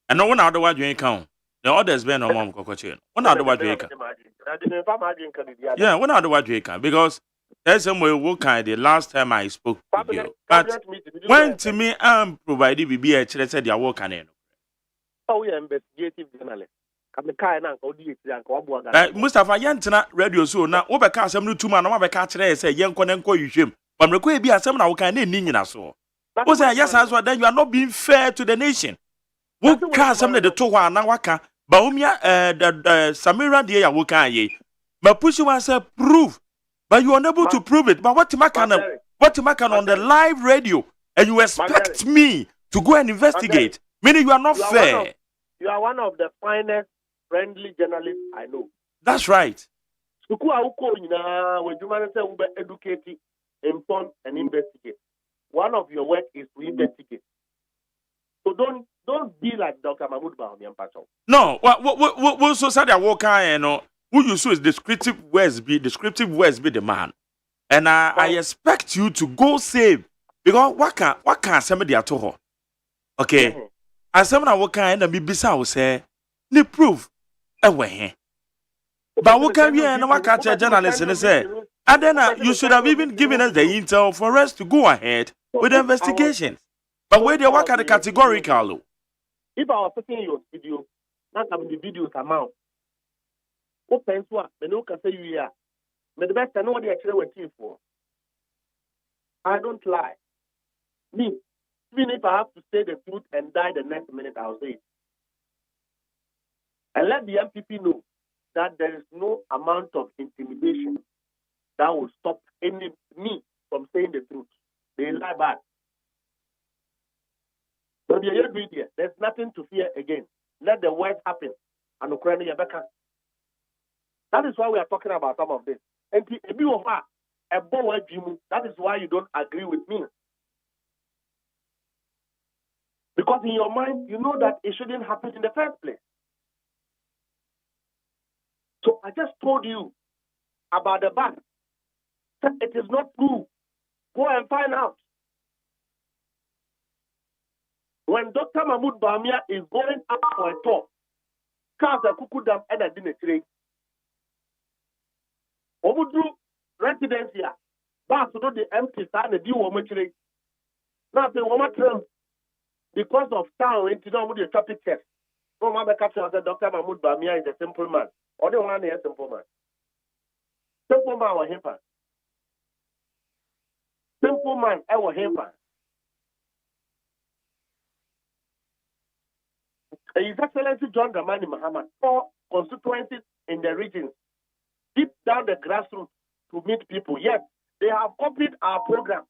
And no one otherwise you count. The others been on one cockatoo. One otherwise you can. Yeah, one otherwise you can. Because there's some way what kind the last time I spoke with you. But when to me, I'm provided be a church said you're working. Oh, yeah, investigative journalist. Mustafa Yantina radio so now over cast some new two man over catch say young conenco you shame. But require be a some now can in so. Was I yes answer then you are not being fair to the nation. Who cast some the two one now waka Baumia Samira dear wokan ye. But push you answer prove. But you are unable to prove it. But what to make on the live radio and you expect me to go and investigate? Meaning you are not fair. You are one of the finest friendly journalists I know. That's right. When you educate, inform, and investigate. One of your work is to investigate. So don't be like Dr. Mahmoud Bawumia Mpacho. No, what society work and who you so is descriptive words be the man. And I expect you to go save because what can somebody at all? Okay. As someone work and be beside say ni proof away. But what can we and what catch a journalist and say? And then you should have even given us the intel for us to go ahead with the investigations. But where they work at the categorical. If I was taking your video, not having the videos amount. Open to the no can say you are. But the best I know what they actually were for. I don't lie. Me, even if I have to say the truth and die the next minute, I'll say it. And let the MPP know that there is no amount of intimidation that will stop me from saying the truth. They lie bad. But there's nothing to fear again. Let the worst happen. And Ukraine, that is why we are talking about some of this. And that is why you don't agree with me. Because in your mind, you know that it shouldn't happen in the first place. So I just told you about the ban. It is not true. Go and find out. When Dr. Mahmoud Bawumia is going up for a talk, cars are kukudam and a dinner train. Omudu residency, but to do the empty stand and do woman train. Now the woman train because of town into the traffic test. No man capture that Dr. Mahmoud Bawumia is a simple man. Only one is a simple man. Simple man was him. Simple man, I was him. His Excellency John Dramani Mahama, 4 constituencies in the region, deep down the grassroots to meet people. Yes, they have copied our program.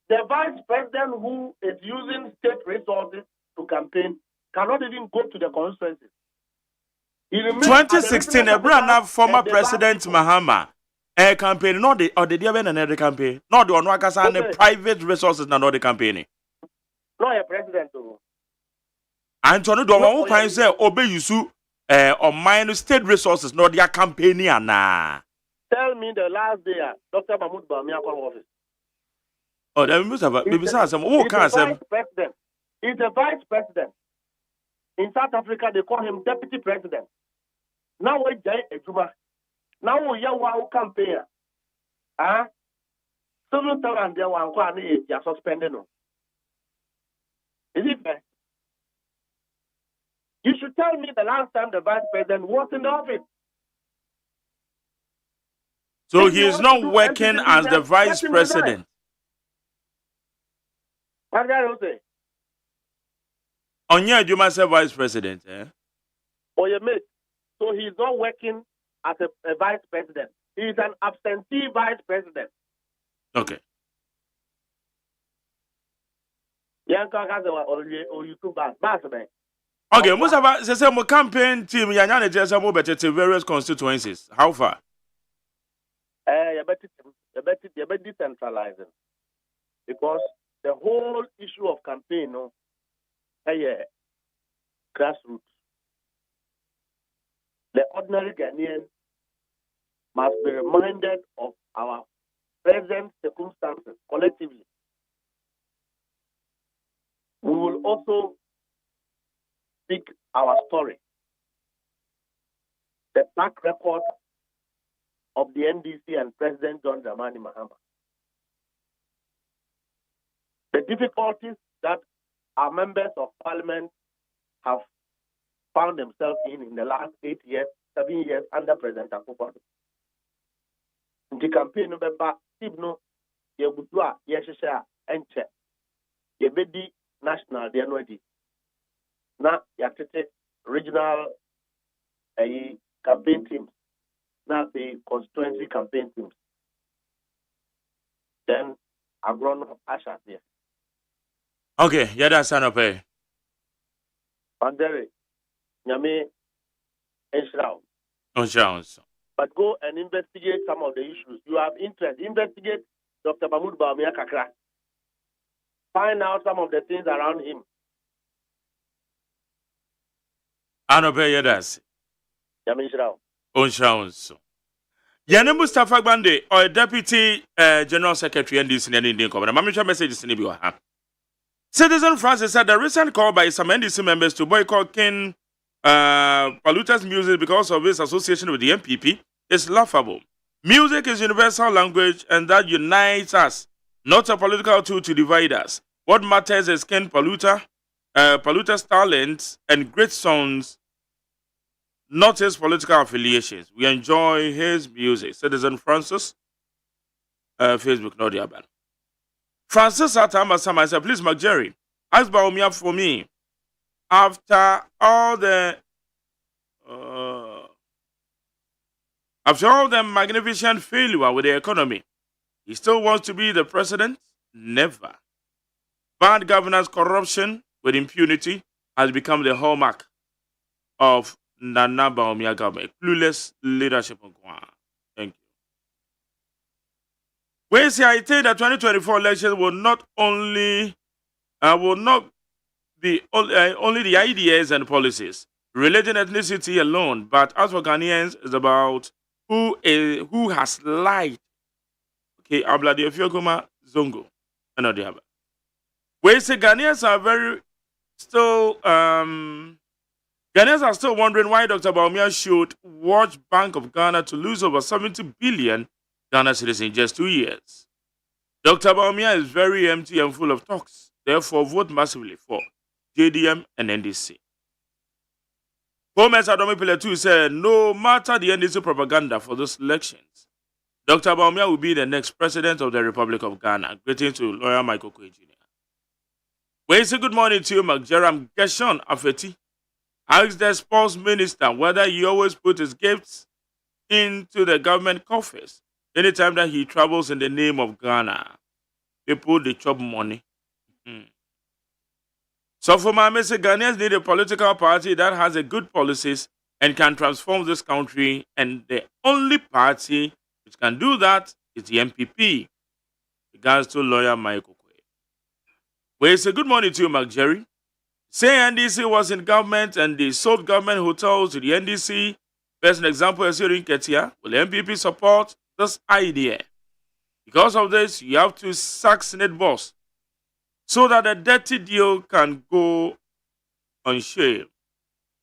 The vice president who is using state resources to campaign cannot even go to the constituencies. 2016, Ebrana former President Mahama campaign, not the or the another campaign, not the Onwakasa and private resources, not the campaign. Not a president. Antonio Domo can say obey you or minus state resources, not their campaign. Tell me the last day Dr. Mahmoud Bawumia called office. Oh, that must have maybe some president. He's the vice president. In South Africa, they call him deputy president. Now we Jay Ejuma. Now we Yawa campaign. Civil servant there one they are suspended. Is it fair? You should tell me the last time the vice president was in the office. So he is not working as the vice president. What did I say? Onya, you must say vice president, eh? Oh, you mate. So he's not working as a vice president. He's an absentee vice president. Okay. Yanka has or you too bad. Okay, Mustafa, say mo campaign team yanya ne jesa mo betete various constituencies. How far? You better decentralizing because the whole issue of campaign, no, grassroots. The ordinary Ghanaian must be reminded of our present circumstances collectively. We will also speak our story. The track record of the NDC and President John Dramani Mahama. The difficulties that our members of parliament have found themselves in the last 8 years, 7 years under President Akufo-Addo. The campaign no beba tibno ye budua ye hwehwe enche ye bedi national de no di na ya tete regional campaign teams na the constituency campaign teams then agrono asha there. Okay, yeah, that's an pay. Pandere nyame enshraw. Enshraw. But go and investigate some of the issues. You have interest. Investigate Dr. Mahmoud Bawumia Kakra. Find out some of the things around him. Anope yedas. Yamin Shirao. Onshraw. Yane Mustafa Gbande, or Deputy General Secretary NDC in Indian Commander. Mamisha messages in Ibiwa. Citizen Francis said the recent call by some NDC members to boycott King Paluta's music because of his association with the MPP is laughable. Music is universal language and that unites us, not a political tool to divide us. What matters is Ken Paluta's talents and great songs, not his political affiliations. We enjoy his music. Citizen Francis, Facebook, not the other. Francis Atama Sama said, please, McJerry, ask Bawumia for me. After all the magnificent failure with the economy, he still wants to be the president? Never. Bad governance, corruption with impunity has become the hallmark of Nana Bawumia government. Clueless leadership. Thank you. We say I think the 2024 election will not be only the ideas and policies relating ethnicity alone, but as for Ghanaians, it's about who has lied. Okay, Abladi Ofiokoma Zongo, and not the other. We say Ghanaians are still wondering why Dr. Bawumia should watch Bank of Ghana to lose over 70 billion Ghana citizens in just 2 years. Dr. Bawumia is very empty and full of talks. Therefore, vote massively for JDM and NDC. Gomez Adomi Piletu said, no matter the NDC propaganda for those elections, Dr. Bawumia will be the next president of the Republic of Ghana. Greetings to lawyer Michael Kwe Jr. We say good morning to you, McJeram Gershon Afeti. Ask the sports minister whether he always put his gifts into the government coffers anytime that he travels in the name of Ghana. People, they chop money. So for my message, Ghanaians need a political party that has a good policies and can transform this country. And the only party which can do that is the MPP. Regards to lawyer Michael Kwe. We say good morning to you, McJerry. Say NDC was in government and they sold government hotels to the NDC. Best example is here in Ketia. Will MPP support this idea? Because of this, you have to sack Senate boss so that the dirty deal can go on shame.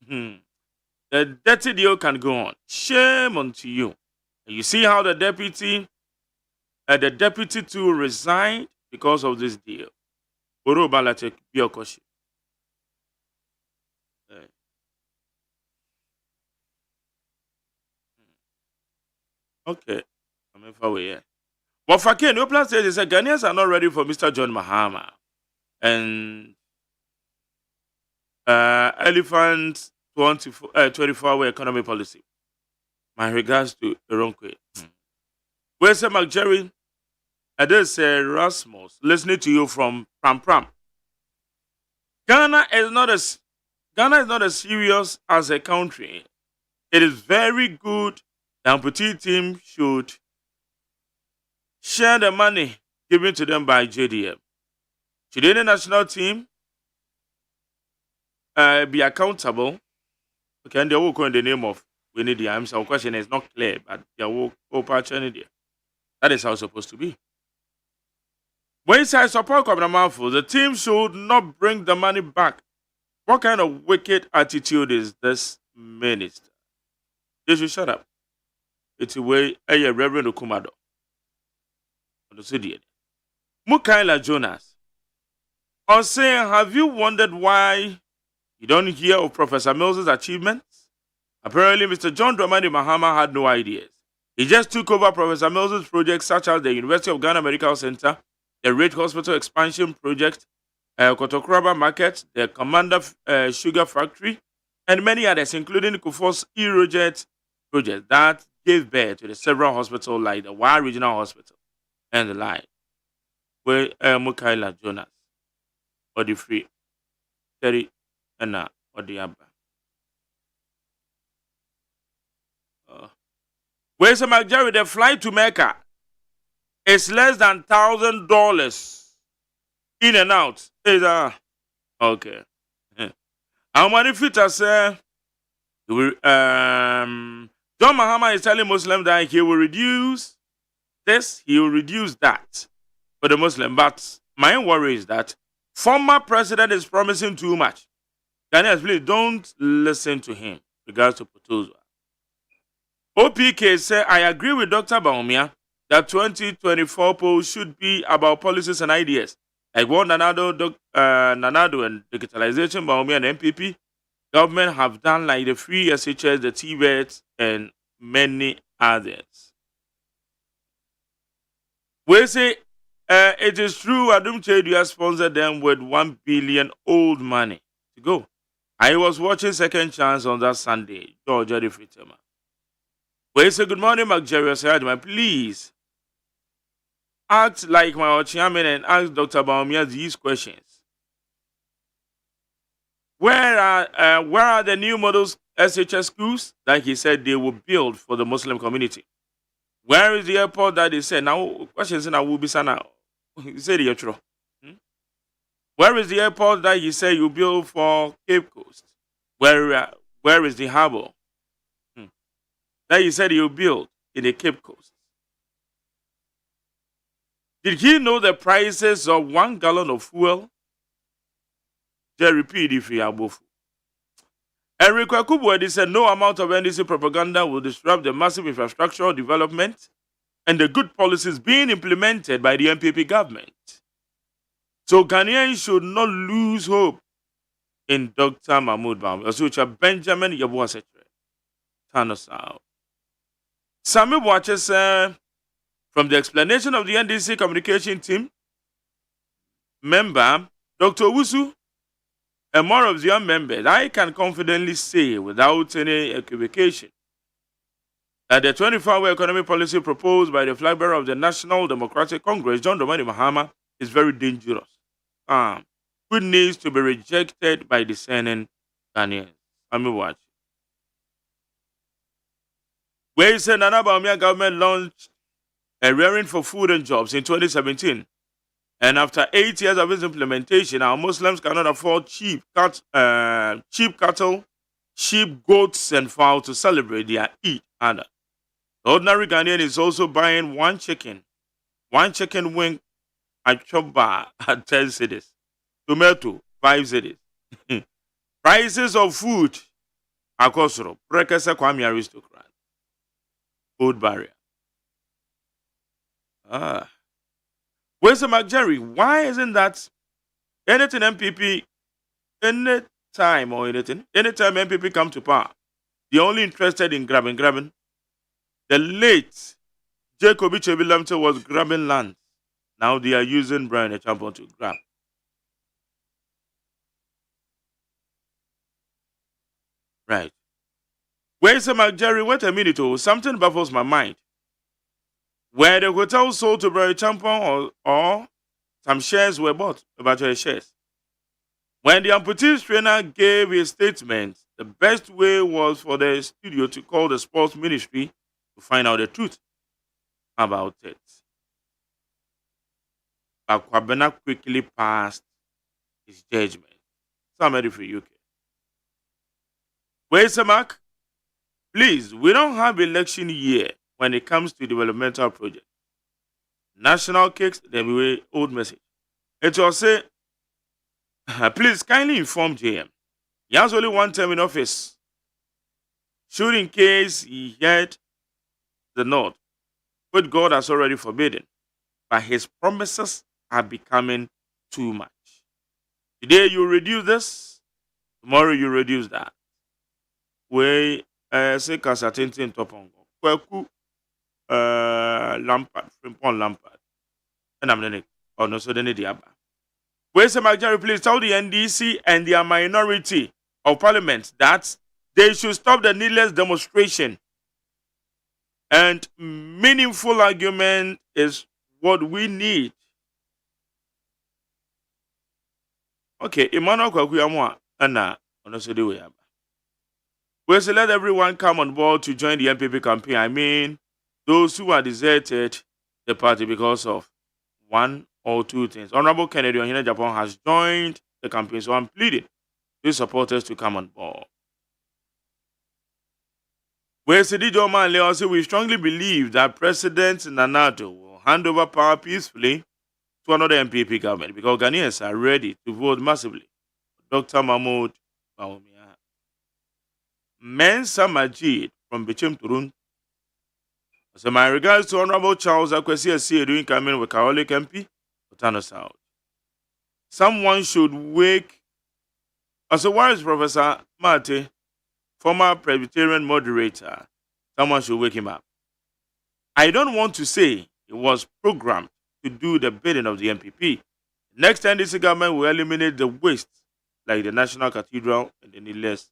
The dirty deal can go on. Shame unto you. And you see how the deputy too resigned because of this deal. Okay. I'm far away here. But for Ken, no plan says Ghanaians are not ready for Mr. John Mahama. And Elephant 24-hour economy policy. My regards to Eronkwe. Where's McJerry? And this Rasmus listening to you from Pram Pram. Ghana is not Ghana is not as serious as a country. It is very good. The amputee team should share the money given to them by JDM. Should any national team be accountable? Okay, and they will call in the name of Winnie the Arms. Our question is not clear, but they will opportunity. That is how it's supposed to be. When I support Governor Malfoy, the team should not bring the money back. What kind of wicked attitude is this minister? They should shut up. It's a way a Reverend Okumado. Mukaila Jonas. On saying, have you wondered why you don't hear of Professor Mills's achievements? Apparently, Mr. John Dramani Mahama had no ideas. He just took over Professor Mills's projects such as the University of Ghana Medical Center, the Red Hospital Expansion Project, Kotokraba Market, the Commander Sugar Factory, and many others, including Kufuor's Erojet project that gave birth to the several hospitals like the Wa Regional Hospital and the like. Where Mukaila Jonas, or the free, Terry, and or the Abba. Where's the majority? The flight to Mecca is less than $1,000 in and out. Is okay? How many feet are say? John Mahama is telling Muslims that he will reduce this, he will reduce that for the Muslim. But my worry is that former president is promising too much. Ghanaians, please don't listen to him regards to proposal. OPK said, I agree with Dr. Baumia that 2024 polls should be about policies and ideas. Like what Nanado and digitalization, Baumia and MPP government have done, like the free SHS, the TVET, and many others. We say it is true Adum Chedu has sponsored them with 1 billion old money to go. I was watching Second Chance on that Sunday, Georgia the Fritema. We say good morning, McJerry. Please act like my chairman and ask Dr. Baumia these questions. Where are the new models SHS schools that he said they will build for the Muslim community? Where is the airport that they said? Now, questions now will be now. He said the true. Where is the airport that he said you build for Cape Coast? Where is the harbor that he said you build in the Cape Coast? Did he know the prices of 1 gallon of fuel? Jerry P. Abofu. Eric Akubwedi said no amount of NDC propaganda will disrupt the massive infrastructural development and the good policies being implemented by the MPP government. So Ghanaians should not lose hope in Dr. Mahmoud Bawumia. Benjamin Yabuasetre. Turn us out. Sami watches from the explanation of the NDC communication team member, Dr. Wusu, and more of the young members, I can confidently say without any equivocation that the 24-hour economic policy proposed by the flag bearer of the National Democratic Congress, John Dramani Mahama, is very dangerous. Which needs to be rejected by discerning Ghanaians. Let me watch. Where said Nana Bawumia government launched a rearing for food and jobs in 2017. And after 8 years of its implementation, our Muslims cannot afford cheap cattle, sheep, goats, and fowl to celebrate their Eid. The ordinary Ghanaian is also buying one chicken wing at Choba at 10 cities, tomato 5 cities. Prices of food akosoro Prekesa Kwame aristocrat. Old barrier. Where's the McJerry? Why isn't that anything MPP, anytime MPP come to power, they're only interested in grabbing? The late Jacob Ichebilamte was grabbing land. Now they are using Brian Echampon to grab. Right. Where's the McJerry? Wait a minute, something baffles my mind. Where the hotel sold to Brian Echampon or some shares were bought, about your shares. When the amputees trainer gave his statement, the best way was for the studio to call the sports ministry to find out the truth about it. But Kwabena quickly passed his judgment. Somebody for UK. Wait a mark. Please, we don't have election year when it comes to developmental projects. National cakes, then we old message. It will say, please kindly inform JM. He has only one term in office. Should in case he heard the nod, which God has already forbidden, but his promises are becoming too much. Today you reduce this, tomorrow you reduce that. We say Kasatintin Topongo. Kweku Lampard, Frimpon Lampard. And I'm the oh no, so then the Abba. Where's the Majority, please tell the NDC and their minority of parliament that they should stop the needless demonstration. And meaningful argument is what we need. Okay, Emmanuel Kwakuyamwa, Anna, on the way. We say let everyone come on board to join the MPP campaign. I mean, those who are deserted the party because of one or two things. Honorable Kennedy Ohene Japan has joined the campaign, so I'm pleading to supporters to come on board. We strongly believe that President Nanato will hand over power peacefully to another MPP government because Ghanaians are ready to vote massively. Dr. Mahmoud Bawumia. Mensa Majid from Bichim Turun. So my regards to Honorable Charles Akwesi Asiedu doing coming with Catholic MP, Otano South. Someone should wake. Also, where is Professor Mate, former Presbyterian moderator? Someone should wake him up. I don't want to say he was programmed to do the bidding of the MPP. Next time this government will eliminate the waste like the National Cathedral and the needless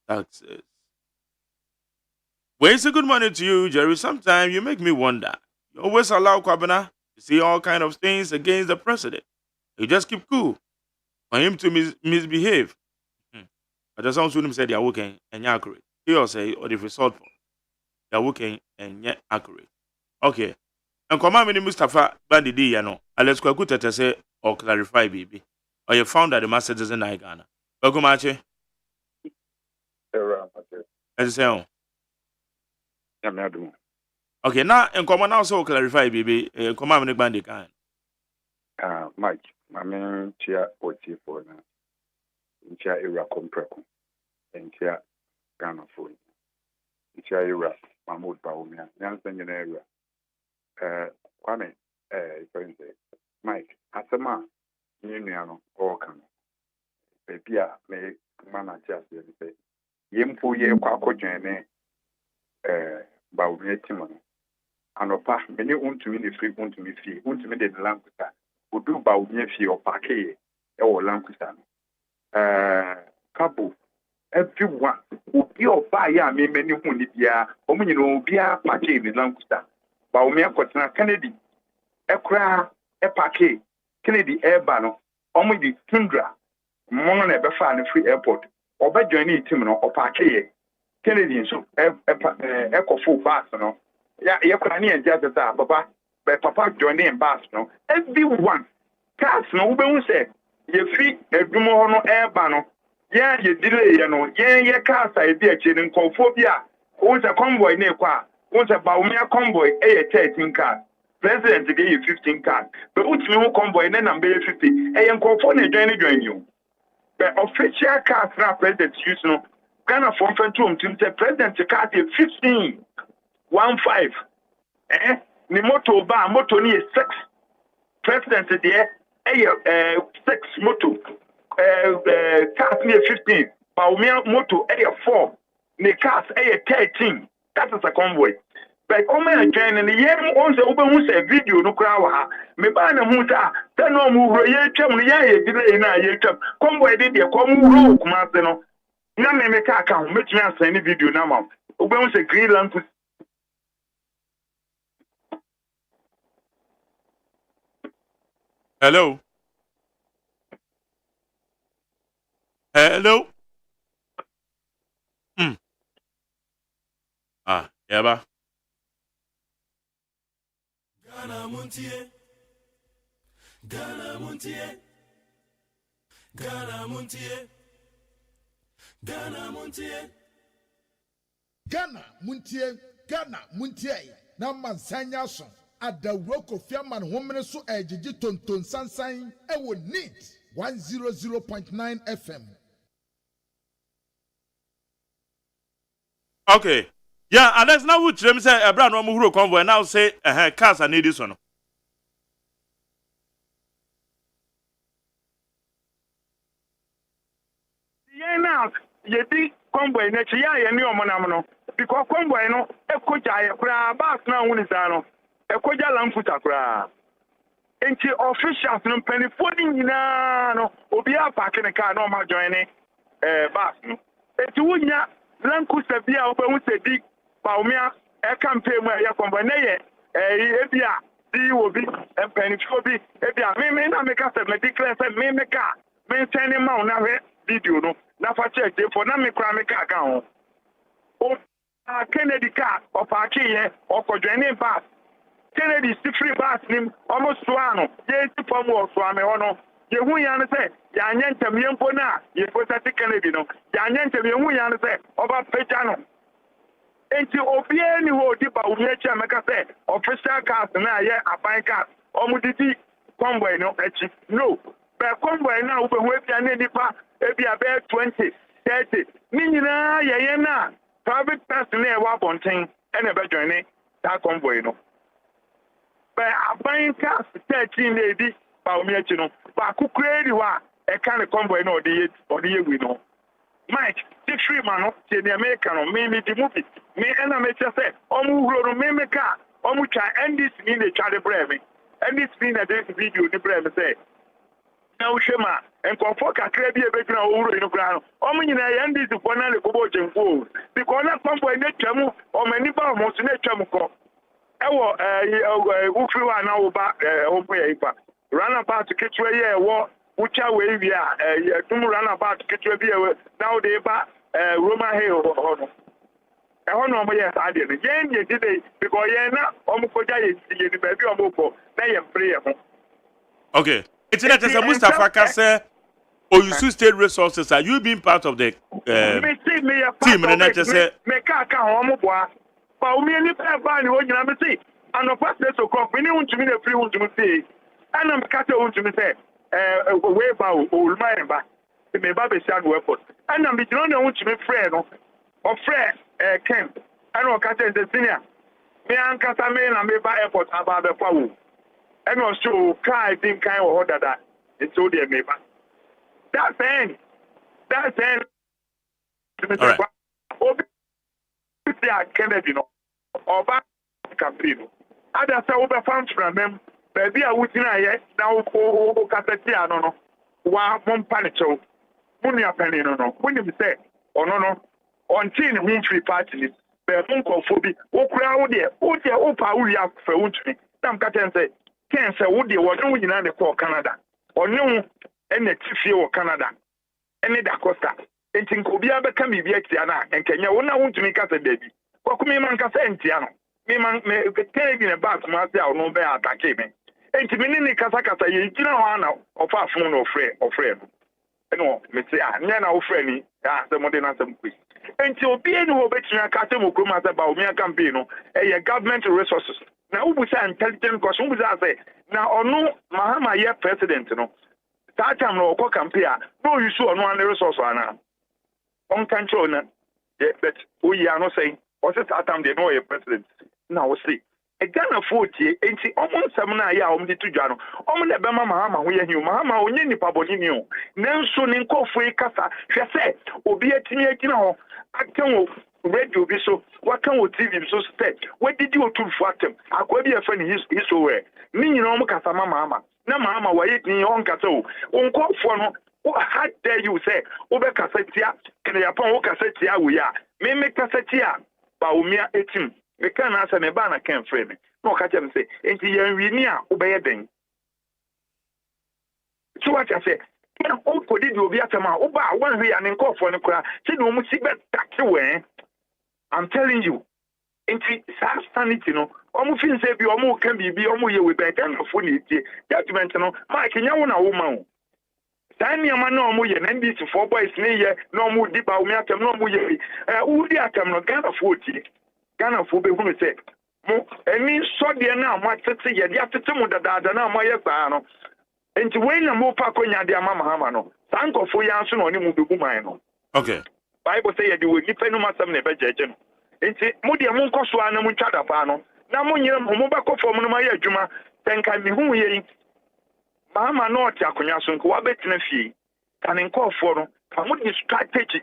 taxes. Well, it's a good morning to you, Jerry. Sometimes you make me wonder. You always allow Kwabena to say all kind of things against the president. You just keep cool for him to misbehave. But the sounds wouldn't say they are working and accurate. He also say, or the result for they are working and yet accurate. Okay. And come on, Mustafa Bandidi, you know, let's go to say or clarify, baby. Or you found that the master doesn't like Ghana. Welcome, Archie. As I say, okay, now and come on also clarify, baby. Come on, Bandit can. Mike, my main chair or tea for now. In chair era compreko. In chair Ghana phone. In chair era Mahmoud Bawumia. Nansen in area. Kwame, Mike, Asama, Uniano, or Kano. Baby, may manager say, Yempo ye kwako jene, Bawumia Timon. Anopa, many to me the free, to me fee, to me the Lankuta, who do Bawumia fee or Pake, or Lankutan. Couple, everyone who be or buy me many who need ya, or you know, be a Pake in the Lankuta. Bawumia Kotana Kennedy, Ekra, Epake, Kennedy Airbano, only the Tundra, Mona Befa free airport, or by joining Timon or Pake, Kennedy, so Echo full bass, no. Yeah, you can hear just that, Papa, but Papa joining bass, no. Everyone, cast no, we say, you free a Dumono Airbano, yeah, you delay, you know, yeah, cast idea, chilling Cophobia, who's a convoy near Qua. Once a Bawumia convoy, a 13 card. President to give you 15 card. But what's no convoy, then I'm 50. A young California join you. But official card now, President, you know, Ghana from Fentum to the President to card 15. 1-5. The moto bar, moto near 6. President there, 6 moto. Card near 15. Bawumia moto, 4. The cars, 13. That is a convoy. But come and join and the year on the open say video no crowd. Me ban a muta, then no move a chum, delay in a year chum. Convoy did your come rook, Martino. None may make a count, make me answer any video now. Open say green lamp. Hello. Hello. Yaba. Ghana Montie. Ghana Montie. Ghana Montie. Ghana Montie. Ghana Muntie, Ghana Muntie, Naman Sanyason, at the Roko Fiaman Woman so Ejiji Tonton Sansain, Ewo Neat, 100.9 FM. Okay. Yeah, Alex, now which them say a brand one convoy and now say cars I need this one. Yeah, now, you be convoy next year, and you are because convoy no, a koja, a bass now, one is down, a koja lamputa cra. And the officials no penny folding in no, Obia parking a car, no more joining bass. It's Wunya, Lancusta Bia, open with a big Baumia, a campaign where you're convoy, Ebia, will be a penny for be, Ebia, me make us a declare, me make a maintain him out now, video no. Na fa check for na me kra me ka ho o Kennedy car of party here or for joining pass Kennedy free pass nim almost one ye ti form of so ame hono ye hu ya ne say ya nyentem yempo na ye posati Kennedy no ya nyentem ye hu ya ne say oba pecha no enti obi ani ho di ba umi echi ameka say official cars na ye aban cars omudidi convoy no echi no be convoy na wo be hu ebia na nipa ebi about 20, 30. Nina, yana, private person near Wabonting, and a joining that convoy. No, but I buying cars 13 lady, Baumechino, but who created a kind of convoy no the year we know. Mike, the free man, the American, me the movie, me and I make say, Omu me car, Omu and this mean the child brave, and this mean that this video the brave say. Now, Shema, and Comfort Kakrabi, a better over in the ground. Omni, I ended to one and go and food. Because I come by nature or many bombs in nature. Ufu now back over. Run about to catch away, war, which are way we are. To run about to catch away now they back Roma Hill. I don't know, yes, I did. Again, you did it because you're not almost the baby of Moko. They are free. Okay. It's not as a Mustafa Kase or you see state resources. Are you being part of the team? And I just say, make a home, but we need to find what you have to see. And of course, there's a company who to me the free to say, and I'm catching to me say, way about old man, the Baby Shan weapon. And I'm between the one to me friend or friend camp. I know catching the senior. Me and Casaman and me by airport about the power. And also, I think I will order that. It's all their neighbor. That's end. That's end. All right. Kennedy, no, or back campaign. Others are over funds from them. Baby, I would deny it. Now, Casatia, no, one panicho. Money a penny, no. When you say, oh, no, on chain home free party, but Moncophobia, oh, crowd there, oh, dear, oh, power, you have for me. Some Catan say, can't say, would you want to win the call Canada? Or no, and the Tiffy or Canada. And the Costa. And think Obia become Vietiana, and Kenya won't want to make us a baby. What come man Casentiano? Me man, me Canadian about myself, no bear attack me. And to me, Casacata, you know, of our phone or friend. No, Miss Nana, friendly, the modern assembly. And to be any objection, Catamo Kumas about me a campaign, a government resources. Now, who was intelligent because who was I say? Now, or no, Mahama, yeah, president, no. That time, no, compare. No, you saw no one resource on control, but we are not saying, what's the time they know a president? Now, see. A Ghana 40, and see almost some ya the two Jano. Only the Bama Mahama, we are new Mahama, or any Pabonino. Nelson in Coffee Casa, she said, Obietini, I can radio be so. What can we TV so step? Where did you to fuck him? I could be a friend his way. Me, no Casama Mama. No, Mamma, why it me on Cato? On call for no. How dare you say, Over Cassetia, can I upon Cassetia we are? Me make Cassetia, Baumia 18. We can't answer me, Banner can't frame me. No, catch him say, and the Rinia, obey a thing. So what I say, na o ko di obi atama o ba wan hwe ya ne nkofo ne kura ti no mu si be take we I'm telling you inti sanity no omu fin say bi omu kan bibi omu ye we be kan fo ni tie judgment no ma kenya wo na wo ma wo san niam na omu ye na ndisi for boys ne ye na omu di ba omu atam na omu ye wo di atam no Ghana fo tie Ghana fo be hunu say mo eni so de na ma tete ye de atete mo dadaada na ma ye gba no enti we na mo pa konya de ama mahama no sankofo ya so na oni mu begu man no okay Bible say ye de we nipa no masam na be jeje no enti mo de mo nkoso ana mo twa da pa no na mo nyere mo ba kofo mo no ma ye adwuma tenka mi hu ye mahama no oti akonya so nko wa betina fie kan nkofo no ka mo di strategy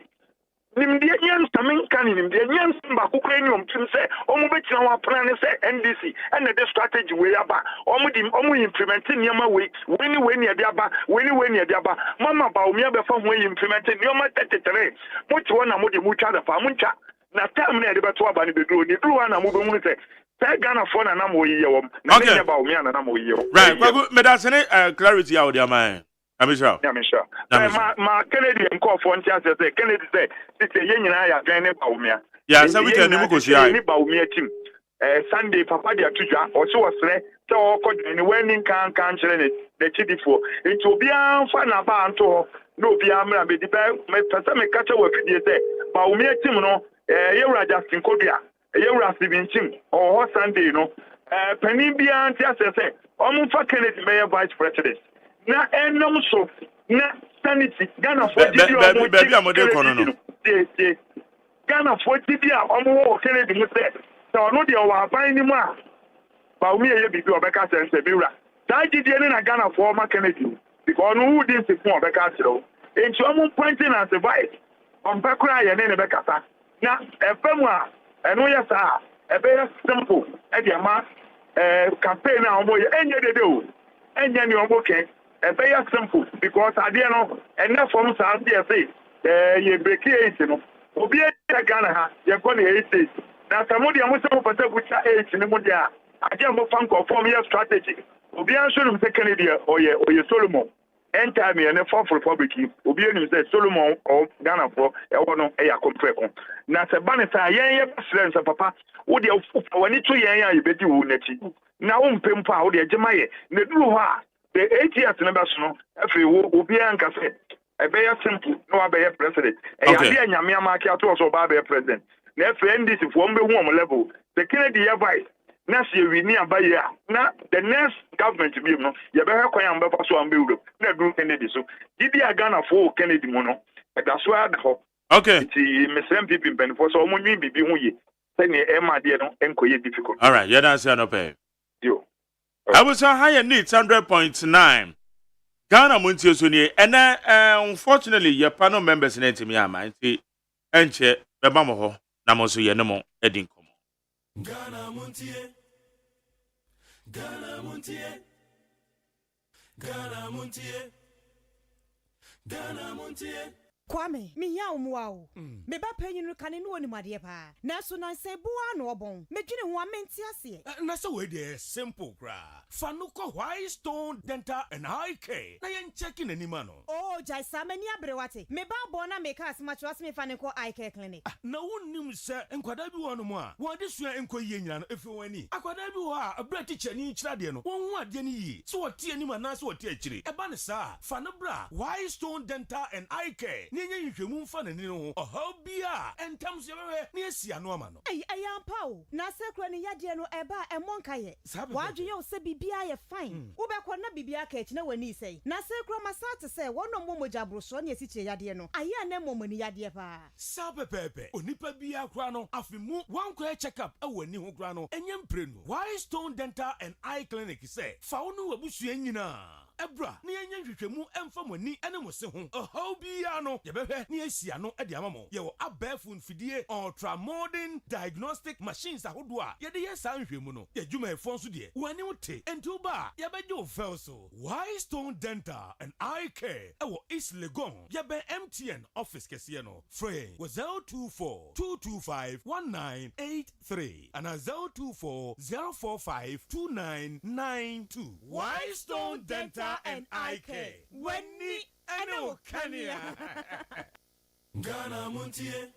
nimdie nyan samin kan nimdie nyan ba kokra ni omtim se omo betina wa plan ne se NDC and the strategy we aba omo implement niam we ni e aba we ni e aba mama ba omi abefa ho implement niam 33 mo ti wona mo de mu twa da pa mo ntwa na time na e de beto aba ne beduro ni duro na mo be mu se Ghana for na mo yiye wom na ne ba omi na mo yiye right kwagu medasene clarity out there man Amisha. Yeah, Misha. Ma Kennedy nko for ntia say Kennedy say ye nyina ya gan ne baumia. Yeah, so we can nimo kosia. Ni baumia team. Sunday papa dia tudwa o so wasre say o ko ni wenin kan chere ne de chidifo. Nti obi anfa na ba anto no obi amra be di ba me pesa me kacha wa fidie say baumia team no yewura Justin Kodua, yewura Steven Chim o Sunday no. Pani bia ntia say omo fa Kennedy be vice president. Na enom so na sanity Ghana for GD baby amode kono no Ghana for GD omo wo Kennedy mu se so no de wa ban ni mu a ba umi ye bibi obeka sense biura da GD ni na Ghana for ma Kennedy because no who dey fun obeka kiro enti omo pointing as a vice on pakura ye ne bekasa na efemu a eno ye sa ebe simple e de ma campaign a omo ye enye dede o enye ni omo ke very simple because I didn't know enough from South say you break it no obi e Ghana ha you go na 8 days na somebody am say for say which 8 ni mo dia ade am fan ko form your strategy obi an show say Kennedy or ye Solomon enter me and for republic obi ni say Solomon or Ghana for e wono e ya kompreko na se baneta yen president papa wo de wani to yen ya ye bedi wo nachi na wo mpempo a wo de agema ye na duru ha the 8 years never no every will be an cafe a very simple no be president and ya nyame amaki ato so ba be president na FNDC for mbe hu level the Kennedy vice na se wi ni abaye na the next government bi no ye be hekwan am be so am be wuro na duru Kennedy so didi Ghana for Kennedy mu no e da so ada ho okay ti mesem pipi ben for so mo nwi bibi hu ye se ne e ma de no enkoye difficult all right you don't say no pay yo I was a higher needs 100.9. Ghana Montie so ni and unfortunately your panel members in me am enche beba mo ho na mo so ye no mo edin komo. Ghana Montie Ghana Montie Ghana Montie Ghana Montie Kwame, mi ya umwao. Me ba penyi no kane no onimade pa. Na so nan se boa no obon. Me dwene ho amenti ase. Na so we dey simple gra. Fa no ko White Stone Dental and Eye Care. Na yen checking anima no. Oh, jai sa mani abrewate. Me ba bo na me ka asma chwas me fa ne ko Eye Care clinic. Na wonnim se enkwada bi wo no mo a. Wo de sua enkoyie nyina no efi wani. Akwada bi wo a abra teacher ni kyira de no. Won hu ade ni yi. So wo tie anima na so wo tie akire. E ba ne sa. Fa no bra White Stone Dental and Eye Care. Nye nhwehwemu mfa ne no ho bia entam so bewe ne asia no ama no ayampa o na sekro ne yade no eba emonka ye wadwe o se bibia ye fine wo be ko na bibia ka echi na wani sei na sekro masate se wono momoja broso ne esiche yade no aye na momoni yade pa sapepepe onipa bia kra no afemu wankwa check up awani ho kra no enyem prenu White Stone Dental and Eye Clinic say fa wo no wabusua nyina Ebra, ni enye nhwehwemu emfa moni ene mo se ho. Bia no, ye behwe ni asia no e de amamo. Ye wo abefun fidie ultra modern diagnostic machines ahodo a ye de ye sa nhwehmu no. Ye dwuma efon so de. Wani wote, enti ba, ye beje o fel so. White Stone Dental and Eye Care. E wo East Legon. Ye be MTN office kese no. Free was 024 225 1983 and 024 045 2992. White Stone Dental and Eye Care. When ɛne Kenya. Ghana Montie.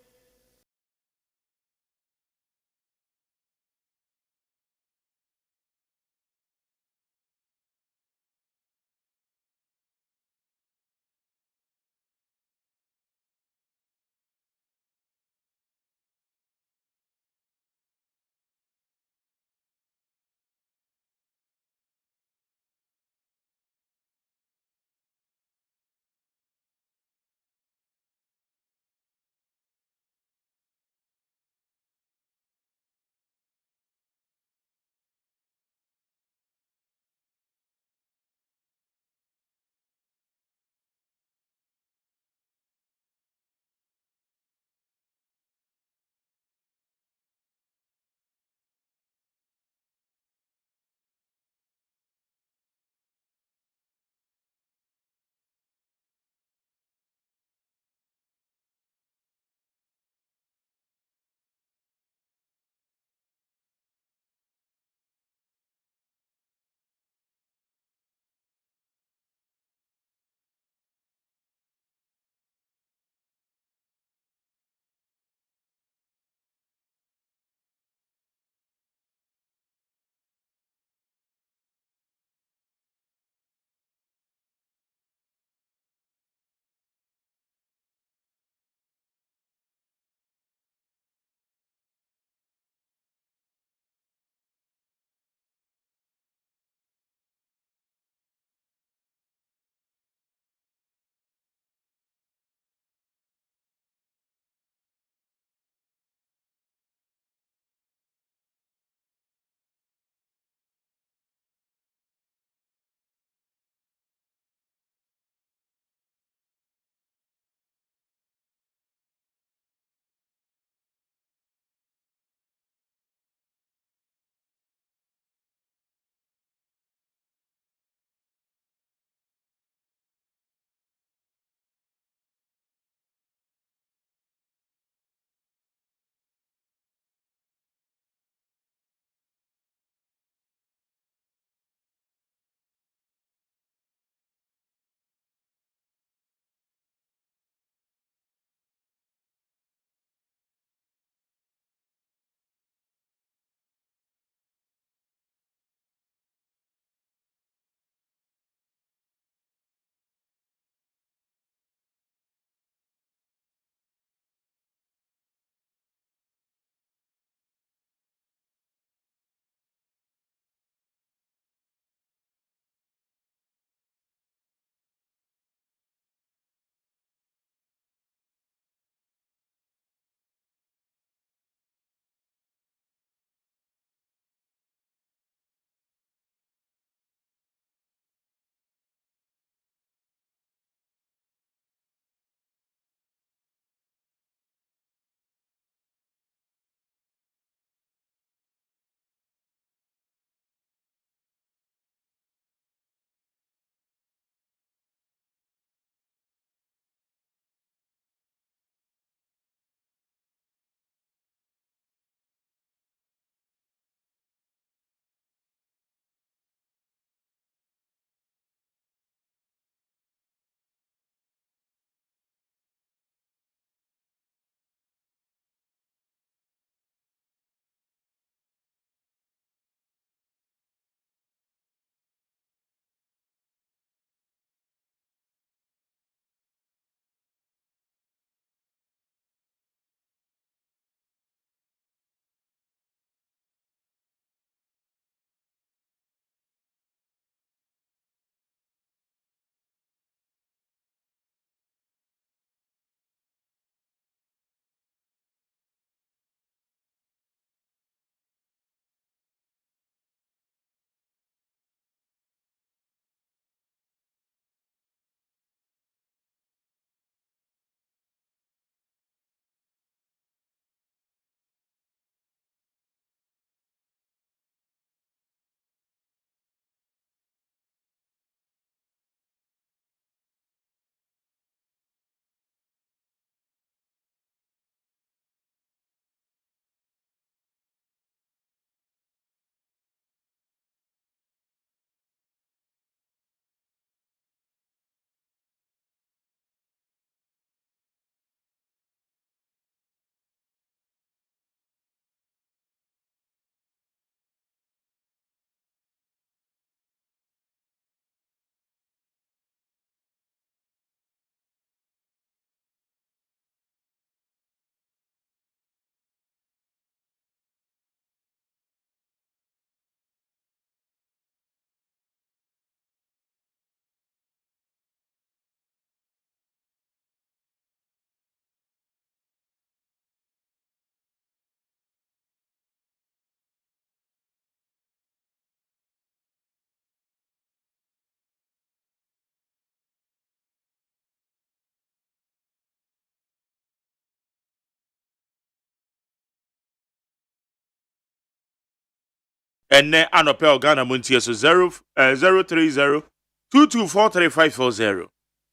ene anopel Ghana Montie so 030 2243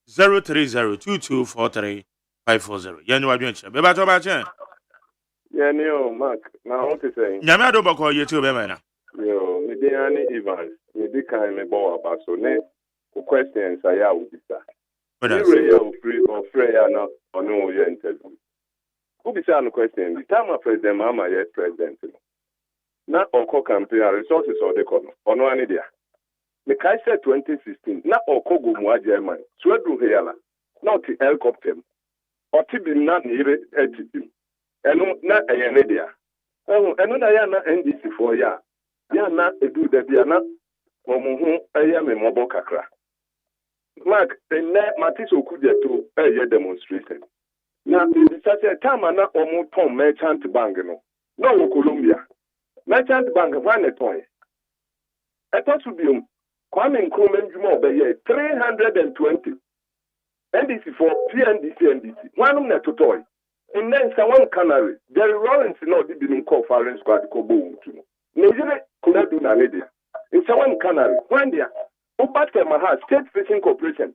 030 2243 540. Yẹn ni wàá dùn ẹ̀kyẹ́. Bẹ́ẹ̀ bá tó bá kyẹ́. Yeah, no, Mark. Now, what is saying? Nyame adó bọ̀kọ̀ yẹ tí o bẹ́ẹ̀ mẹ́rin na. Yo, me dey any Evans. Me dey kind me bow about so ne. Questions I have with this. You free ya na ono your interview. Who be say no question? The time of president, Mama yet president. Na oko campaign resources or the kono. Ono ani dia. Me kai say 2016. Na oko go mu AGYEMAN. Swedu heyala. Na oti helicopter. Oti bi na nire etibi. Eno na eyene dia. Eno na ya na NDC for ya. Ya na edu de bia na omuhu eye me mobo kakra. Mark, ene Matisse Okudeto eye demonstration. Na the time na omu ton merchant bank no Colombia. Merchant bank one ton. Eto subium Kwame Nkrumah ndwuma obeye 320. NDC for NDC. One na totoy. And then someone canary. Jerry Lawrence no di binin call foreign squad ko bo untu. Nigeria kuna do na media. In someone canary. One dia Upate Maha State Fishing Corporation.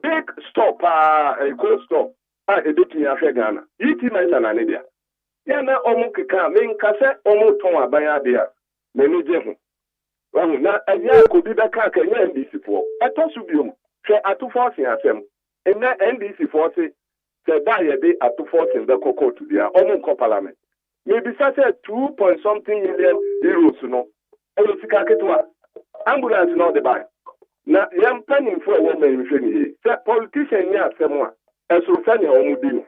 Big stop a cold stop. Editi ya Ghana. Iti na na media. Ya na omu kika men kase omu ton abaya dia. Menu jehu. Wahu na aya ko bi beka ka nya NDC for. Eto subium. Hwe atoforce asem. Ena NDC force se da ye be atoforce in the cocoa to dia omu ko parliament. Maybe say 2 point something million euros no. Elo sika ketwa. Ambulance no the buy. Na yam planning for a woman in the politician ya semwa. Esrufani omudi.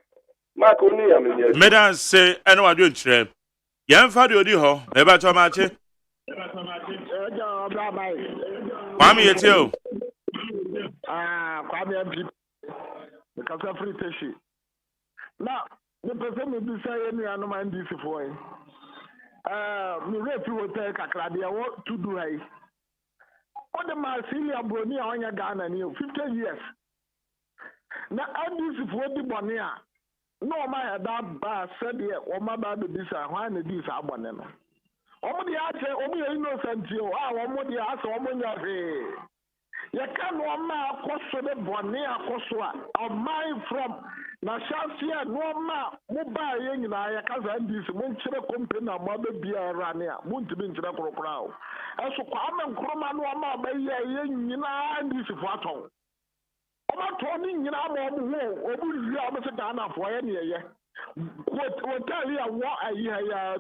Mark oni ya menye. Medan say eno adu nkyerɛ. Yɛn fa de odi hɔ. Eba to ma kye. Kwame yete o. Kwame MP. The Kasa Free Teshi. Now, the person will be saying you are no man this for. Me refi will take a crabia what to do. What the Marsilia Brony on your Ghana new 50 years. Now, I'm this for the Bonia. No, my that bar said here, or my baby this one this abonema. Omudi ache, omi innocent you, omudi aso, omunya you can't ma koso de Bonia Koswa, or mine from Nashasia, no ma, Muba yen na ya kaza this, Munchre company, mother beer rania, Muntibin Crocrow. As so Kwame Nkrumah no ma by yen and this photo. Oma Tony Yinamo, Obu Yamasa Ghana for any year. What tell you what I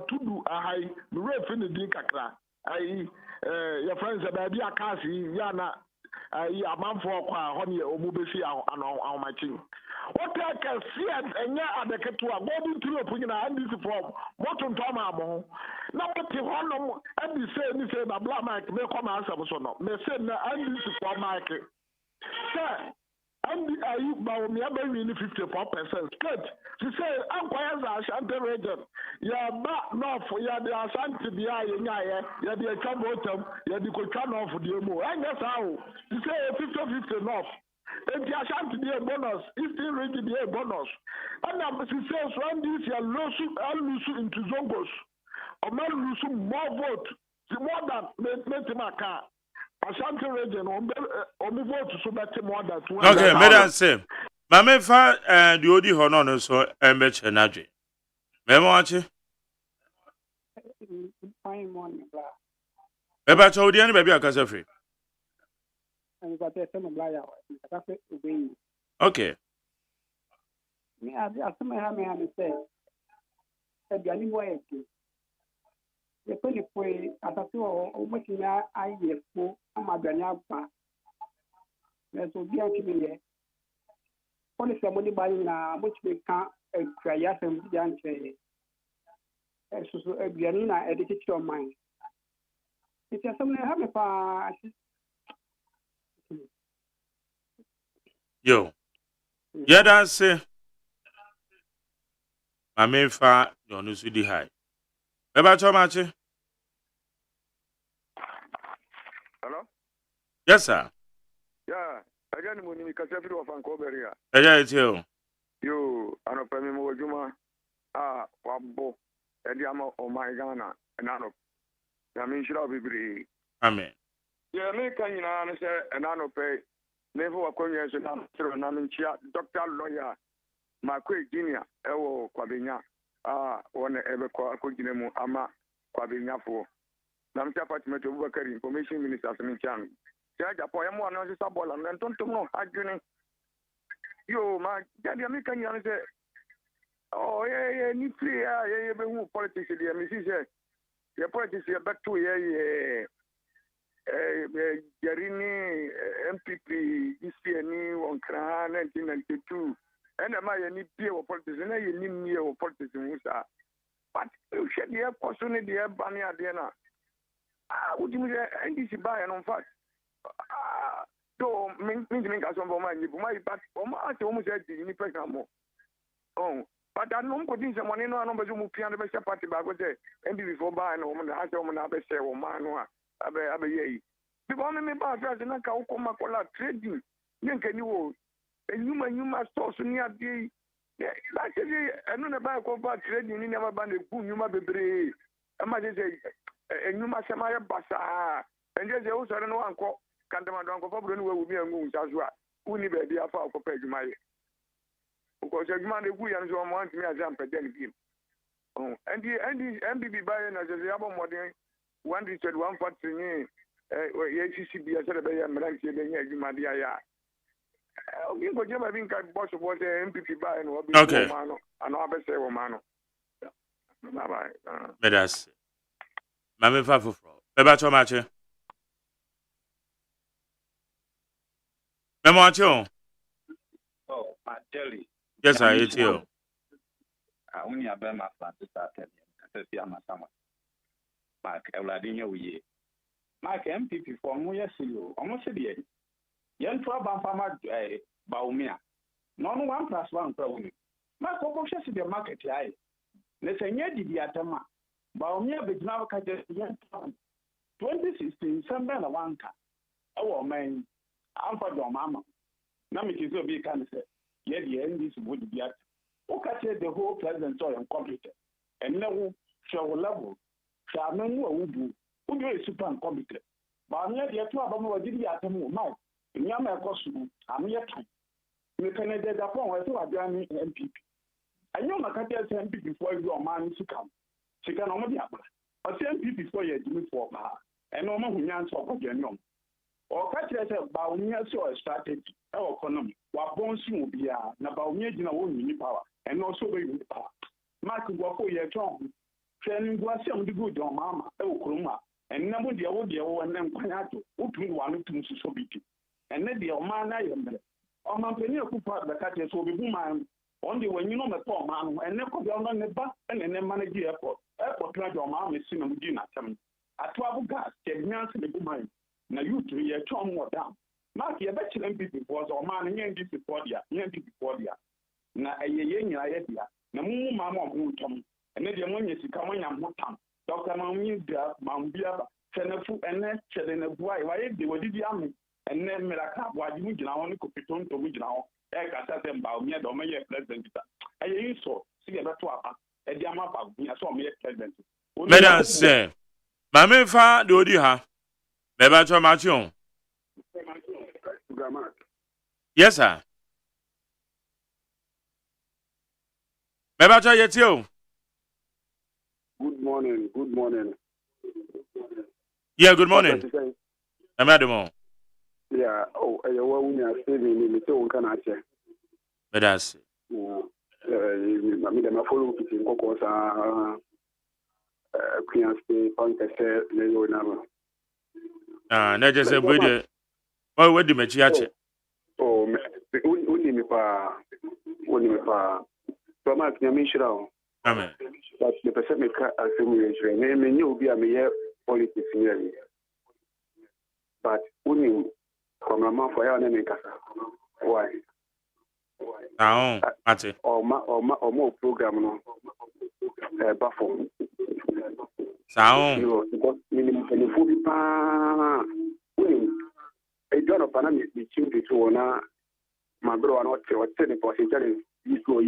to do a high refin the Dinkakra. Your friends about the Akasi, Yana, a man for honey or Mubesi on my team. What I can see and ya at the Ketua, going through a putting a this from Moton Tomamo. Now, what you want and you say, the black Mike may come answer, so no, may send the Andy for Mike. Sir. And you bow me about 54%. Good. She said, I'm quite as Ashanti region. Yeah, but no, for you, the Ashanti Bia, you're the Chabotum, you're the Kochano for the Mo. And that's how. She said 50-50 enough. And the Ashanti be a bonus, Eastern region be a bonus. And she says, when this year, Lusu into Zongos, or man Lusu more vote, the more than Metimaka. Ashanti region on the vote so that more than 200. Okay, madam say. Mame fa the odi hono no so embeche nadwe. Memo achi. Fine morning, bla. Eba cho odi ani baby akasa free. And got a some bla ya. Akasa obey. Okay. Me abi asema ha me say. Ebiani mo eke. The penny pay at a two or much in I year for Amadania. There's will be a community. Only somebody buying which we can't cry and young trade. So a Bianina edited your mind. It's just something have a pass. Yo. Yeah, that's it. I mean, far your news with the high. About how much? Hello? Yes, sir. Yeah, again, when you can say you of Ancoberia. Yeah, it's you. You, I don't pay me more Juma. Wabo, Ediamo, or my Ghana, and I know. I mean, should be brave. Amen. Yeah, make a and I don't pay. Never a convention, Dr. Lawyer, my quick junior, Ewo Quabinia, one ever call Kujinemu Ama Quabinia for. Namcha Patiment of Worker Information Minister Saminchan. Judge a poem one as a sabol and don't know how you yo, my daddy American say, oh, yeah, need free, yeah, who politics, the Mrs. The politics are back to Jerini MPP, DCNE, on Kran, 1992, and am I any peer of politics, and I need me of politics in Musa. But you should be a person, the Banya Diana. Would you say, NDC buy and on fact? So, making us on my but almost at the Unipersonal. Oh, but I don't put in someone in one of the Mupian party back with the and before buying a woman, I don't have a say or man. Abe because me ba tra na ka ko makola trading nyen you and you must source near the actually eno na ba ko ba trading ni na ba na ku nyuma bebre ama je enyuma sema ya basa enje je o sore no anko kandama do anko fabro ni wewu mi angu nsaso a uni be dia fa ko pa adwuma ye ko se adwuma na ku ya nso mo antimi azam pe den bi oh and the MBB buy na je ya bo modern one research one factory ACCB as a better American Jumadia. Okay, go Jama being boss of what MPP buy and what be Mano and I'll say Mano. Let us. Mammy Fafu. About your match. Memacho. Oh, my jelly. Yes, I eat you. I only have been my flat to start telling you. I see my summer. Mark, Evladinho, we Mark MPP for Muya Silo, almost a year. Young Trabam Farmer Baumia. None 1+1 problem. Mark Obosha the market. Let's say, yeah, did the Atama. Baumia Bednava Kajas 2016, some bella wanka. Oh, man, Alpha Domama. Namik is a big cancer. Yet the end is would be at. Okay, the whole president saw and computer. And no show level. Shaman who is super competent. But I'm not yet to have a more at the moment. In Yama Kosu, I'm yet time. You can edit upon what you are doing MPP. I know my country as MPP before your man to come. She can only be a MPP before you do for her. And no one who answers for your young. Or catch yourself about me as your strategy or economy. What bones will be about me in a woman power and also with power. Mark will for your tongue. Training was some good on Mama, Okruma, and number the old and then Panato, who twin one to Mississippi. And then the Oman I am there. On my penny of the catches will be woman only when you know the poor man and never go on the bus and then manage the airport. Airport tried your mom is cinema dinner. At 12 gas, get Nancy the woman. Now you 3 years, 2 more down. Mark, your bachelor MPP was or man and this before the before the. Now a young idea. Now, Mamma won't come. And then the money is coming and what time. Dr. Mamida, Mambia, Senefu, and then Chedden of why they were the army. And then Melaka, why you now only could be told to me now. I got them about me, the mayor president. I saw, see about to a Yamapa, I saw me president. Let us say, Mammy Fa, do you have? About your match. Yes, sir. About your too. Good morning. Good morning. Yeah, good morning. I'm Adamo. Yeah. Oh, I want to say me so can I say. But that's. I mean, I'm following in Cocosa. Queen State, Ponte, Lego Nama. Not just a video. Oh, what do you make? Oh, only me pa. So much, Yamisha. Amen. But the person make a simulation. Name you be a mere politics nearly. But only from a month for your name. Why? Now, Ate. Or more program no. Buffer. Sound. Because minimum and full pa. A job of Panama is chimney to honor my brother not to attend the possibility. Ifro.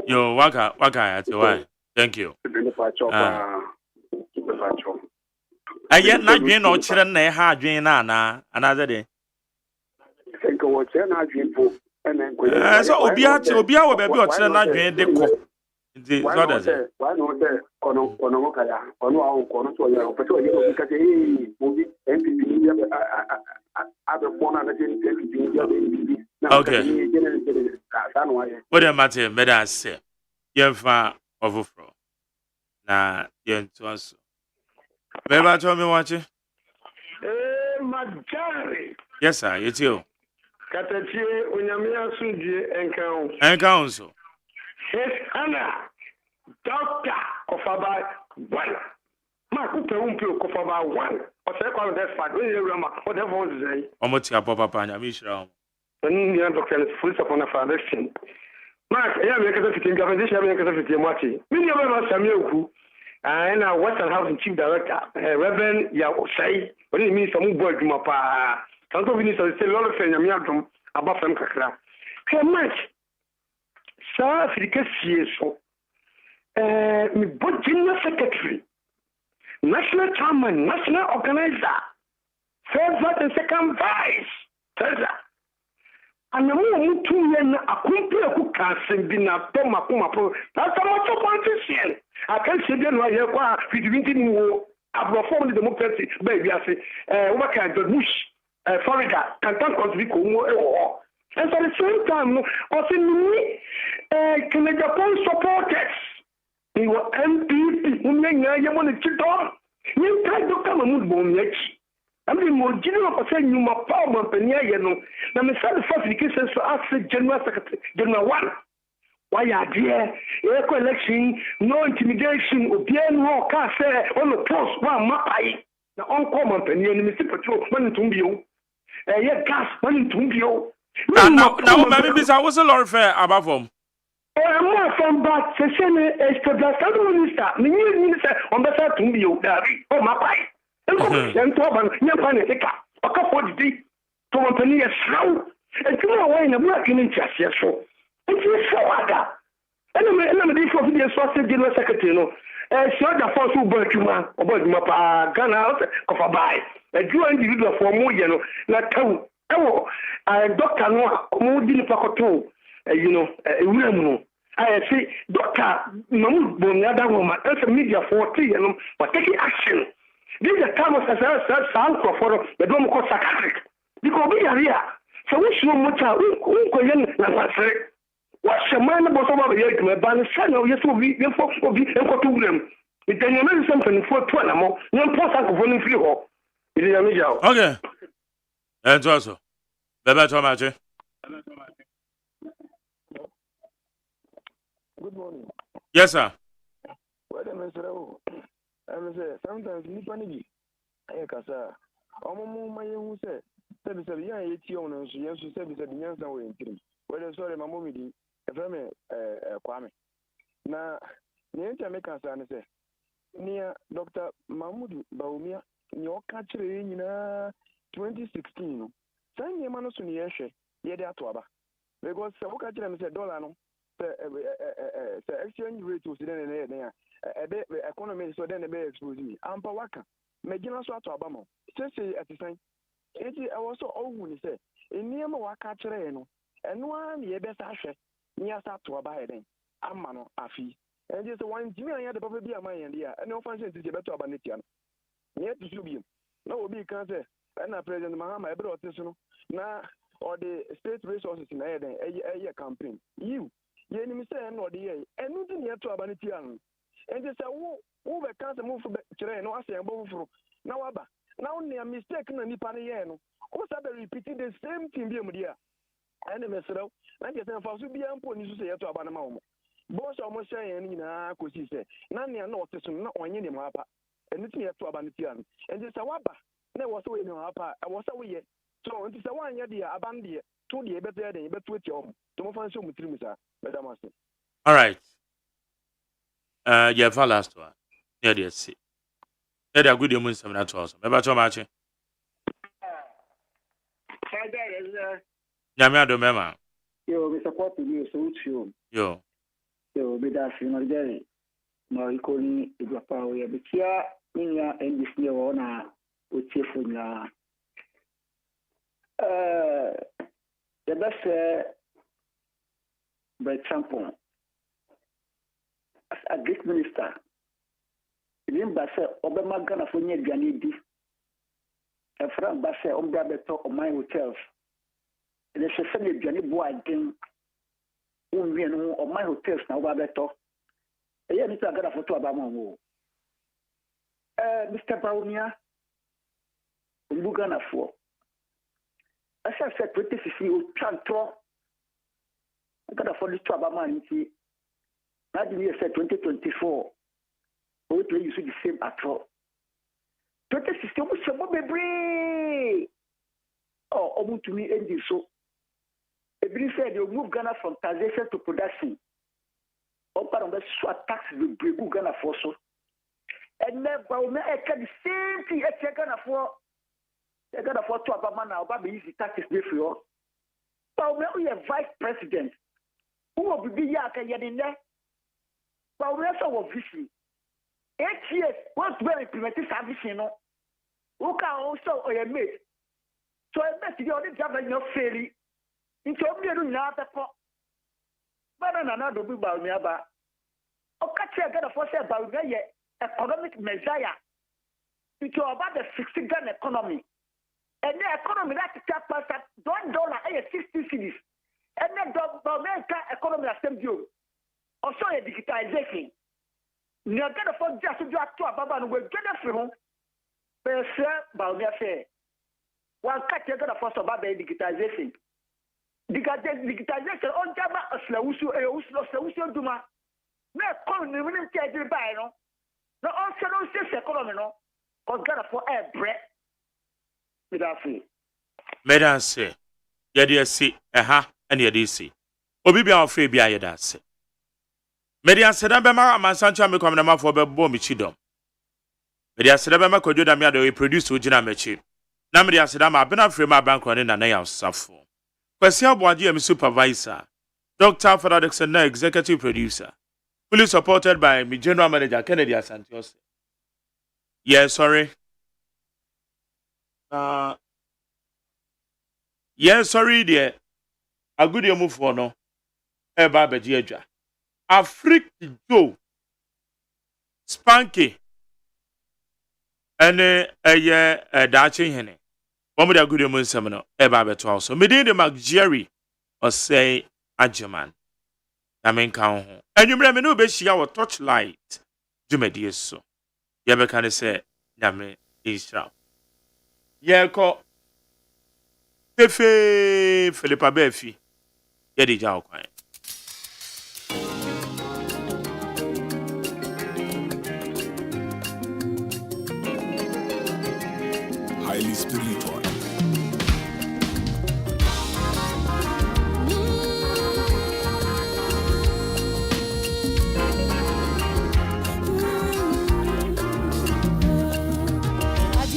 Yo, waka at the way. Thank you. Aye, na dwen no kire na ha adwen na na anaze de. Think what na dwen po. So obia wo ba bi o kire na dwen de ko. Nti so does it. Why no say kono kaya. Kono a kono so ya. Opeto ye no ka say obi MPP ya abe bona na MPP ya MPP. Okay. What am I saying? Better say. Yemfa ofofro. Na yentu aso. Beba tell me what you. Magari. Yes sir, you too. Katachie unyamia suje enkao. Enkao so. Ana Doctor Kofaba 1. Ma kupe umpio Kofaba 1. Ose kwa the fat. We hear ma what the phone say. Omoti apapa pa nya mishra. Ni doctor full upon a foundation. Mark, ya me kasa fitin organization ya me kasa fitin mwati. Mini ya ma Samuel Oku. And our Western Housing Chief Director, Reverend Ya OSEI, when it means some boy to Mapa. Council Minister say a lot of things about them kakra. How much? Sir, Africa so. Me both General Secretary, National Chairman, National Organizer, First and Second Vice Treasurer. And the more 2 years, a company who can't send in a Toma Pumapo. That's how much of politician. I can't say that I have with winning war. I've reformed the democracy, baby. I say, what kind of bush, Florida, can't contribute more. And at the same time, also, can the Japan supporters? They were MPP, who may not want to cheat on. You can't do come and move on. I mean, more general for saying you my power, Penia, you know. Now, me said the first cases to ask the General Secretary, General 1. Why are there? Eco election, no intimidation, or no car on the post, one mapai. The uncommon Penia, and Mr. Patrol, one to you. Yet gas, one to you. Now, maybe I was a lot fair above them. I'm more from back, Session, a stabilizer minister, minister, on the side to you, Daddy, oh, mapai. And Toban, Yapanica, a couple of deep to a penny slow, and to know why in a working interest, yes, so. And you so other. And I'm a for the Associate General Secretary, short the force who burnt you, man, about Mapa, gun out of a buy. A Jew individual for more, you know, not two. Oh, Doctor Noah, more dinner pacoto, you know, a woman. I say, Doctor Mahmoud Bonada woman, as a media for 3, and but taking action. This is a time of sound for the Dom called psychiatric. Because we are here. So we should much out. What's your mind about some of the year to my banner? Son of yes, will be folks will be and go to them. It then you know something for 12 more. No post of running free hall. It is a major. Okay. And also, Baba Tomache. Good morning. Yes, sir. What am I saying? I'm saying sometimes Nipani, I casa. My young said, Sabi Young, 80 on yes, you said, the young way in 3. Whether sorry, my mommy, if I'm Kwame. Now, near Jamaica, and say, near Dr. Mahmoud Baumia, your country in 2016. Sign your man on the air, yet at Waba. Because Saboka said, Dollar, the exchange rate was there. A bit economy so then a bit expose me. I'm Pawaka. Megina Swat Obama. Say at the time. It is also all when he said, in near Mawaka Treno, and one ye best asher, near Sat to a biden. Amano, Afi. And just one Jimmy, I had the baby of my India, and no function to the better Abanitian. Yet to shoot you. No, because and President Mahama, I brought this now, or the state resources in a campaign. You enemy say, no, the and nothing yet to Abanitian. And they say, who can't move for Chile, no, I say, above now, now, near mistake, no, Nipaniano. Also, repeating the same thing, dear Media. And the messer, I guess I'm for to be ample, you say to Abanama. Boss almost saying, could she say, none are not not on any mapa, and it's here to Abanitian. And this Awaba, there was away no apa, I was away. So it is a 1 year, Abandia, 2 years better than but with your don't find some with Trimisa, Madam Master. All right. Yeah, for last one. Yeah, dear, see. Yeah, they are good humans. I'm not awesome. About so much. Yamia do mema. Yo, we support you, so you. Yo, be that you know, Jerry. ma ikoni edwapa o ya bitia nya ndisne wona otiefo na the best by example as a great minister remember say obema Ghana for nya aduane di e fra ba say ombra beto o my hotels and se se aduane bo aden unwie no o my hotels na oba beto e ya ni ta Ghana for to abama wo Mr. Baumia mbu Ghana for asa se 2050 o twantro Ghana for to abama nti na di year 2024 we to use the same atro 2016 we se mo bebre to me end so every said you move Ghana from taxation to production part of the tax will break Ghana for so and never me the same thing Ghana for to abama now ba be easy taxes dey for you but we are vice president who will be here can you in there but we also vision 8 years what to implement service you know who can also made so I met the only job that you fairly into me na the po bana na do bi ba mi aba o ka che Ghana for say ba we economic measure into about the 60 Ghana economy and the economy that tap $1 is 60 cities and then the American economy is same view also a digitalization ni Ghana for just do to ababa no we Ghana free home be say ba we say one catch Ghana for so ba digitalization digitalization on jama slawusu duma na economy we nim tie dir bai no no also no say economy no cause Ghana for air bread Medase yede si eha ene yede si obi bia ofre bia yede ase Medase da be ma amansancha me kwamna mafo be bo mi chidom Medase da be ma kwadwo da me ade produce ogina mechi na medase da ma bena frame abankro ne na ya safo Kwesi Aboaje am supervisor Dr. Fadadex na executive producer fully supported by my general manager Kennedy Asantios Yes sorry Yes, sorry, dear. A good year move for no. Eba bejiedja. Afrique Joe. Spanky. Ene eye dachi hene. Womu da good year move semino. Eba beto also. Medin de Jerry OSEI AGYEMAN. Yamen kaun ho. Enyumre me no be shia wo torchlight. Jumedie so. Yebe kan say nyame Israel. Yeko Fefe Philippa Befi Yedi Jao Kwan Highly spiritual.